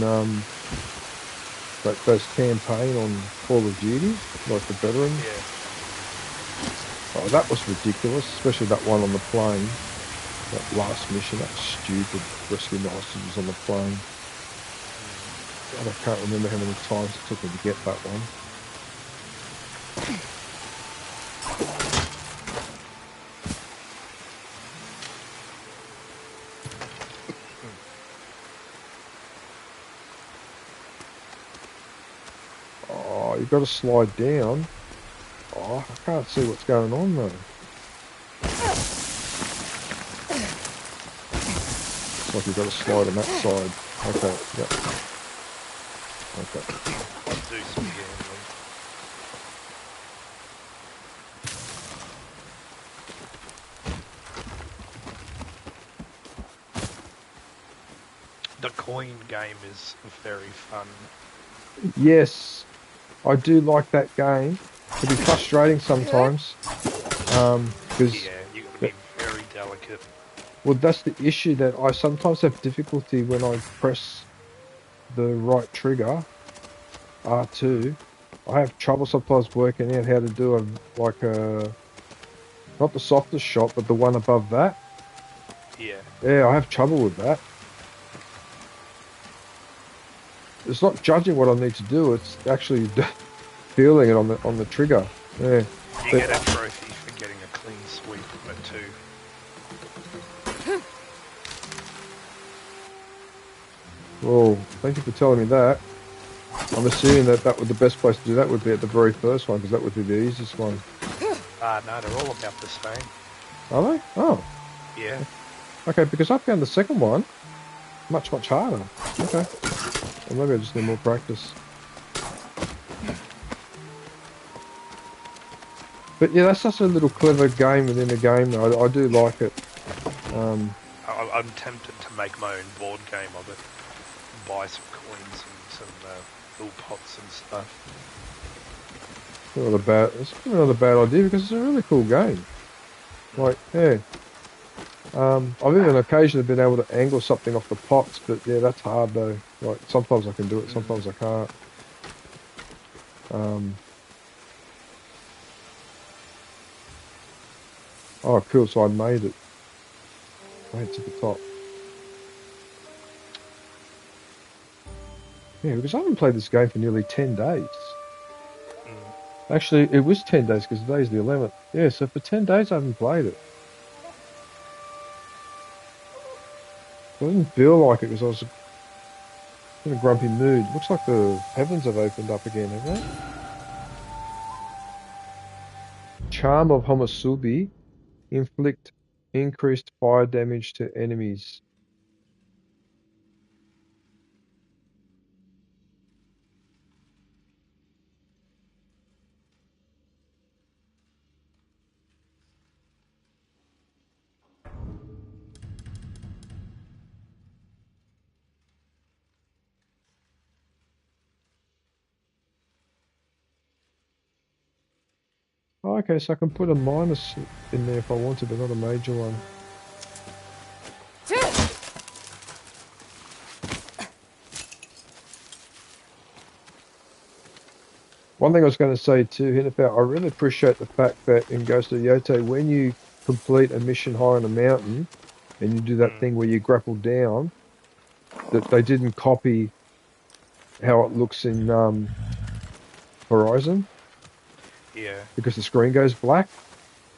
those campaign on Call of Duty, like the veteran. Yeah. Oh, that was ridiculous, especially that one on the plane. That last mission, that was stupid, rescuing the hostages on the plane. God, I can't remember how many times it took me to get that one. Oh, you've got to slide down. Oh, I can't see what's going on though. Looks like you've got to slide on that side. Okay, yep. Okay. I'll do some gambling. The coin game is very fun. Yes, I do like that game. It can be frustrating sometimes. Because yeah, you got to be very delicate. Well, that's the issue, that I sometimes have difficulty when I press the right trigger, R2. I have trouble sometimes working out how to do not the softest shot, but the one above that. Yeah. Yeah, I have trouble with that. It's not judging what I need to do, it's actually feeling it on the trigger. Yeah. You get a trophy for getting a clean sweep of it too. Well, thank you for telling me that. I'm assuming that the best place to do that would be at the very first one, because that would be the easiest one. No, they're all about the same. Are they? Oh. Yeah. Okay, because I found the second one much harder. Okay. Or maybe I just need more practice. But yeah, that's such a little clever game within a game. I do like it. I'm tempted to make my own board game of it. Buy some coins and some little pots and stuff. It's not a bad idea, because it's a really cool game. Like, yeah. I've even occasionally been able to angle something off the pots, but yeah, that's hard though. Like, sometimes I can do it, sometimes I can't. Oh, cool, so I made it. Made it to the top. Yeah, because I haven't played this game for nearly 10 days. Actually, it was 10 days, because today's the 11th. Yeah, so for 10 days I haven't played it. I didn't feel like it, because I was in a grumpy mood. Looks like the heavens have opened up again, haven't they? Charm of Homasubi. Inflict increased fire damage to enemies. Oh, okay, so I can put a minus in there if I wanted, but not a major one. One thing I was going to say too, Hinterfell, I really appreciate the fact that in Ghost of Yotei, when you complete a mission high on a mountain and you do that thing where you grapple down, that they didn't copy how it looks in Horizon. Yeah. Because the screen goes black.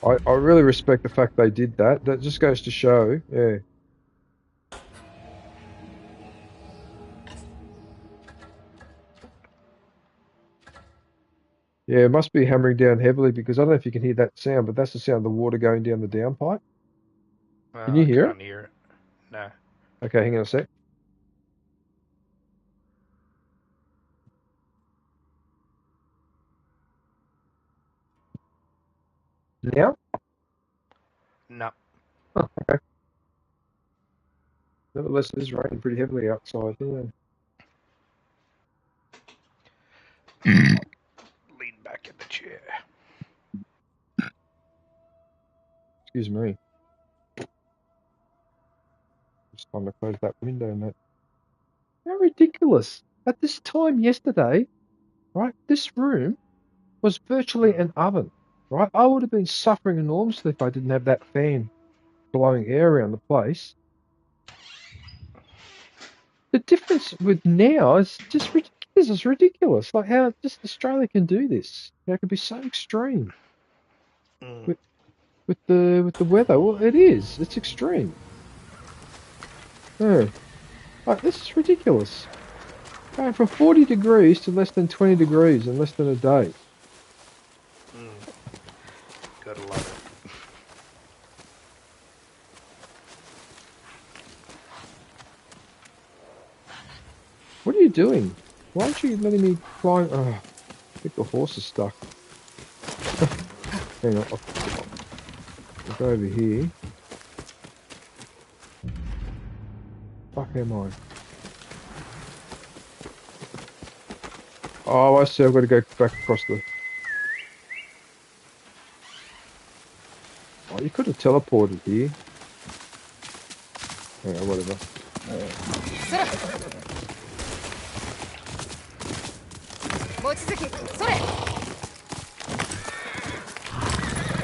I really respect the fact they did that. That just goes to show, yeah. Yeah, it must be hammering down heavily because I don't know if you can hear that sound, but that's the sound of the water going down the downpipe. Can you I hear it? can't hear it. No. Okay, hang on a sec. Now? No. Oh, okay. Nevertheless, it is raining pretty heavily outside. Yeah. Lean back in the chair. Excuse me. It's time to close that window, mate. How ridiculous. At this time yesterday, right, this room was virtually an oven, right? I would have been suffering enormously if I didn't have that fan blowing air around the place. The difference with now is just ridiculous. It's ridiculous. Like how just Australia can do this. How it can be so extreme with the weather. Well, it is. It's extreme. Yeah. Like, this is ridiculous. Going from 40 degrees to less than 20 degrees in less than a day. Gotta love it. What are you doing? Why aren't you letting me climb? Oh, I think the horse is stuck. Hang on, I'll go over here. Fuck am I? Oh, I see. I've got to go back across the... Oh, you could have teleported here. Hang on, whatever.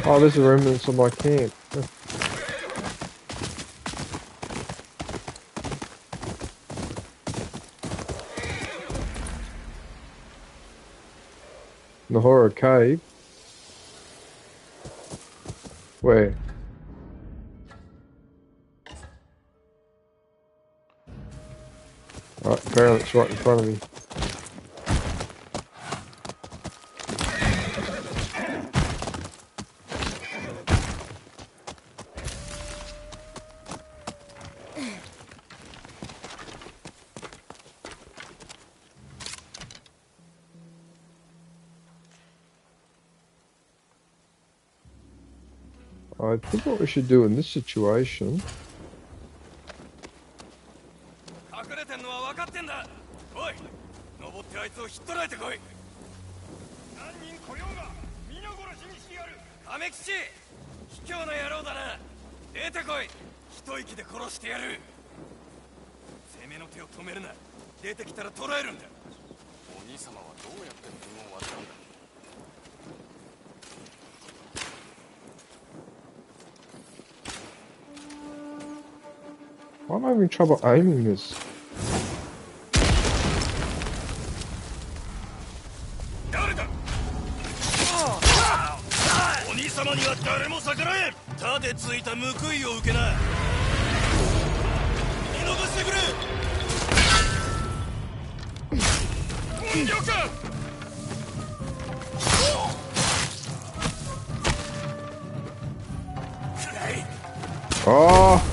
Oh, there's a remnants of my camp. The horror cave. Where? Right, apparently it's right in front of me. I think what we should do in this situation... Why am I having trouble aiming this? Oh!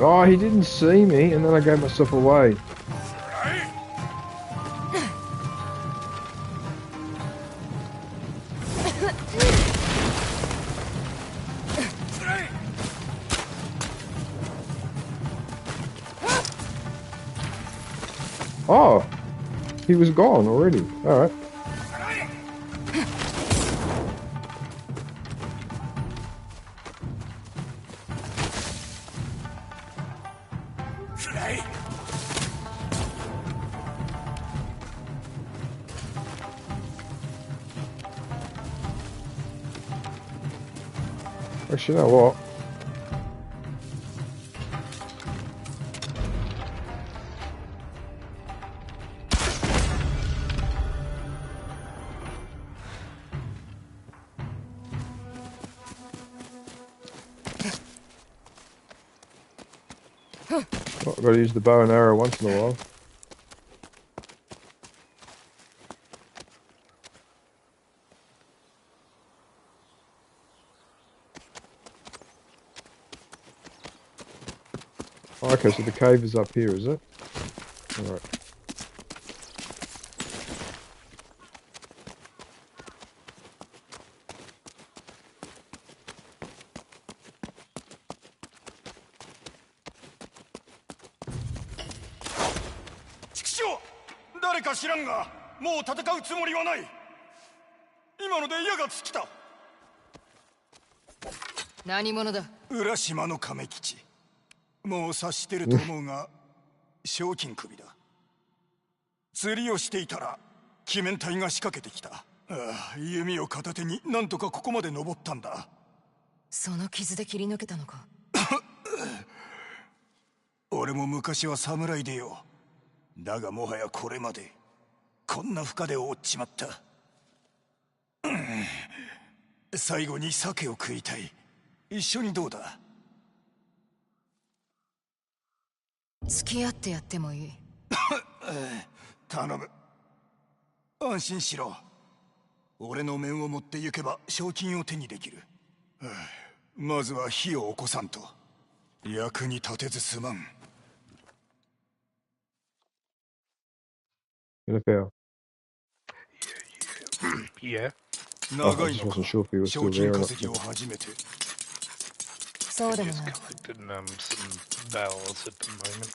Oh, he didn't see me, and then I gave myself away. Oh! He was gone already. Alright. Actually, you know what? Oh, I've got to use the bow and arrow once in a while. Oh, okay, so the cave is up here, is it? All right.畜生誰か知らんがもう戦うつもりはない今ので矢が尽きた何者だ浦島の亀吉もう察してると思うが賞金首だ釣りをしていたら鬼面隊が仕掛けてきた弓を片手になんとかここまで登ったんだその傷で切り抜けたのか俺も昔は侍でよだがもはやこれまでこんな深手を負っちまった最後に鮭を食いたい一緒にどうだ付き合ってやってもいい頼む安心しろ俺の面を持って行けば賞金を手にできるまずは火を起こさんと役に立てずすまん NFL. Yeah. Oh, I just wasn't sure if he was still there or not. Just collecting some bells at the moment.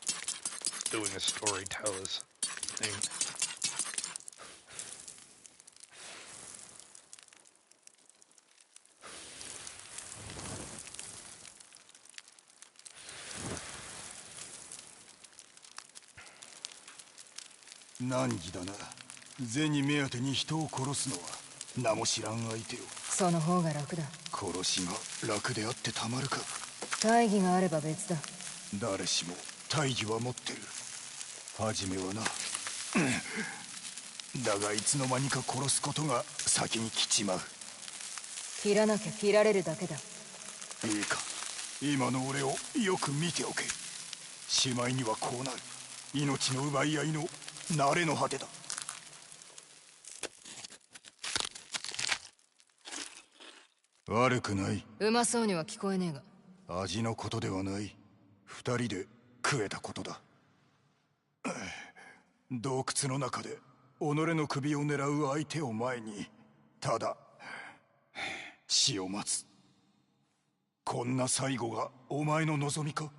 Doing a storyteller's thing. Nanjiだな。銭目当てに人を殺すのは名も知らん相手よ。その方が楽だ。殺しが楽であってたまるか。大義があれば別だ。誰しも大義は持ってる。初めはな。だがいつの間にか殺すことが先に来ちまう。切らなきゃ切られるだけだ。いいか、今の俺をよく見ておけ。しまいにはこうなる。命の奪い合いの慣れの果てだ。悪くない。うまそうには聞こえねえが。味のことではない。二人で食えたことだ。洞窟の中で己の首を狙う相手を前にただ死を待つ。こんな最後がお前の望みか。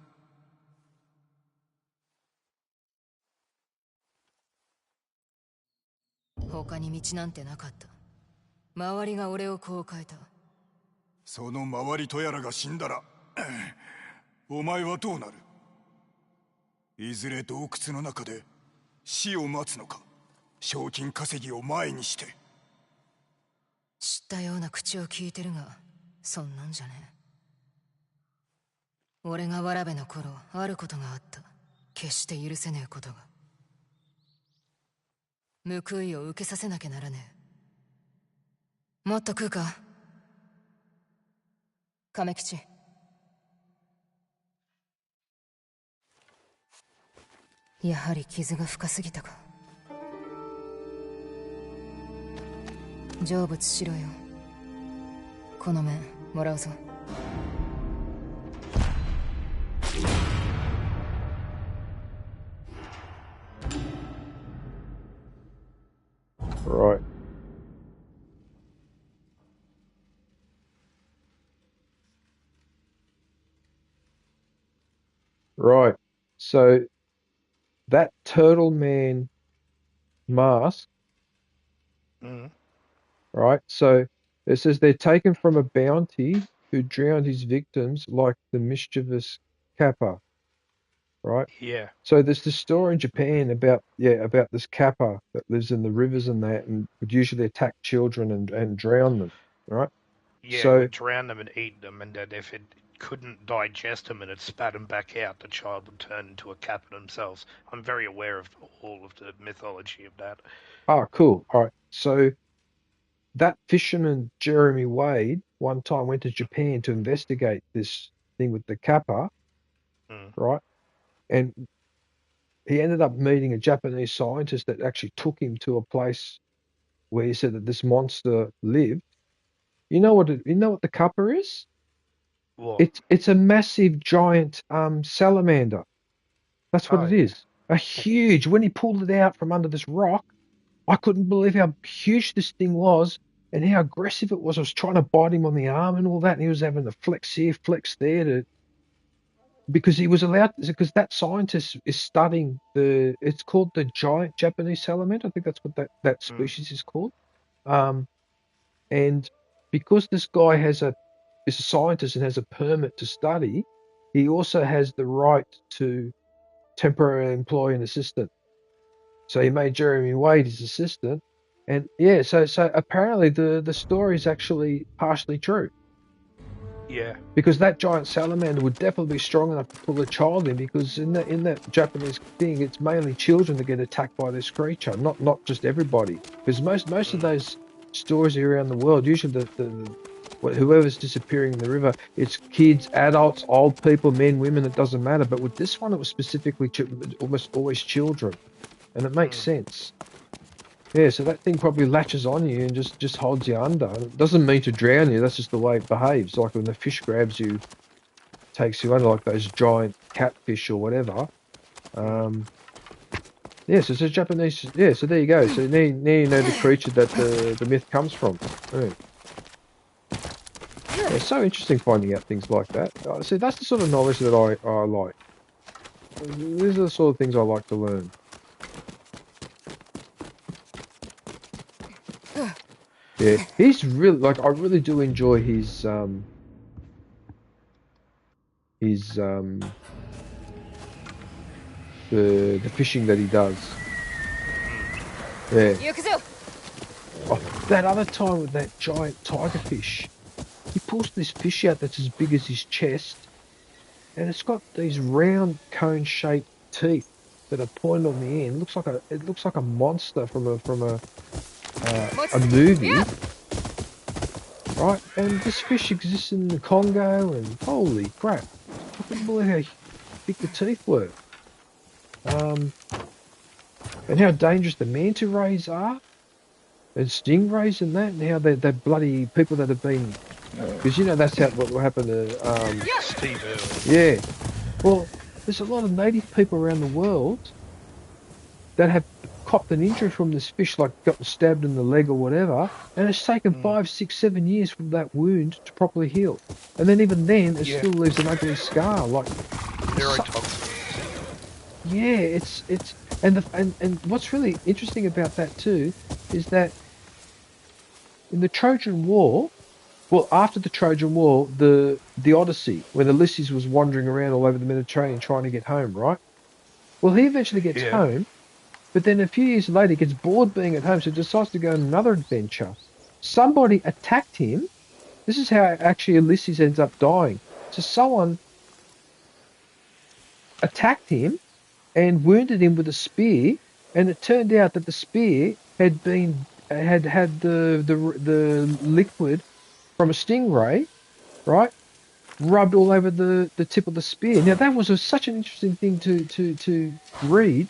他に道なんてなかった。周りが俺をこう変えた。その周りとやらが死んだらお前はどうなる。いずれ洞窟の中で死を待つのか。賞金稼ぎを前にして。知ったような口を聞いてるがそんなんじゃねえ。俺がわらべの頃あることがあった。決して許せねえことが。報いを受けさせなきゃならねえ。もっと食うか亀吉。やはり傷が深すぎたか。成仏しろよ。この面もらうぞ。Right. Right. So that turtle man mask, right? So it says they're taken from a bounty who drowned his victims like the mischievous Kappa, right? Yeah. So there's this story in Japan about this Kappa that lives in the rivers and that, and would usually attack children and drown them, right? Yeah, it So, would drown them and eat them, and then if it couldn't digest them and it spat them back out, the child would turn into a kappa themselves. I'm very aware of all of the mythology of that. cool. All right. So that fisherman, Jeremy Wade, one time went to Japan to investigate this thing with the kappa, Mm. right? And he ended up meeting a Japanese scientist that actually took him to a place where he said that this monster lived. You know what the kappa is? What? It's a massive giant salamander. That's what Oh, it yeah. is. A huge. When he pulled it out from under this rock, I couldn't believe how huge this thing was and how aggressive it was. I was trying to bite him on the arm and all that, and he was having to flex here, flex there because he was allowed because that scientist is studying it's called the giant Japanese salamander. I think that's what that species is called. Um, and because this guy is a scientist and has a permit to study, he also has the right to temporarily employ an assistant. So he made Jeremy Wade his assistant. And yeah, so apparently the story is actually partially true. Yeah. Because that giant salamander would definitely be strong enough to pull a child in, because in that Japanese thing, it's mainly children that get attacked by this creature, not just everybody. Because most of those stories around the world, usually whoever's disappearing in the river, it's kids, adults, old people, men, women. It doesn't matter. But with this one, it was specifically almost always children, and it makes sense. Yeah, so that thing probably latches on you and just holds you under. And it doesn't mean to drown you. That's just the way it behaves. Like when the fish grabs you, takes you under, like those giant catfish or whatever. Yeah, so it's a Japanese. Yeah, so there you go. So now you know the creature that the myth comes from. Yeah. Yeah, it's so interesting finding out things like that. See, that's the sort of knowledge that I like. These are the sort of things I like to learn. Yeah, he's really like, I really do enjoy his the fishing that he does. Yeah. Oh, that other time with that giant tiger fish, he pulls this fish out that's as big as his chest, and it's got these round cone-shaped teeth that are pointed on the end. It looks like a monster from a movie, right? And this fish exists in the Congo, and holy crap, I couldn't believe how big the teeth were. And how dangerous the manta rays are, and stingrays and that, and how they're bloody people that have been, because that's what happened to Steve Irwin. yeah. Well, there's a lot of native people around the world that have copped an injury from this fish, like got stabbed in the leg or whatever, and it's taken 5, 6, 7 years for that wound to properly heal. And then even then, it still leaves an ugly scar. Like very toxic. Yeah, it's and what's really interesting about that too is that in the Trojan War, well, after the Trojan War, the Odyssey, when Ulysses was wandering around all over the Mediterranean trying to get home, right? Well, he eventually gets home, but then a few years later, he gets bored being at home, so decides to go on another adventure. Somebody attacked him. This is how actually Ulysses ends up dying. So someone attacked him and wounded him with a spear, and it turned out that the spear had the liquid from a stingray, right, rubbed all over the tip of the spear. Now that was such an interesting thing to read,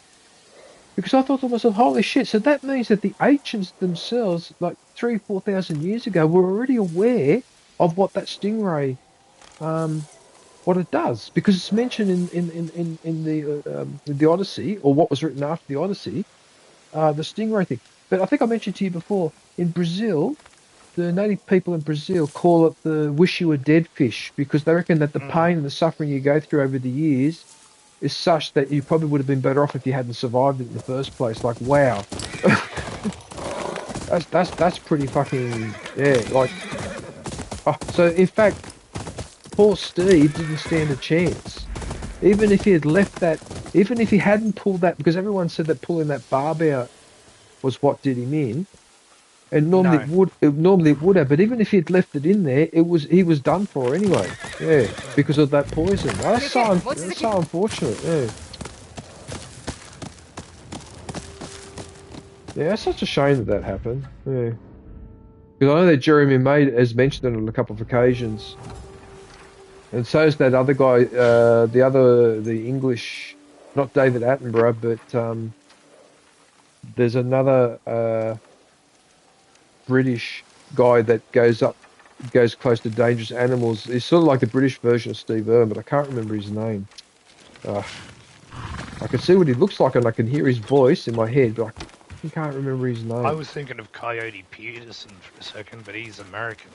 because I thought to myself, holy shit! So that means that the ancients themselves, like 3,000-4,000 years ago, were already aware of what that stingray what it does, because it's mentioned in the Odyssey, or what was written after the Odyssey, the stingray thing. But I think I mentioned to you before, in Brazil, the native people in Brazil call it the wish you were dead fish, because they reckon that the pain and the suffering you go through over the years is such that you probably would have been better off if you hadn't survived it in the first place. Like, wow. that's pretty fucking, yeah, like, so in fact, poor Steve didn't stand a chance. Even if he had left that, even if he hadn't pulled that, because everyone said that pulling that barb out was what did him in. And No. normally it would have, but even if he'd left it in there, he was done for anyway. Yeah, because of that poison. Oh, that's so unfortunate. Yeah, yeah, it's such a shame that happened. Yeah, because I know that Jeremy May has mentioned it on a couple of occasions, and so is that other guy, the English, not David Attenborough, but there's another British guy that goes close to dangerous animals. He's sort of like the British version of Steve Irwin, but I can't remember his name. Uh, I can see what he looks like and I can hear his voice in my head, but I can't remember his I name. was thinking of Coyote Peterson for a second, but he's American.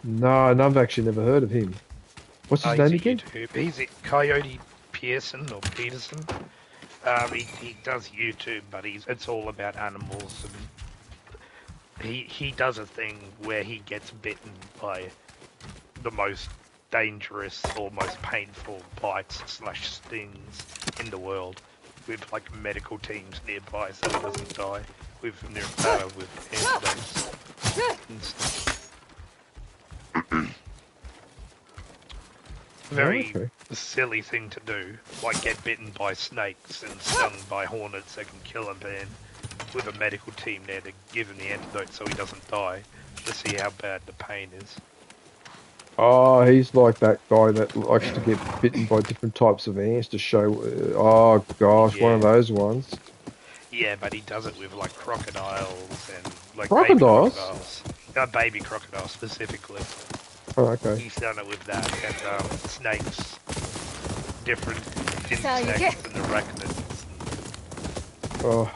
No, and I've actually never heard of him. What's his He's name a again? YouTube. He's a Coyote Pearson or Peterson. He does YouTube, but it's all about animals, and he does a thing where he gets bitten by the most dangerous or most painful bites / stings in the world, with like medical teams nearby, so he doesn't die with antidotes and stuff. Very silly thing to do, like get bitten by snakes and stung by hornets that can him, and with a medical team there to give him the antidote so he doesn't die, to see how bad the pain is. Oh, he's like that guy that likes to get bitten by different types of ants to show. Oh gosh, one of those ones. Yeah, but he does it with like crocodiles and like Crocodiles? baby crocodiles specifically. Oh, okay. He's done it with that and snakes, different insects and arachnids. Oh.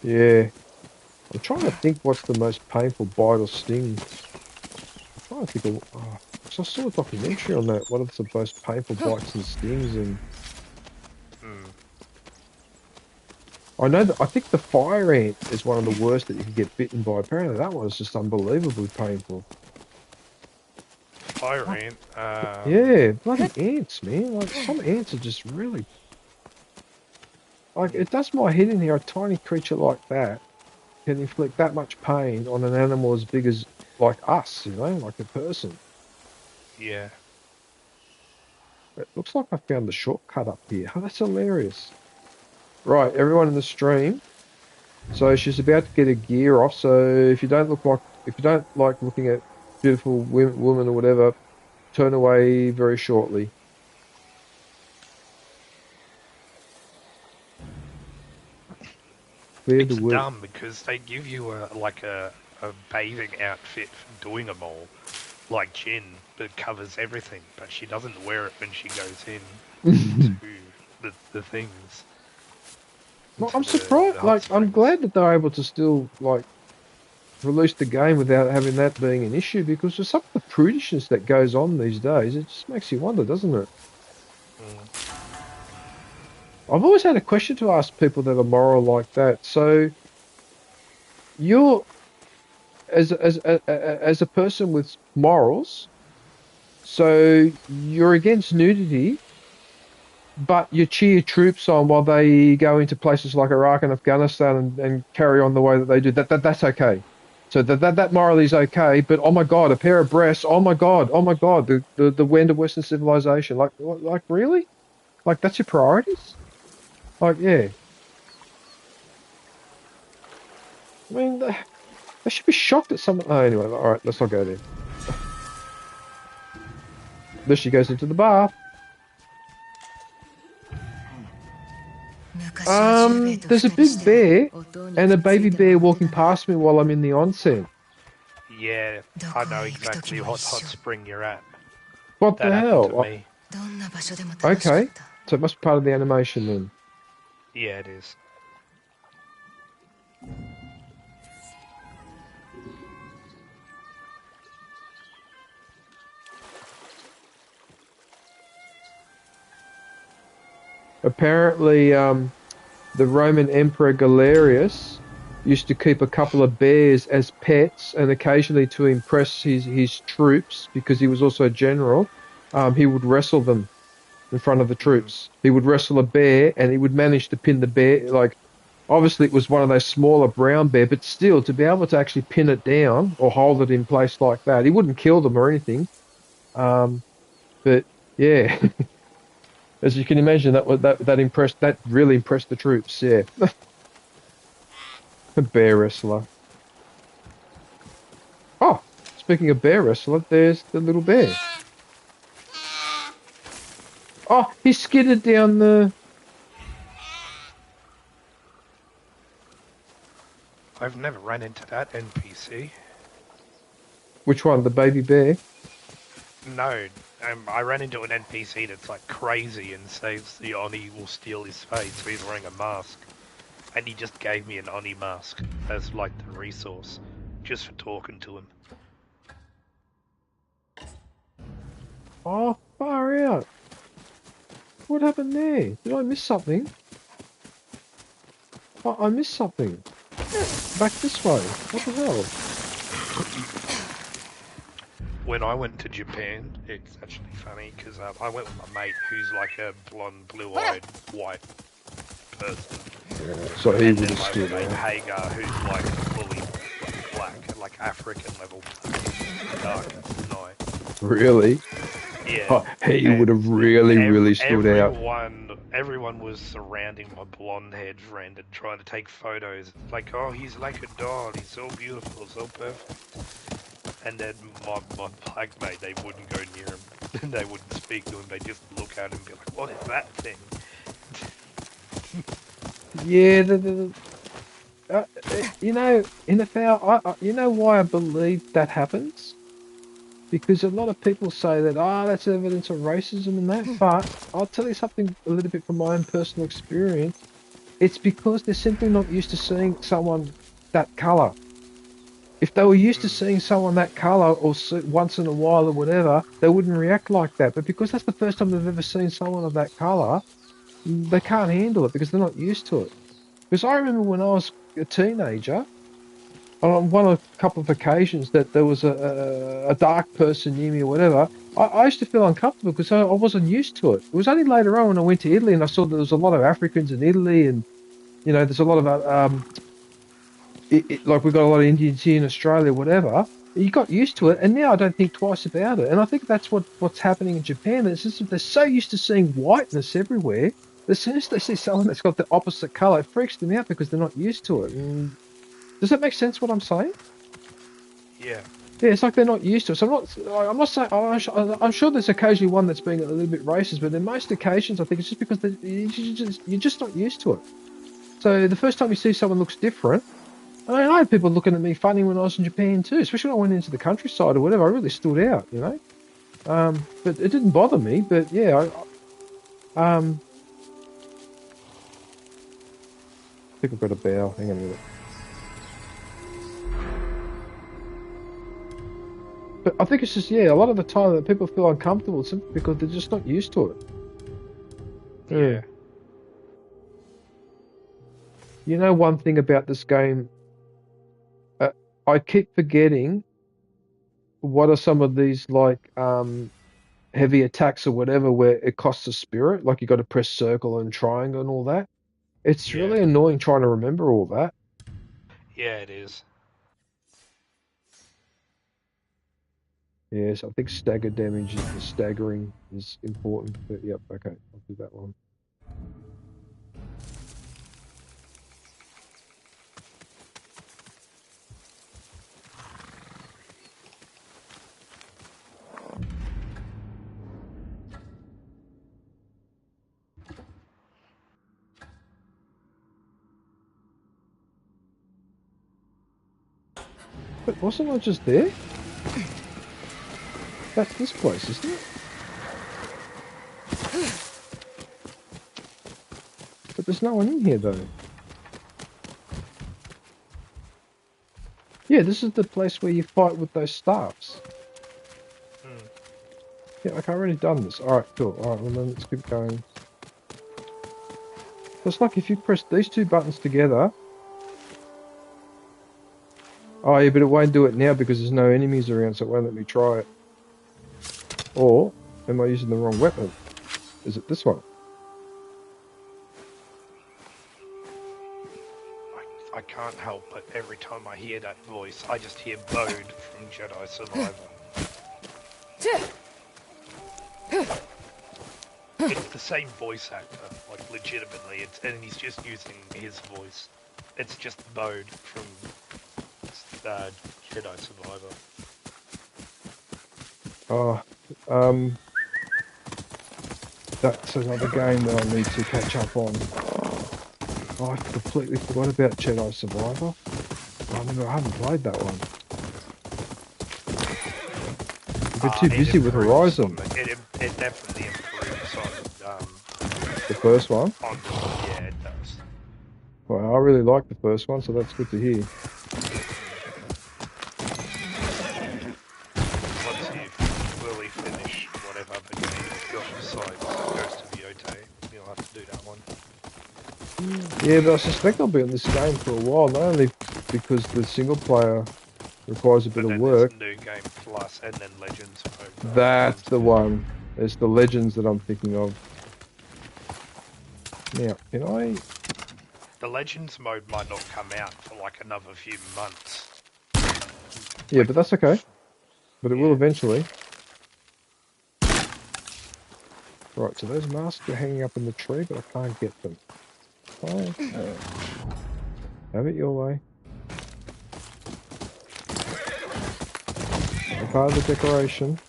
Yeah. I'm trying to think what's the most painful bite or sting. I'm trying to think of. Oh, 'cause I saw a documentary on that. What are the most painful bites and stings? And I know that I think the fire ant is one of the worst that you can get bitten by. Apparently, that one is just unbelievably painful. Fire ant. Yeah, bloody ants, man. Like some ants are just really. Like it does my head in here. A tiny creature like that can inflict that much pain on an animal as big as like us, like a person. Yeah. It looks like I found the shortcut up here. Oh, that's hilarious. Right, everyone in the stream. So she's about to get her gear off. So if you don't like looking at beautiful women or whatever, turn away very shortly. It's dumb because they give you a bathing outfit for doing them all, like Jin, that covers everything, but she doesn't wear it when she goes in to the things. Well, I'm surprised. I'm glad that they're able to still release the game without having that being an issue, because there's some of the prudishness that goes on these days. It just makes you wonder, doesn't it? I've always had a question to ask people that are moral like that. So, you're as a person with morals, so you're against nudity, but you cheer troops on while they go into places like Iraq and Afghanistan and carry on the way that they do. That's okay. So that morally is okay. But oh my God, a pair of breasts. Oh my God, the end of Western civilization. Like really? Like that's your priorities? Like yeah. I mean, they should be shocked at some. Oh, anyway, all right, let's not go there. There she goes into the bath. There's a big bear and a baby bear walking past me while I'm in the onsen. Yeah, I know exactly what hot spring you're at. What the hell? To me. Okay, so it must be part of the animation then. Yeah, it is. Apparently, the Roman Emperor Galerius used to keep a couple of bears as pets, and occasionally to impress his troops, because he was also a general, he would wrestle them in front of the troops. He would wrestle a bear, and he would manage to pin the bear. Like, obviously, it was one of those smaller brown bear, but still, to be able to actually pin it down or hold it in place like that, he wouldn't kill them or anything. But yeah. As you can imagine, that really impressed the troops. Yeah, a bear wrestler. Oh, speaking of bear wrestler, there's the little bear. Oh, he skidded down the. I've never ran into that NPC. Which one? The baby bear? No, I ran into an NPC that's like crazy and says the Oni will steal his face, so he's wearing a mask. And he just gave me an Oni mask as like the resource, just for talking to him. Oh, far out. What happened there? Did I miss something? Oh, I missed something. Back this way. What the hell? When I went to Japan, it's actually funny because I went with my mate who's like a blonde, blue-eyed, white person. So he and would then have my stood mate out. Hagar, who's like fully black, like African level, dark night. Really? Yeah. Oh, he would have really stood out. Everyone was surrounding my blonde-haired friend and trying to take photos. Like, oh, he's like a doll. He's so beautiful, so perfect. And then my black mate, they wouldn't go near him. They wouldn't speak to him. They just look at him and be like, what is that thing? Yeah, you know, in the foul, you know why I believe that happens? Because a lot of people say that, that's evidence of racism and that, but I'll tell you something a little bit from my own personal experience. It's because they're simply not used to seeing someone that colour. If they were used to seeing someone that colour or once in a while or whatever, they wouldn't react like that. But because that's the first time they've ever seen someone of that colour, they can't handle it because they're not used to it. Because I remember when I was a teenager, on a couple of occasions that there was a dark person near me or whatever, I used to feel uncomfortable because I wasn't used to it. It was only later on when I went to Italy and I saw there was a lot of Africans in Italy, and you know, there's a lot of like we've got a lot of Indians here in Australia, whatever. You got used to it, and now I don't think twice about it. And I think that's what's happening in Japan. It's just that they're so used to seeing whiteness everywhere. As soon as they see someone that's got the opposite color, it freaks them out because they're not used to it. And does that make sense? What I'm saying? Yeah. Yeah, it's like they're not used to it. So I'm not saying. I'm sure there's occasionally one that's being a little bit racist, but in most occasions, I think it's just because you're just not used to it. So the first time you see someone looks different. I mean, I had people looking at me funny when I was in Japan too, especially when I went into the countryside or whatever. I really stood out, you know. But it didn't bother me. But yeah, I think I've got a bow. Hang on a minute. But I think it's just, a lot of the time that people feel uncomfortable simply because they're just not used to it. Yeah. You know, one thing about this game, I keep forgetting what are some of these like heavy attacks or whatever where it costs a spirit, like you got to press circle and triangle and all that. It's really annoying trying to remember all that. Yeah, it is. Yes, I think stagger damage is the staggering is important. But yep, okay, I'll do that one. But wasn't I just there? That's this place, isn't it? But there's no one in here though. Yeah, this is the place where you fight with those staffs. Yeah, okay, I've already done this. Alright, cool. Alright, well then let's keep going. it's like if you press these two buttons together. Oh yeah, but it won't do it now because there's no enemies around, so it won't let me try it. Or am I using the wrong weapon? Is it this one? I can't help but every time I hear that voice, I just hear Bode from Jedi Survivor. It's the same voice actor, like legitimately, and he's just using his voice. It's just Bode from Jedi Survivor. Oh, that's another game that I need to catch up on. Oh, I completely forgot about Jedi Survivor. I haven't played that one. I've been too busy with Horizon. It definitely improves on the first one? Yeah, it does. Well, I really like the first one, so that's good to hear. Once you fully finish whatever other game you've got besides Ghost of YOTEI, you'll have to do that one. Yeah, but I suspect I'll be on this game for a while, not only because the single player requires a bit of work. New game plus and then Legends mode. That's the one. It's the Legends that I'm thinking of. Now, can I... The Legends mode might not come out for like another few months. Yeah, but that's okay. But it will eventually. Right, so those masks are hanging up in the tree, but I can't get them. Oh, have it your way. I'm part of the decoration.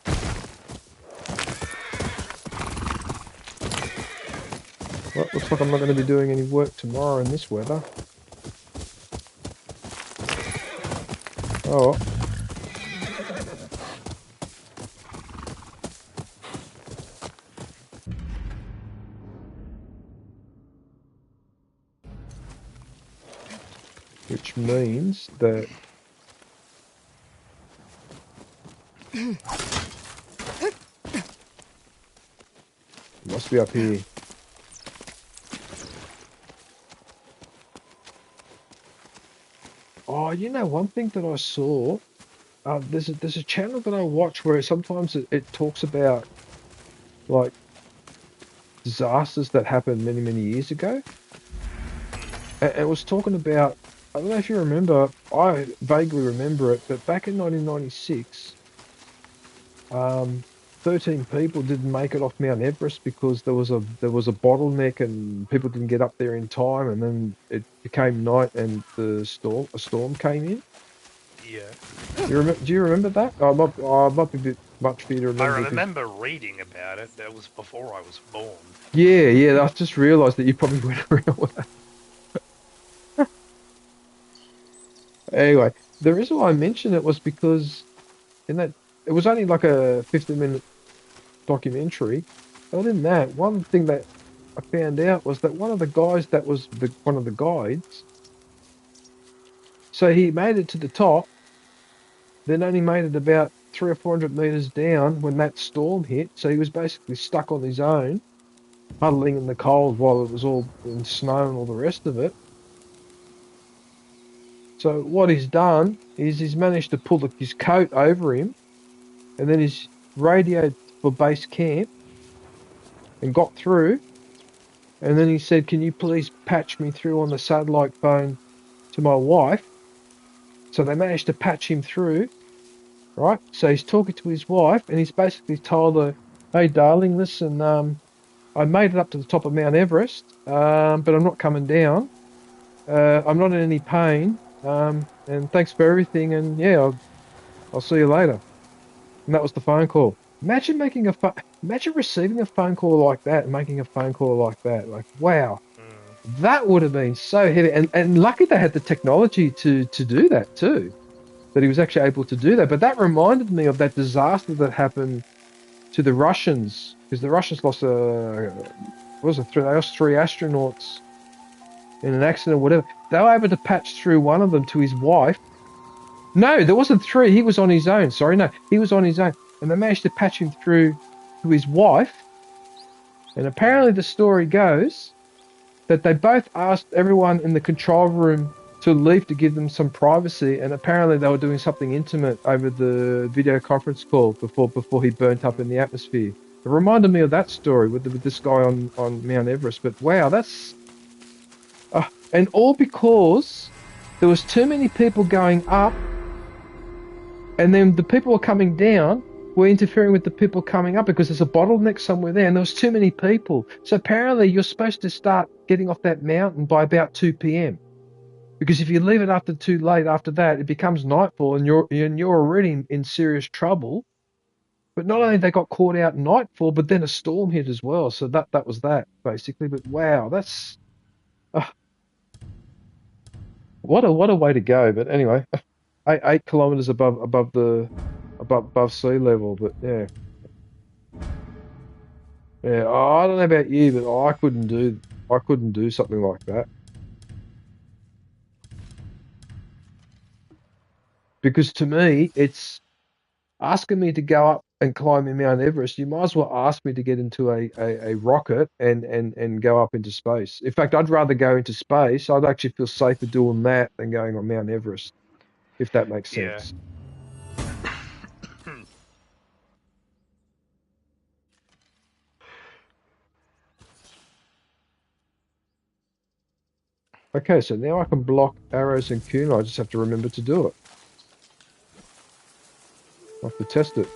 Well, looks like I'm not going to be doing any work tomorrow in this weather. Oh. Which means that it must be up here. Oh, you know, one thing that I saw, there's a channel that I watch where sometimes it talks about like disasters that happened many, many years ago. And it was talking about, I don't know if you remember, I vaguely remember it, but back in 1996, 13 people didn't make it off Mount Everest because there was a bottleneck and people didn't get up there in time, and then it became night and a storm came in. Yeah. Do you remember that? I might be a bit much for you to remember. I remember reading about it. That was before I was born. Yeah. I just realised that you probably went around with that. Anyway, the reason why I mentioned it was because in that it was only like a 15-minute documentary. Other than that, one thing that I found out was that one of the guys that was one of the guides, so he made it to the top, then only made it about 300 or 400 meters down when that storm hit. So he was basically stuck on his own, huddling in the cold while it was all in snow and all the rest of it. So what he's done is he's managed to pull his coat over him, and then he's radioed for base camp and got through. And then he said, "Can you please patch me through on the satellite phone to my wife?" So they managed to patch him through, right? So he's talking to his wife, and he's basically told her, "Hey, darling, listen, I made it up to the top of Mount Everest, but I'm not coming down. I'm not in any pain, and thanks for everything, and yeah, I'll see you later." And that was the phone call. Imagine imagine receiving a phone call like that and making a phone call like that. Like, wow, that would have been so heavy. And lucky they had the technology to do that too, that he was actually able to do that. But that reminded me of that disaster that happened to the Russians, because the Russians lost they lost 3 astronauts in an accident or whatever. They were able to patch through one of them to his wife. No, there wasn't 3. He was on his own. Sorry, no, he was on his own. And they managed to patch him through to his wife. And apparently the story goes that they both asked everyone in the control room to leave to give them some privacy, and apparently they were doing something intimate over the video conference call before he burnt up in the atmosphere. It reminded me of that story with this guy on Mount Everest. But wow, that's and all because there was too many people going up, and then the people were coming down were interfering with the people coming up because there's a bottleneck somewhere there, and there was too many people. So apparently you're supposed to start getting off that mountain by about 2 p.m. Because if you leave it after too late after that, it becomes nightfall, and you're already in serious trouble. But not only they got caught out nightfall, but then a storm hit as well. So that was that basically. But wow, that's what a way to go. But anyway, 8 kilometers above sea level. But yeah. I don't know about you, but I couldn't do something like that. Because to me, it's asking me to go up and climb Mount Everest. You might as well ask me to get into a rocket and go up into space. In fact, I'd rather go into space. I'd actually feel safer doing that than going on Mount Everest, if that makes sense. Okay, so now I can block arrows and kunai. I just have to remember to do it. I have to test it.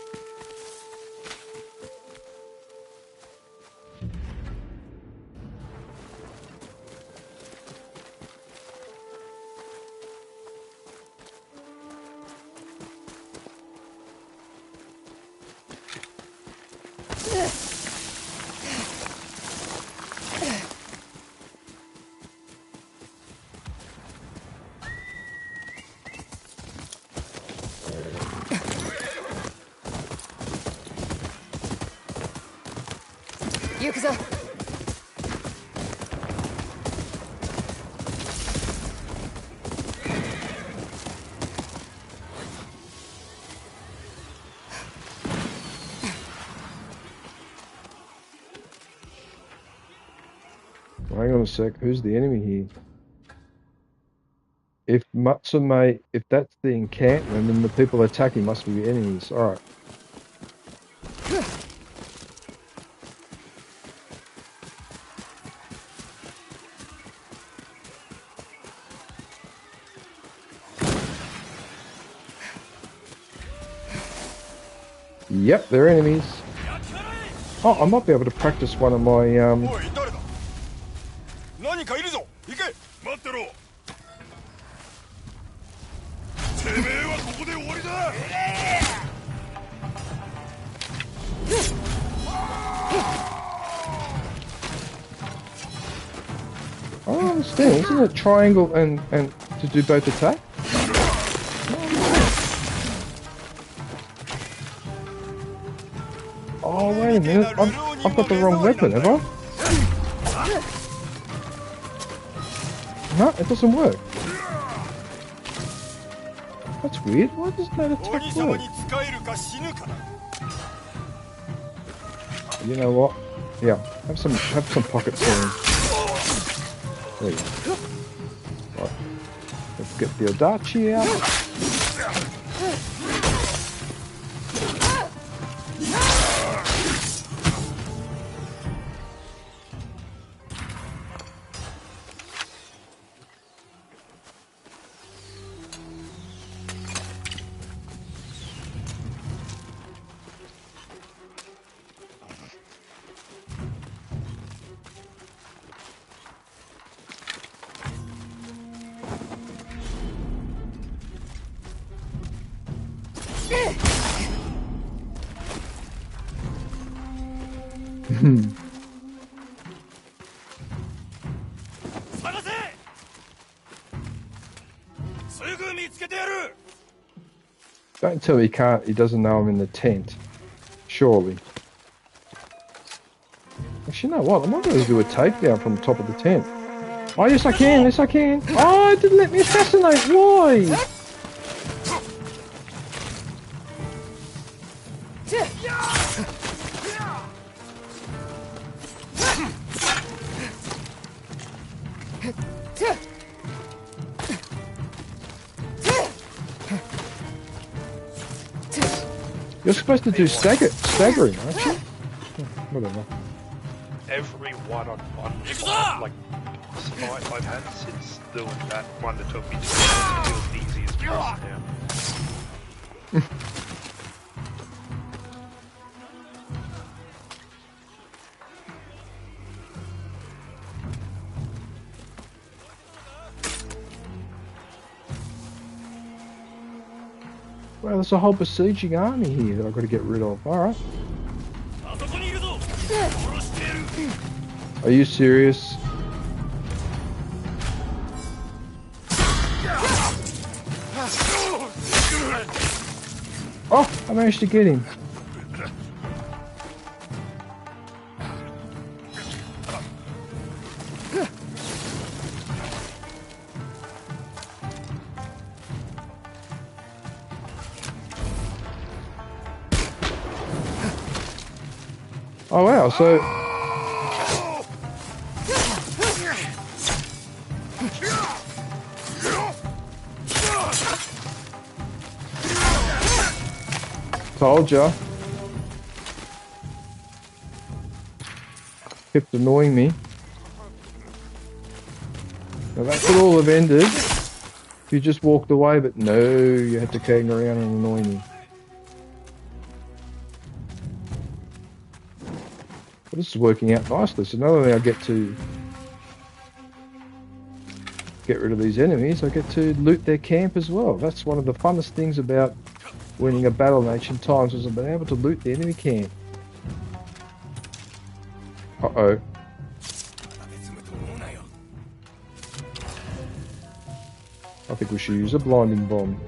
Hang on a sec. Who's the enemy here? If Matsume, if that's the encampment, then the people attacking must be the enemies. All right. Yep, they're enemies. Oh, I might be able to practice one of my I don't understand. Isn't it triangle and to do both attack? Oh, wait a minute. I've got the wrong weapon, have I? No, it doesn't work. That's weird. Why doesn't that attack work? You know what? Yeah, have some pocket swing. There you go. Right. Let's get the Odachi out. Don't tell me he doesn't know I'm in the tent. Surely. Actually, you know what? I might be able to do a takedown from the top of the tent. Oh, yes I can, yes I can. Oh, it didn't let me assassinate. Why? You're supposed to do staggering, aren't you? Whatever. Every one-on-one like boss fight I've had since doing that one that took me 2 hours to do the easiest boss now. Well, there's a whole besieging army here that I've got to get rid of. Alright. Are you serious? Oh, I managed to get him. Oh wow, so told ya. Kept annoying me. Now that could all have ended if you just walked away, but no, you had to hang around and annoy me. Well, this is working out nicely. So not only I get to get rid of these enemies, I get to loot their camp as well. That's one of the funnest things about winning a battle in ancient times, was I've been able to loot the enemy camp. Uh-oh. I think we should use a blinding bomb.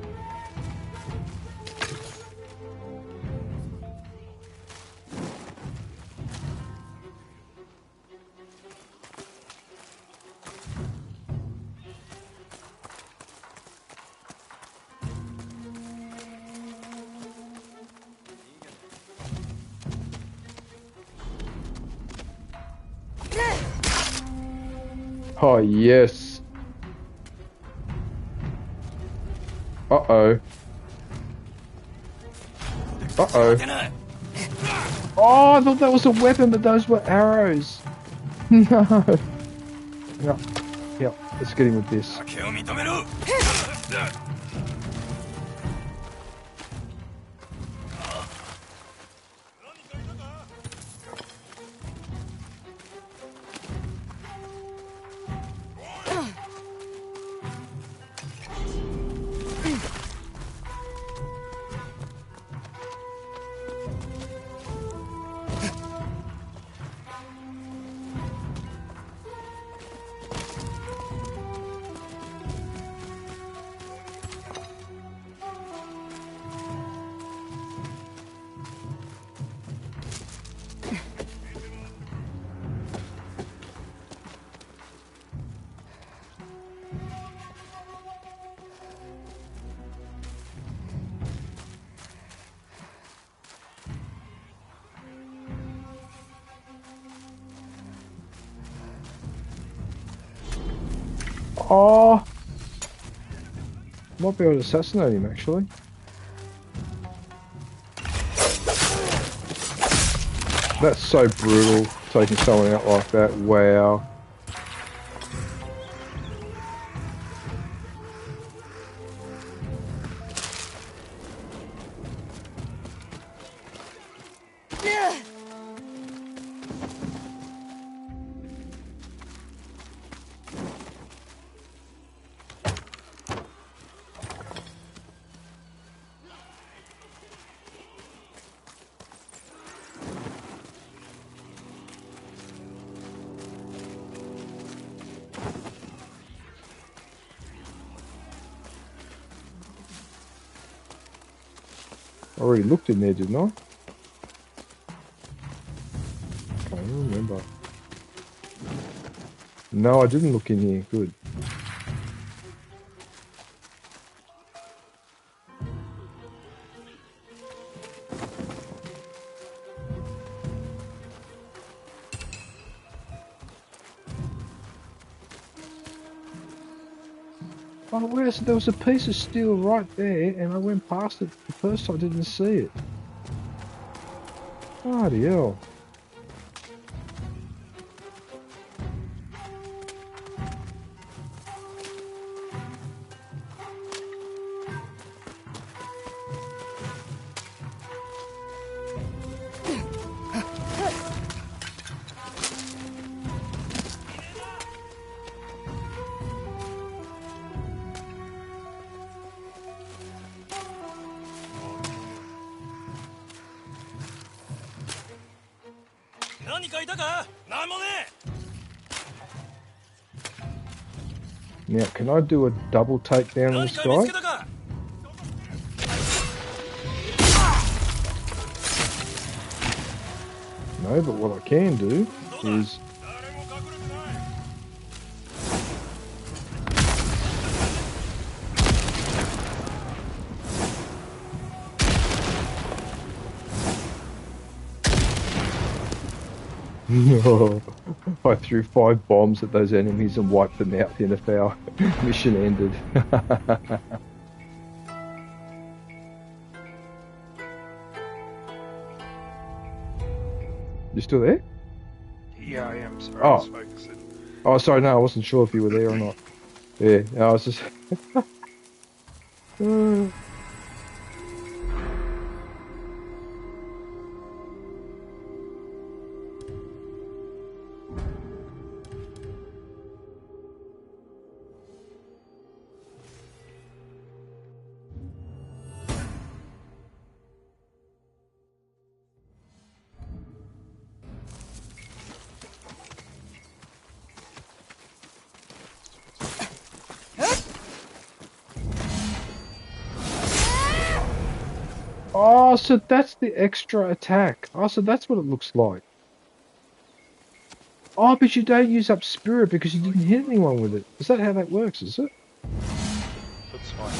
Oh, yes. Uh-oh. Uh-oh. Oh, I thought that was a weapon, but those were arrows. No. Yeah. Yeah, let's get him with this. Oh, might be able to assassinate him actually. That's so brutal, taking someone out like that. Wow. I already looked in there, didn't I? Can't remember. No, I didn't look in here. Good. Oh, where? So there was a piece of steel right there, and I went past it the first time. I didn't see it. Bloody hell. Now, can I do a double takedown on this guy? No, but what I can do is... No, I threw 5 bombs at those enemies and wiped them out, and if our mission ended. You still there? Yeah, I am. Sorry, Oh. I was focusing. Oh, sorry, no, I wasn't sure if you were there or not. Yeah, I was just... Oh, so that's the extra attack. Oh, so that's what it looks like. Oh, but you don't use up spirit because you didn't hit anyone with it. Is that how that works, is it? That's fine.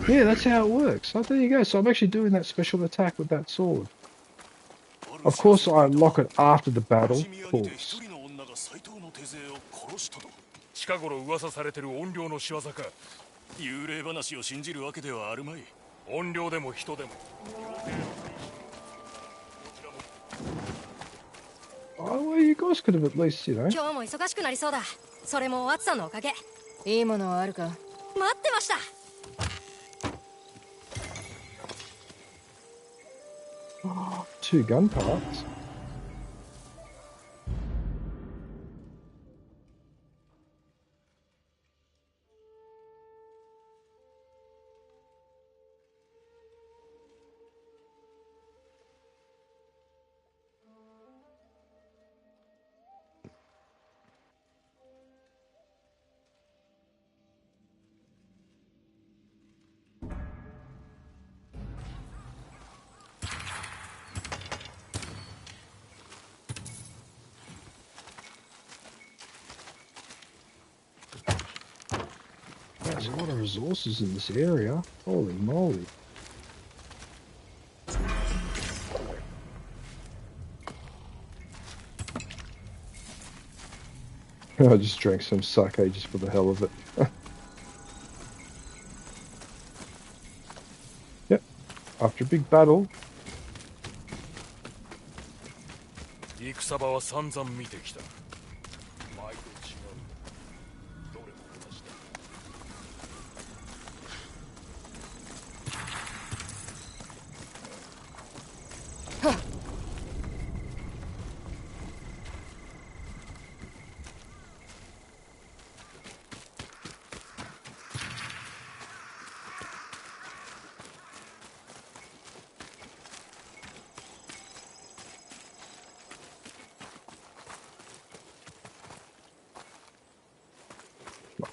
Yeah, that's how it works. Oh, there you go. So I'm actually doing that special attack with that sword. Of course, I unlock it after the battle, of course. 近頃噂されてる怨霊の仕業か。幽霊話を信じるわけではあるまい。怨霊でも人でも。Oh, well, you guys could have at least, you know. 今日も忙しくなりそうだ。それも暑さのおかげ。いいものはあるか。待ってました。2 gun parts. There's a lot of resources in this area. Holy moly. I just drank some sake just for the hell of it. Yep. After a big battle. 戦場は散々見てきた。毎度違う。どれも同じだ。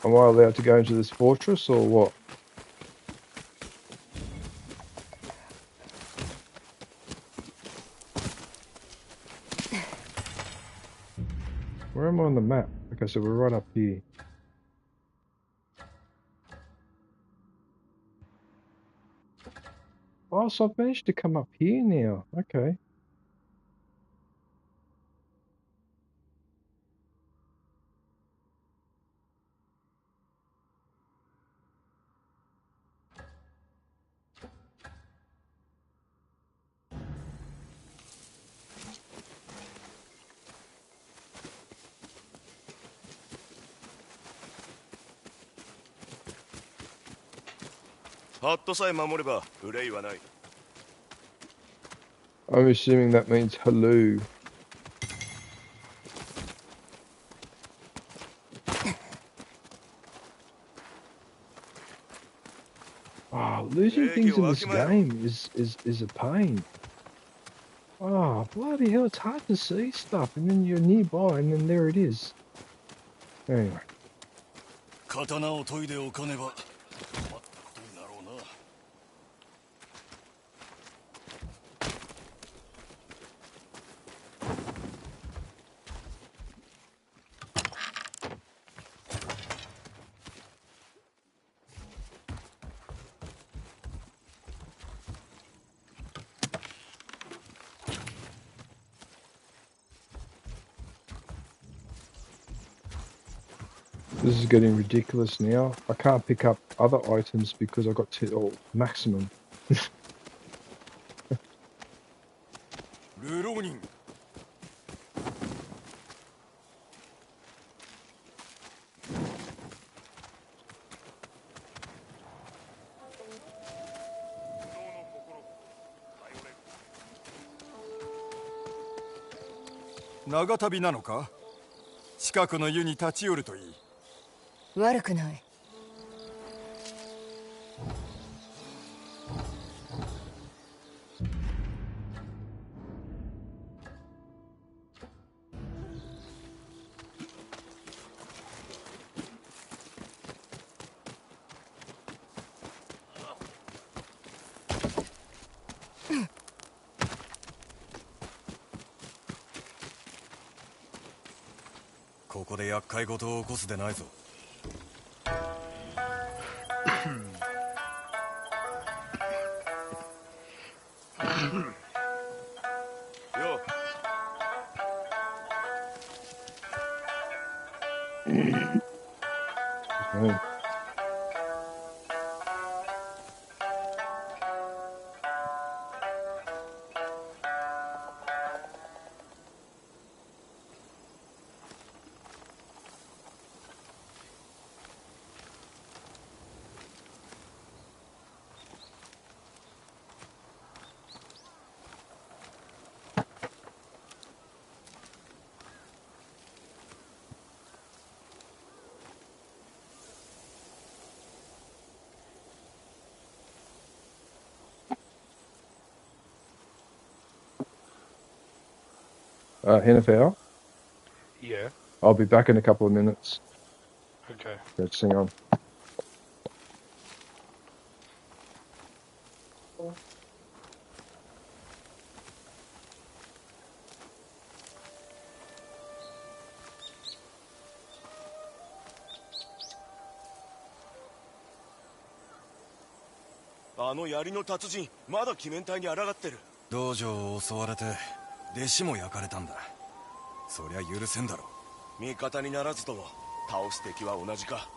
Am I allowed to go into this fortress or what? Where am I on the map? Okay, so we're right up here. Oh, so I've managed to come up here now. Okay. ハットさえ守れば憂いはない。 I'm assuming that means hello. Oh, losing things in this game is a pain. Oh, bloody hell, it's hard to see stuff, and then you're nearby, and then there it is. Anyway. 刀を研いでおかねば困ったことになろうな。This is getting ridiculous now. I can't pick up other items because I got to maximum. ルローニン。長旅なのか？近くの湯に立ち寄るといい。悪くない。ここで厄介事を起こすでないぞ。よ。Hennefer? Yeah. I'll be back in a couple of minutes. Okay. Let's sing on. あの槍の達人まだ鬼面隊に抗ってる。道場を襲われて弟子も焼かれたんだ。そりゃ許せんだろ。味方にならずとも倒す敵は同じか。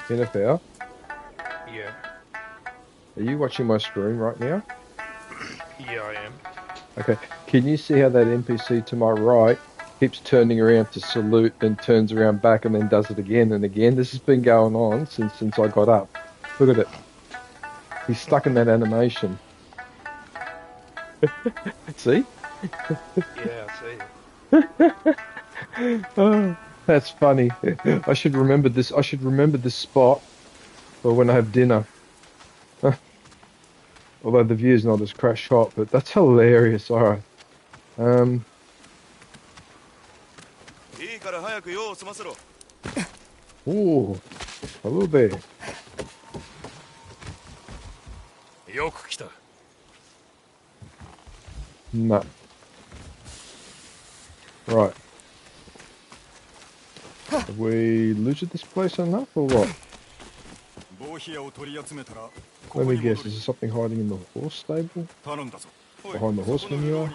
Jennifer, Yeah. are you watching my screen right now? Yeah, I am. Okay. Can you see how that NPC to my right keeps turning around to salute, then turns around back and then does it again and again? This has been going on since I got up. Look at it. He's stuck in that animation. See? Yeah, I see. Oh, that's funny. I should remember this. I should remember this spot for when I have dinner. Although the view's not as crash hot, but that's hilarious. All right. いいから早く用を済ませろ。 Oh, hello there. よく来た。 No. Right. Have we looted this place enough or what? Let me guess, is there something hiding in the horse stable? Behind the horse manure?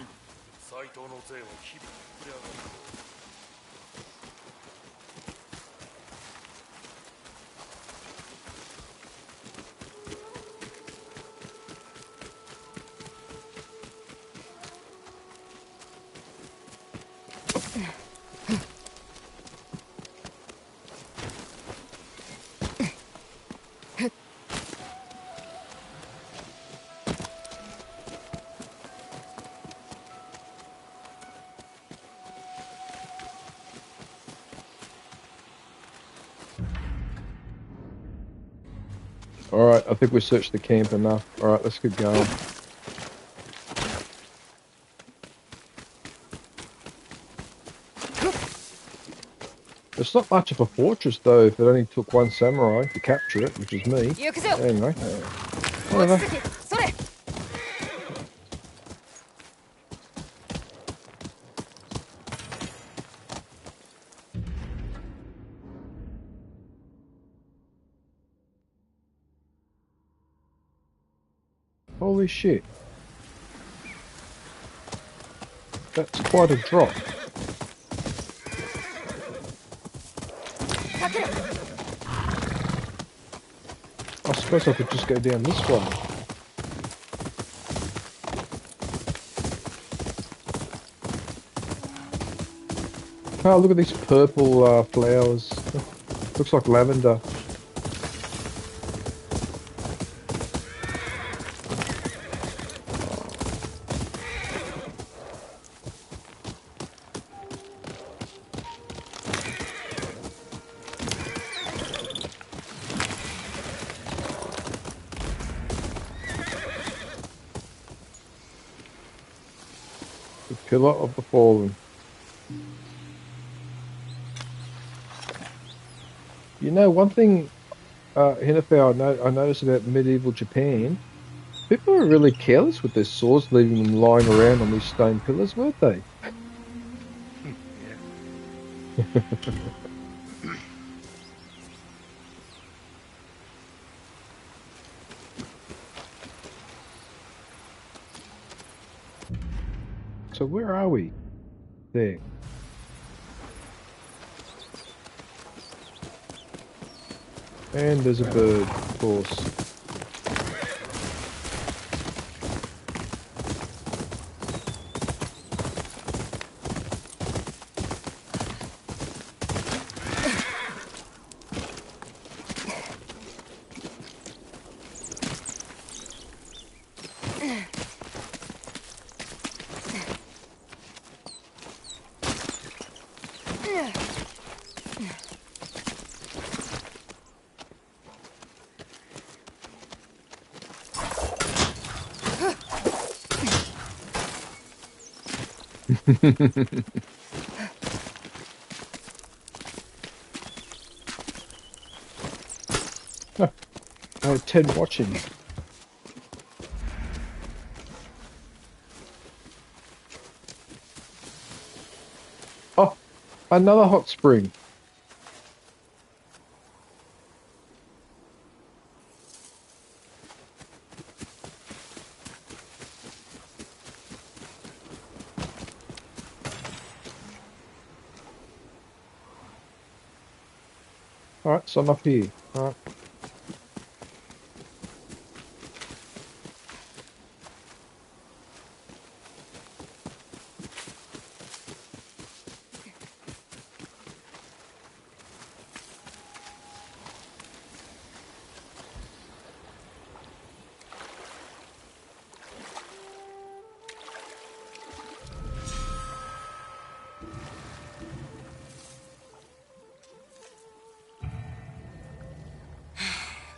Alright, I think we searched the camp enough. Alright, let's get going. It's not much of a fortress though if it only took one samurai to capture it, which is me. Anyway. Whatever. Holy shit. That's quite a drop. I suppose I could just go down this way. Oh, look at these purple flowers. Looks like lavender. The Pillar of the Fallen. You know, one thing, Hinafei, I noticed about medieval Japan, people were really careless with their swords, leaving them lying around on these stone pillars, weren't they? Yeah. So where are we? There. And there's a bird, of course. Oh, 10 watching. Oh, another hot spring. Alright, so I'm up here. Alright.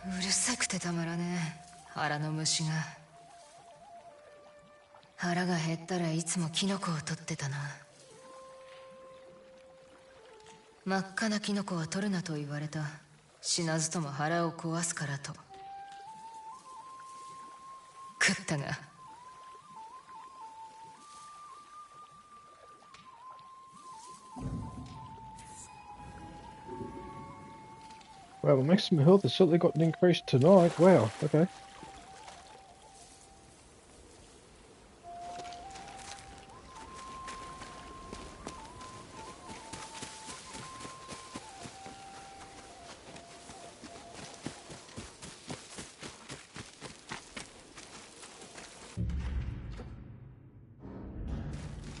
うるさくてたまらねえ、腹の虫が。腹が減ったらいつもキノコを取ってたな。真っ赤なキノコは取るなと言われた。死なずとも腹を壊すからと。食ったが。Well, the maximum health has certainly gotten increased tonight. Wow, okay.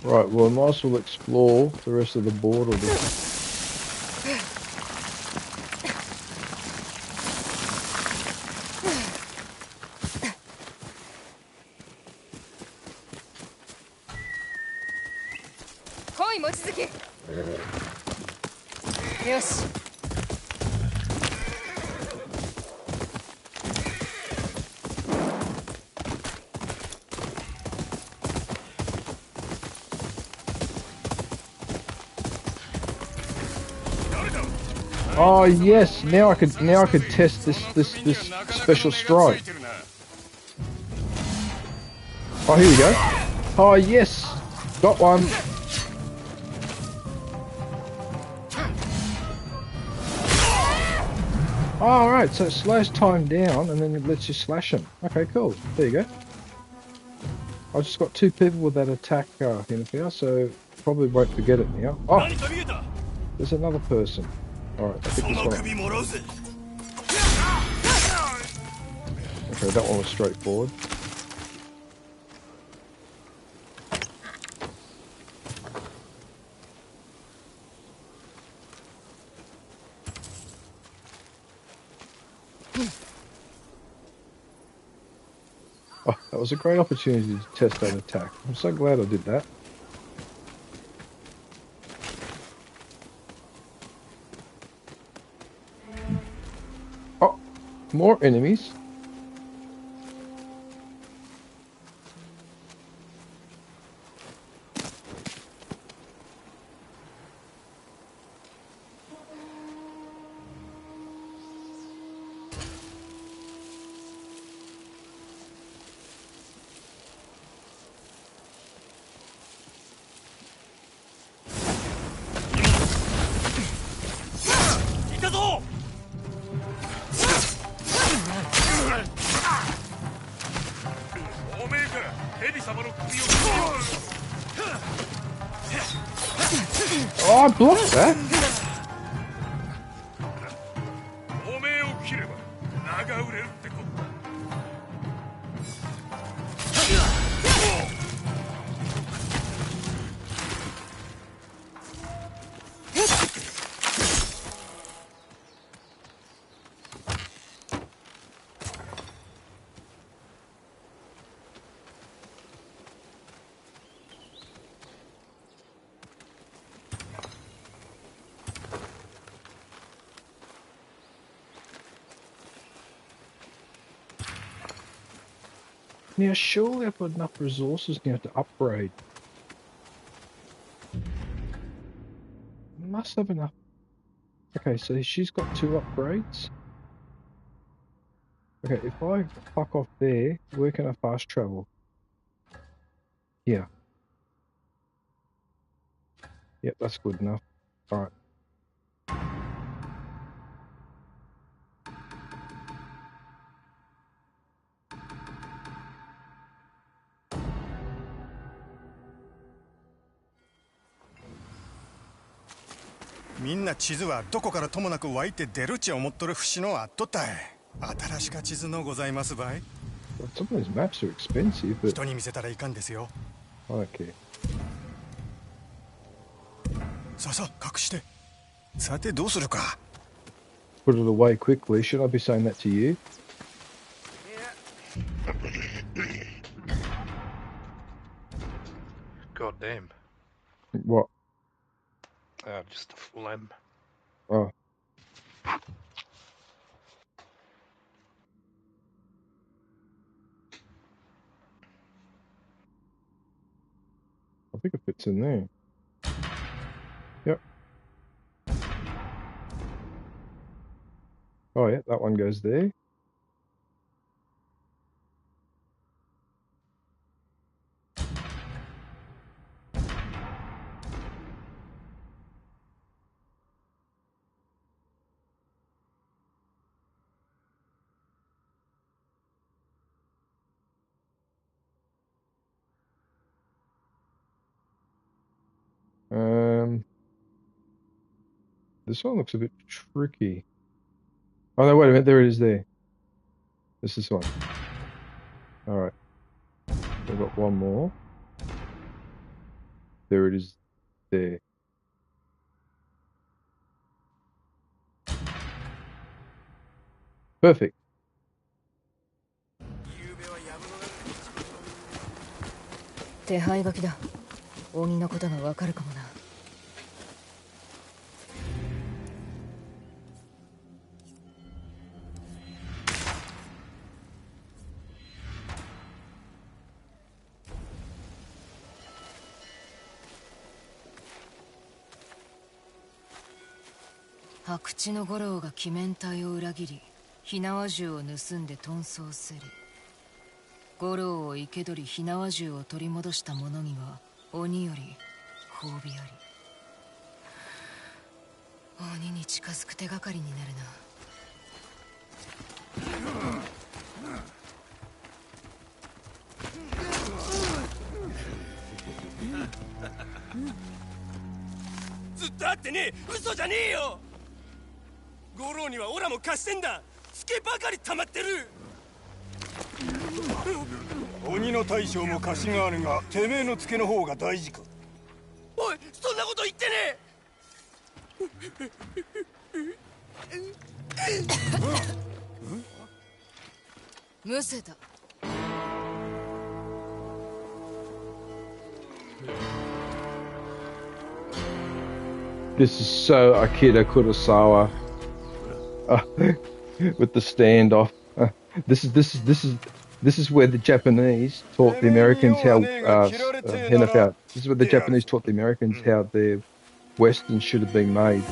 Right, well, I might as well explore the rest of the board or the... 来い望月。よし。Oh yes, now I could test this special strike. Oh, here we go. Oh yes, got one. Oh, alright, so it slows time down and then it lets you slash them. Okay, cool. There you go. I just got 2 people with that attack in here, so probably won't forget it now. Oh, there's another person. Alright, I think this one. Okay, that one was straightforward. Oh, that was a great opportunity to test that attack. I'm so glad I did that. Oh, more enemies. Oh, I blocked that. Now, surely I've got enough resources now to upgrade. Must have enough. Okay, so she's got 2 upgrades. Okay, if I fuck off there, where can I fast travel? Here. Yep, that's good enough. Alright. みんな地図はどこからともなく湧いて出るち思っとる節のあっとったい。新しか地図のございますばい。Some of these maps are expensive, but 人に見せたらいかんですよ。 okay. さあさあ隠して。さてどうするか。 Put it away quickly. Should I be saying that to you? God damn. What? Just a full M. Oh. I think it fits in there. Yep. Oh yeah, that one goes there. This one looks a bit tricky. Oh no, wait a minute, there it is there. This is one. Alright. We've got one more. There it is there. Perfect. 手配書きだ。鬼のことがわかるかもな。白地の五郎が鬼面隊を裏切り、火縄銃を盗んで遁走する。五郎を生け捕り火縄銃を取り戻した者には鬼より褒美あり。鬼に近づく手がかりになるな。ずっと会ってねえ。嘘じゃねえよ。五郎にはオラも貸してんだ。ツケばかり溜まってる。鬼の大将も貸しがあるが、てめえのツケの方が大事か。おい、そんなこと言ってねえ。むせた。This is so Akira Kurosawa. With the standoff. This is where the Japanese taught the Americans how this is where the Japanese taught the Americans how their westerns should have been made.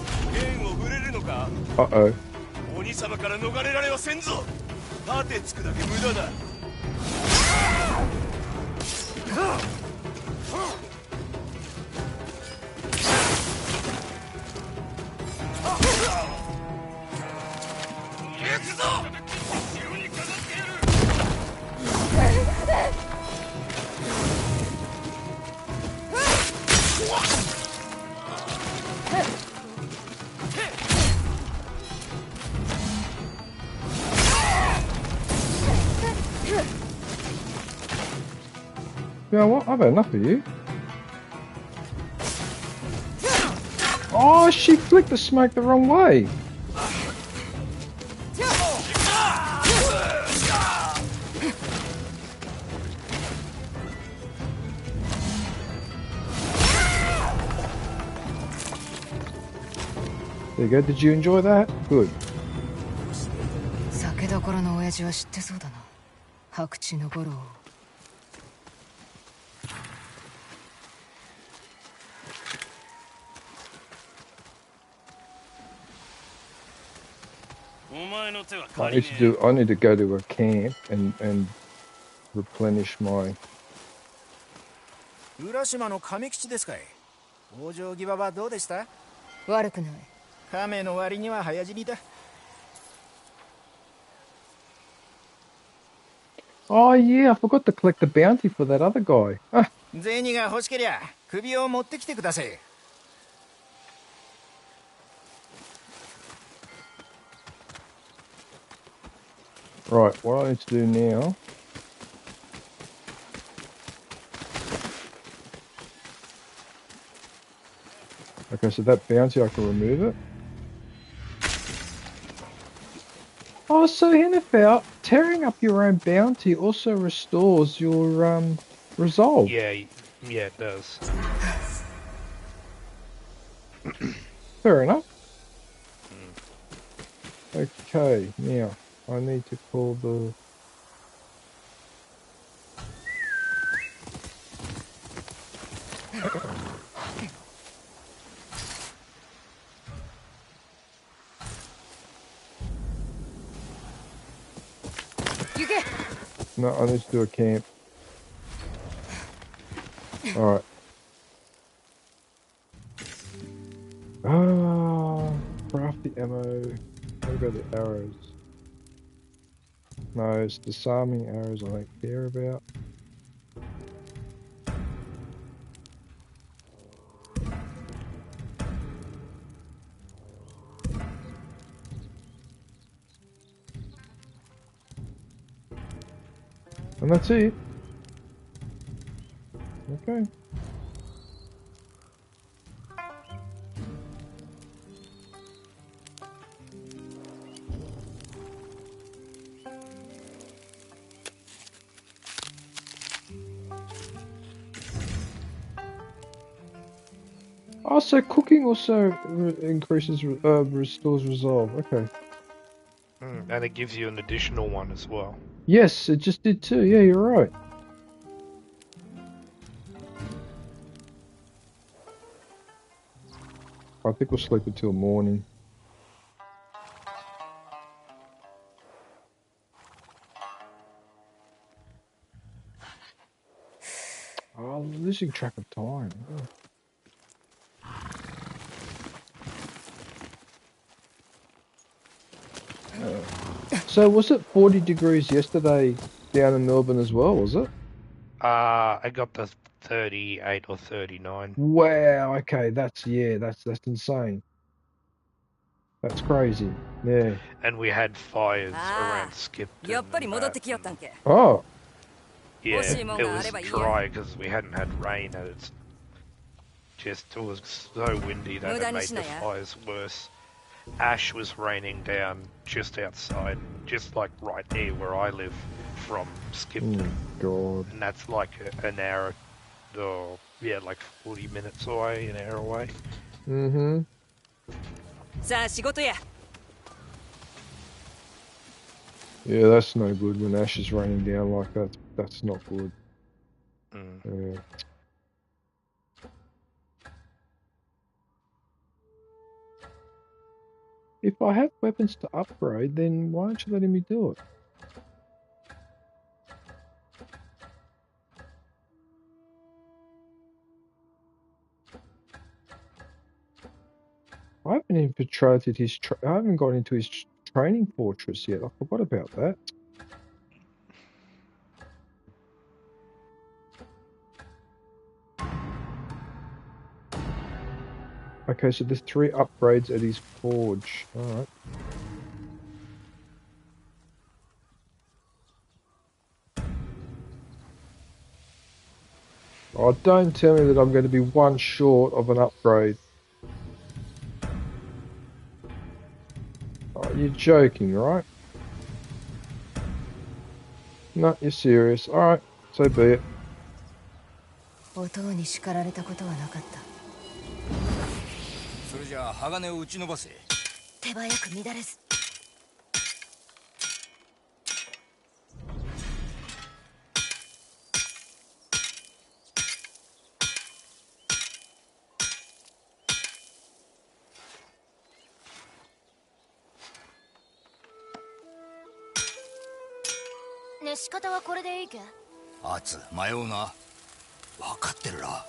Uh-oh. 鬼様から逃れられはせんぞ。盾つくだけ無駄だ。行くぞ。後ろに飾ってやる。You know what? I've had enough of you. Oh, she flicked the smoke the wrong way. There you go. Did you enjoy that? Good. 酒どころの親父は知ってそうだな。白地の五郎。I need to go to a camp and replenish my. 浦島の亀吉ですかい。往生際はどうでした？悪くない。亀の割には早死にだ。Oh yeah, I forgot to collect the bounty for that other guy. Ah. 銭が欲しけりゃ首を持ってきてください。Right, what I need to do now. Okay, so that bounty, I can remove it. Oh, so Hennefeld, tearing up your own bounty also restores your resolve. Yeah, yeah, it does. Fair enough. Okay, now I need to call the. No, I need to do a camp. All right. Craft the ammo. What about the arrows? No, it's disarming arrows I don't care about. And that's it. Okay. Oh, so cooking also increases, restores resolve. Okay. And it gives you an additional one as well. Yes, it just did too. Yeah, you're right. I think we'll sleep until morning. Oh, I'm losing track of time. So was it 40 degrees yesterday down in Melbourne as well, was it? I got the 38 or 39. Wow, okay, that's insane. That's crazy. Yeah. And we had fires around Skipton. Oh. Yeah, it was dry because we hadn't had rain and it was so windy that it made the fires worse. Ash was raining down just outside, just like right there where I live from Skipton. God. And that's like an hour, like 40 minutes away, an hour away. Mm-hmm. Yeah, that's no good when ash is raining down like that. That's not good. Yeah. If I have weapons to upgrade, then why aren't you letting me do it? I haven't infiltrated his. I haven't got into his training fortress yet. I forgot about that. Okay, so there's 3 upgrades at his forge. All right. Oh, don't tell me that I'm going to be one short of an upgrade. Oh, you're joking, right? No, you're serious. All right, so be it. 音に叱られたことはなかった。それじゃあ鋼を打ち伸ばせ。手早く乱れず。熱し方はこれでいいけ？圧迷うな。分かってるな。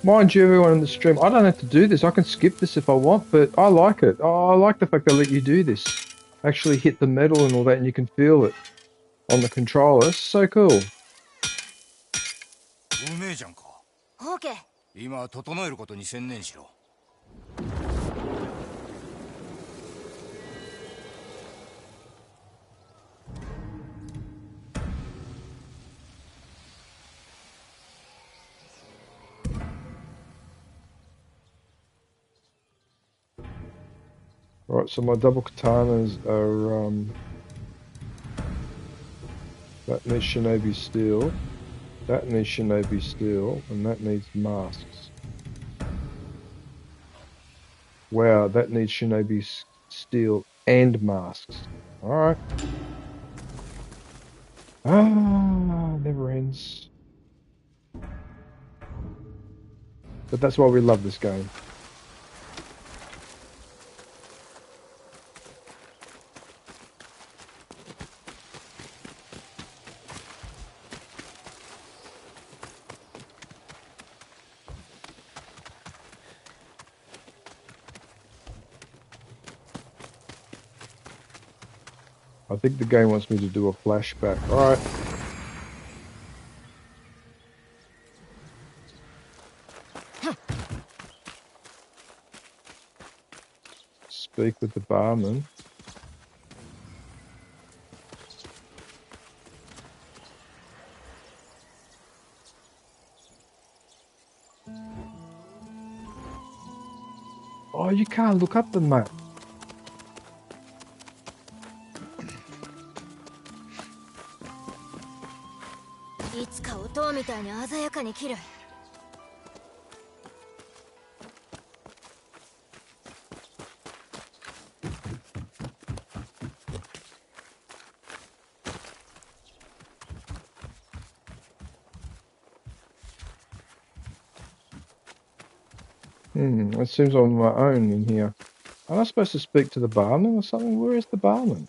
Mind you, everyone in the stream, I don't have to do this. I can skip this if I want, but I like it. I like the fact they let you do this. Actually hit the metal and all that, and you can feel it on the controller. It's so cool. うめえじゃんか。オーケー。今は整えることに専念しろ。Right, so my double katanas are, that needs shinobi steel, that needs shinobi steel, and that needs masks. Wow, that needs shinobi steel and masks. Alright. Ah, never ends. But that's why we love this game. I think the game wants me to do a flashback. Alright. Speak with the barman. Oh, you can't look up the map. いつか音みたいに鮮やかに切る。It seems I'm on my own in here. Am I supposed to speak to the barman or something? Where is the barman?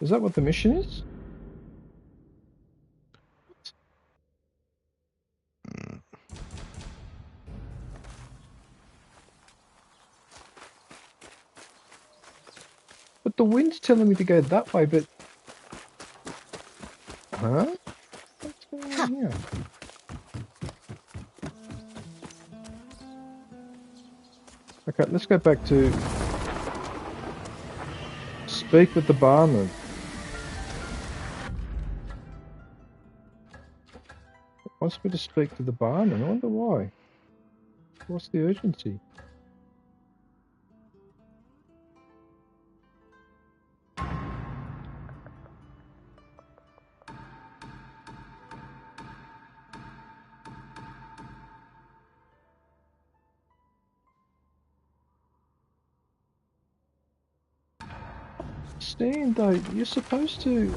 Is that what the mission is? But the wind's telling me to go that way, but... Huh? What's going on here? Okay, let's go back to... Speak with the barman. It wants me to speak to the barman. I wonder why. What's the urgency? Stand though, you're supposed to...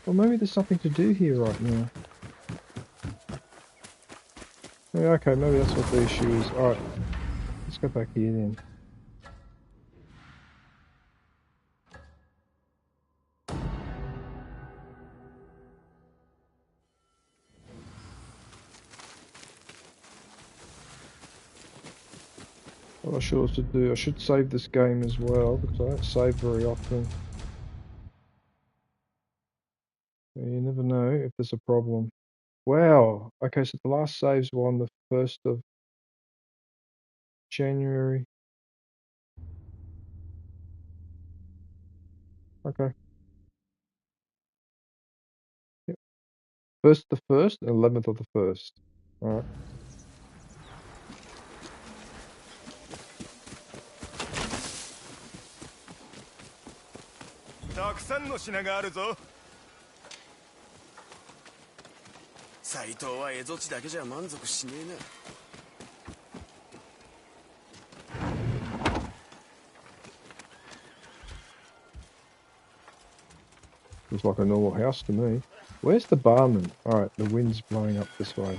Well, maybe there's something to do here right now. Yeah, okay, maybe that's what the issue is. Alright, let's go back here then. What I should do, I should save this game as well, because I don't save very often. You never know if there's a problem. Wow, okay, so the last saves were on the 1st of January. Okay. Yep. 1st of the 1st, 11th of the 1st. Alright. Looks like a normal house to me. Where's the barman? Alright, the wind's blowing up this way.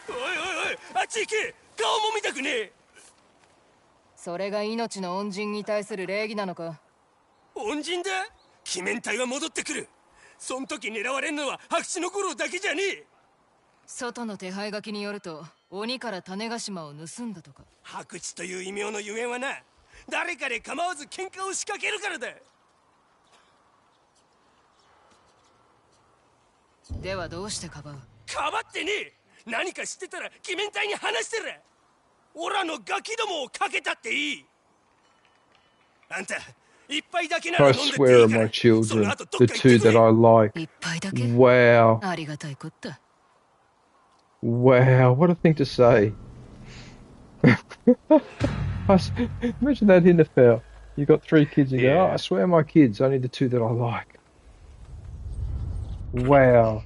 おいおいおい、あっち行け。顔も見たくねえ。それが命の恩人に対する礼儀なのか。恩人だ。鬼面隊は戻ってくる。そん時狙われんのは白地の五郎だけじゃねえ。外の手配書きによると鬼から種子島を盗んだとか。白地という異名のゆえんはな、誰かで構わず喧嘩を仕掛けるからだ。ではどうしてかばう？かばってねえ。何か知ってたら鬼面隊に話してる。オラのガキどもをかけたっていい。あんた一杯だけなら I 飲んでってい swear い on から。 my children, the two that I like. 杯だけ？ Wow. ありがたいこった。 Wow, what a thing to say. Imagine that in the fell. You got 3 kids and you go, oh, I swear my kids, only the 2 that I like. Wow.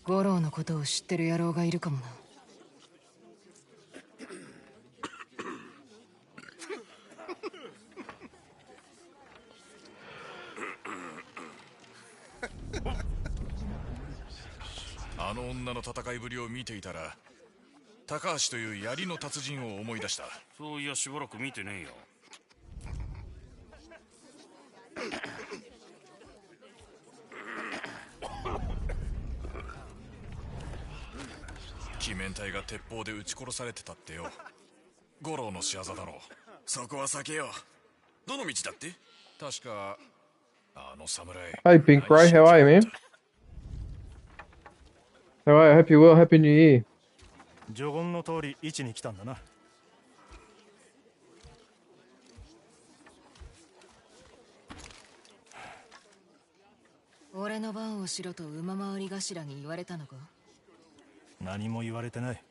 五郎のことを知ってる野郎がいるかもな。あの女の戦いぶりを見ていたら、高橋という槍の達人を思い出した。そういや、しばらく見てねえよ。鬼面隊が鉄砲で撃ち殺されてたってよ。五郎の仕業だろう。そこは避けよう。どの道だって？確かあの侍。 Hey, Pink Ray, how are you, man? How are you? I hope you're well. Happy New Year. 序言の通り位置に来たんだな。俺の番をしろと馬回り頭に言われたのか？何も言われてない。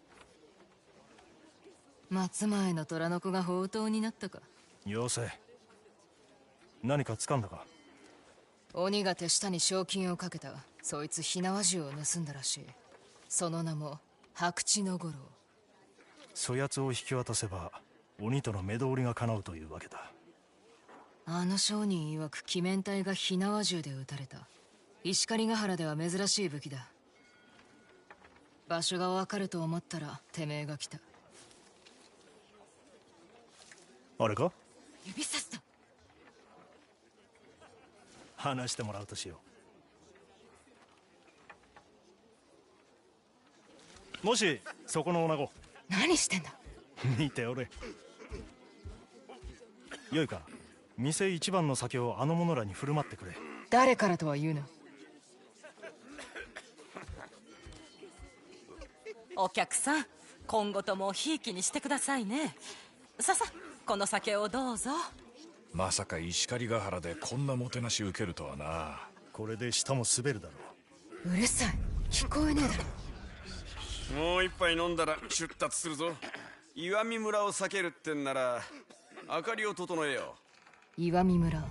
松前の虎の子が宝刀になったか？妖精、何か掴んだか？鬼が手下に賞金をかけた。そいつ火縄銃を盗んだらしい。その名も白地の五郎。そやつを引き渡せば鬼との目通りが叶うというわけだ。あの商人曰く鬼面隊が火縄銃で撃たれた。石狩ヶ原では珍しい武器だ。場所がわかると思ったらてめえが来た。あれか？指さした。話してもらうとしよう。もしそこの女子、何してんだ？見ておれ。よいか、店一番の酒をあの者らに振る舞ってくれ。誰からとは言うな。お客さん、今後ともひいきにしてくださいね。ささ、この酒をどうぞ。まさか石狩ヶ原でこんなもてなし受けるとはな。これで舌も滑るだろう。うるさい、聞こえねえだろ。もう一杯飲んだら出立するぞ。岩見村を避けるってんなら明かりを整えよう。岩見村、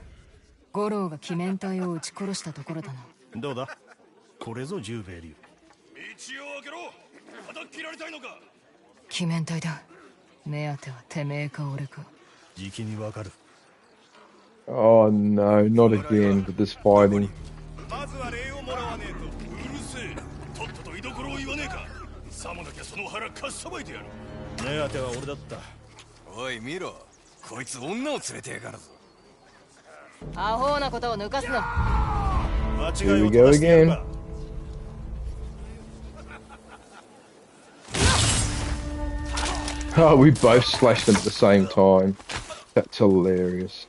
五郎が鬼面隊を撃ち殺したところだな。どうだ、これぞ十兵衛流。道を開けろ。叩き切られたいのか？鬼面隊だ。目当てはてめえか俺か。じきにわかる。Oh no, not again with this fighting. まずは礼をもらわねえと。うるせえ。とっとと居所を言わねえか。さもなきゃその腹かっさばいてやる。目当ては俺だった。おい見ろ、こいつ女を連れてやがるぞ。アホなことを抜かすな。間違いを正してやるか。Oh, we both slashed them at the same time. That's hilarious.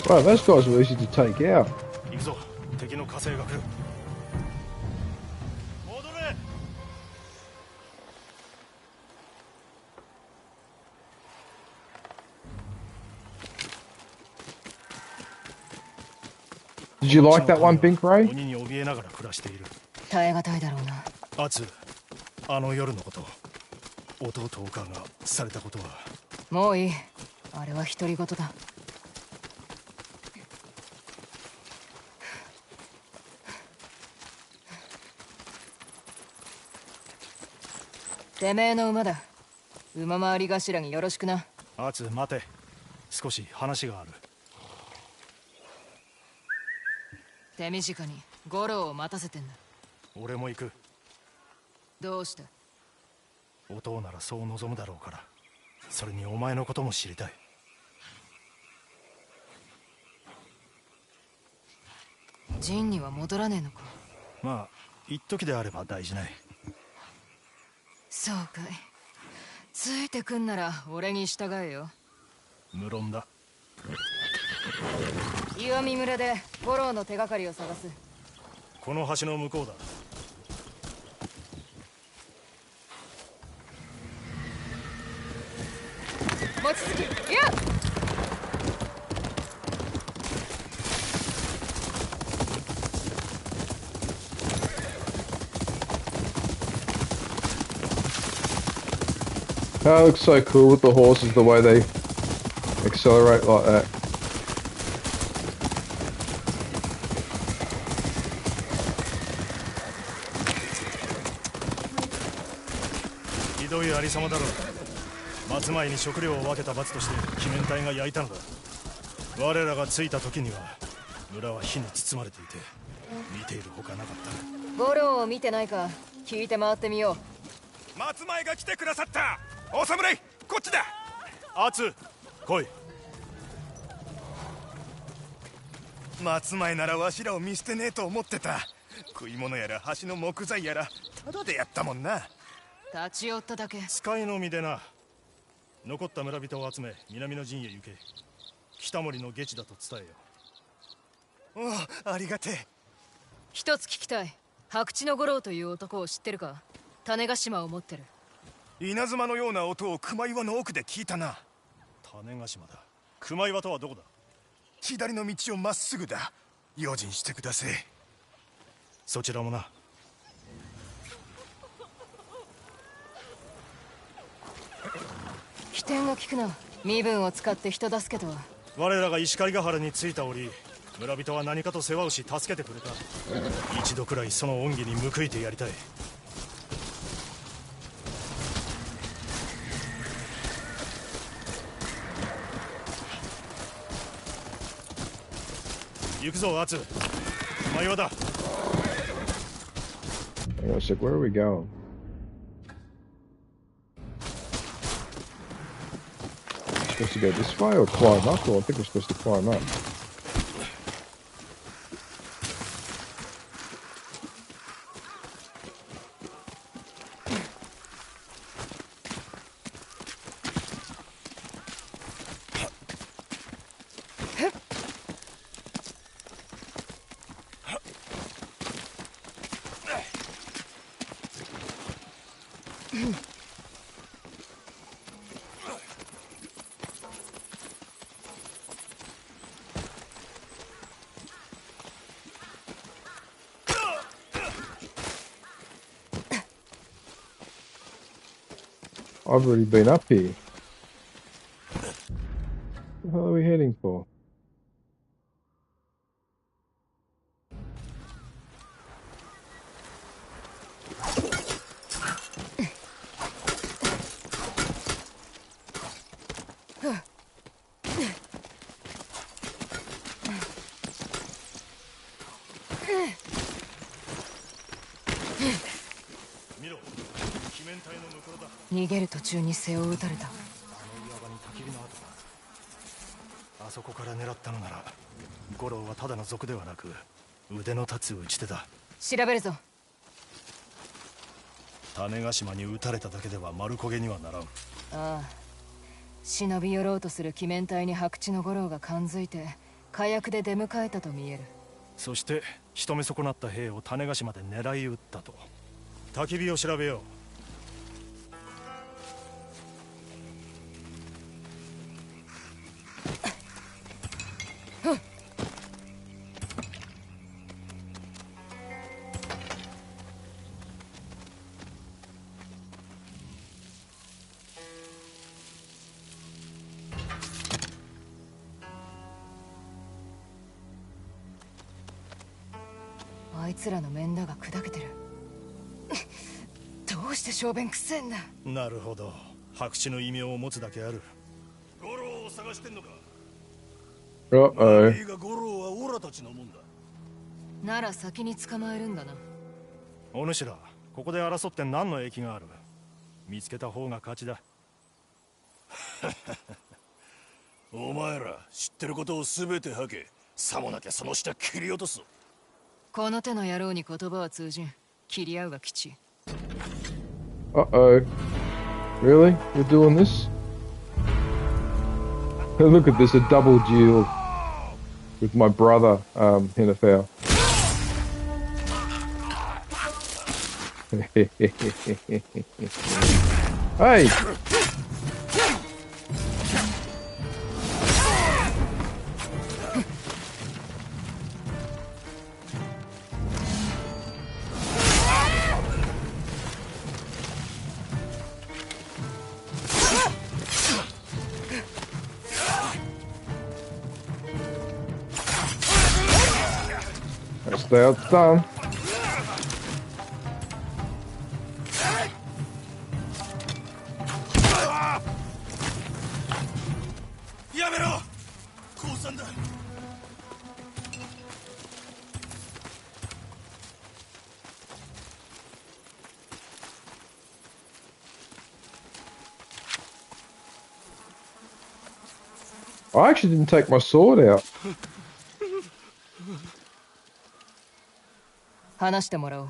Wow, those guys were easy to take out. 行くぞ、敵の火星が来る。戻れ。Did you like that one, Pink Ray? 鬼に怯えながら暮らしている。耐え難いだろうな。あの夜のこと。弟おかんがされたことは。もういい。あれは独り言だ。てめえの馬だ。馬回り頭によろしくな。アツ、待て。少し話がある。手短に五郎を待たせてんだ。俺も行く。どうした？弟ならそう望むだろうから。それにお前のことも知りたい。ジンには戻らねえのか？まあ一時であれば大事ない。そうかい。ついてくんなら俺に従えよ。無論だ。岩見村で五郎の手がかりを探す。この橋の向こうだ。望月、いや！That looks so cool with the horses, the way they accelerate like that.ひどいありさまだろう。松前に食料を分けた罰として鬼面隊が焼いたのだ。我らが着いた時には村は火に包まれていて見ているほかなかった。五郎を見てないか聞いて回ってみよう。松前が来てくださった。お侍、こっちだ。アツ、来い。松前ならわしらを見捨てねえと思ってた。食い物やら橋の木材やらただでやったもんな。立ち寄っただけ。使いの身でな。残った村人を集め南の陣へ行け。北森の下地だと伝えよ。おお、ありがてえ。一つ聞きたい。白地の五郎という男を知ってるか？種子島を持ってる。稲妻のような音を熊岩の奥で聞いたな。種子島だ。熊岩とはどこだ？左の道をまっすぐだ。用心してください。そちらもな。起点を聞くな。身分を使って人助けとは。我らが石狩ヶ原に着いた折、村人は何かと世話をし助けてくれた。一度くらいその恩義に報いてやりたい。行くぞ、アツ。熊岩だ。Hang on a sec, where are we going? Supposed to go this way or climb up? Or I think we're supposed to climb up. I've already been up here. What the hell are we heading for? Miro, 鬼面隊の向こうだ。逃げる途中に背を撃たれた。あの岩場に焚き火の跡だ。あそこから狙ったのなら五郎はただの賊ではなく腕の立つ打ち手だ。調べるぞ。種子島に撃たれただけでは丸焦げにはならん。ああ、忍び寄ろうとする鬼面隊に白地の五郎が感づいて火薬で出迎えたと見える。そして仕留め損なった兵を種子島で狙い撃ったと。焚き火を調べよう。つらの面倒が砕けてる。どうして小便くせえんだ。なるほど、白紙の異名を持つだけある。ゴローを探してんのか。Uh-oh. いいがゴローはオラたちのもんだ。なら先に捕まえるんだな。お主ら、ここで争って何の益がある。見つけた方が勝ちだ。お前ら知ってることを全て吐け。さもなきゃその下切り落とす。この手の野郎に言葉は通じん。切り合うが吉。Uh-oh. Really? We're doing this? Look at this, a double duel with my brother, Hinafau. Hey! That's done. I actually didn't take my sword out. 話してもらおう。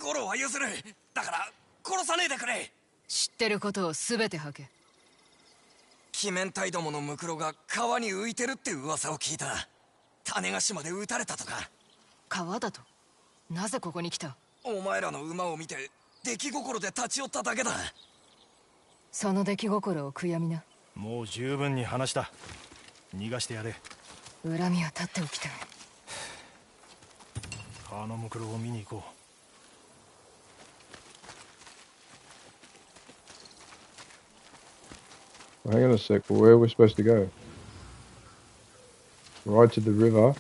ゴロは譲る。だから殺さねえでくれ。知ってることを全て吐け。鬼面隊どものムクロが川に浮いてるって噂を聞いた。種子島で撃たれたとか。川だと？なぜここに来た？お前らの馬を見て出来心で立ち寄っただけだ。その出来心を悔やみな。もう十分に話した。逃がしてやれ。恨みは立っておきたい。川のムクロを見に行こう。Hang on a sec, where are we supposed to go? Right to the river.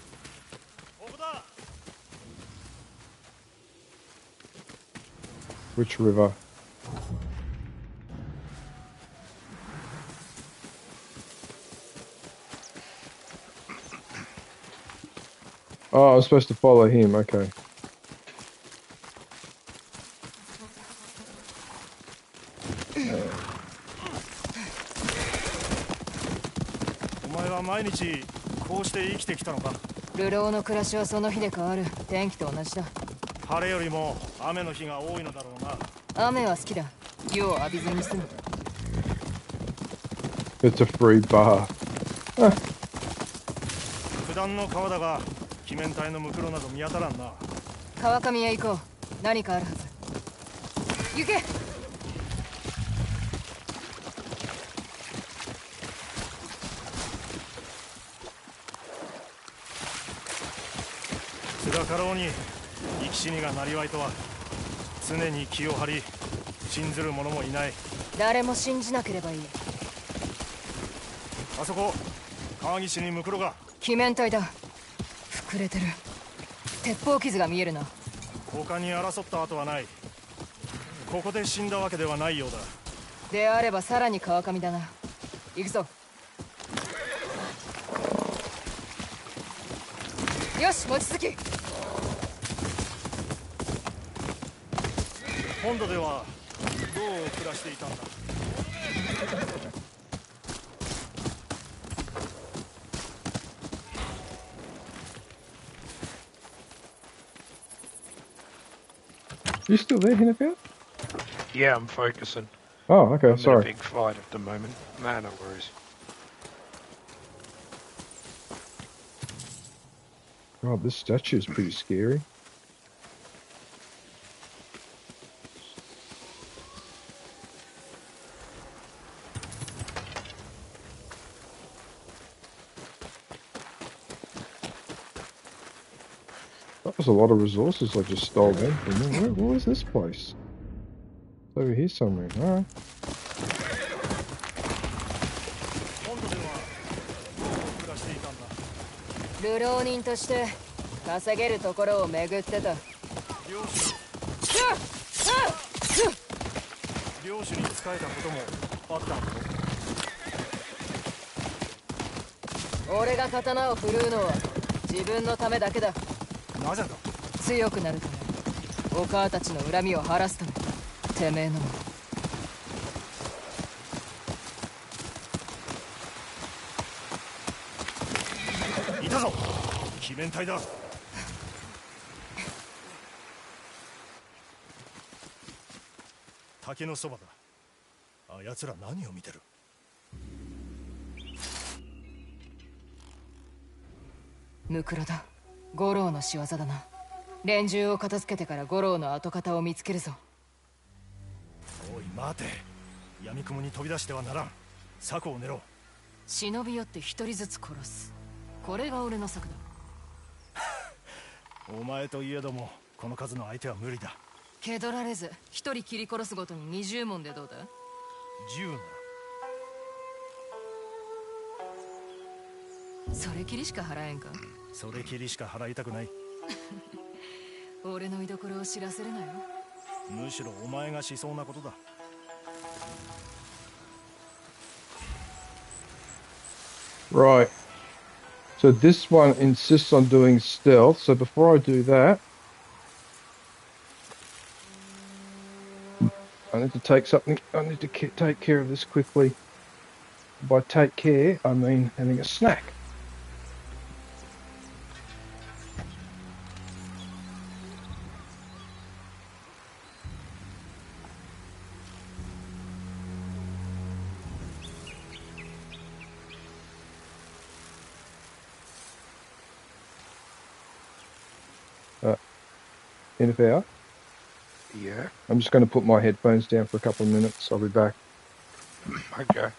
Which river? Oh, I'm supposed to follow him, okay. Oh. 流浪の暮らしはその日で変わる。天気と同じだ。晴れよりも雨の日が多いのだろうな。雨は好きだ。湯を浴びずに済む。It's a free bar. 普段の川だが、鬼面隊のムクロなど見当たらんな。川上へ行こう。何かあるはず。行け。辛かろうに生き死にがなりわいとは。常に気を張り信ずる者もいない。誰も信じなければいい。あそこ川岸にムクロが。鬼面隊だ。膨れてる。鉄砲傷が見えるな。他に争った跡はない。ここで死んだわけではないようだ。であればさらに川上だな。行くぞ。よし、望月。本土ではどう暮らしていたんだ。You still there, Hinafau? Yeah, I'm focusing. Oh, okay, I'm sorry. in a big fight at the moment. Nah, no worries. God, this statue is pretty scary. That was a lot of resources I just stole then from them. What is this place? It's over here somewhere. Alright. 流浪人として稼げるところを巡ってた。領主に仕えたこともあったのか。俺が刀を振るうのは自分のためだけだ。なぜだ。強くなるため、お母たちの恨みを晴らすため。てめえのも。いたぞ、鬼面隊だ。竹のそばだ。あやつら何を見てる。ムクロだ。五郎の仕業だな。連中を片付けてから五郎の跡形を見つけるぞ。おい待て、闇雲に飛び出してはならん。策を練ろう。忍び寄って一人ずつ殺す。これが俺の策だ。お前といえどもこの数の相手は無理だ。気取られず一人切り殺すごとに20文でどうだ。10な。それきりしか払えんか。それきりしか払いたくない。俺の居所を知らせるなよ。むしろお前がしそうなことだ。Right. So this one insists on doing stealth. So before I do that, I need to take something. I need to take care of this quickly. By take care, I mean having a snack. Interfere? Yeah. I'm just going to put my headphones down for a couple of minutes. I'll be back. Okay.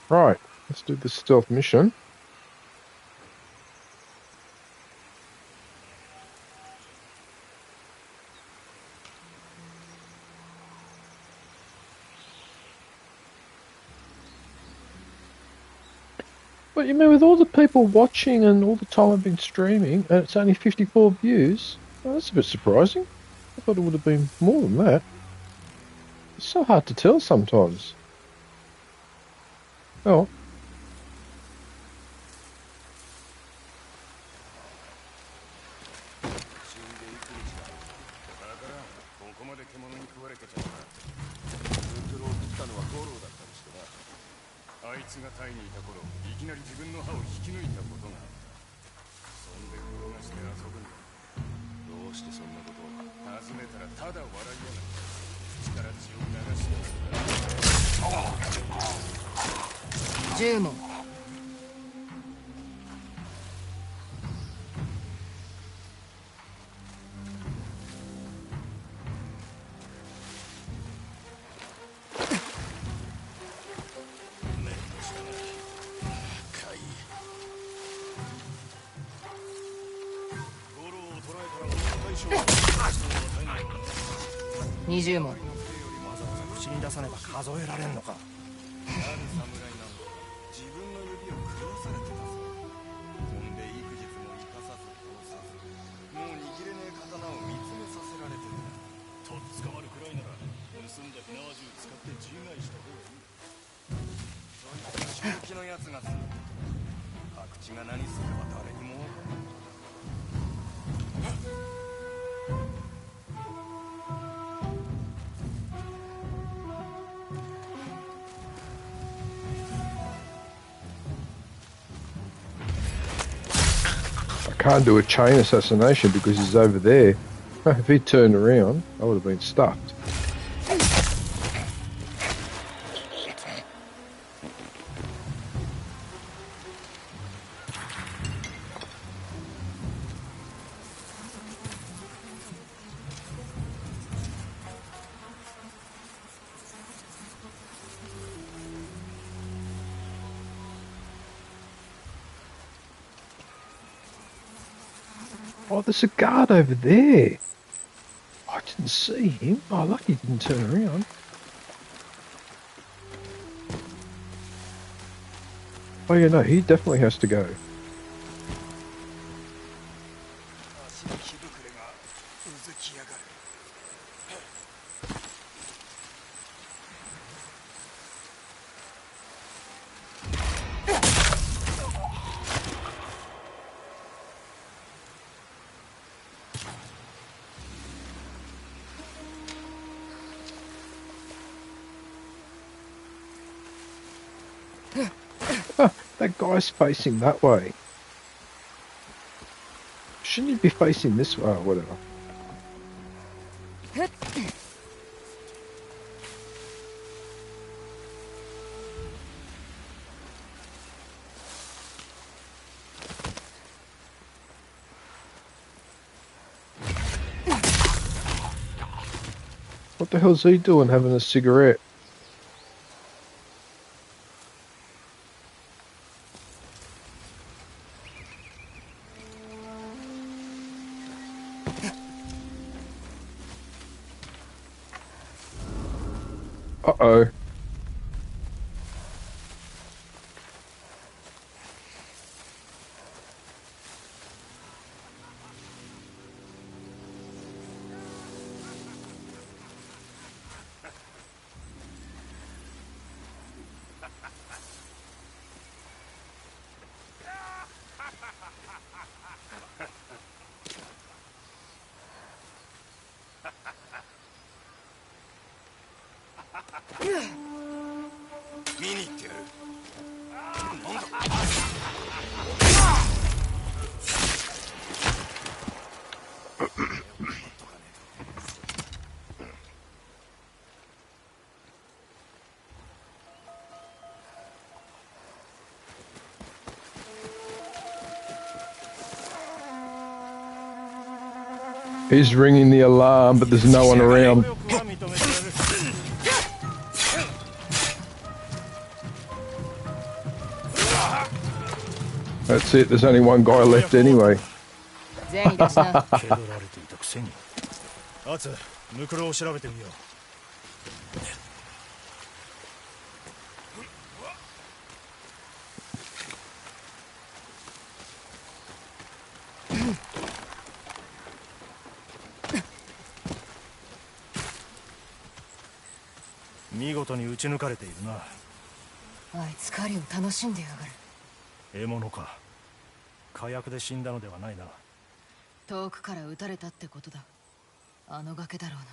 Right, let's do the stealth mission. But you mean with all the people watching and all the time I've been streaming, and it's only 54 views? Well, that's a bit surprising. I thought it would have been more than that. It's so hard to tell sometimes. Oh.20問。口に出さねば数えられんのか。自分の指を狂わされてたぞ。飛んで幾日も生かさず殺さず、もう握れねえ刀を見つめさせられてる。とっ捕まるくらいなら盗んだ火縄銃使って自害した方がいい。そいつは正気のやつがする。白痴が何すれば誰にも分かる。Can't do a chain assassination because he's over there. If he turned around, I would have been stuffed. Oh, there's a guard over there. I didn't see him. Oh, lucky he didn't turn around. Oh, yeah, no, he definitely has to go. That guy's facing that way. Shouldn't he be facing this way? Oh, whatever. What the hell's he doing having a cigarette? Uh-oh. He's ringing the alarm, but there's no one around. That's it. There's only one guy left anyway. 全員出しな。蹴られていたくせに。アツ、ムクロを調べてみよう。見事に撃ち抜かれているな。あいつ狩りを楽しんでやがる。獲物か。火薬で死んだのではないな。遠くから撃たれたってことだ。あの崖だろうな。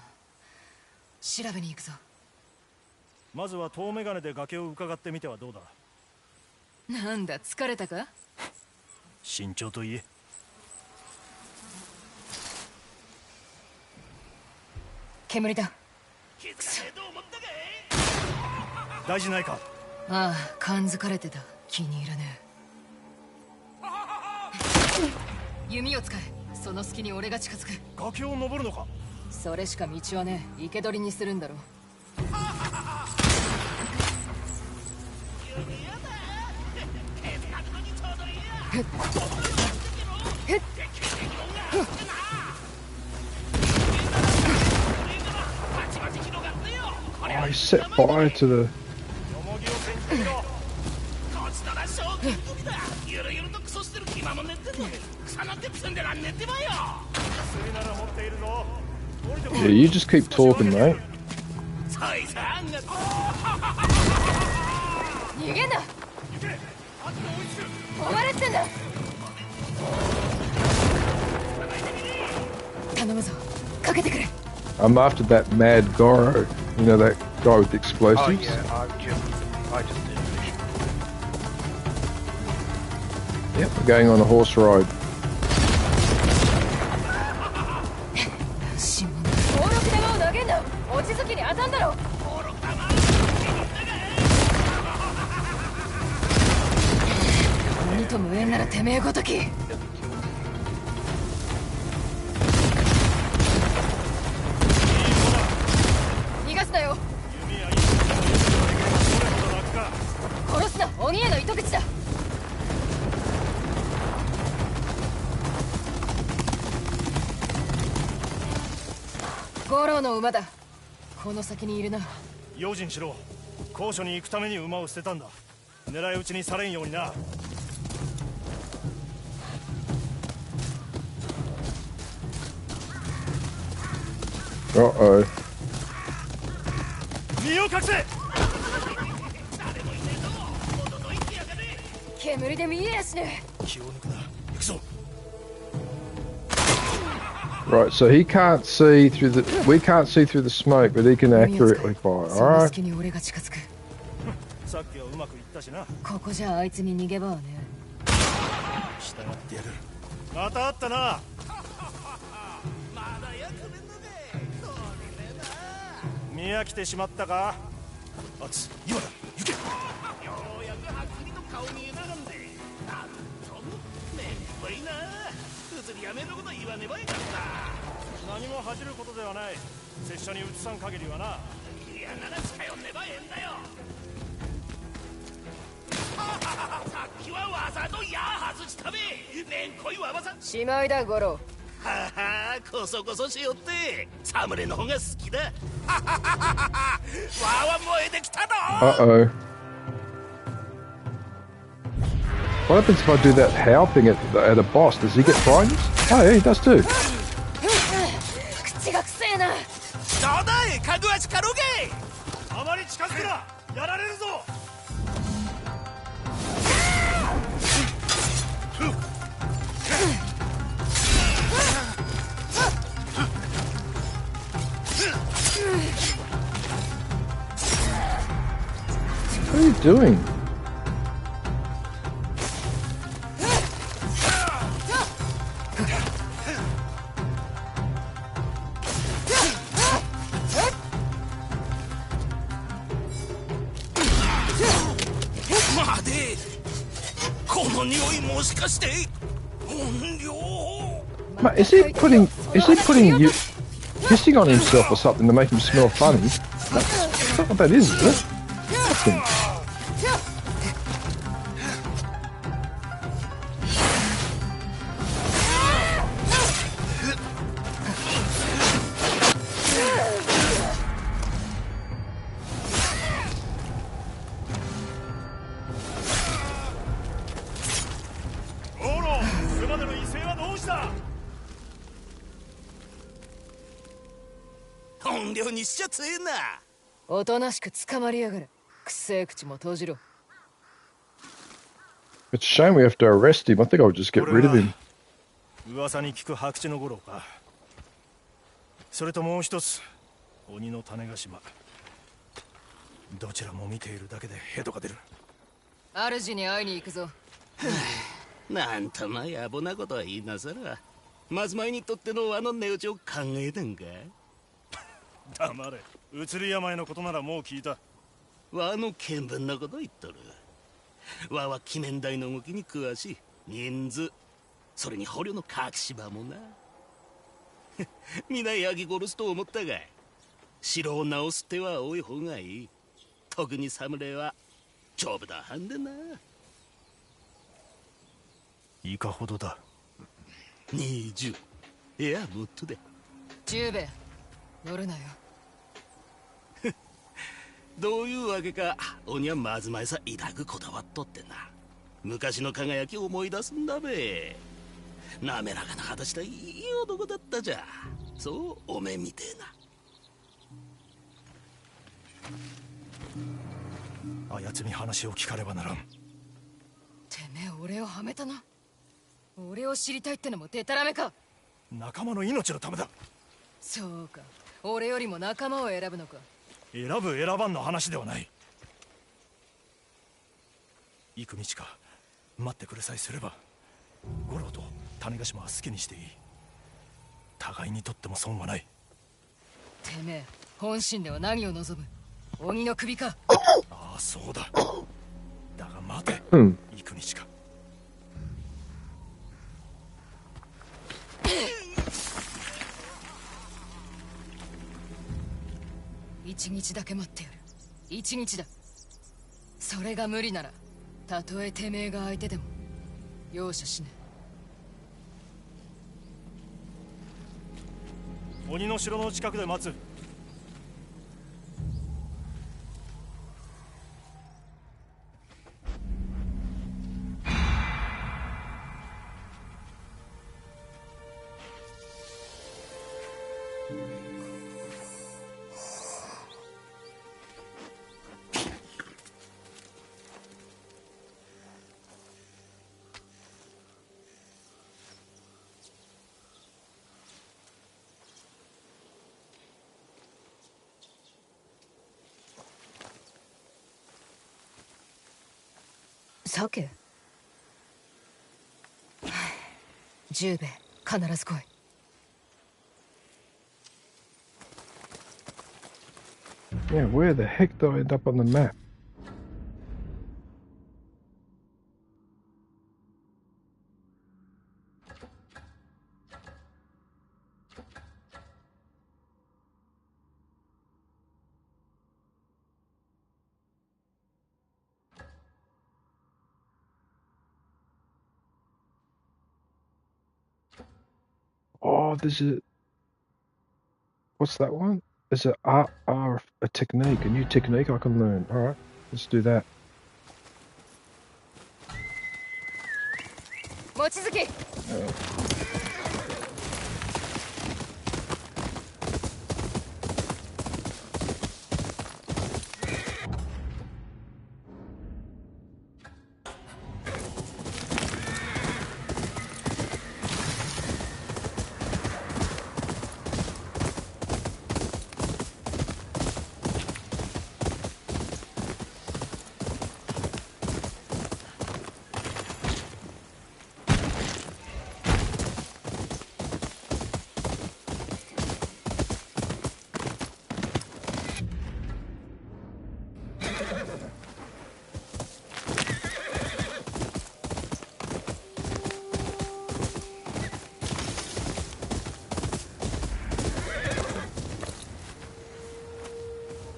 調べに行くぞ。まずは遠眼鏡で崖を伺ってみてはどうだ。なんだ、疲れたか。慎重といえ。煙だ。大事ないか。ああ、感づかれてた。気に入らねえ。弓を使え。その隙に俺が近づく。崖を登るのか。それしか道はねえ。生け捕りにするんだろ。Oh, he set fire to the... Yeah, you just keep talking, mate. 逃げんな。追われてんだ。頼むぞ。かけてくれ。I'm after that mad Goro. You know, that guy with the explosives? Oh yeah, I just did fish. Yep, we're going on a horse ride. 登録玉を投げんな。落ち着きに当たんだろ。鬼と無縁ならてめえごとき。逃がすなよ。殺すな。鬼への糸口だ。五郎の馬だ。この先にいるな。用心しろ。高所に行くために馬を捨てたんだ。狙い撃ちにされんようにな。Uh-oh. 身を隠せ。煙で見えやしねえ。気を抜くな。行くぞ。Right, so he can't see through the... We can't see through the smoke, but he can accurately fire. Alright. さっきはうまくいったしな。ここじゃあいつに逃げ場はね。従ってやる。また会ったな。見飽きてしまったか。あつ、今だ。行け。ようやくはっきりと顔見えながんで。なんとめんこいな。普通にやめること言わねばいかった。何も恥じることではない。拙者に移さん限りはな。いやなら近寄んねばええんだよ。さっきはわざと矢外したべ。めんこいわばさ。しまいだ五郎。ははこそこそしよって侍の方が好きだ。わは燃えてきたぞ。Uh-oh. What happens if I do that howl thing at a boss? Does he get frightened? Oh, yeah, he does too. 口がくせえな。どうだい、かぐわしかろうげ。あまり近づくな。やられるぞ。What are you doing? Mate, is he putting you pissing on himself or something to make him smell funny? That's not what that is it? Nothing. 音量にしちゃ強えな。おとなしく捕まりやがる。くせえ口も閉じろ。It's a shame we have to arrest him. I think I'll just get rid of him. 噂に聞く白地の五郎か。それともう一つ、鬼の種ヶ島。どちらも見ているだけでヘドが出る。主に会いに行くぞ。なんとも野暮なことは言いなさら。まず前にとっての輪の値打ちを考えたんか。黙れ。移り病のことならもう聞いた。輪の見聞のこと言っとる。輪は鬼面台の動きに詳しい。人数、それに捕虜の隠し場もな。皆ヤギ殺すと思ったが、城を直す手は多い方がいい。特に侍は丈夫だはんでな。いかほどだ。20。いやもっとだ。十兵衛、乗るなよ。どういうわけか鬼はまずまいさ抱くこだわっとってな。昔の輝きを思い出すんだべ。滑らかな肌したいい男だったじゃ。そうおめえみてえな。あやつに話を聞かねばならん。てめえ俺をはめたな。俺を知りたいってのもデタラメか。仲間の命のためだ。そうか、俺よりも仲間を選ぶのか。選ぶ選ばんの話ではない。行く道か待ってくれさえすれば、五郎と種ヶ島は好きにしていい。互いにとっても損はない。てめえ本心では何を望む。鬼の首か。ああそうだ。だが待て、行く道か。一日だけ待ってやる。一日だ。それが無理ならたとえてめえが相手でも容赦しねえ。鬼の城の近くで待つ。鮭。十兵衛必ず来い。Yeah, where the heck did I end up on the map? Oh, there's a... What's that one? There's a technique, a new technique I can learn. Alright, let's do that. 望月。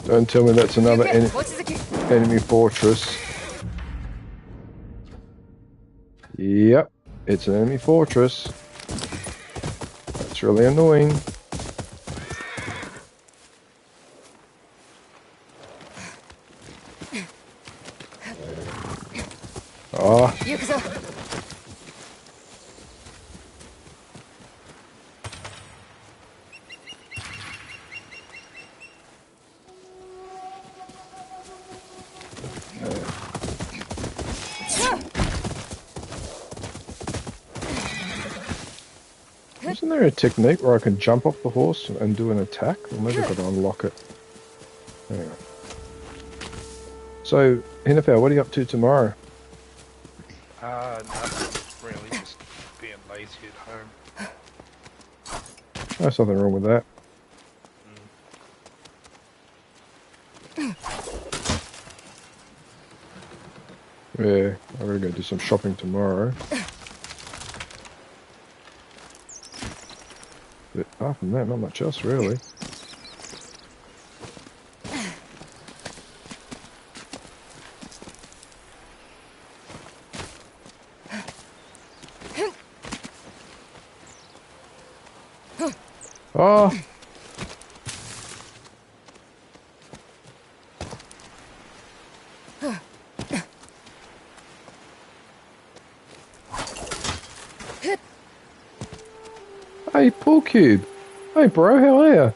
Don't tell me that's another enemy fortress. Yep, it's an enemy fortress. That's really annoying. Oh. Isn't there a technique where I can jump off the horse and do an attack? Or maybe I've got to unlock it. Anyway. So, Hinafel, what are you up to tomorrow? Nothing really, just being lazy at home. There's nothing wrong with that. Yeah, I'm gonna go do some shopping tomorrow. But apart from that, not much else really. Oh! Hey, Pool Cube. Hey, bro, how are you?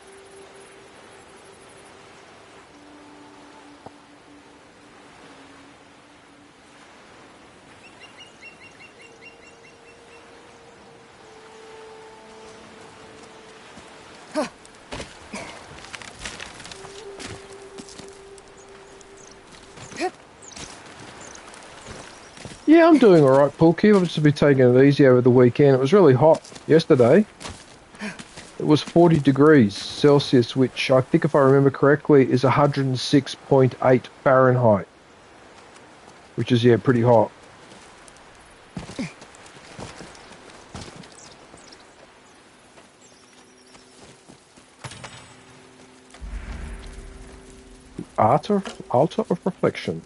Yeah, I'm doing alright, Pool Cube. I've just been taking it easy over the weekend. It was really hot yesterday. It was 40 degrees Celsius, which I think, if I remember correctly, is 106.8 Fahrenheit. Which is, yeah, pretty hot. Art of reflection.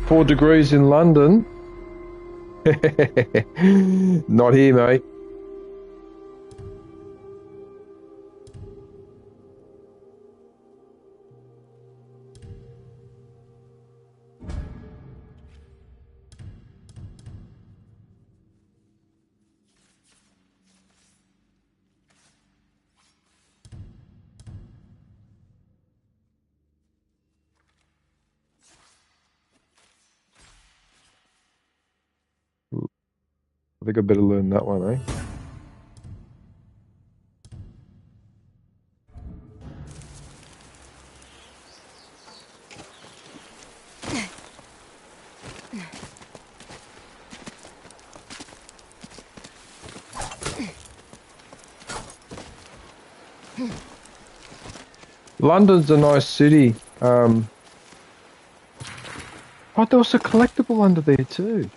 Four degrees in London. Not here, mate. I think I better learn that one, eh? London's a nice city. Oh, there was a collectible under there too.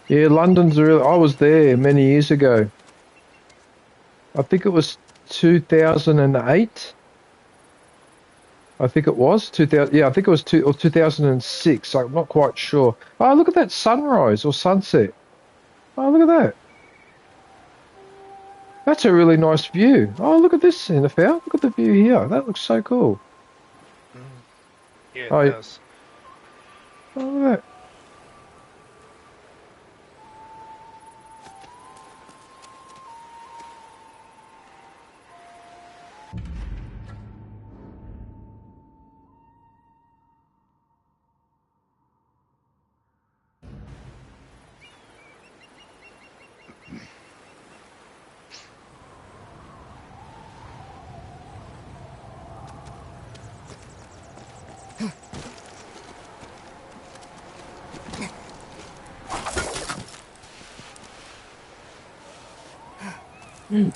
Yeah, London's a real. I was there many years ago. I think it was 2008. I think it was 2000. Yeah, I think it was 2006. I'm not quite sure. Oh, look at that sunrise or sunset. Oh, look at that. That's a really nice view. Oh, look at this, NFL. Look at the view here. That looks so cool. Yeah, it does. Oh, look at that.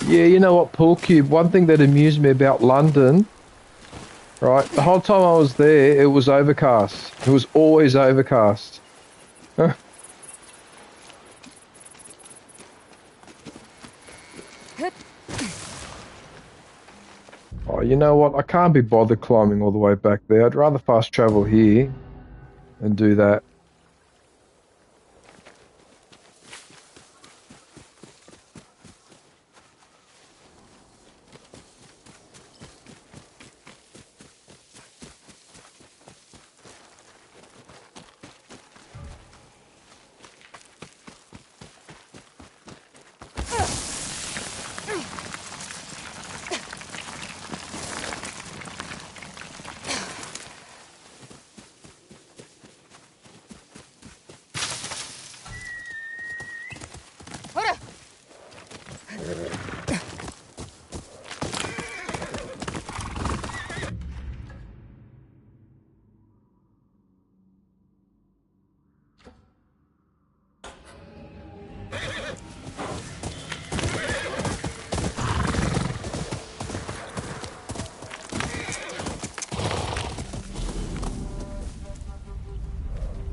Yeah, you know what, Pool Cube, one thing that amused me about London, right, the whole time I was there, it was overcast. It was always overcast. Oh, you know what, I can't be bothered climbing all the way back there. I'd rather fast travel here and do that.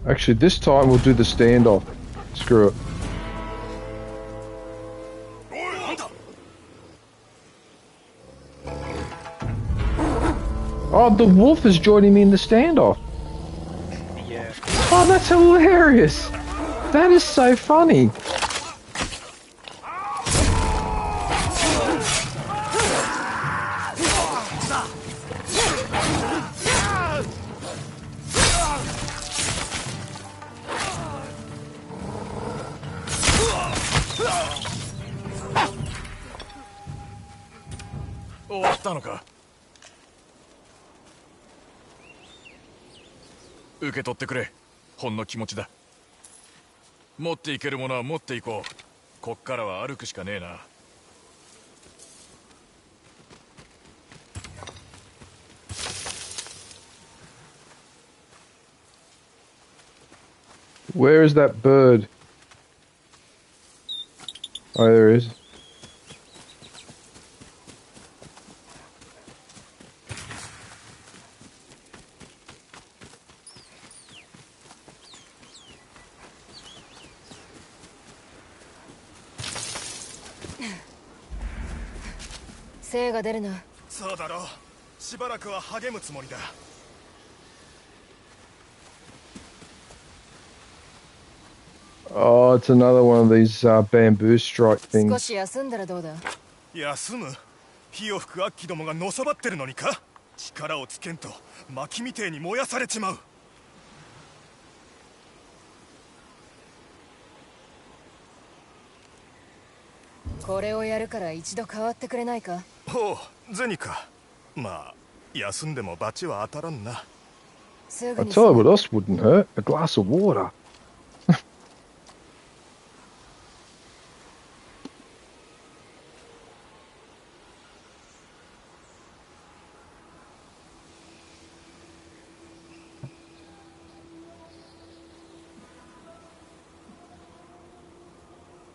Actually, this time we'll do the standoff. Screw it. Oh, the wolf is joining me in the standoff. Yeah. Oh, that's hilarious. That is so funny. Where is that bird? Oh, there it is.そうだろう。しばらくは励むつもりだ。Oh, it's another one of these bamboo strike things. 少し休んだらどうだ。休む？火を吹くアッキどもがのさばってるのにか？力をつけんと薪みてえに燃やされちまう。これをやるから一度変わってくれないか。ほう、ゼニか。まあ、休んでも罰は当たらんな。I tell you what else wouldn't hurt. A glass of water.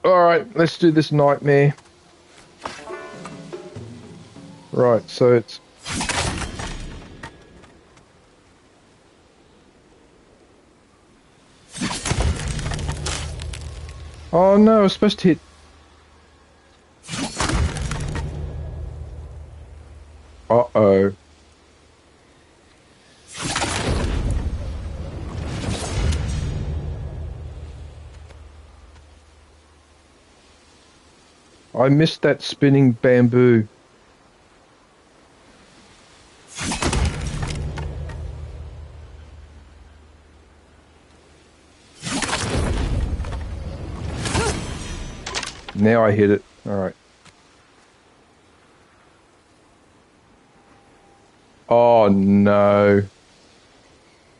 Alright, let's do this nightmare. Right, so it's... Oh no, I was supposed to hit... Uh-oh. I missed that spinning bamboo. Now I hit it. Alright. Oh no.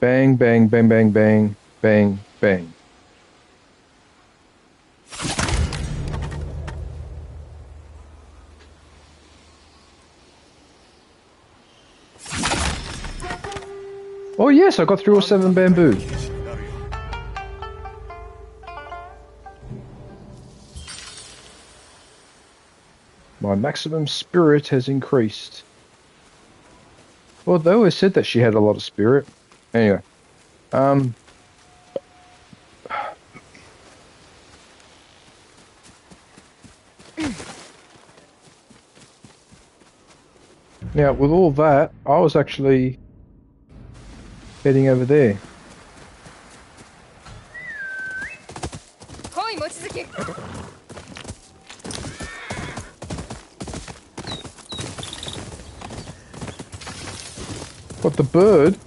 Bang, bang, bang, bang, bang, bang, bang. Oh yes, I got through all 7 bamboo. My maximum spirit has increased. Well, they always said that she had a lot of spirit. Anyway. Now, with all that, I was actually heading over there. What, the bird?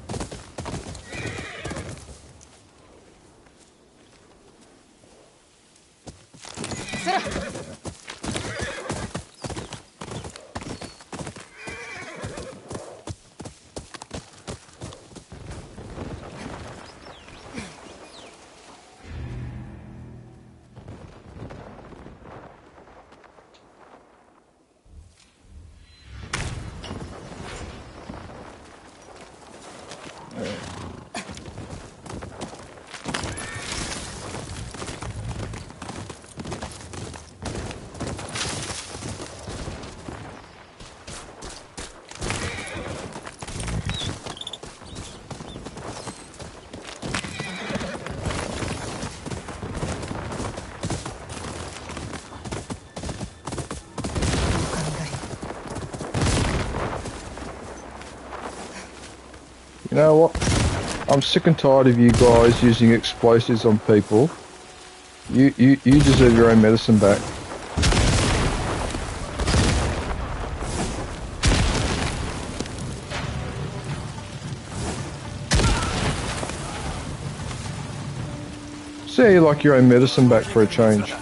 You know what? I'm sick and tired of you guys using explosives on people. You deserve your own medicine back. See, you like your own medicine back for a change.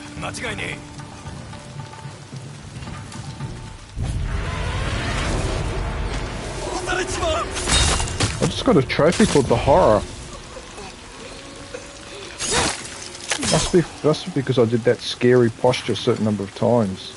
I just got a trophy called the Horror. Must be because I did that scary posture a certain number of times.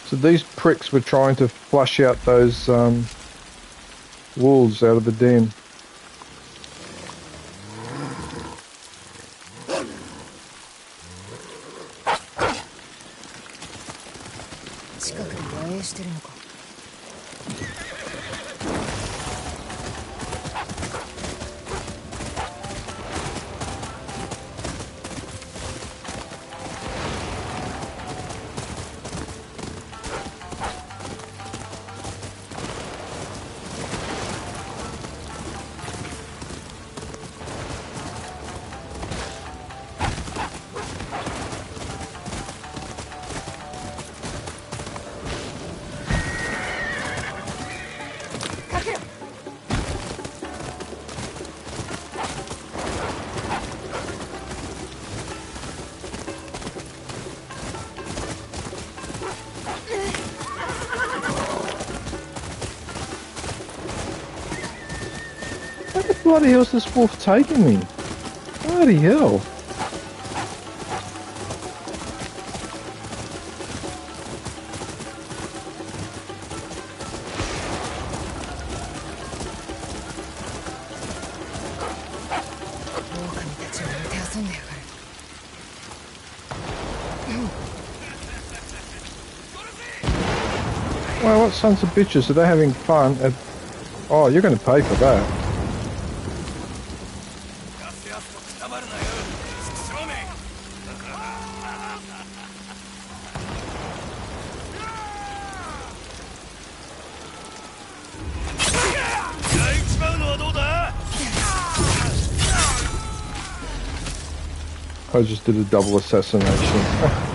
So these pricks were trying to flush out those wolves out of the den. Where the bloody hell's this wolf taking me? Bloody hell. Well, what sons of bitches? Are they having fun at... Oh, you're going to pay for that. I just did a double assassination.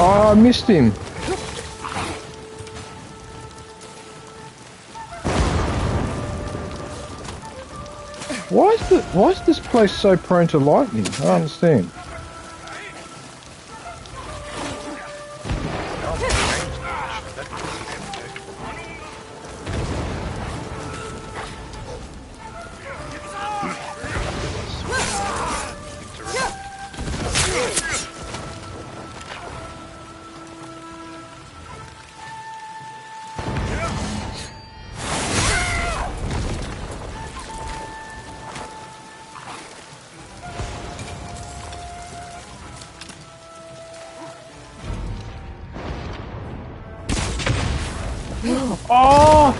Oh, I missed him. Why is this place so prone to lightning? I don't understand. Oh,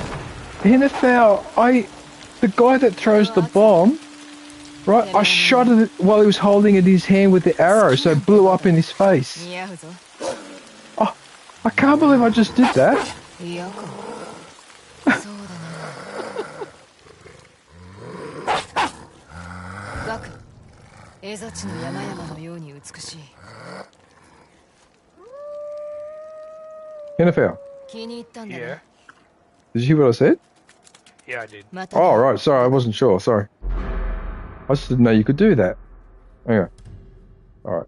Hinefel, the guy that throws the bomb, right? I shot it while he was holding it in his hand with the arrow, so it blew up in his face. Oh, I can't believe I just did that. Hinefel. Yeah. Did you hear what I said? Yeah, I did. Oh, right. Sorry, I wasn't sure. Sorry. I just didn't know you could do that. Anyway. Alright.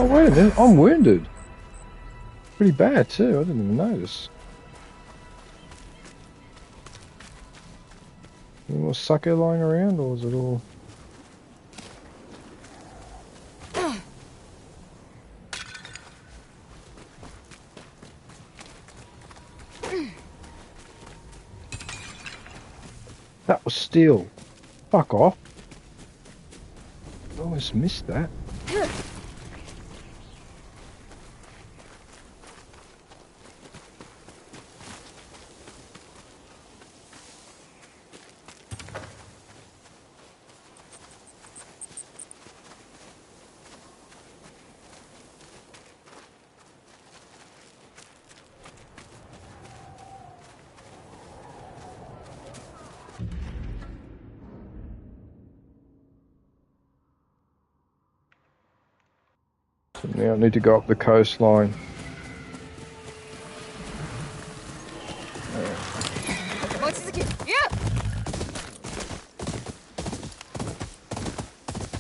Oh, wait a minute. I'm wounded. Pretty bad, too. I didn't even notice. Any more sake lying around, or is it all... That was steel. Fuck off. I almost missed that. So now I need to go up the coastline.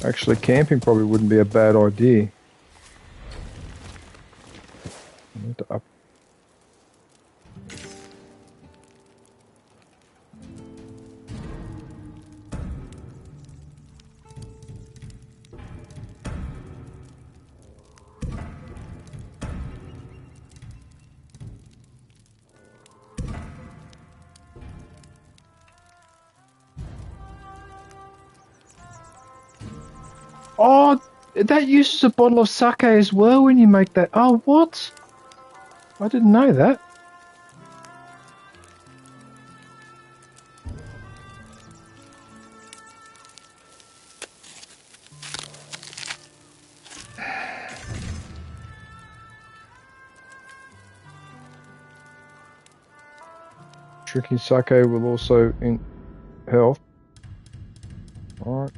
Actually, camping probably wouldn't be a bad idea. I need to up. Oh, that uses a bottle of sake as well when you make that. Oh, what? I didn't know that. Drinking sake will also help. Alright.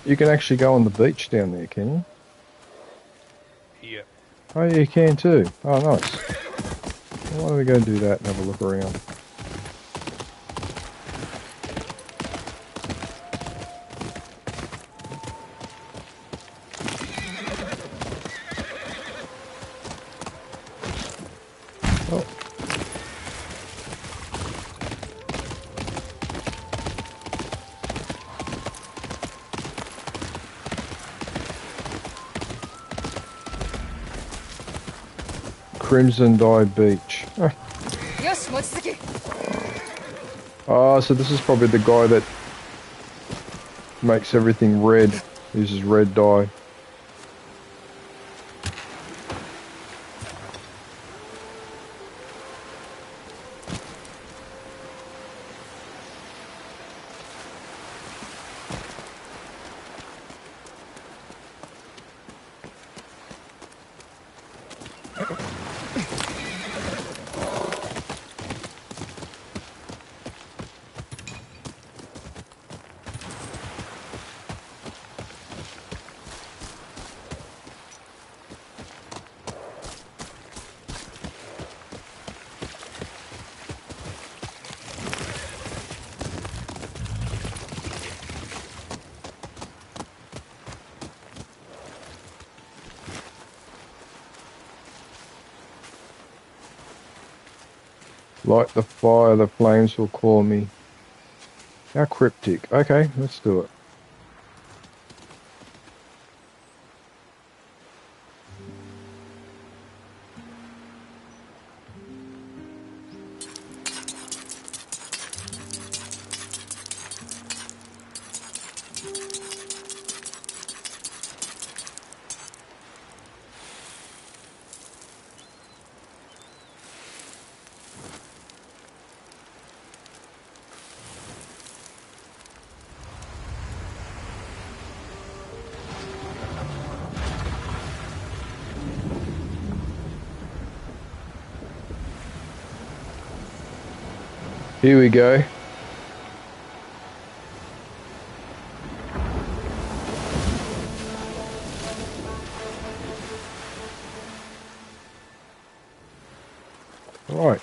You can actually go on the beach down there, can you? Yeah. Oh, yeah, you can too. Oh, nice. Well, why don't we go and do that and have a look around? Oh. Crimson Dye Beach. Oh, so this is probably the guy that makes everything red, uses red dye. Light the fire, the flames will call me. How cryptic. Okay, let's do it. Here we go. Right.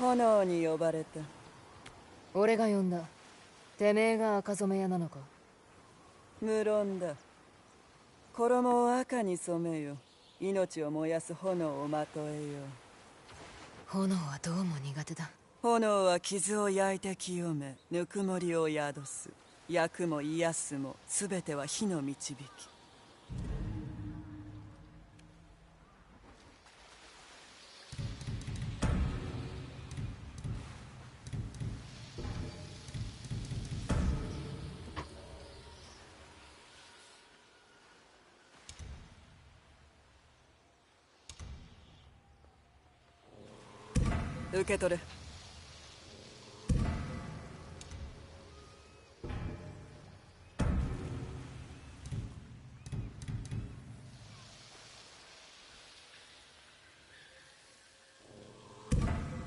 炎に呼ばれた。俺が呼んだ。てめえが赤染め屋なのか。無論だ。衣を赤に染めよ。命を燃やす炎をまとえよ。炎はどうも苦手だ。炎は傷を焼いて清め、ぬくもりを宿す。焼くも癒すも、すべては火の導き。受け取れ。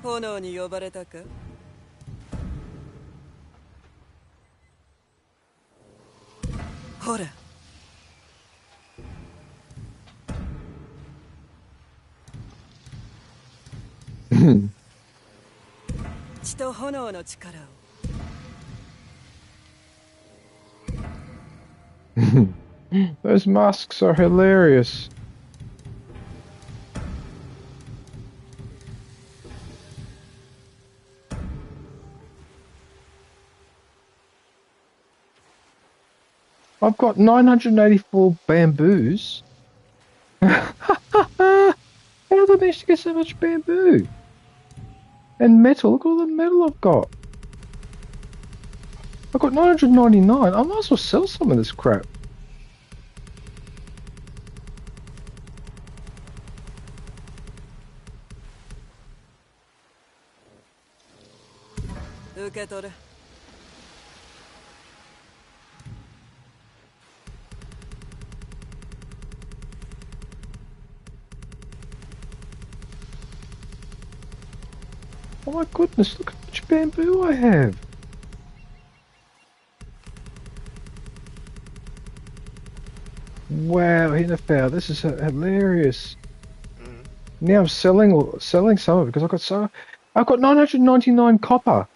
炎に呼ばれたか。ほら。血と炎の力を。Those masks are hilarious. I've got 984 bamboos. How did I manage to get so much bamboo? And metal, look at all the metal I've got. I've got 999. I might as well sell some of this crap. Oh my goodness, look how much bamboo I have. Wow, Hinterfowl, this is hilarious. Now I'm selling some of it because I've got 999 copper.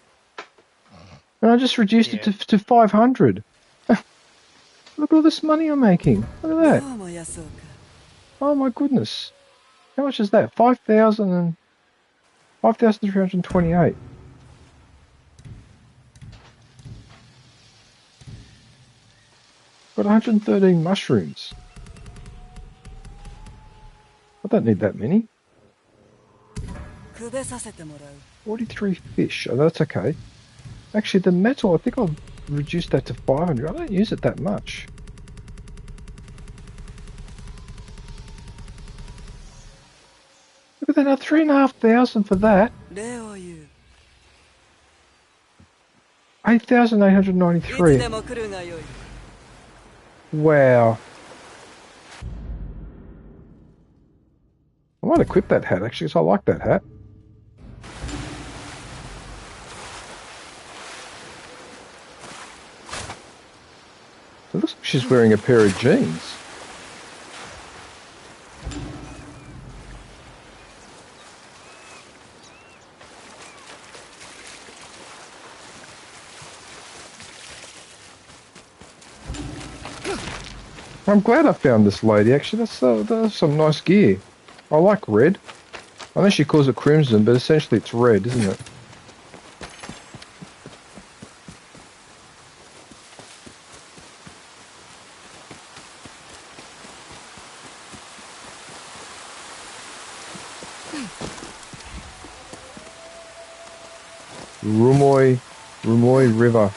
And I just reduced it to 500. Look at all this money I'm making. Look at that. Oh my goodness. How much is that? 5,328. Got 113 mushrooms. I don't need that many. 43 fish. Oh, that's okay. Actually, the metal, I think I'll reduce that to 500. I don't use it that much. Look at that, now 3,500 for that. 8,893. Wow. I might equip that hat actually, because I like that hat. It looks like she's wearing a pair of jeans. I'm glad I found this lady, actually. That's some nice gear. I like red. I know she calls it crimson, but essentially it's red, isn't it? Rumoy River.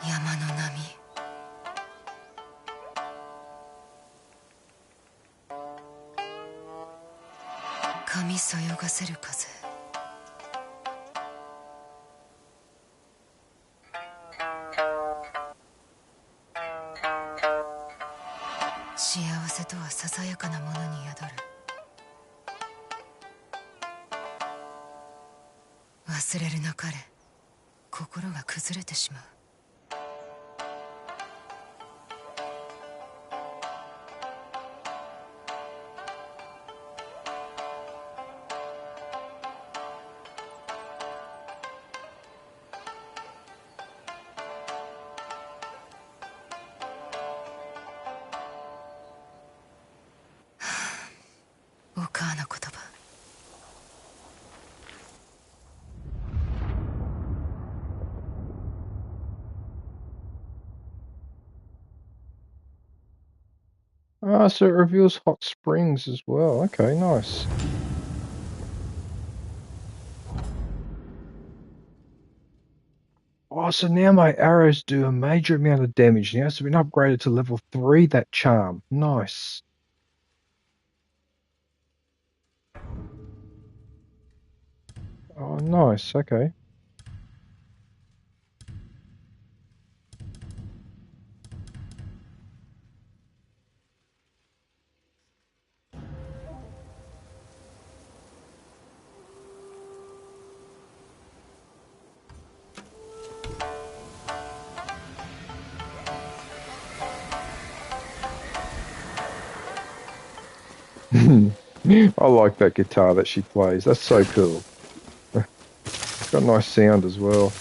山の波。髪そよがせる風。幸せとはささやかなものに宿る。忘れるなかれ、心が崩れてしまう。お母の言葉。Ah, so it reveals hot springs as well. Okay, nice. Oh, so now my arrows do a major amount of damage now. So it's been upgraded to level 3, that charm. Nice. Oh, nice. Okay. I like that guitar that she plays. That's so cool. It's got a nice sound as well.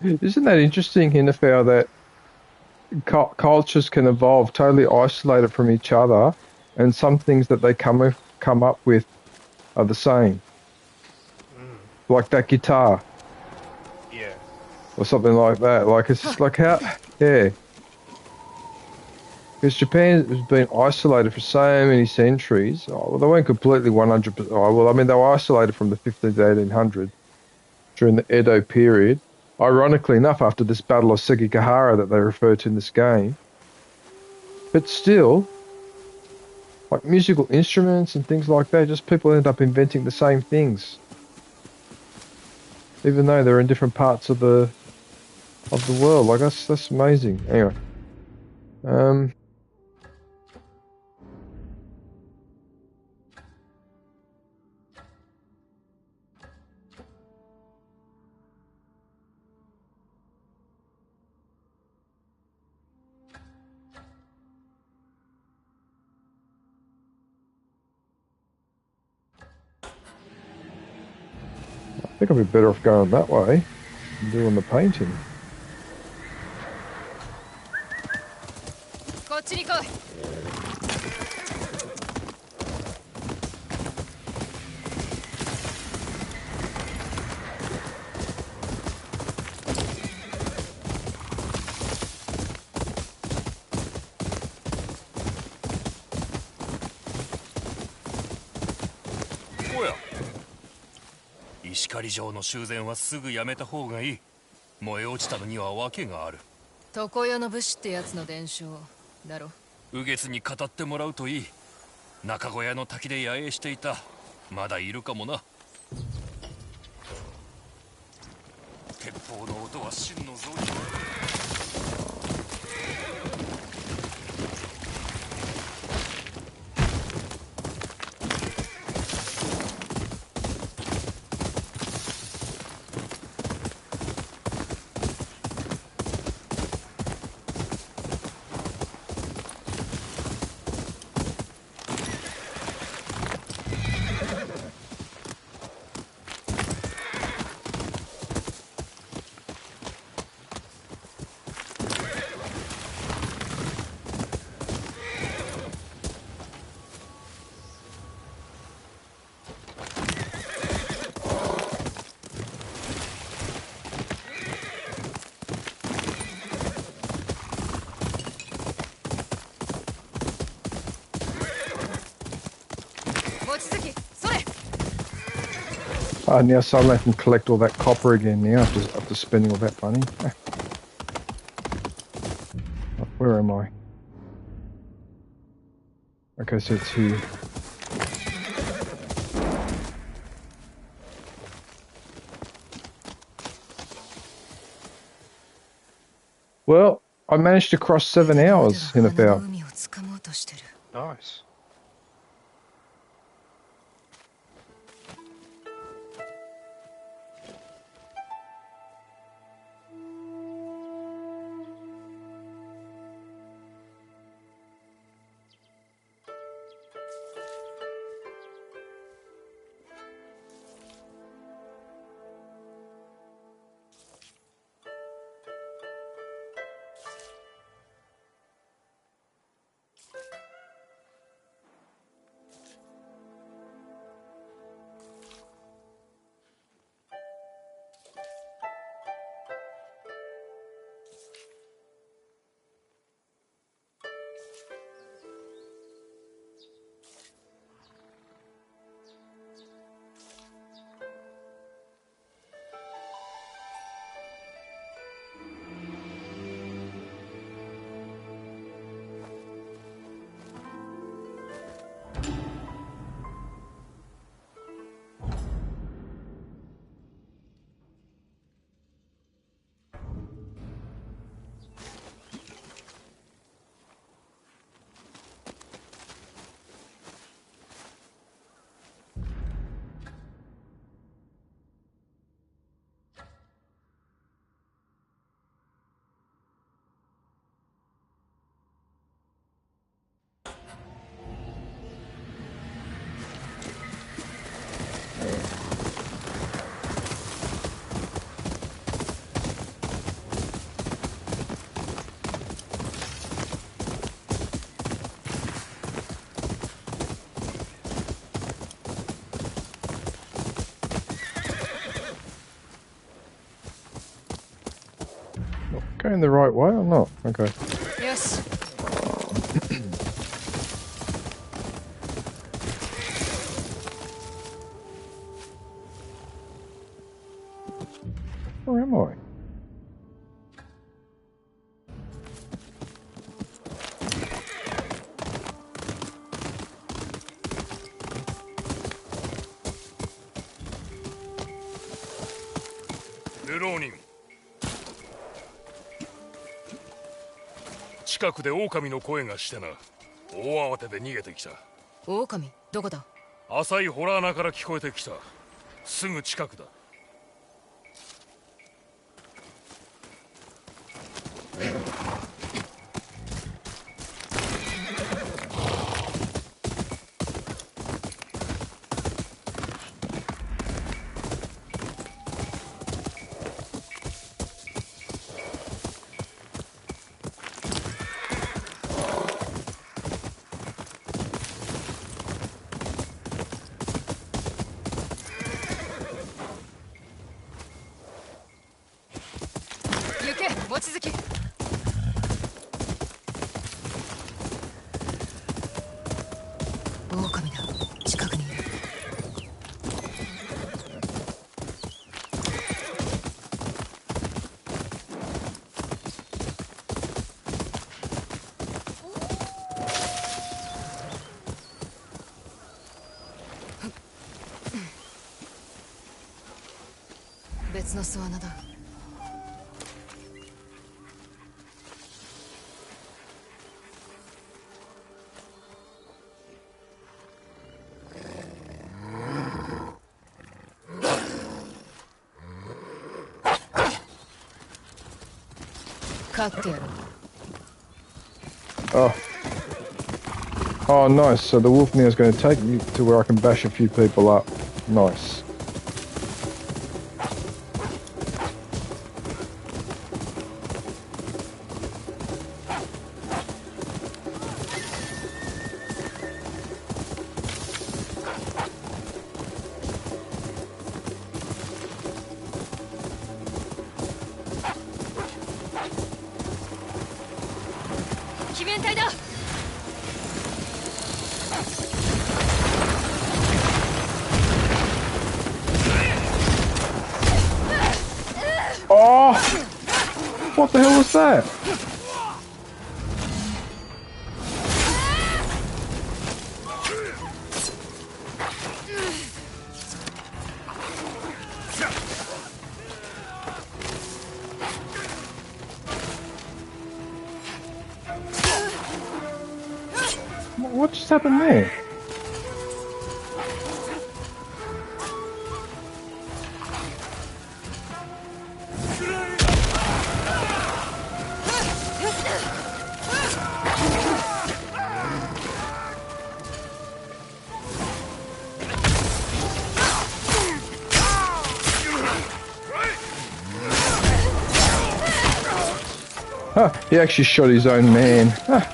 Isn't that interesting, Hinterfell, that cultures can evolve totally isolated from each other, and some things that they come up with are the same, like that guitar. Yeah. Or something like that. Like, it's just like how, yeah. Because Japan has been isolated for so many centuries. Oh, well, they weren't completely 100%. Oh, well, I mean, they were isolated from the 15th to 1800 during the Edo period. Ironically enough, after this Battle of Sekigahara that they refer to in this game. But still, like musical instruments and things like that, just people end up inventing the same things, even though they're in different parts of the world. Like that's amazing. Anyway, I think I'd be better off going that way and doing the painting. こっちに来い。おや、石狩城の修繕はすぐやめた方がいい。燃え落ちたのには訳がある。常世の武士ってやつの伝承だろ。右月に語ってもらうといい。中小屋の滝で野営していた。まだいるかもな。鉄砲の音は真の象徴。Now suddenly I can collect all that copper again now after spending all that money. Where am I? Okay, so it's here. Well, I managed to cross 7 hours in about. Nice. Going the right way or not? Okay. Yes. Where am I?流浪人。近くで狼の声がしてな。大慌てで逃げてきた。狼？どこだ？浅い洞穴から聞こえてきた。すぐ近くだ。望月。狼だ。近くにいる。別の巣穴だ。Oh. Oh, nice. So the wolf now is going to take me to where I can bash a few people up. Nice. that? What just happened there? Huh, he actually shot his own man. Huh.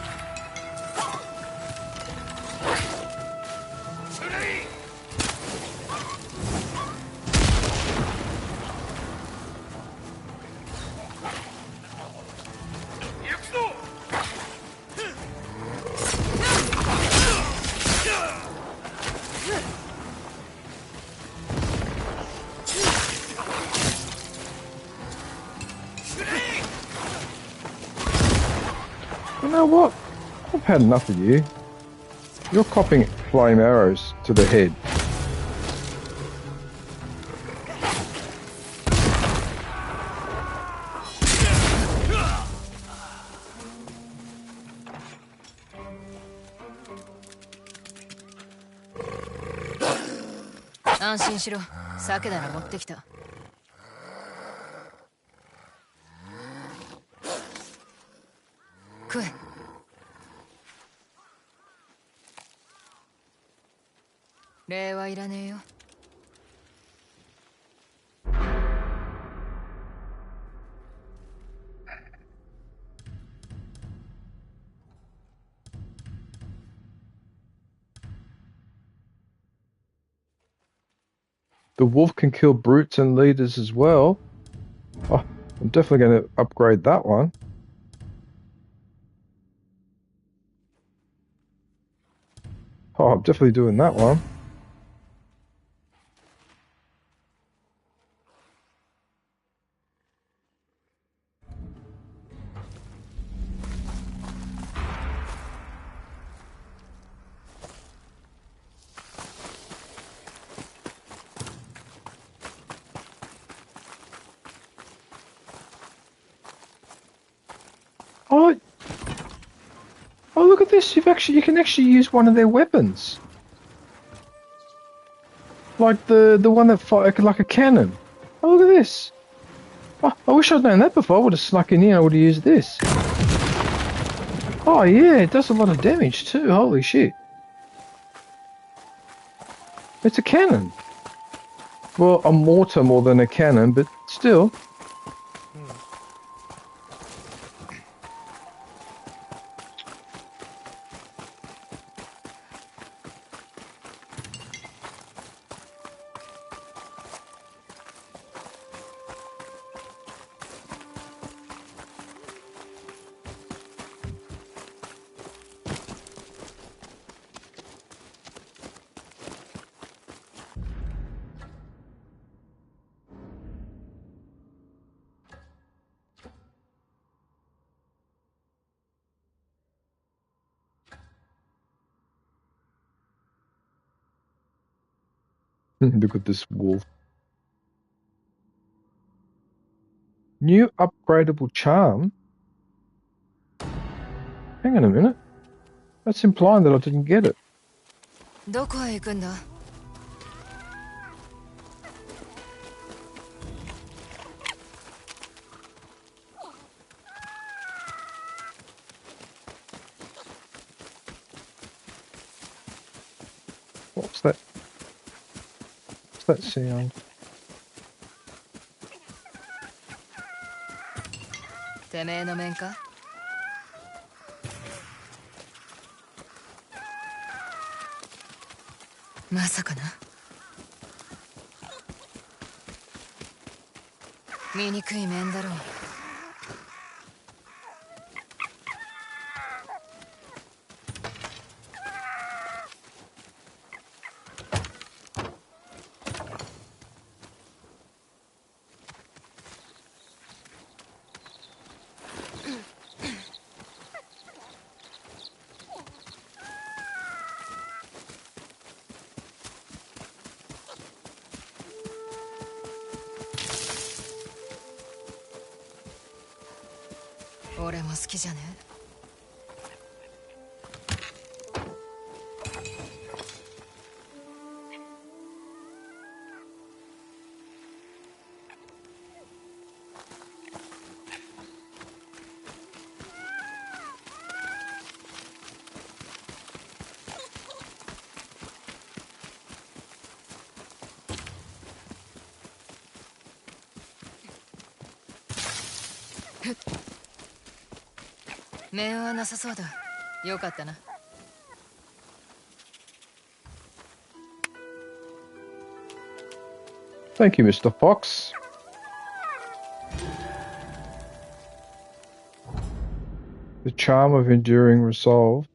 You know what? I've had enough of you. You're copping flame arrows to the head. The wolf can kill brutes and leaders as well. Oh, I'm definitely going to upgrade that one. Oh, I'm definitely doing that one. Oh, oh! Look at this! You can actually use one of their weapons, like the one that fires like a cannon. Oh, look at this! Oh, I wish I'd known that before. I would have snuck in here. I would have used this. Oh yeah, it does a lot of damage too. Holy shit! It's a cannon. Well, a mortar more than a cannon, but still. Look at this wolf. New upgradable charm? Hang on a minute. That's implying that I didn't get it. What's that? What's that sound? 好きじゃね。面はなさそうだ。よかったな。Thank you, Mr. Fox. The charm of enduring resolve.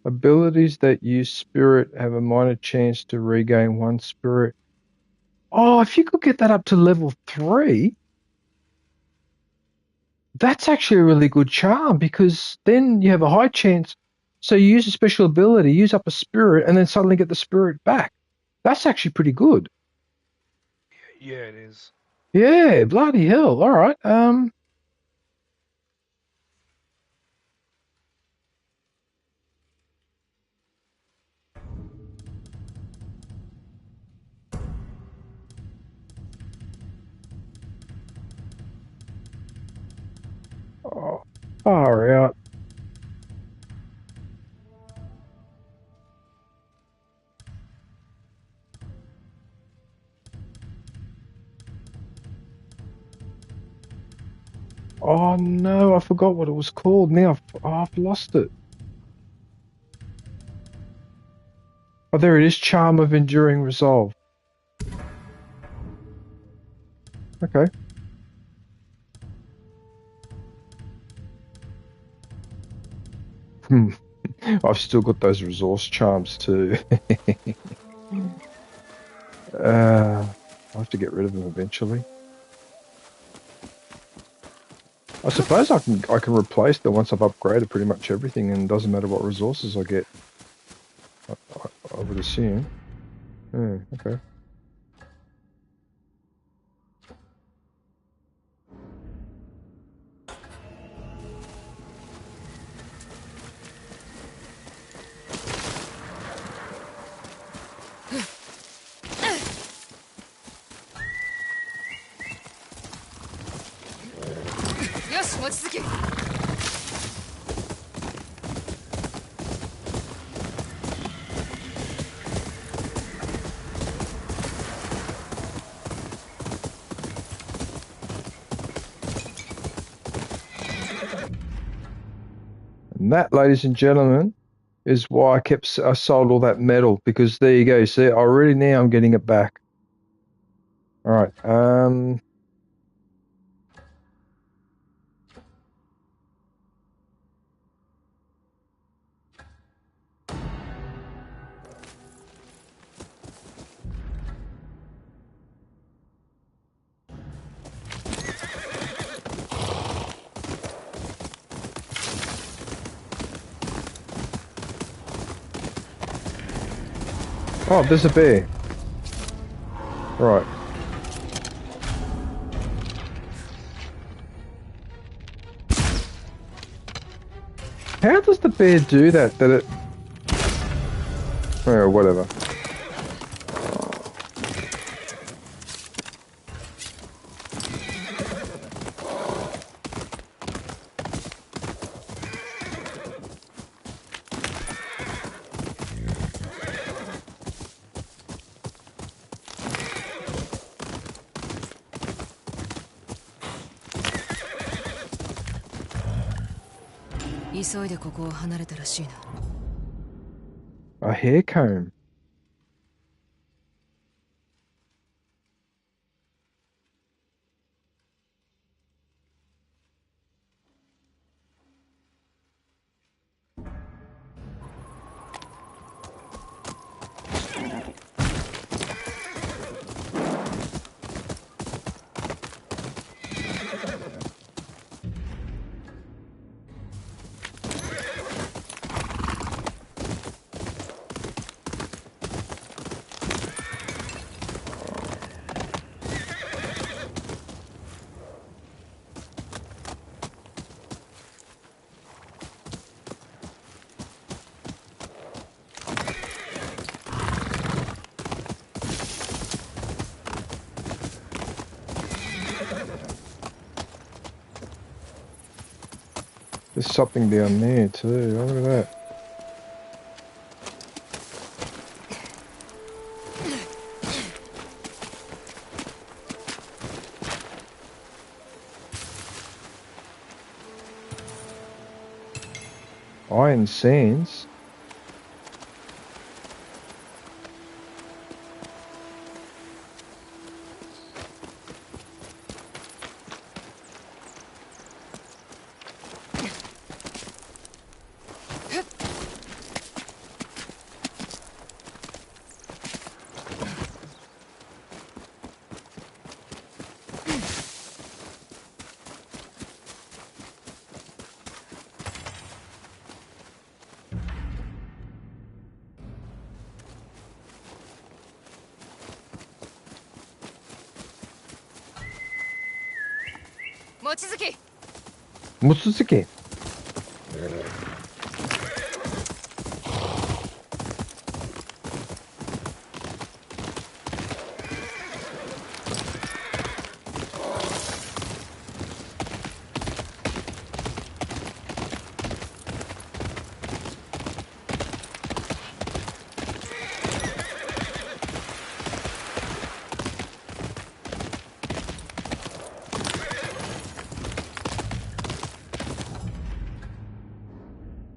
Abilities that use spirit have a minor chance to regain one spirit. Oh, if you could get that up to level 3, that's actually a really good charm, because then you have a high chance. So you use a special ability, use up a spirit, and then suddenly get the spirit back. That's actually pretty good. Yeah, it is. Yeah, bloody hell. All right. Oh, far out. Oh no, I forgot what it was called. Now I've lost it. Oh, there it is. Charm of enduring resolve. Okay. I've still got those resource charms too. I'll have to get rid of them eventually. I suppose I can replace them once I've upgraded pretty much everything, and it doesn't matter what resources I get. I would assume. Yeah, okay. Yosh, 望月。And that, ladies and gentlemen, is why I sold all that metal, because there you go. You see, already now I'm getting it back. All right. Oh, there's a bear. Right. How does the bear do that? That it... Oh, whatever. A hair comb. There's something down there too. Oh, look at that. Iron sands. Mochizuki. Mochizuki.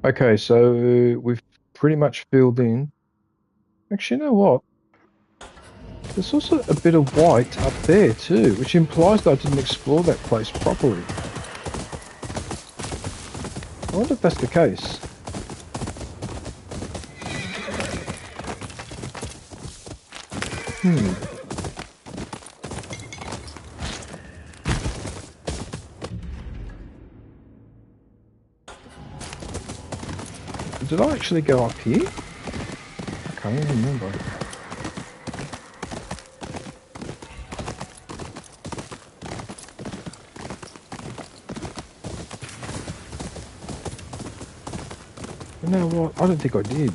Okay, so we've pretty much filled in. Actually, you know what? There's also a bit of white up there too, which implies that I didn't explore that place properly. I wonder if that's the case. Did I actually go up here? I can't even remember. You know what? I don't think I did.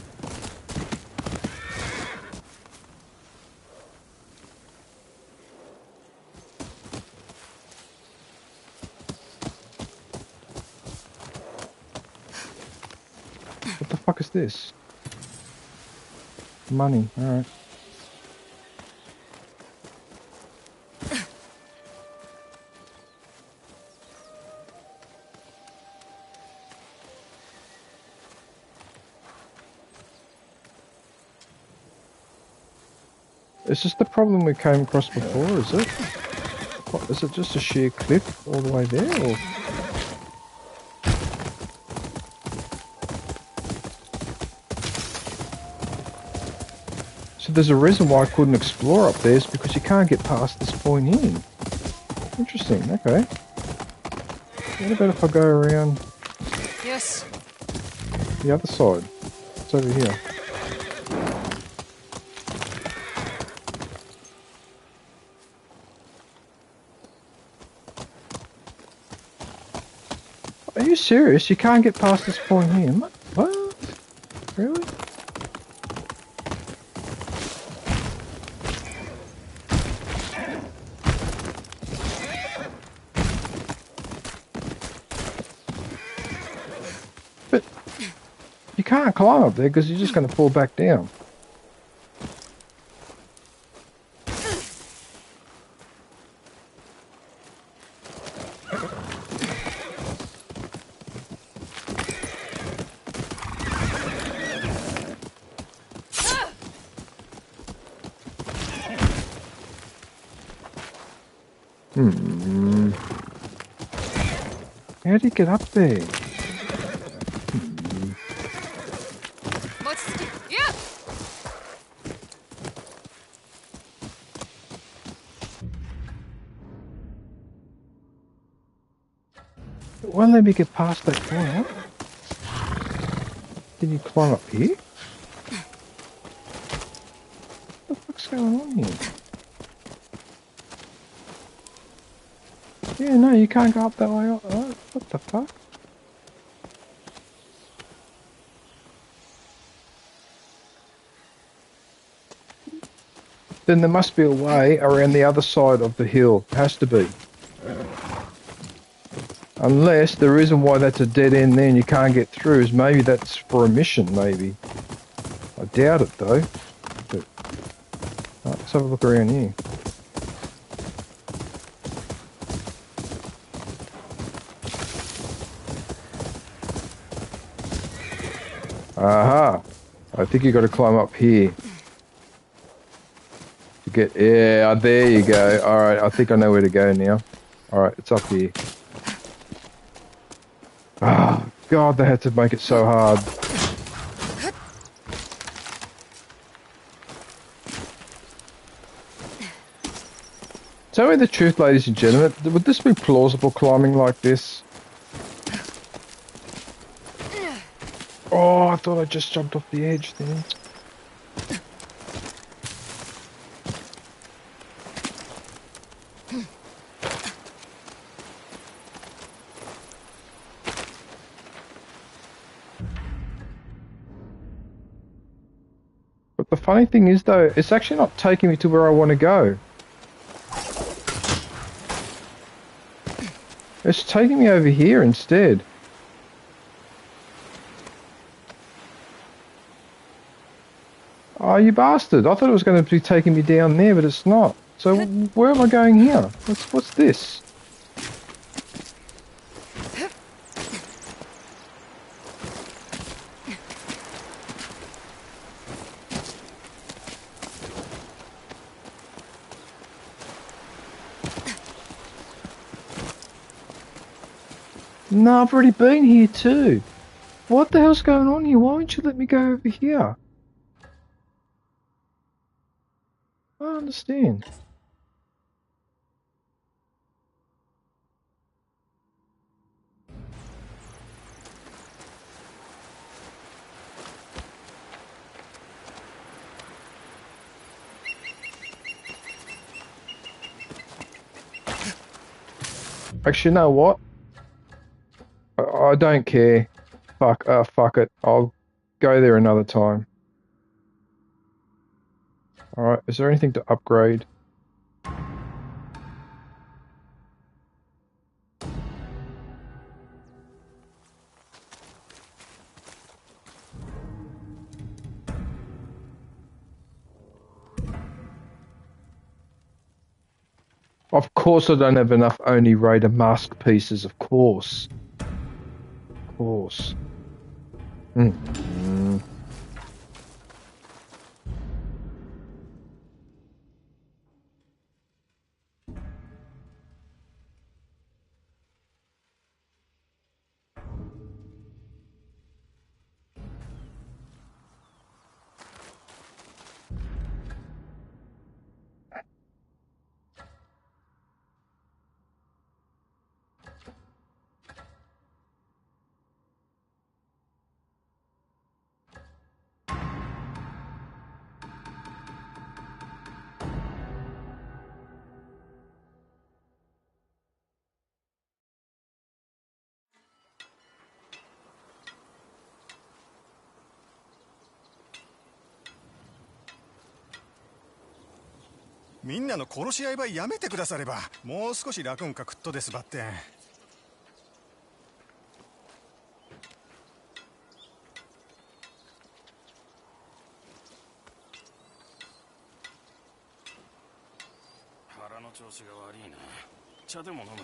What the fuck is this? Money, alright. Is this the problem we came across before, is it? What, is it just a sheer cliff all the way there, or...? So there's a reason why I couldn't explore up there, is because you can't get past this point in. Interesting, okay. What about if I go around... Yes. The other side? It's over here. Are you serious? You can't get past this point here? What? Really? But you can't climb up there because you're just going to fall back down. How do you get up there? It won't let me get past that point. Can you climb up here? What the fuck's going on here? Yeah, no, you can't go up that way. What the fuck? Then there must be a way around the other side of the hill. Has to be. Unless the reason why that's a dead end there and you can't get through is maybe that's for a mission, maybe. I doubt it though. But, let's have a look around here. Aha! I think you got to climb up here. To get, yeah, there you go. Alright, I think I know where to go now. Alright, it's up here. Ah, God, they had to make it so hard. Tell me the truth, ladies and gentlemen. Would this be plausible climbing like this? Oh, I thought I just jumped off the edge there. But the funny thing is though, it's actually not taking me to where I want to go. It's taking me over here instead. Oh, you bastard. I thought it was going to be taking me down there, but it's not. So where am I going here? What's this? No, I've already been here too. What the hell's going on here? Why won't you let me go over here? I don't understand. Actually, you know what? I don't care. Fuck it. I'll go there another time. Alright, is there anything to upgrade? Of course I don't have enough Oni Raider mask pieces, of course. Of course.みんなの殺し合いばやめてくださればもう少し楽んかくっとですばってん。腹の調子が悪いな。茶でも飲むか。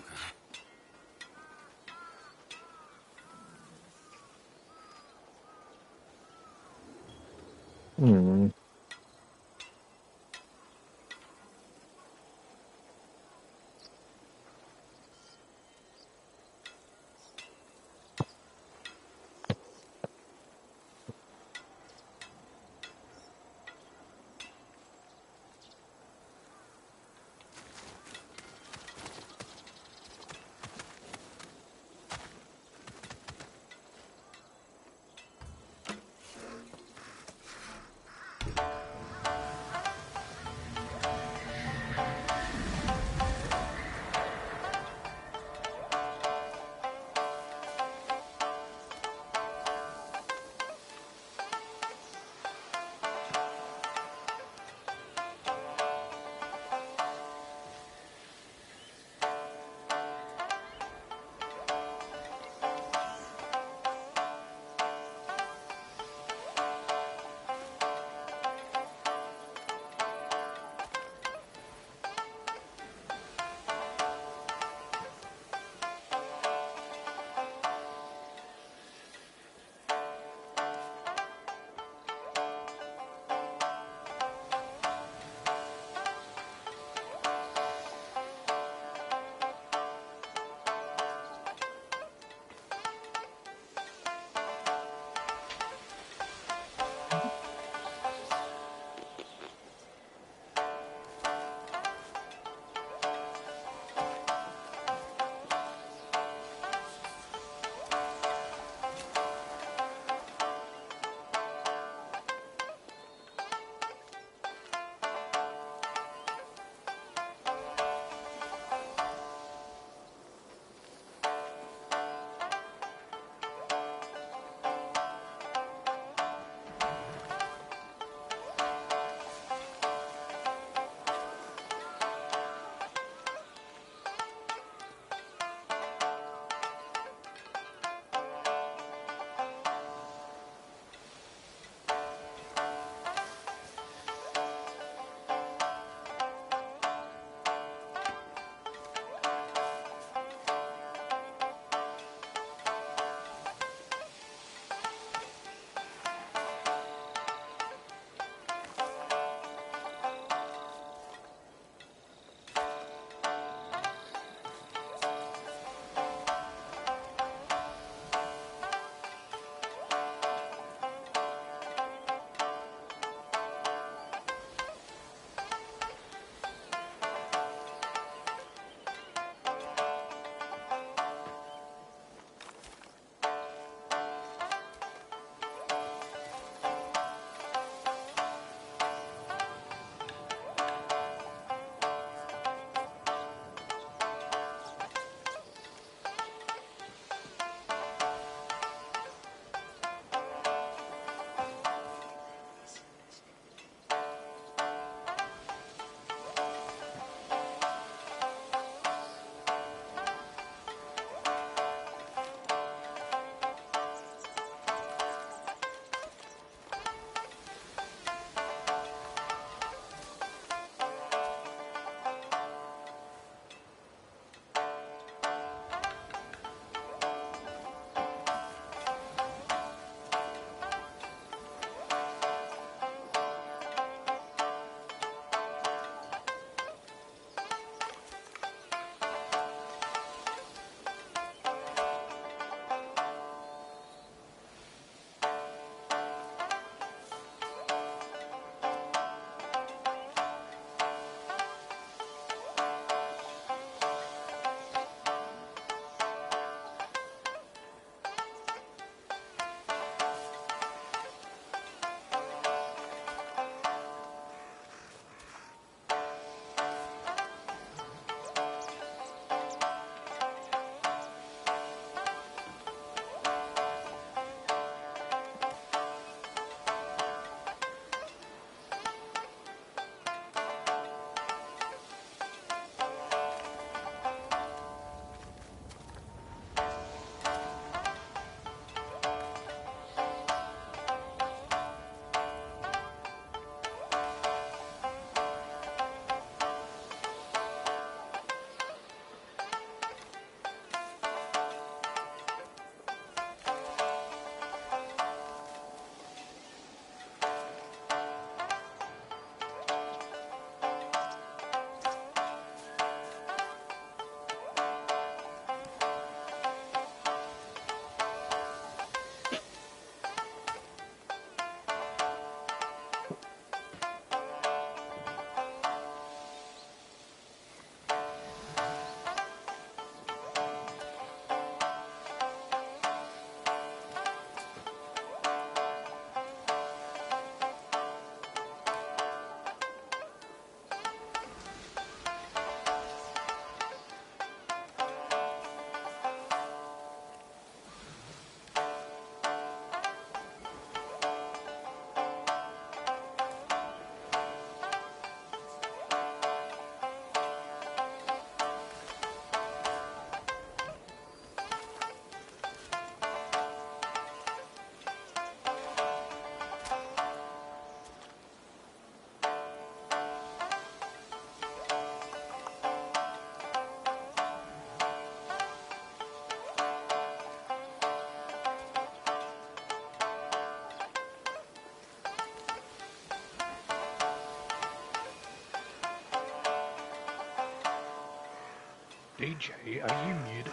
AJ, are you muted?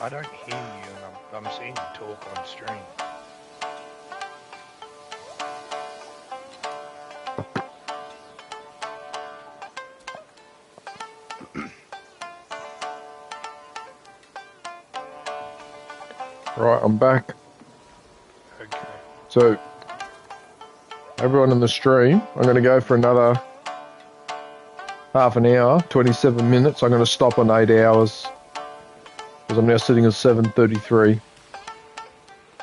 I don't hear you, and I'm seeing you talk on stream. Right, I'm back. Okay. So, everyone in the stream, I'm going to go for another half an hour, 27 minutes. I'm going to stop on 8 hours because I'm now sitting at 7:33.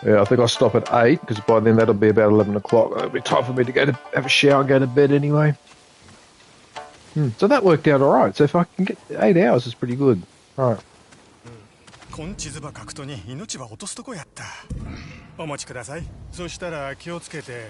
Yeah, I think I'll stop at 8 because by then that'll be about 11 o'clock. It'll be time for me to go to have a shower and go to bed anyway. So that worked out all right. So if I can get 8 hours, it's pretty good. All right. 根地図ば書くとに命は落とすとこやった。お待ちください。そしたら気をつけて。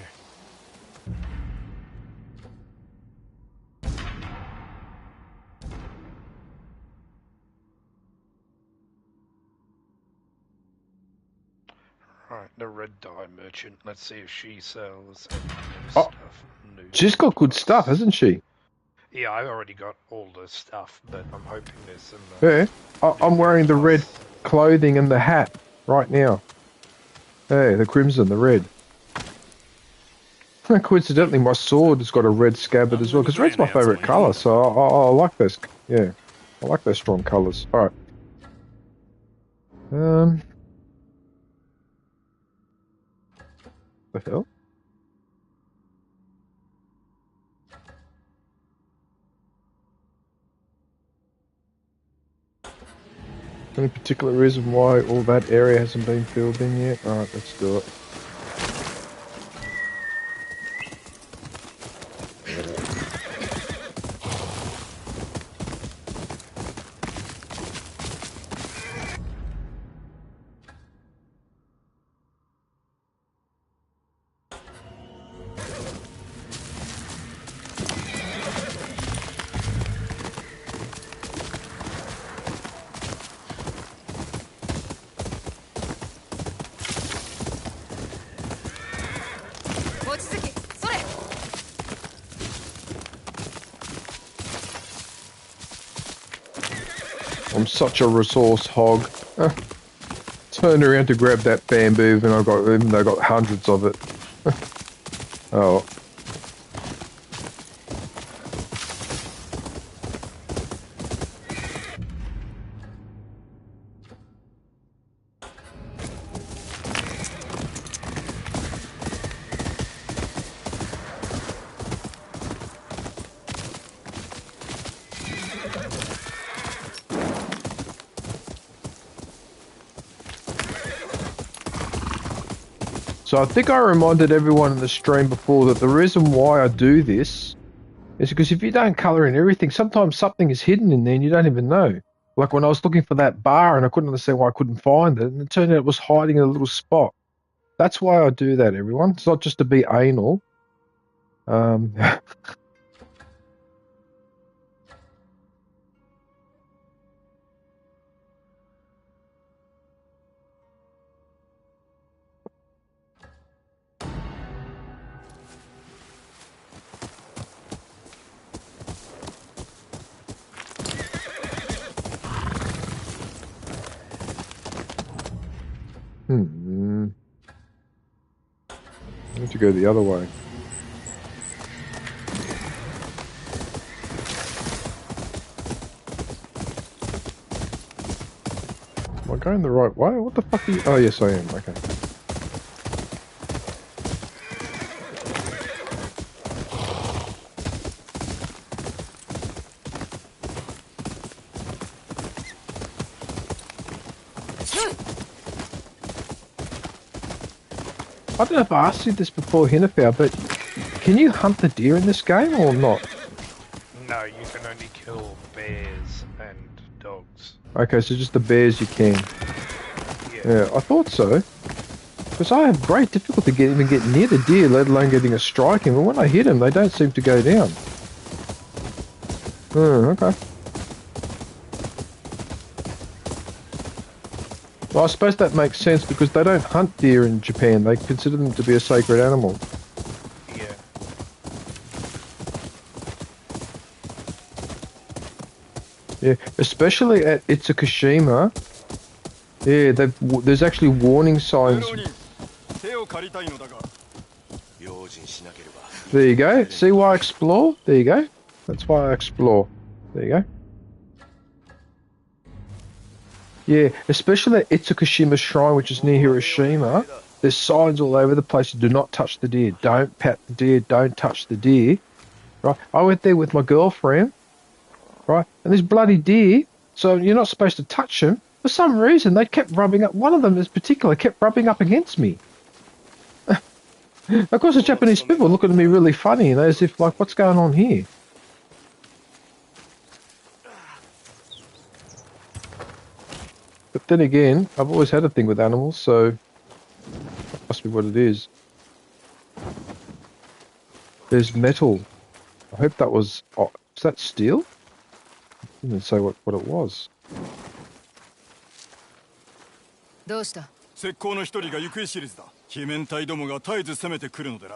Right, the red dye merchant. Let's see if she sells Oh, she's got good stuff, hasn't she? Yeah, I already got all the stuff, but I'm hoping there's some... Yeah, I'm wearing the red clothing and the hat right now. Hey, the crimson, the red. Coincidentally, my sword has got a red scabbard as well, because red's my favourite colour, so I like those. Yeah, I like those strong colours. All right. The hell? Any particular reason why all that area hasn't been filled in yet? Alright, let's do it. I'm such a resource hog. Turned around to grab that bamboo and even though I got hundreds of it. Oh. So I think I reminded everyone in the stream before that the reason why I do this is because if you don't colour in everything, sometimes something is hidden in there and you don't even know. Like when I was looking for that bar and I couldn't understand why I couldn't find it, and it turned out it was hiding in a little spot. That's why I do that, everyone. It's not just to be anal. I need to go the other way. Am I going the right way? What the fuck are you? Oh, yes, I am. Okay. I don't know if I asked you this before, Hinafau, but can you hunt the deer in this game or not? No, you can only kill bears and dogs. Okay, so just the bears you can. Yeah, I thought so. Because I have great difficulty even getting near the deer, let alone getting a strike in. But when I hit them, they don't seem to go down. Okay. Well, I suppose that makes sense because they don't hunt deer in Japan. They consider them to be a sacred animal. Yeah. Yeah, especially at Itsukushima. Yeah, there's actually warning signs. There you go. See why I explore? There you go. That's why I explore. There you go. Yeah, especially at Itsukushima Shrine, which is near Hiroshima. There's signs all over the place. Do not touch the deer. Don't pat the deer. Don't touch the deer. Right? I went there with my girlfriend. Right? And this bloody deer. So you're not supposed to touch them. For some reason, they kept rubbing up. One of them, in particular, kept rubbing up against me. Of course, the Japanese people looking at me really funny, you know, as if like, what's going on here? But then again, I've always had a thing with animals, so that must be what it is. There's metal. I hope that was... Oh, is that steel? I didn't say what it was. どうした？石膏の一人が行方知れずだ。鬼面隊どもが絶えず攻めてくるのでな。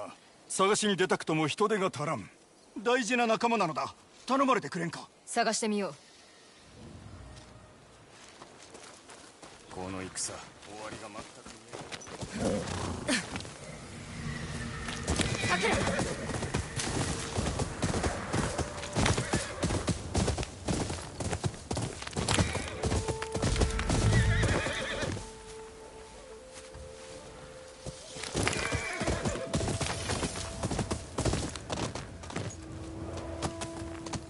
探しに出たくとも人手が足らん。大事な仲間なのだ。頼まれてくれんか。探してみよう。この戦、終わりが全く見えない。さくら。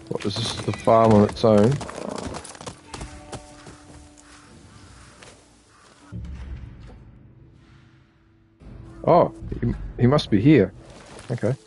What is this? The farm on its own. Oh, he must be here. Okay.「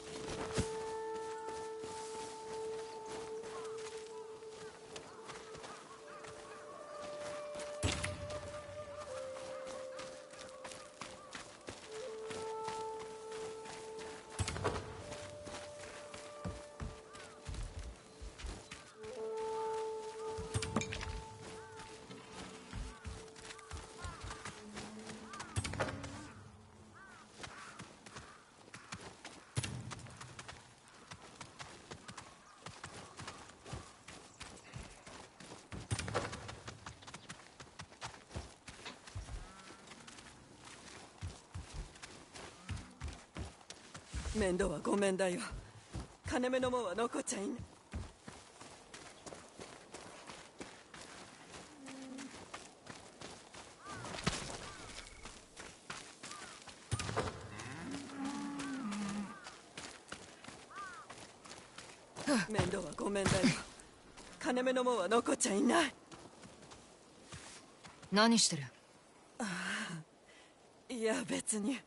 面倒はごめんだよ。金目のもんは残っちゃいん。面倒はごめんだよ。金目のもんは残っちゃいない。何してる？ああ、いや別に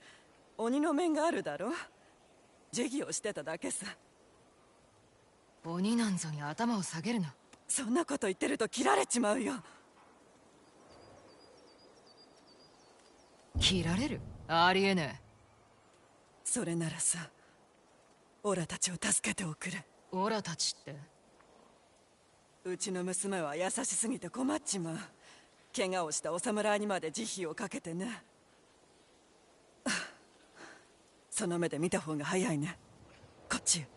鬼の面があるだろ。授業してただけさ。鬼なんぞに頭を下げるな。そんなこと言ってると切られちまうよ。切られる？ありえねえ。それならさ、オラたちを助けておくれ。オラたちって？うちの娘は優しすぎて困っちまう。怪我をしたお侍にまで慈悲をかけてね。その目で見た方が早いね。こっちへ。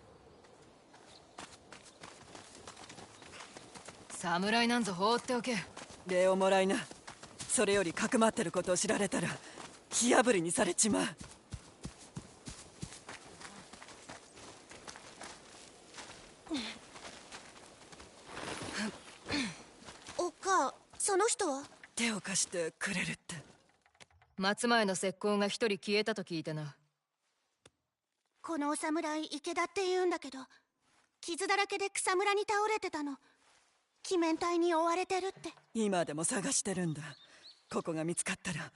侍なんぞ放っておけ。礼をもらいな。それよりかくまってることを知られたら火あぶりにされちまう。おっか、その人は？手を貸してくれるって。松前の石膏が一人消えたと聞いてな。このお侍池田って言うんだけど、傷だらけで草むらに倒れてたの。鬼面隊に追われてるって。今でも探してるんだ。ここが見つかったら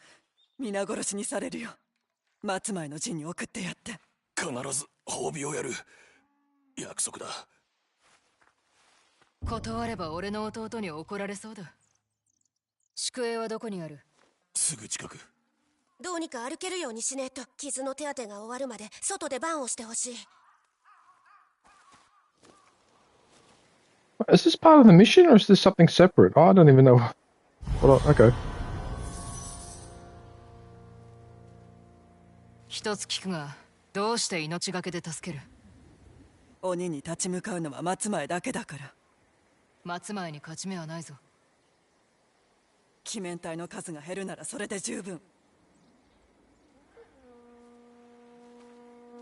皆殺しにされるよ。松前の陣に送ってやって。必ず褒美をやる。約束だ。断れば俺の弟に怒られそうだ。宿営はどこにある？すぐ近く。どうにか歩けるようにしねえと、傷の手当てが終わるまで外で番をしてほしい。Is this part of the mission or is this something separate? Oh, I don't even know. Okay. 一つ聞くが、どうして命がけで助ける？鬼に立ち向かうのは松前だけだから。待つ前に勝ち目はないぞ。鬼面隊の数が減るならそれで十分。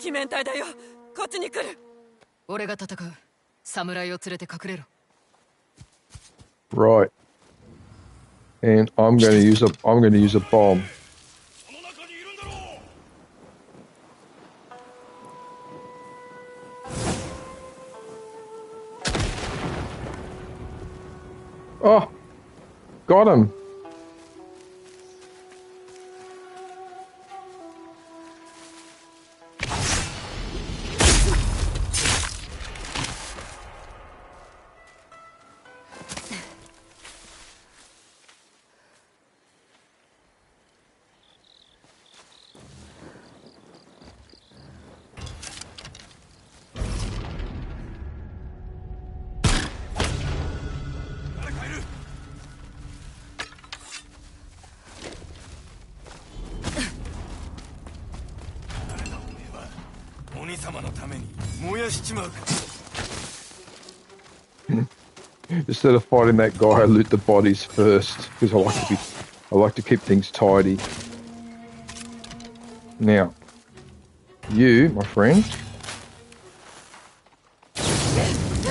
鬼面隊だよ、こっちに来る。俺が戦う。侍を連れて隠れろ。Right. And I'm going to use a bomb. Oh, got him. Instead of fighting that guy, I loot the bodies first because I like to keep things tidy. Now, you, my friend.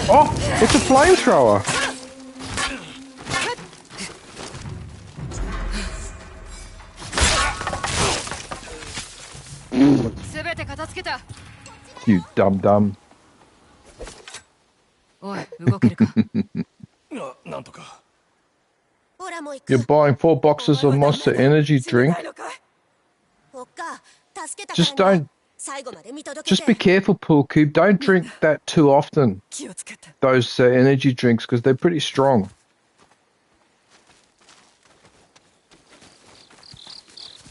Oh, it's a flamethrower. You dumb. You're buying 4 boxes of Monster Energy drink. Just be careful, Pool Cube. Don't drink that too often. Those energy drinks, because they're pretty strong.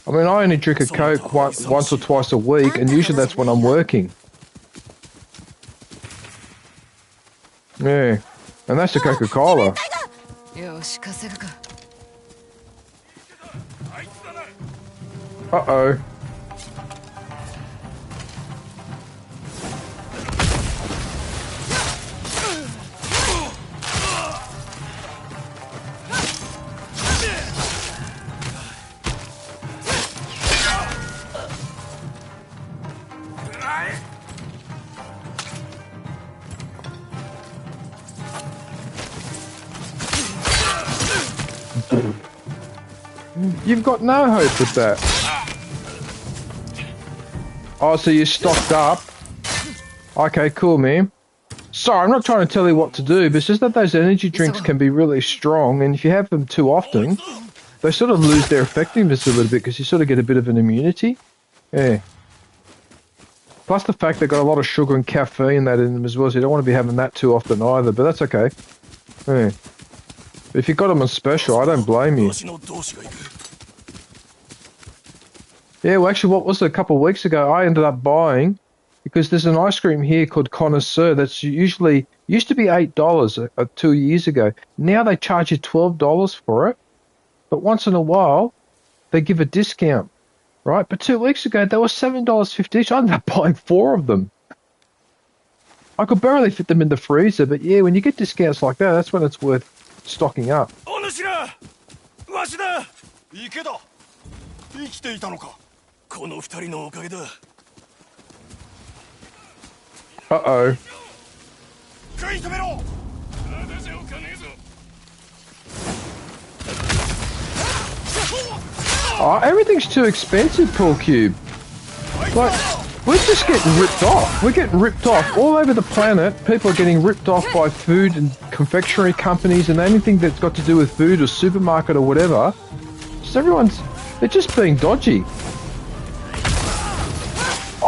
I mean, I only drink a Coke once or twice a week, and usually that's when I'm working. Yeah, and that's the Coca-Cola. Uh-oh. You've got no hope with that. Oh, so you're stocked up. Okay, cool, man. Sorry, I'm not trying to tell you what to do, but it's just that those energy drinks can be really strong, and if you have them too often, they sort of lose their effectiveness a little bit because you sort of get a bit of an immunity. Yeah. Plus the fact they've got a lot of sugar and caffeine that in them as well, so you don't want to be having that too often either, but that's okay. Yeah. But if you got them on special, I don't blame you. Yeah, well, actually, what was it? A couple of weeks ago, I ended up buying, because there's an ice cream here called Connoisseur that's used to be $8 2 years ago. Now they charge you $12 for it, but once in a while, they give a discount, right? But 2 weeks ago, they were $7.50 each. I ended up buying 4 of them. I could barely fit them in the freezer, but yeah, when you get discounts like that, that's when it's worth stocking up. Uh-oh. Oh, everything's too expensive, Pool Cube. Like, we're just getting ripped off. We're getting ripped off all over the planet. People are getting ripped off by food and confectionery companies and anything that's got to do with food or supermarket or whatever. Just they're just being dodgy.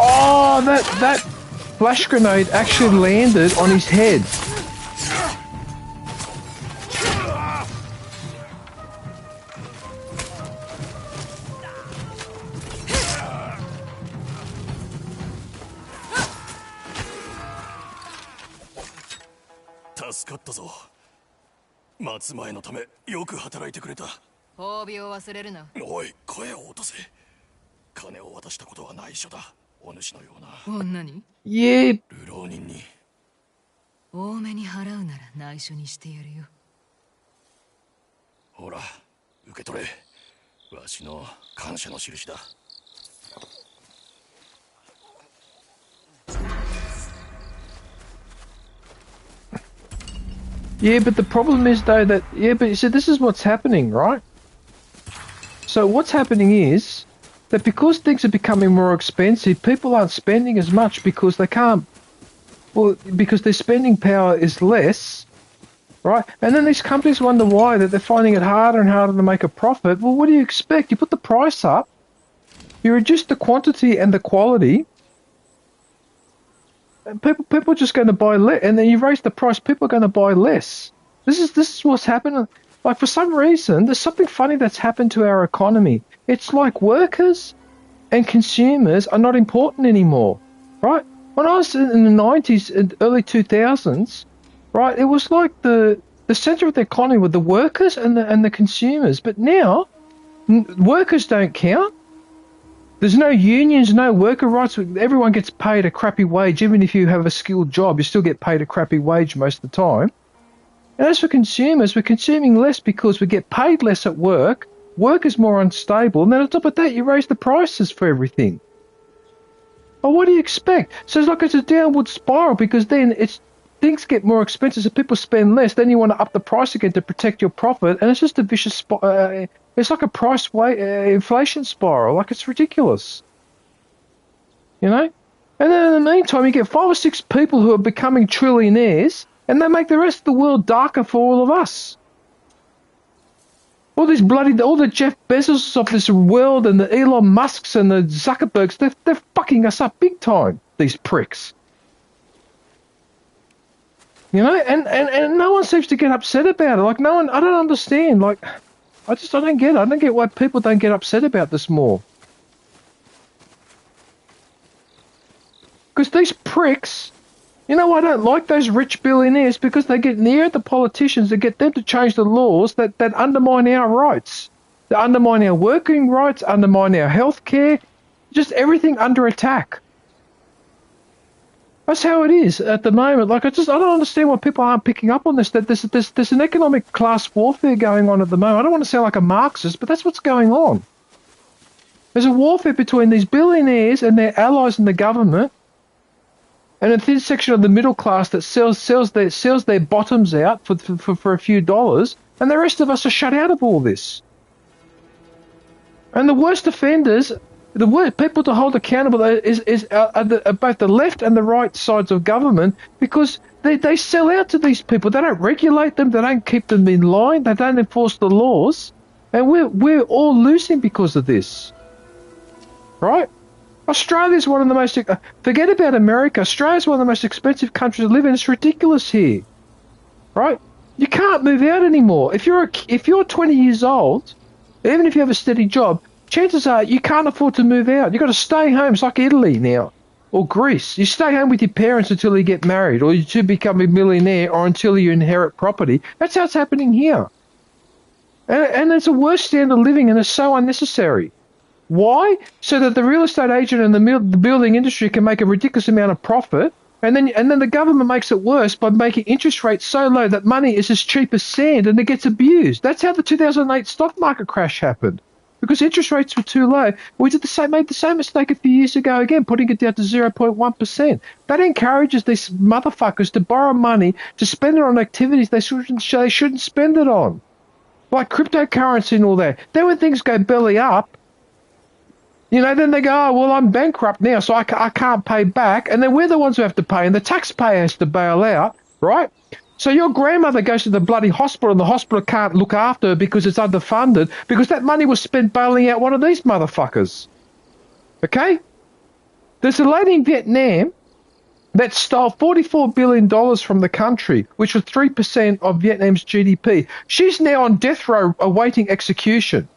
Oh, that flash grenade actually landed on his head. Yeah. 多めに払うなら内緒にしてやるよ。ほら、受け取れ。わしの感謝の印だ。Yeah, but the problem is though that but you see, this is what's happening, right? So what's happening is that because things are becoming more expensive, people aren't spending as much because they can't. Well, because their spending power is less, right? And then these companies wonder why that they're finding it harder and harder to make a profit. Well, what do you expect? You put the price up, you reduce the quantity and the quality. And people are just going to buy less, and then you raise the price. People are going to buy less. This is what's happening. Like for some reason, there's something funny that's happened to our economy. It's like workers and consumers are not important anymore, right? When I was in the 90s and early 2000s, right, it was like the center of the economy were the workers and the consumers. But now, workers don't count. There's no unions, no worker rights. Everyone gets paid a crappy wage. Even if you have a skilled job, you still get paid a crappy wage most of the time. And as for consumers, we're consuming less because we get paid less at work. Work is more unstable. And then on top of that, you raise the prices for everything. Well, what do you expect? So it's like it's a downward spiral because then things get more expensive, so people spend less. Then you want to up the price again to protect your profit, and it's just a vicious. It's like a inflation spiral. Like it's ridiculous, you know. And then in the meantime, you get 5 or 6 people who are becoming trillionaires, and they make the rest of the world darker for all of us. All the Jeff Bezos of this world and the Elon Musks and the Zuckerbergs, they're fucking us up big time. These pricks. You know, and no one seems to get upset about it. Like, no one, I don't understand. Like, I don't get it. I don't get why people don't get upset about this more. Because these pricks, you know, I don't like those rich billionaires because they get near the politicians and get them to change the laws that undermine our rights. They undermine our working rights, undermine our health care, just everything under attack. That's how it is at the moment. Like I don't understand why people aren't picking up on this. That there's an economic class warfare going on at the moment. I don't want to sound like a Marxist, but that's what's going on. There's a warfare between these billionaires and their allies in the government, and a thin section of the middle class that sells their bottoms out for a few dollars, and the rest of us are shut out of all this. And the worst offenders. The worst people to hold accountable is both the left and the right sides of government because they sell out to these people. They don't regulate them. They don't keep them in line. They don't enforce the laws, and we're all losing because of this. Right? Australia's one of the most. Forget about America. Australia's one of the most expensive countries to live in. It's ridiculous here. Right? You can't move out anymore. If you're 20 years old, even if you have a steady job. Chances are you can't afford to move out. You've got to stay home. It's like Italy now, or Greece. You stay home with your parents until you get married, or you become a millionaire, or until you inherit property. That's how it's happening here. And it's a worse standard of living, and it's so unnecessary. Why? So that the real estate agent and the building industry can make a ridiculous amount of profit, and then the government makes it worse by making interest rates so low that money is as cheap as sand, and it gets abused. That's how the 2008 stock market crash happened. Because interest rates were too low, we made the same mistake a few years ago again, putting it down to 0.1%. That encourages these motherfuckers to borrow money to spend it on activities they shouldn't spend it on, like cryptocurrency and all that. Then when things go belly up, you know, then they go, oh well, I'm bankrupt now, so I can't pay back, and then we're the ones who have to pay, and the taxpayer has to bail out, right? So your grandmother goes to the bloody hospital and the hospital can't look after her because it's underfunded because that money was spent bailing out one of these motherfuckers. Okay? There's a lady in Vietnam that stole $44 billion from the country, which was 3% of Vietnam's GDP. She's now on death row awaiting execution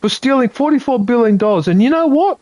for stealing $44 billion. And you know what?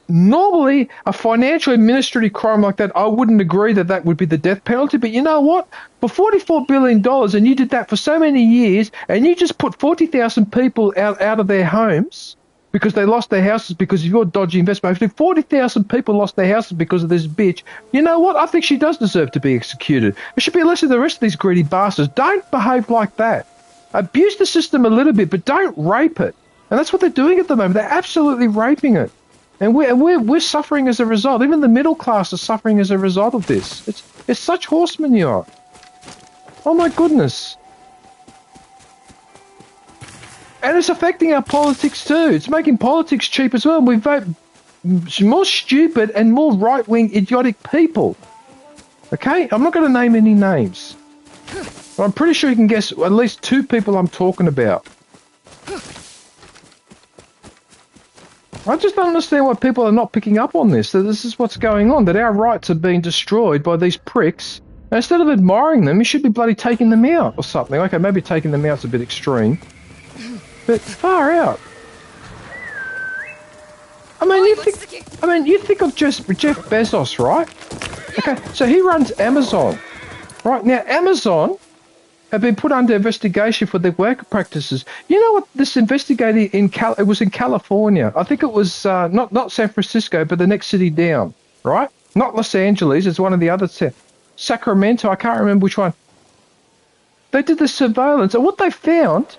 Normally, a financial administrative crime like that, I wouldn't agree that would be the death penalty. But you know what? For $44 billion, and you did that for so many years, and you just put 40,000 people out of their homes, because they lost their houses because of your dodgy investment. If 40,000 people lost their houses because of this bitch, you know what? I think she does deserve to be executed. It should be less than the rest of these greedy bastards. Don't behave like that. Abuse the system a little bit, but don't rape it. And that's what they're doing at the moment. They're absolutely raping it. And we're suffering as a result. Even the middle class is suffering as a result of this. It's such horse manure. Oh my goodness. And it's affecting our politics too. It's making politics cheap as well. And we vote more stupid and more right-wing idiotic people. Okay? I'm not going to name any names. But I'm pretty sure you can guess at least 2 people I'm talking about. I just don't understand why people are not picking up on this, that this is what's going on, that our rights are being destroyed by these pricks. And instead of admiring them, you should be bloody taking them out or something. Okay, maybe taking them out's a bit extreme. But far out. I mean, you think of just Jeff Bezos, right? Okay, so he runs Amazon. Right, now Amazon have been put under investigation for their worker practices. You know what this investigator it was in California. I think it was not San Francisco, but the next city down, right? Not Los Angeles, it's one of the other Sacramento, I can't remember which one. They did the surveillance, and what they found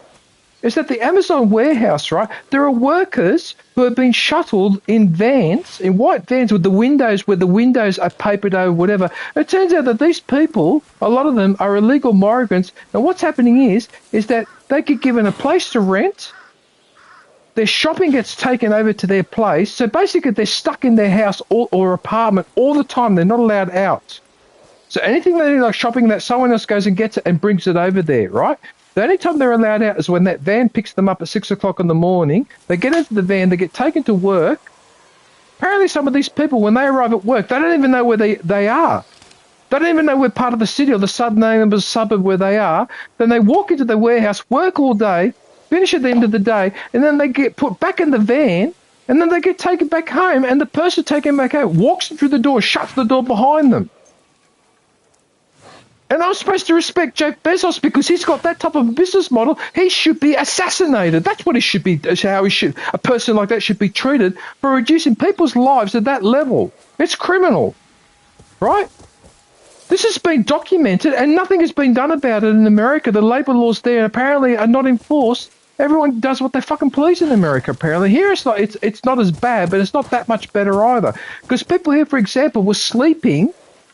is that the Amazon warehouse, right, there are workers who have been shuttled in vans, in white vans with the windows, where the windows are papered over, whatever. It turns out that these people, a lot of them are illegal migrants, and what's happening is that they get given a place to rent, their shopping gets taken over to their place, so basically they're stuck in their house or apartment all the time, they're not allowed out. So anything they need, like shopping, that someone else goes and gets it and brings it over there, right? The only time they're allowed out is when that van picks them up at 6 o'clock in the morning. They get into the van, they get taken to work. Apparently some of these people, when they arrive at work, they don't even know where they are. They don't even know where part of the city or the suburb where they are. Then they walk into the warehouse, work all day, finish at the end of the day, and then they get put back in the van, and then they get taken back home, and the person taken back home walks through the door, shuts the door behind them. And I'm supposed to respect Jeff Bezos because he's got that type of business model. He should be assassinated. That's what he should be, how a person like that should be treated for reducing people's lives at that level. It's criminal, right? This has been documented and nothing has been done about it in America. The labor laws there apparently are not enforced. Everyone does what they fucking please in America, apparently. Here it's not as bad, but it's not that much better either. Because people here, for example, were sleeping.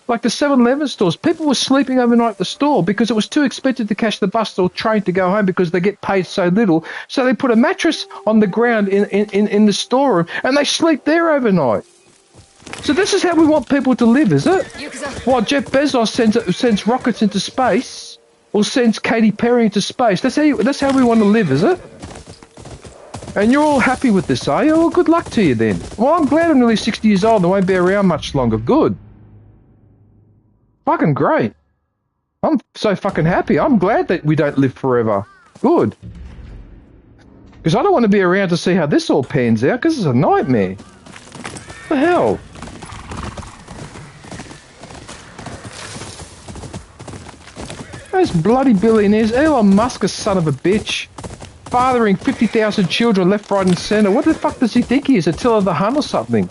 Like the 7-Eleven stores, people were sleeping overnight at the store because it was too expensive to catch the bus or train to go home because they get paid so little. So they put a mattress on the ground in the storeroom and they sleep there overnight. So this is how we want people to live, is it? While Jeff Bezos sends rockets into space or sends Katy Perry into space. That's how we want to live, is it? And you're all happy with this, are you? Well, good luck to you then. Well, I'm glad I'm nearly 60 years old and I won't be around much longer. Good. Fucking great. I'm so fucking happy. I'm glad that we don't live forever. Good. Because I don't want to be around to see how this all pans out, because it's a nightmare. What the hell? Those bloody billionaires. Elon Musk, a son of a bitch. Fathering 50,000 children left, right and centre. What the fuck does he think he is? Attila the Hun or something?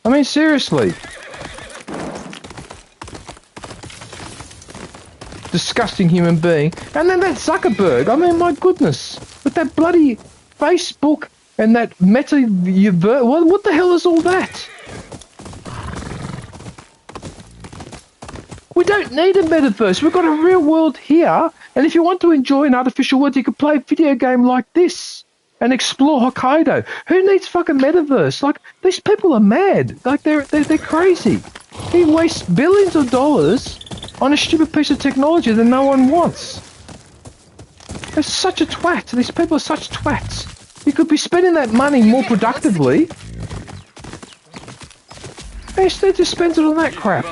I mean, seriously. Disgusting human being. And then that Zuckerberg, I mean, my goodness, with that bloody Facebook and that what the hell is all that? We don't need a metaverse. We've got a real world here, and if you want to enjoy an artificial world, you can play a video game like this and explore Hokkaido. Who needs fucking metaverse? Like, these people are mad. Like, they're crazy. He wastes billions of dollars on a stupid piece of technology that no one wants. They're such a twat. These people are such twats. You could be spending that money more productively. Instead, just spends it on that crap.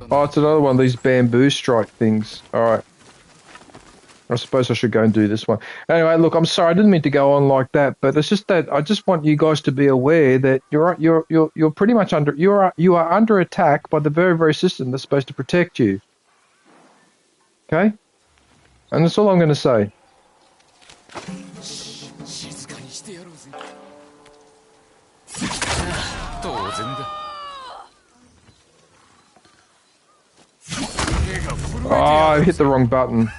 Oh, it's another one of these bamboo strike things. Alright. I suppose I should go and do this one. Anyway, look, I'm sorry, I didn't mean to go on like that, but it's just that I just want you guys to be aware that you're pretty much you are under attack by the very, very system that's supposed to protect you. Okay? And that's all I'm going to say. Oh, I hit the wrong button.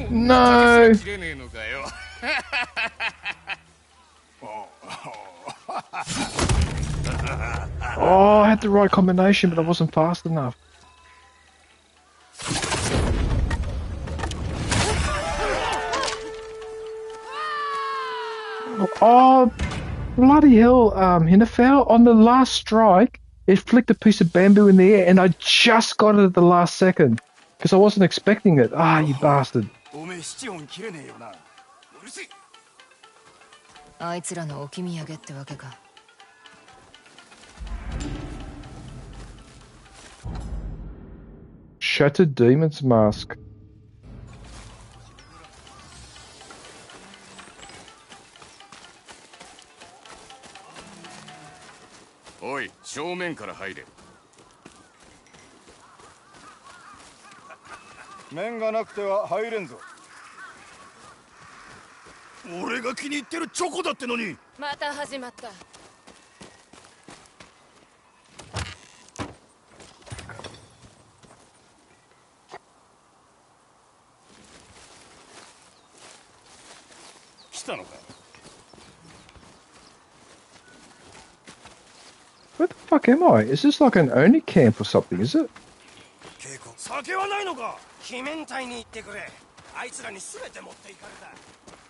No! Oh, I had the right combination, but I wasn't fast enough. Oh, bloody hell, Hinterfell. On the last strike, it flicked a piece of bamboo in the air, and I just got it at the last second. Because I wasn't expecting it. Ah, you bastard. Shattered Demon's Mask. Oi, 正面から入れ。面がなくては入れんぞ。俺が気に入ってるチョコだってのに。また始まった。来たのか。Where the fuck am I? Is this like an only camp or something, is it? 酒はないのか。鬼面隊に行ってくれ。あいつらに全て持っていかれた。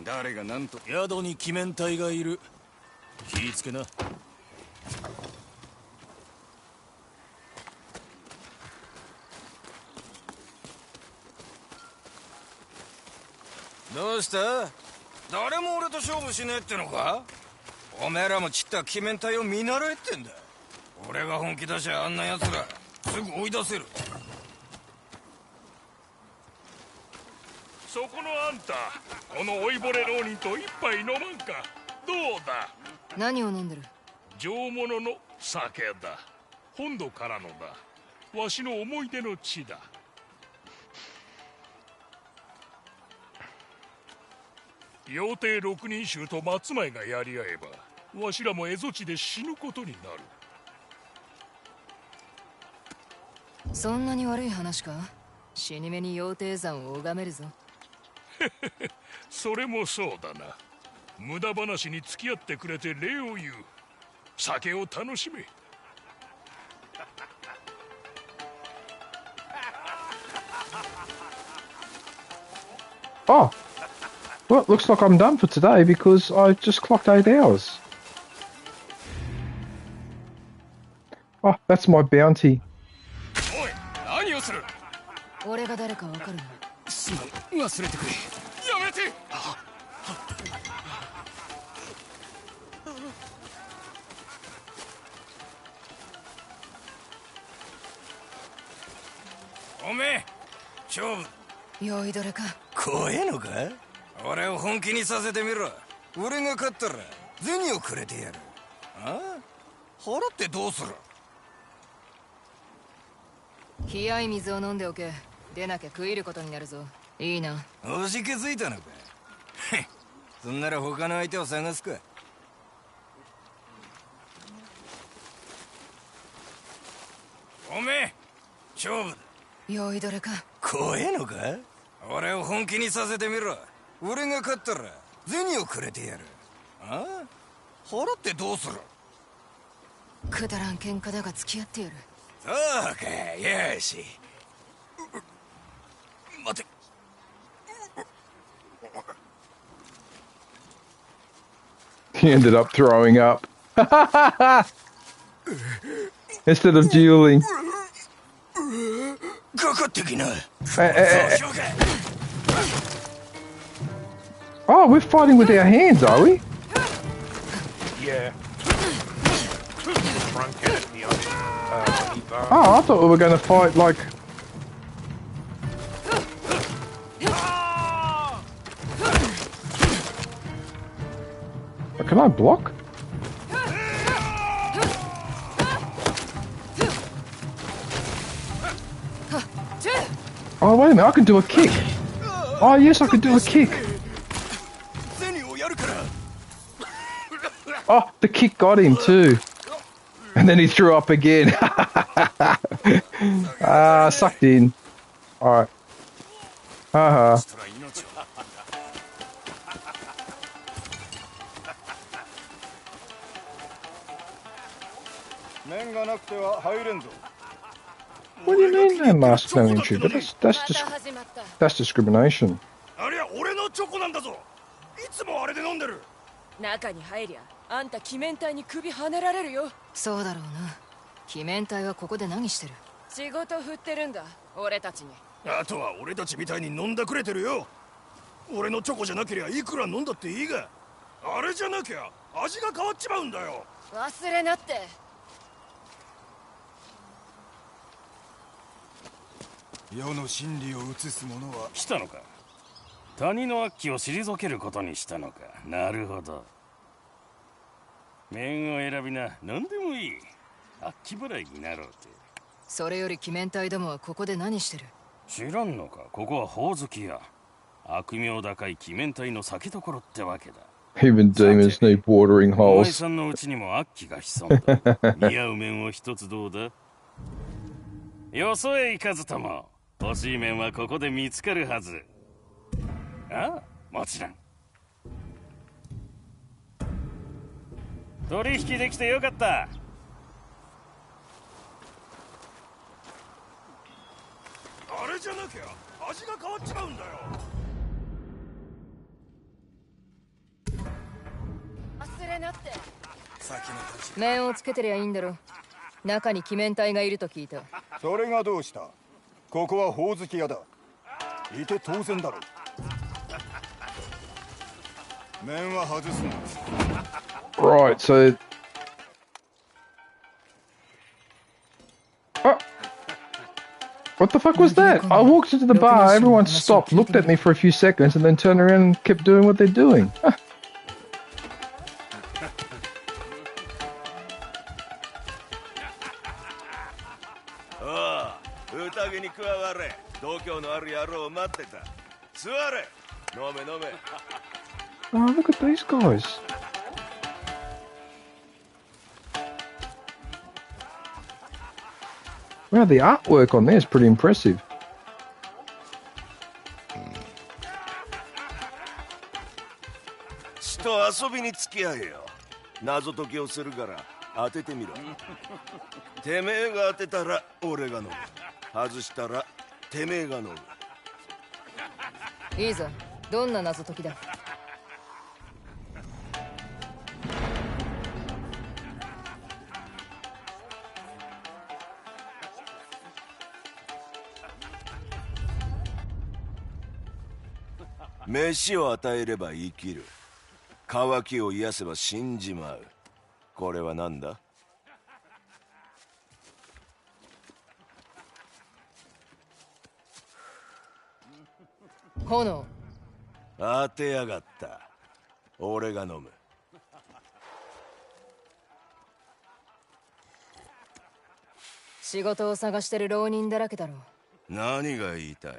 誰がなんと。宿に鬼面隊がいる。気ぃつけな。どうした？誰も俺と勝負しねえってのか？おめえらもちった鬼面隊を見習えってんだ。俺が本気出しゃあんな奴らすぐ追い出せる。そこのあんた、この老いぼれ浪人と一杯飲まんか。どうだ。何を飲んでる？上物の酒だ。本土からのだ。わしの思い出の地だ。妖帝六人衆と松前がやり合えば、わしらも蝦夷地で死ぬことになる。そんなに悪い話か？死に目に妖帝山を拝めるぞ。それもそうだな。無駄話に付き合ってくれて礼を言う。酒を楽しめ。Oh, well, it looks like I'm done for today because I just clocked 8 hours. Oh, that's my bounty. おい、何をする？俺が誰かわかるの？すまん、忘れてくれ。やめて。おめえ、勝負。酔いどれか。怖えのか？俺を本気にさせてみろ。俺が勝ったら銭をくれてやる。ああ？払ってどうする？冷やい水を飲んでおけ。出なきゃ食いることになるぞ。いいな。おじけづいたのか？そんなら他の相手を探すか。おめえ、勝負だ。酔いどれか。怖えのか？俺を本気にさせてみろ。俺が勝ったら銭をくれてやる。ああ？払ってどうする？くだらん喧嘩だが付き合ってやる。そうか、よし。待て。He ended up throwing up. Instead of dueling. かかってきな。Oh, we're fighting with our hands, are we? Yeah. Front enemy on bar. Oh, I thought we were going to fight like. Can I block? Oh, wait a minute, I can do a kick. Oh, yes, I can do a kick. Oh, the kick got him too. And then he threw up again. Sucked in. Alright. Haha. 面がなくては入れんぞ。 What do you mean no mask, no entry? But that's discrimination. あれは俺のチョコなんだぞ。いつもあれで飲んでる。中に入りゃあんた鬼面隊に首はねられるよ。そうだろうな。鬼面隊はここで何してる？仕事振ってるんだ、俺たちに。あとは俺たちみたいに飲んだくれてるよ。俺のチョコじゃなけりゃいくら飲んだっていいが、あれじゃなきゃ味が変わっちまうんだよ。忘れなって。世の真理を映す者は来たのか。谷の悪鬼を退けることにしたのか。なるほど。面を選びな。何でもいい。悪鬼払いになろうって。それより鬼面隊どもはここで何してる？知らんのか。ここはほおずき屋。悪名高い鬼面隊の酒どころってわけだ。Even demons need watering お前 holes. さんのうちにも悪鬼が潜んだ。似合う面を一つどうだ。よそへ行かずとも欲しい面はここで見つかるはず。ああ、もちろん。取引できてよかった。あれじゃなきゃ味が変わっちまうんだよ。忘れなって。面をつけてりゃいいんだろ。中に鬼面隊がいると聞いた。それがどうした。ここはほおずき屋だ。いて当然だろう。面は外すな。 Right, so. Oh. What the fuck was that? I walked into the bar, everyone stopped, looked at me for a few seconds, and then turned around and kept doing what they're doing. 宴に加われ。度胸のある野郎を待ってた。座れ。飲め飲め。 Oh, look at these guys. Wow, the artwork on there is pretty impressive. ちと遊びに付き合えよ。謎解きをするから当ててみろ。てめえが当てたら俺が飲む。外したらてめえが飲む。いいぞ。どんな謎解きだ？飯を与えれば生きる。渇きを癒せば死んじまう。これは何だ？炎。当てやがった。俺が飲む。仕事を探してる浪人だらけだろう。何が言いたい？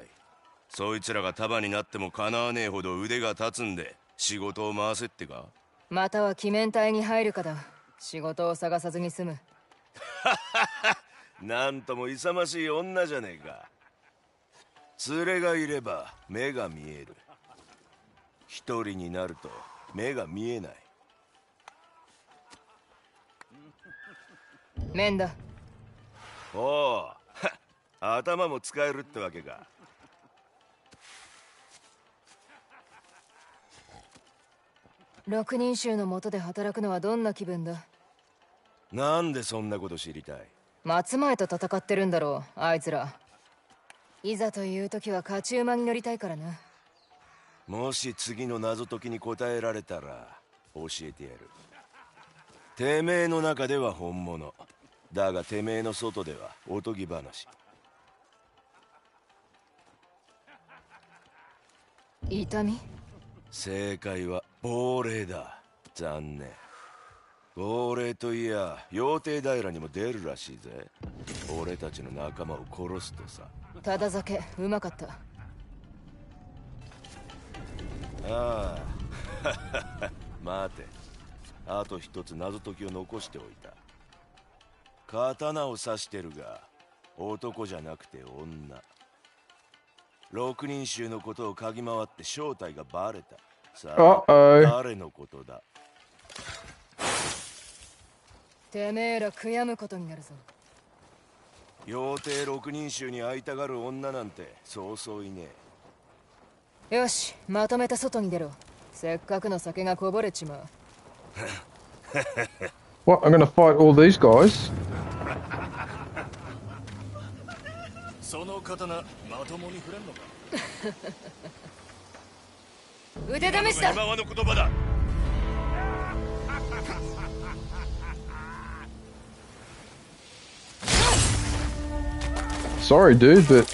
そいつらが束になってもかなわねえほど腕が立つんで仕事を回せってか？または鬼面隊に入るかだ。仕事を探さずに済む。なんとも勇ましい女じゃねえか。連れがいれば目が見える。一人になると目が見えない。面だ。おお、頭も使えるってわけか。六人衆の下で働くのはどんな気分だ？なんでそんなこと知りたい？松前と戦ってるんだろう、あいつら。いざという時は勝ち馬に乗りたいからな。もし次の謎解きに答えられたら教えてやる。てめえの中では本物。だがてめえの外ではおとぎ話。痛み？正解は亡霊だ。残念。亡霊といや羊蹄平にも出るらしいぜ。俺たちの仲間を殺すとさ。ただ酒うまかった。ああ待て、あと一つ謎解きを残しておいた。刀を刺してるが男じゃなくて女。六人衆のことを嗅ぎ回って正体がバレた。さあ誰のことだ？てめえら悔やむことになるぞ。妖帝六人衆に会いたがる女なんてそうそういねえ。よし、まとめて外に出ろ。せっかくの酒がこぼれちまう。What? I'm gonna fight all these guys? その刀まともに振れんのか？腕試しだ。今はの言葉だ。Sorry, dude, but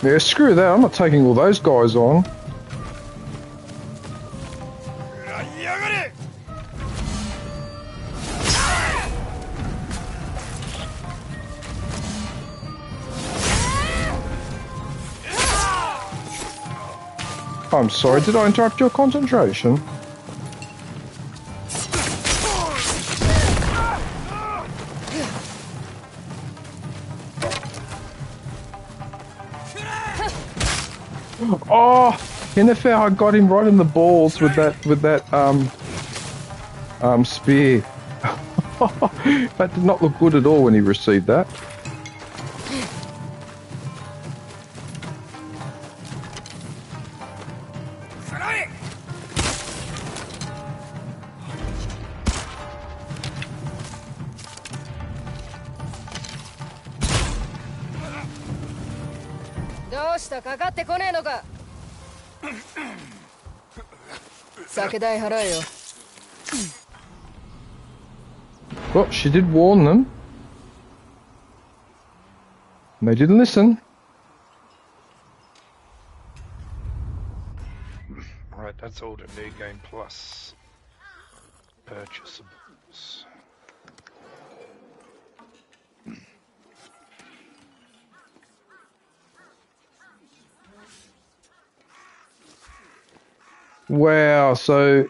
yeah, screw that. I'm not taking all those guys on. I'm sorry, did I interrupt your concentration? Oh, Yennefer, I got him right in the balls with that spear. That did not look good at all when he received that. Well, she did warn them. And they didn't listen. Right, that's all the new game plus purchasables. Wow, so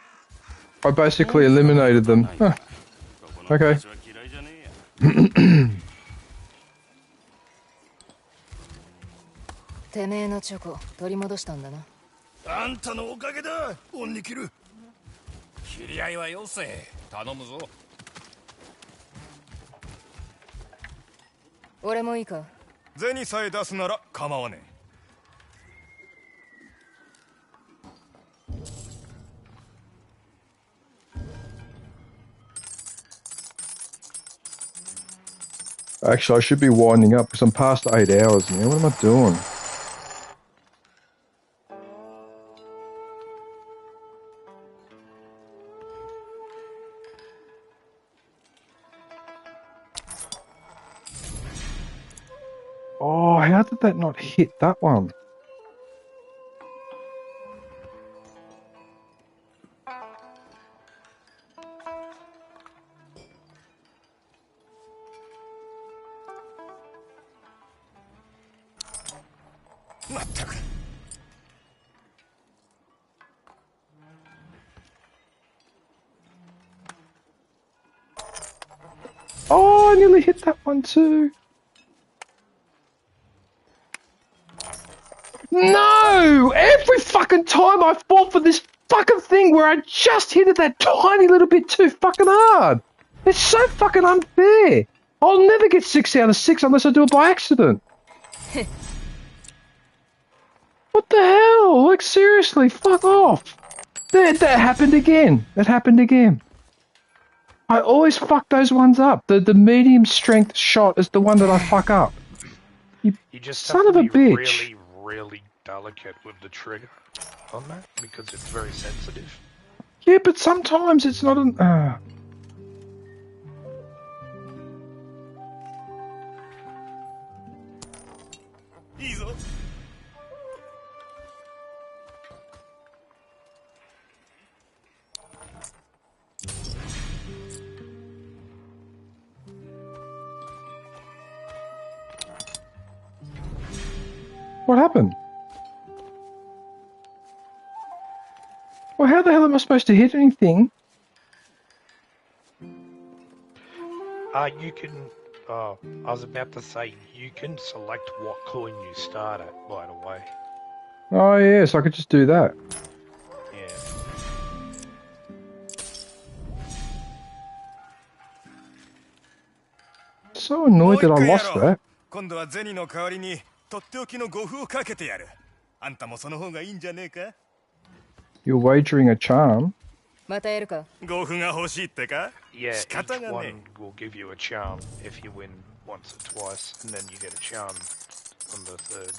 I basically eliminated them. Huh. Okay. てめえのチョコ取り戻したんだな。あんたのおかげだ、オンニキル。知り合いはよせ、頼むぞ。俺もいいか？銭さえ出すなら構わねえ。Actually, I should be winding up because I'm past 8 hours now. What am I doing? Oh, how did that not hit that one? Oh, I nearly hit that one too. No! Every fucking time I fall for this fucking thing where I just hit it that tiny little bit too fucking hard. It's so fucking unfair. I'll never get 6 out of 6 unless I do it by accident. What the hell? Like, seriously, fuck off. That happened again. That happened again. I always fuck those ones up. The medium strength shot is the one that I fuck up. You just son have of to a be bitch. really delicate with the trigger on that because it's very sensitive. Yeah, but sometimes it's not an... What happened? Well, how the hell am I supposed to hit anything? You can, I was about to say, you can select what coin you start at, by the way. Oh, yes, I could just do that. Yeah. So annoyed that I lost that. 今度は銭の代わりにとっておきの呉服をかけてやる。あんたもその方がいいんじゃねえか? You're wagering a charm. またやるか? 呉服が欲しいってか? Yeah, 仕方 each がね。 one will give you a charm if you win once or twice, and then you get a charm on the third.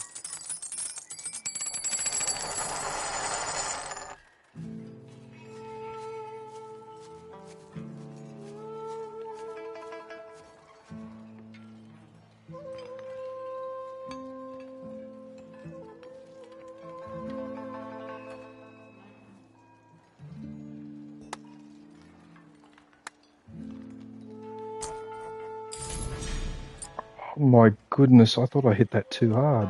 Oh my goodness, I thought I hit that too hard.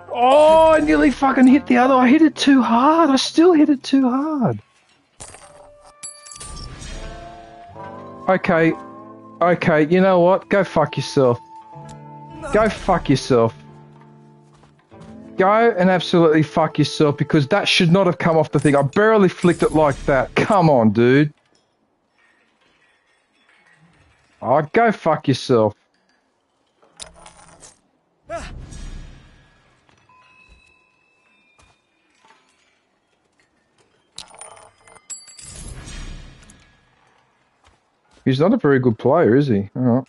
Oh, I nearly fucking hit the other. I hit it too hard. I still hit it too hard. Okay. Okay, you know what? Go fuck yourself. Go fuck yourself. Go and absolutely fuck yourself because that should not have come off the thing. I barely flicked it like that. Come on, dude. Oh, go fuck yourself. He's not a very good player, is he? All right.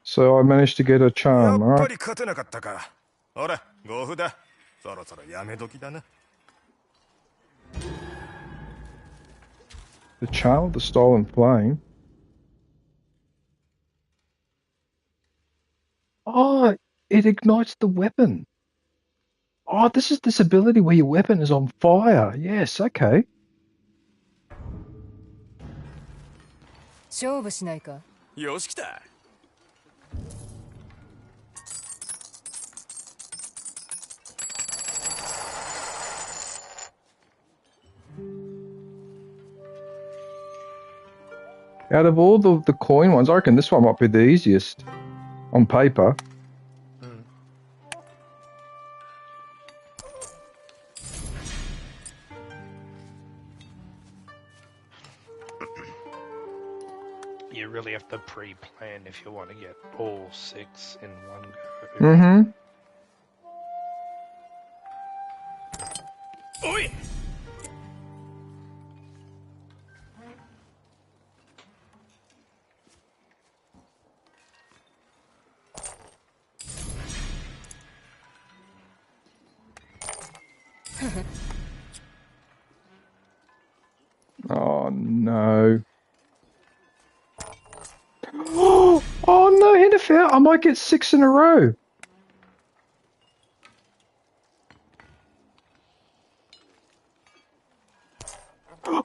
So I managed to get a charm, やっぱ alright? り勝てなかったか。ほら、呉服だ。そろそろやめ時だな。The charm of the stolen flame. Oh, it ignites the weapon. Oh, this is this ability where your weapon is on fire. Yes, okay. 勝負しないか? よし来た。Out of all the coin ones, I reckon this one might be the easiest on paper. You really have to pre-plan if you want to get all 6 in one go. Mm-hmm. Oi! Oh no. Oh no, Henderfair, I might get 6 in a row.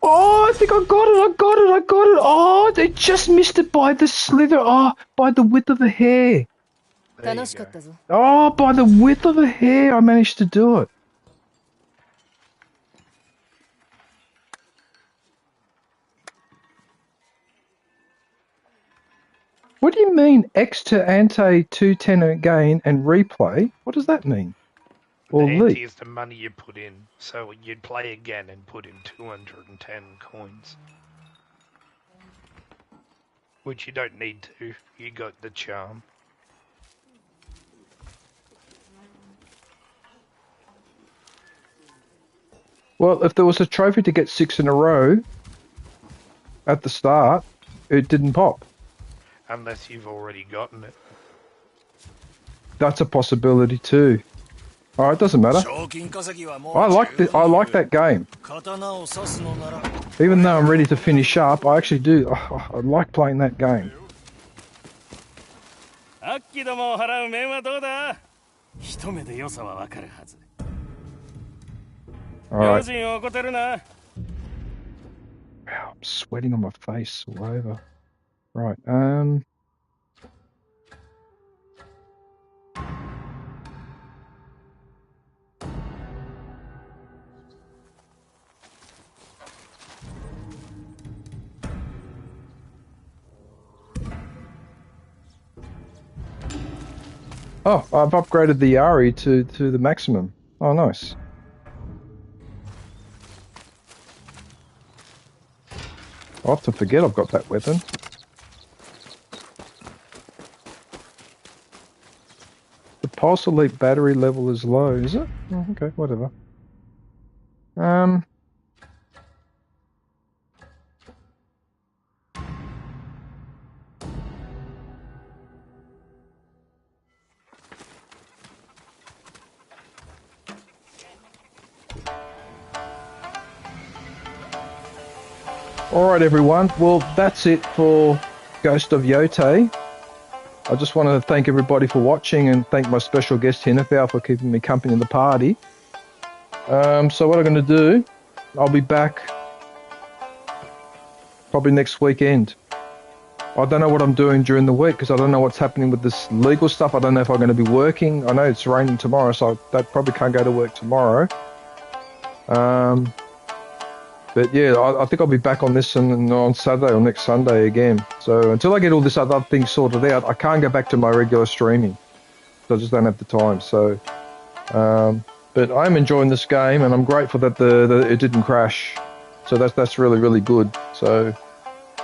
Oh, I think I got it, I got it. Oh, they just missed it by the slither. Oh, by the width of a hair. 楽しかったぞ. Oh, by the width of a hair, I managed to do it. What do you mean X to ante 210 again and replay? What does that mean? Or The ante leap? is the money you put in, so you'd play again and put in 210 coins. Which you don't need to, you got the charm. Well, if there was a trophy to get 6 in a row at the start, it didn't pop. Unless you've already gotten it. That's a possibility too. Alright, doesn't matter. I like that game. Even though I'm ready to finish up, I actually do. I like playing that game. Alright. Wow, I'm sweating on my face all over. Right, oh, I've upgraded the Yari to the maximum. Oh, nice. I often forget I've got that weapon. The pulse elite battery level is low, is it? Oh, okay, whatever. Alright everyone, well that's it for Ghost of Yotei. I just want to thank everybody for watching and thank my special guest Hinefau for keeping me company in the party. So what I'm going to do, I'll be back probably next weekend. I don't know what I'm doing during the week because I don't know what's happening with this legal stuff. I don't know if I'm going to be working. I know it's raining tomorrow, so I probably can't go to work tomorrow. But yeah, I think I'll be back on this on Saturday or next Sunday again. So until I get all this other thing sorted out, I can't go back to my regular streaming. So I just don't have the time. So, but I'm enjoying this game, and I'm grateful that it didn't crash. So that's really, really good. So,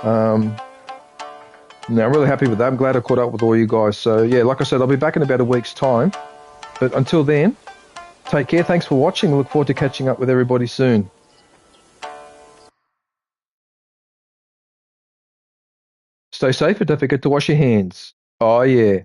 I'm really happy with that. I'm glad I caught up with all you guys. So yeah, like I said, I'll be back in about a week's time. But until then, take care. Thanks for watching. I look forward to catching up with everybody soon. Stay safe and don't forget to wash your hands. Oh yeah.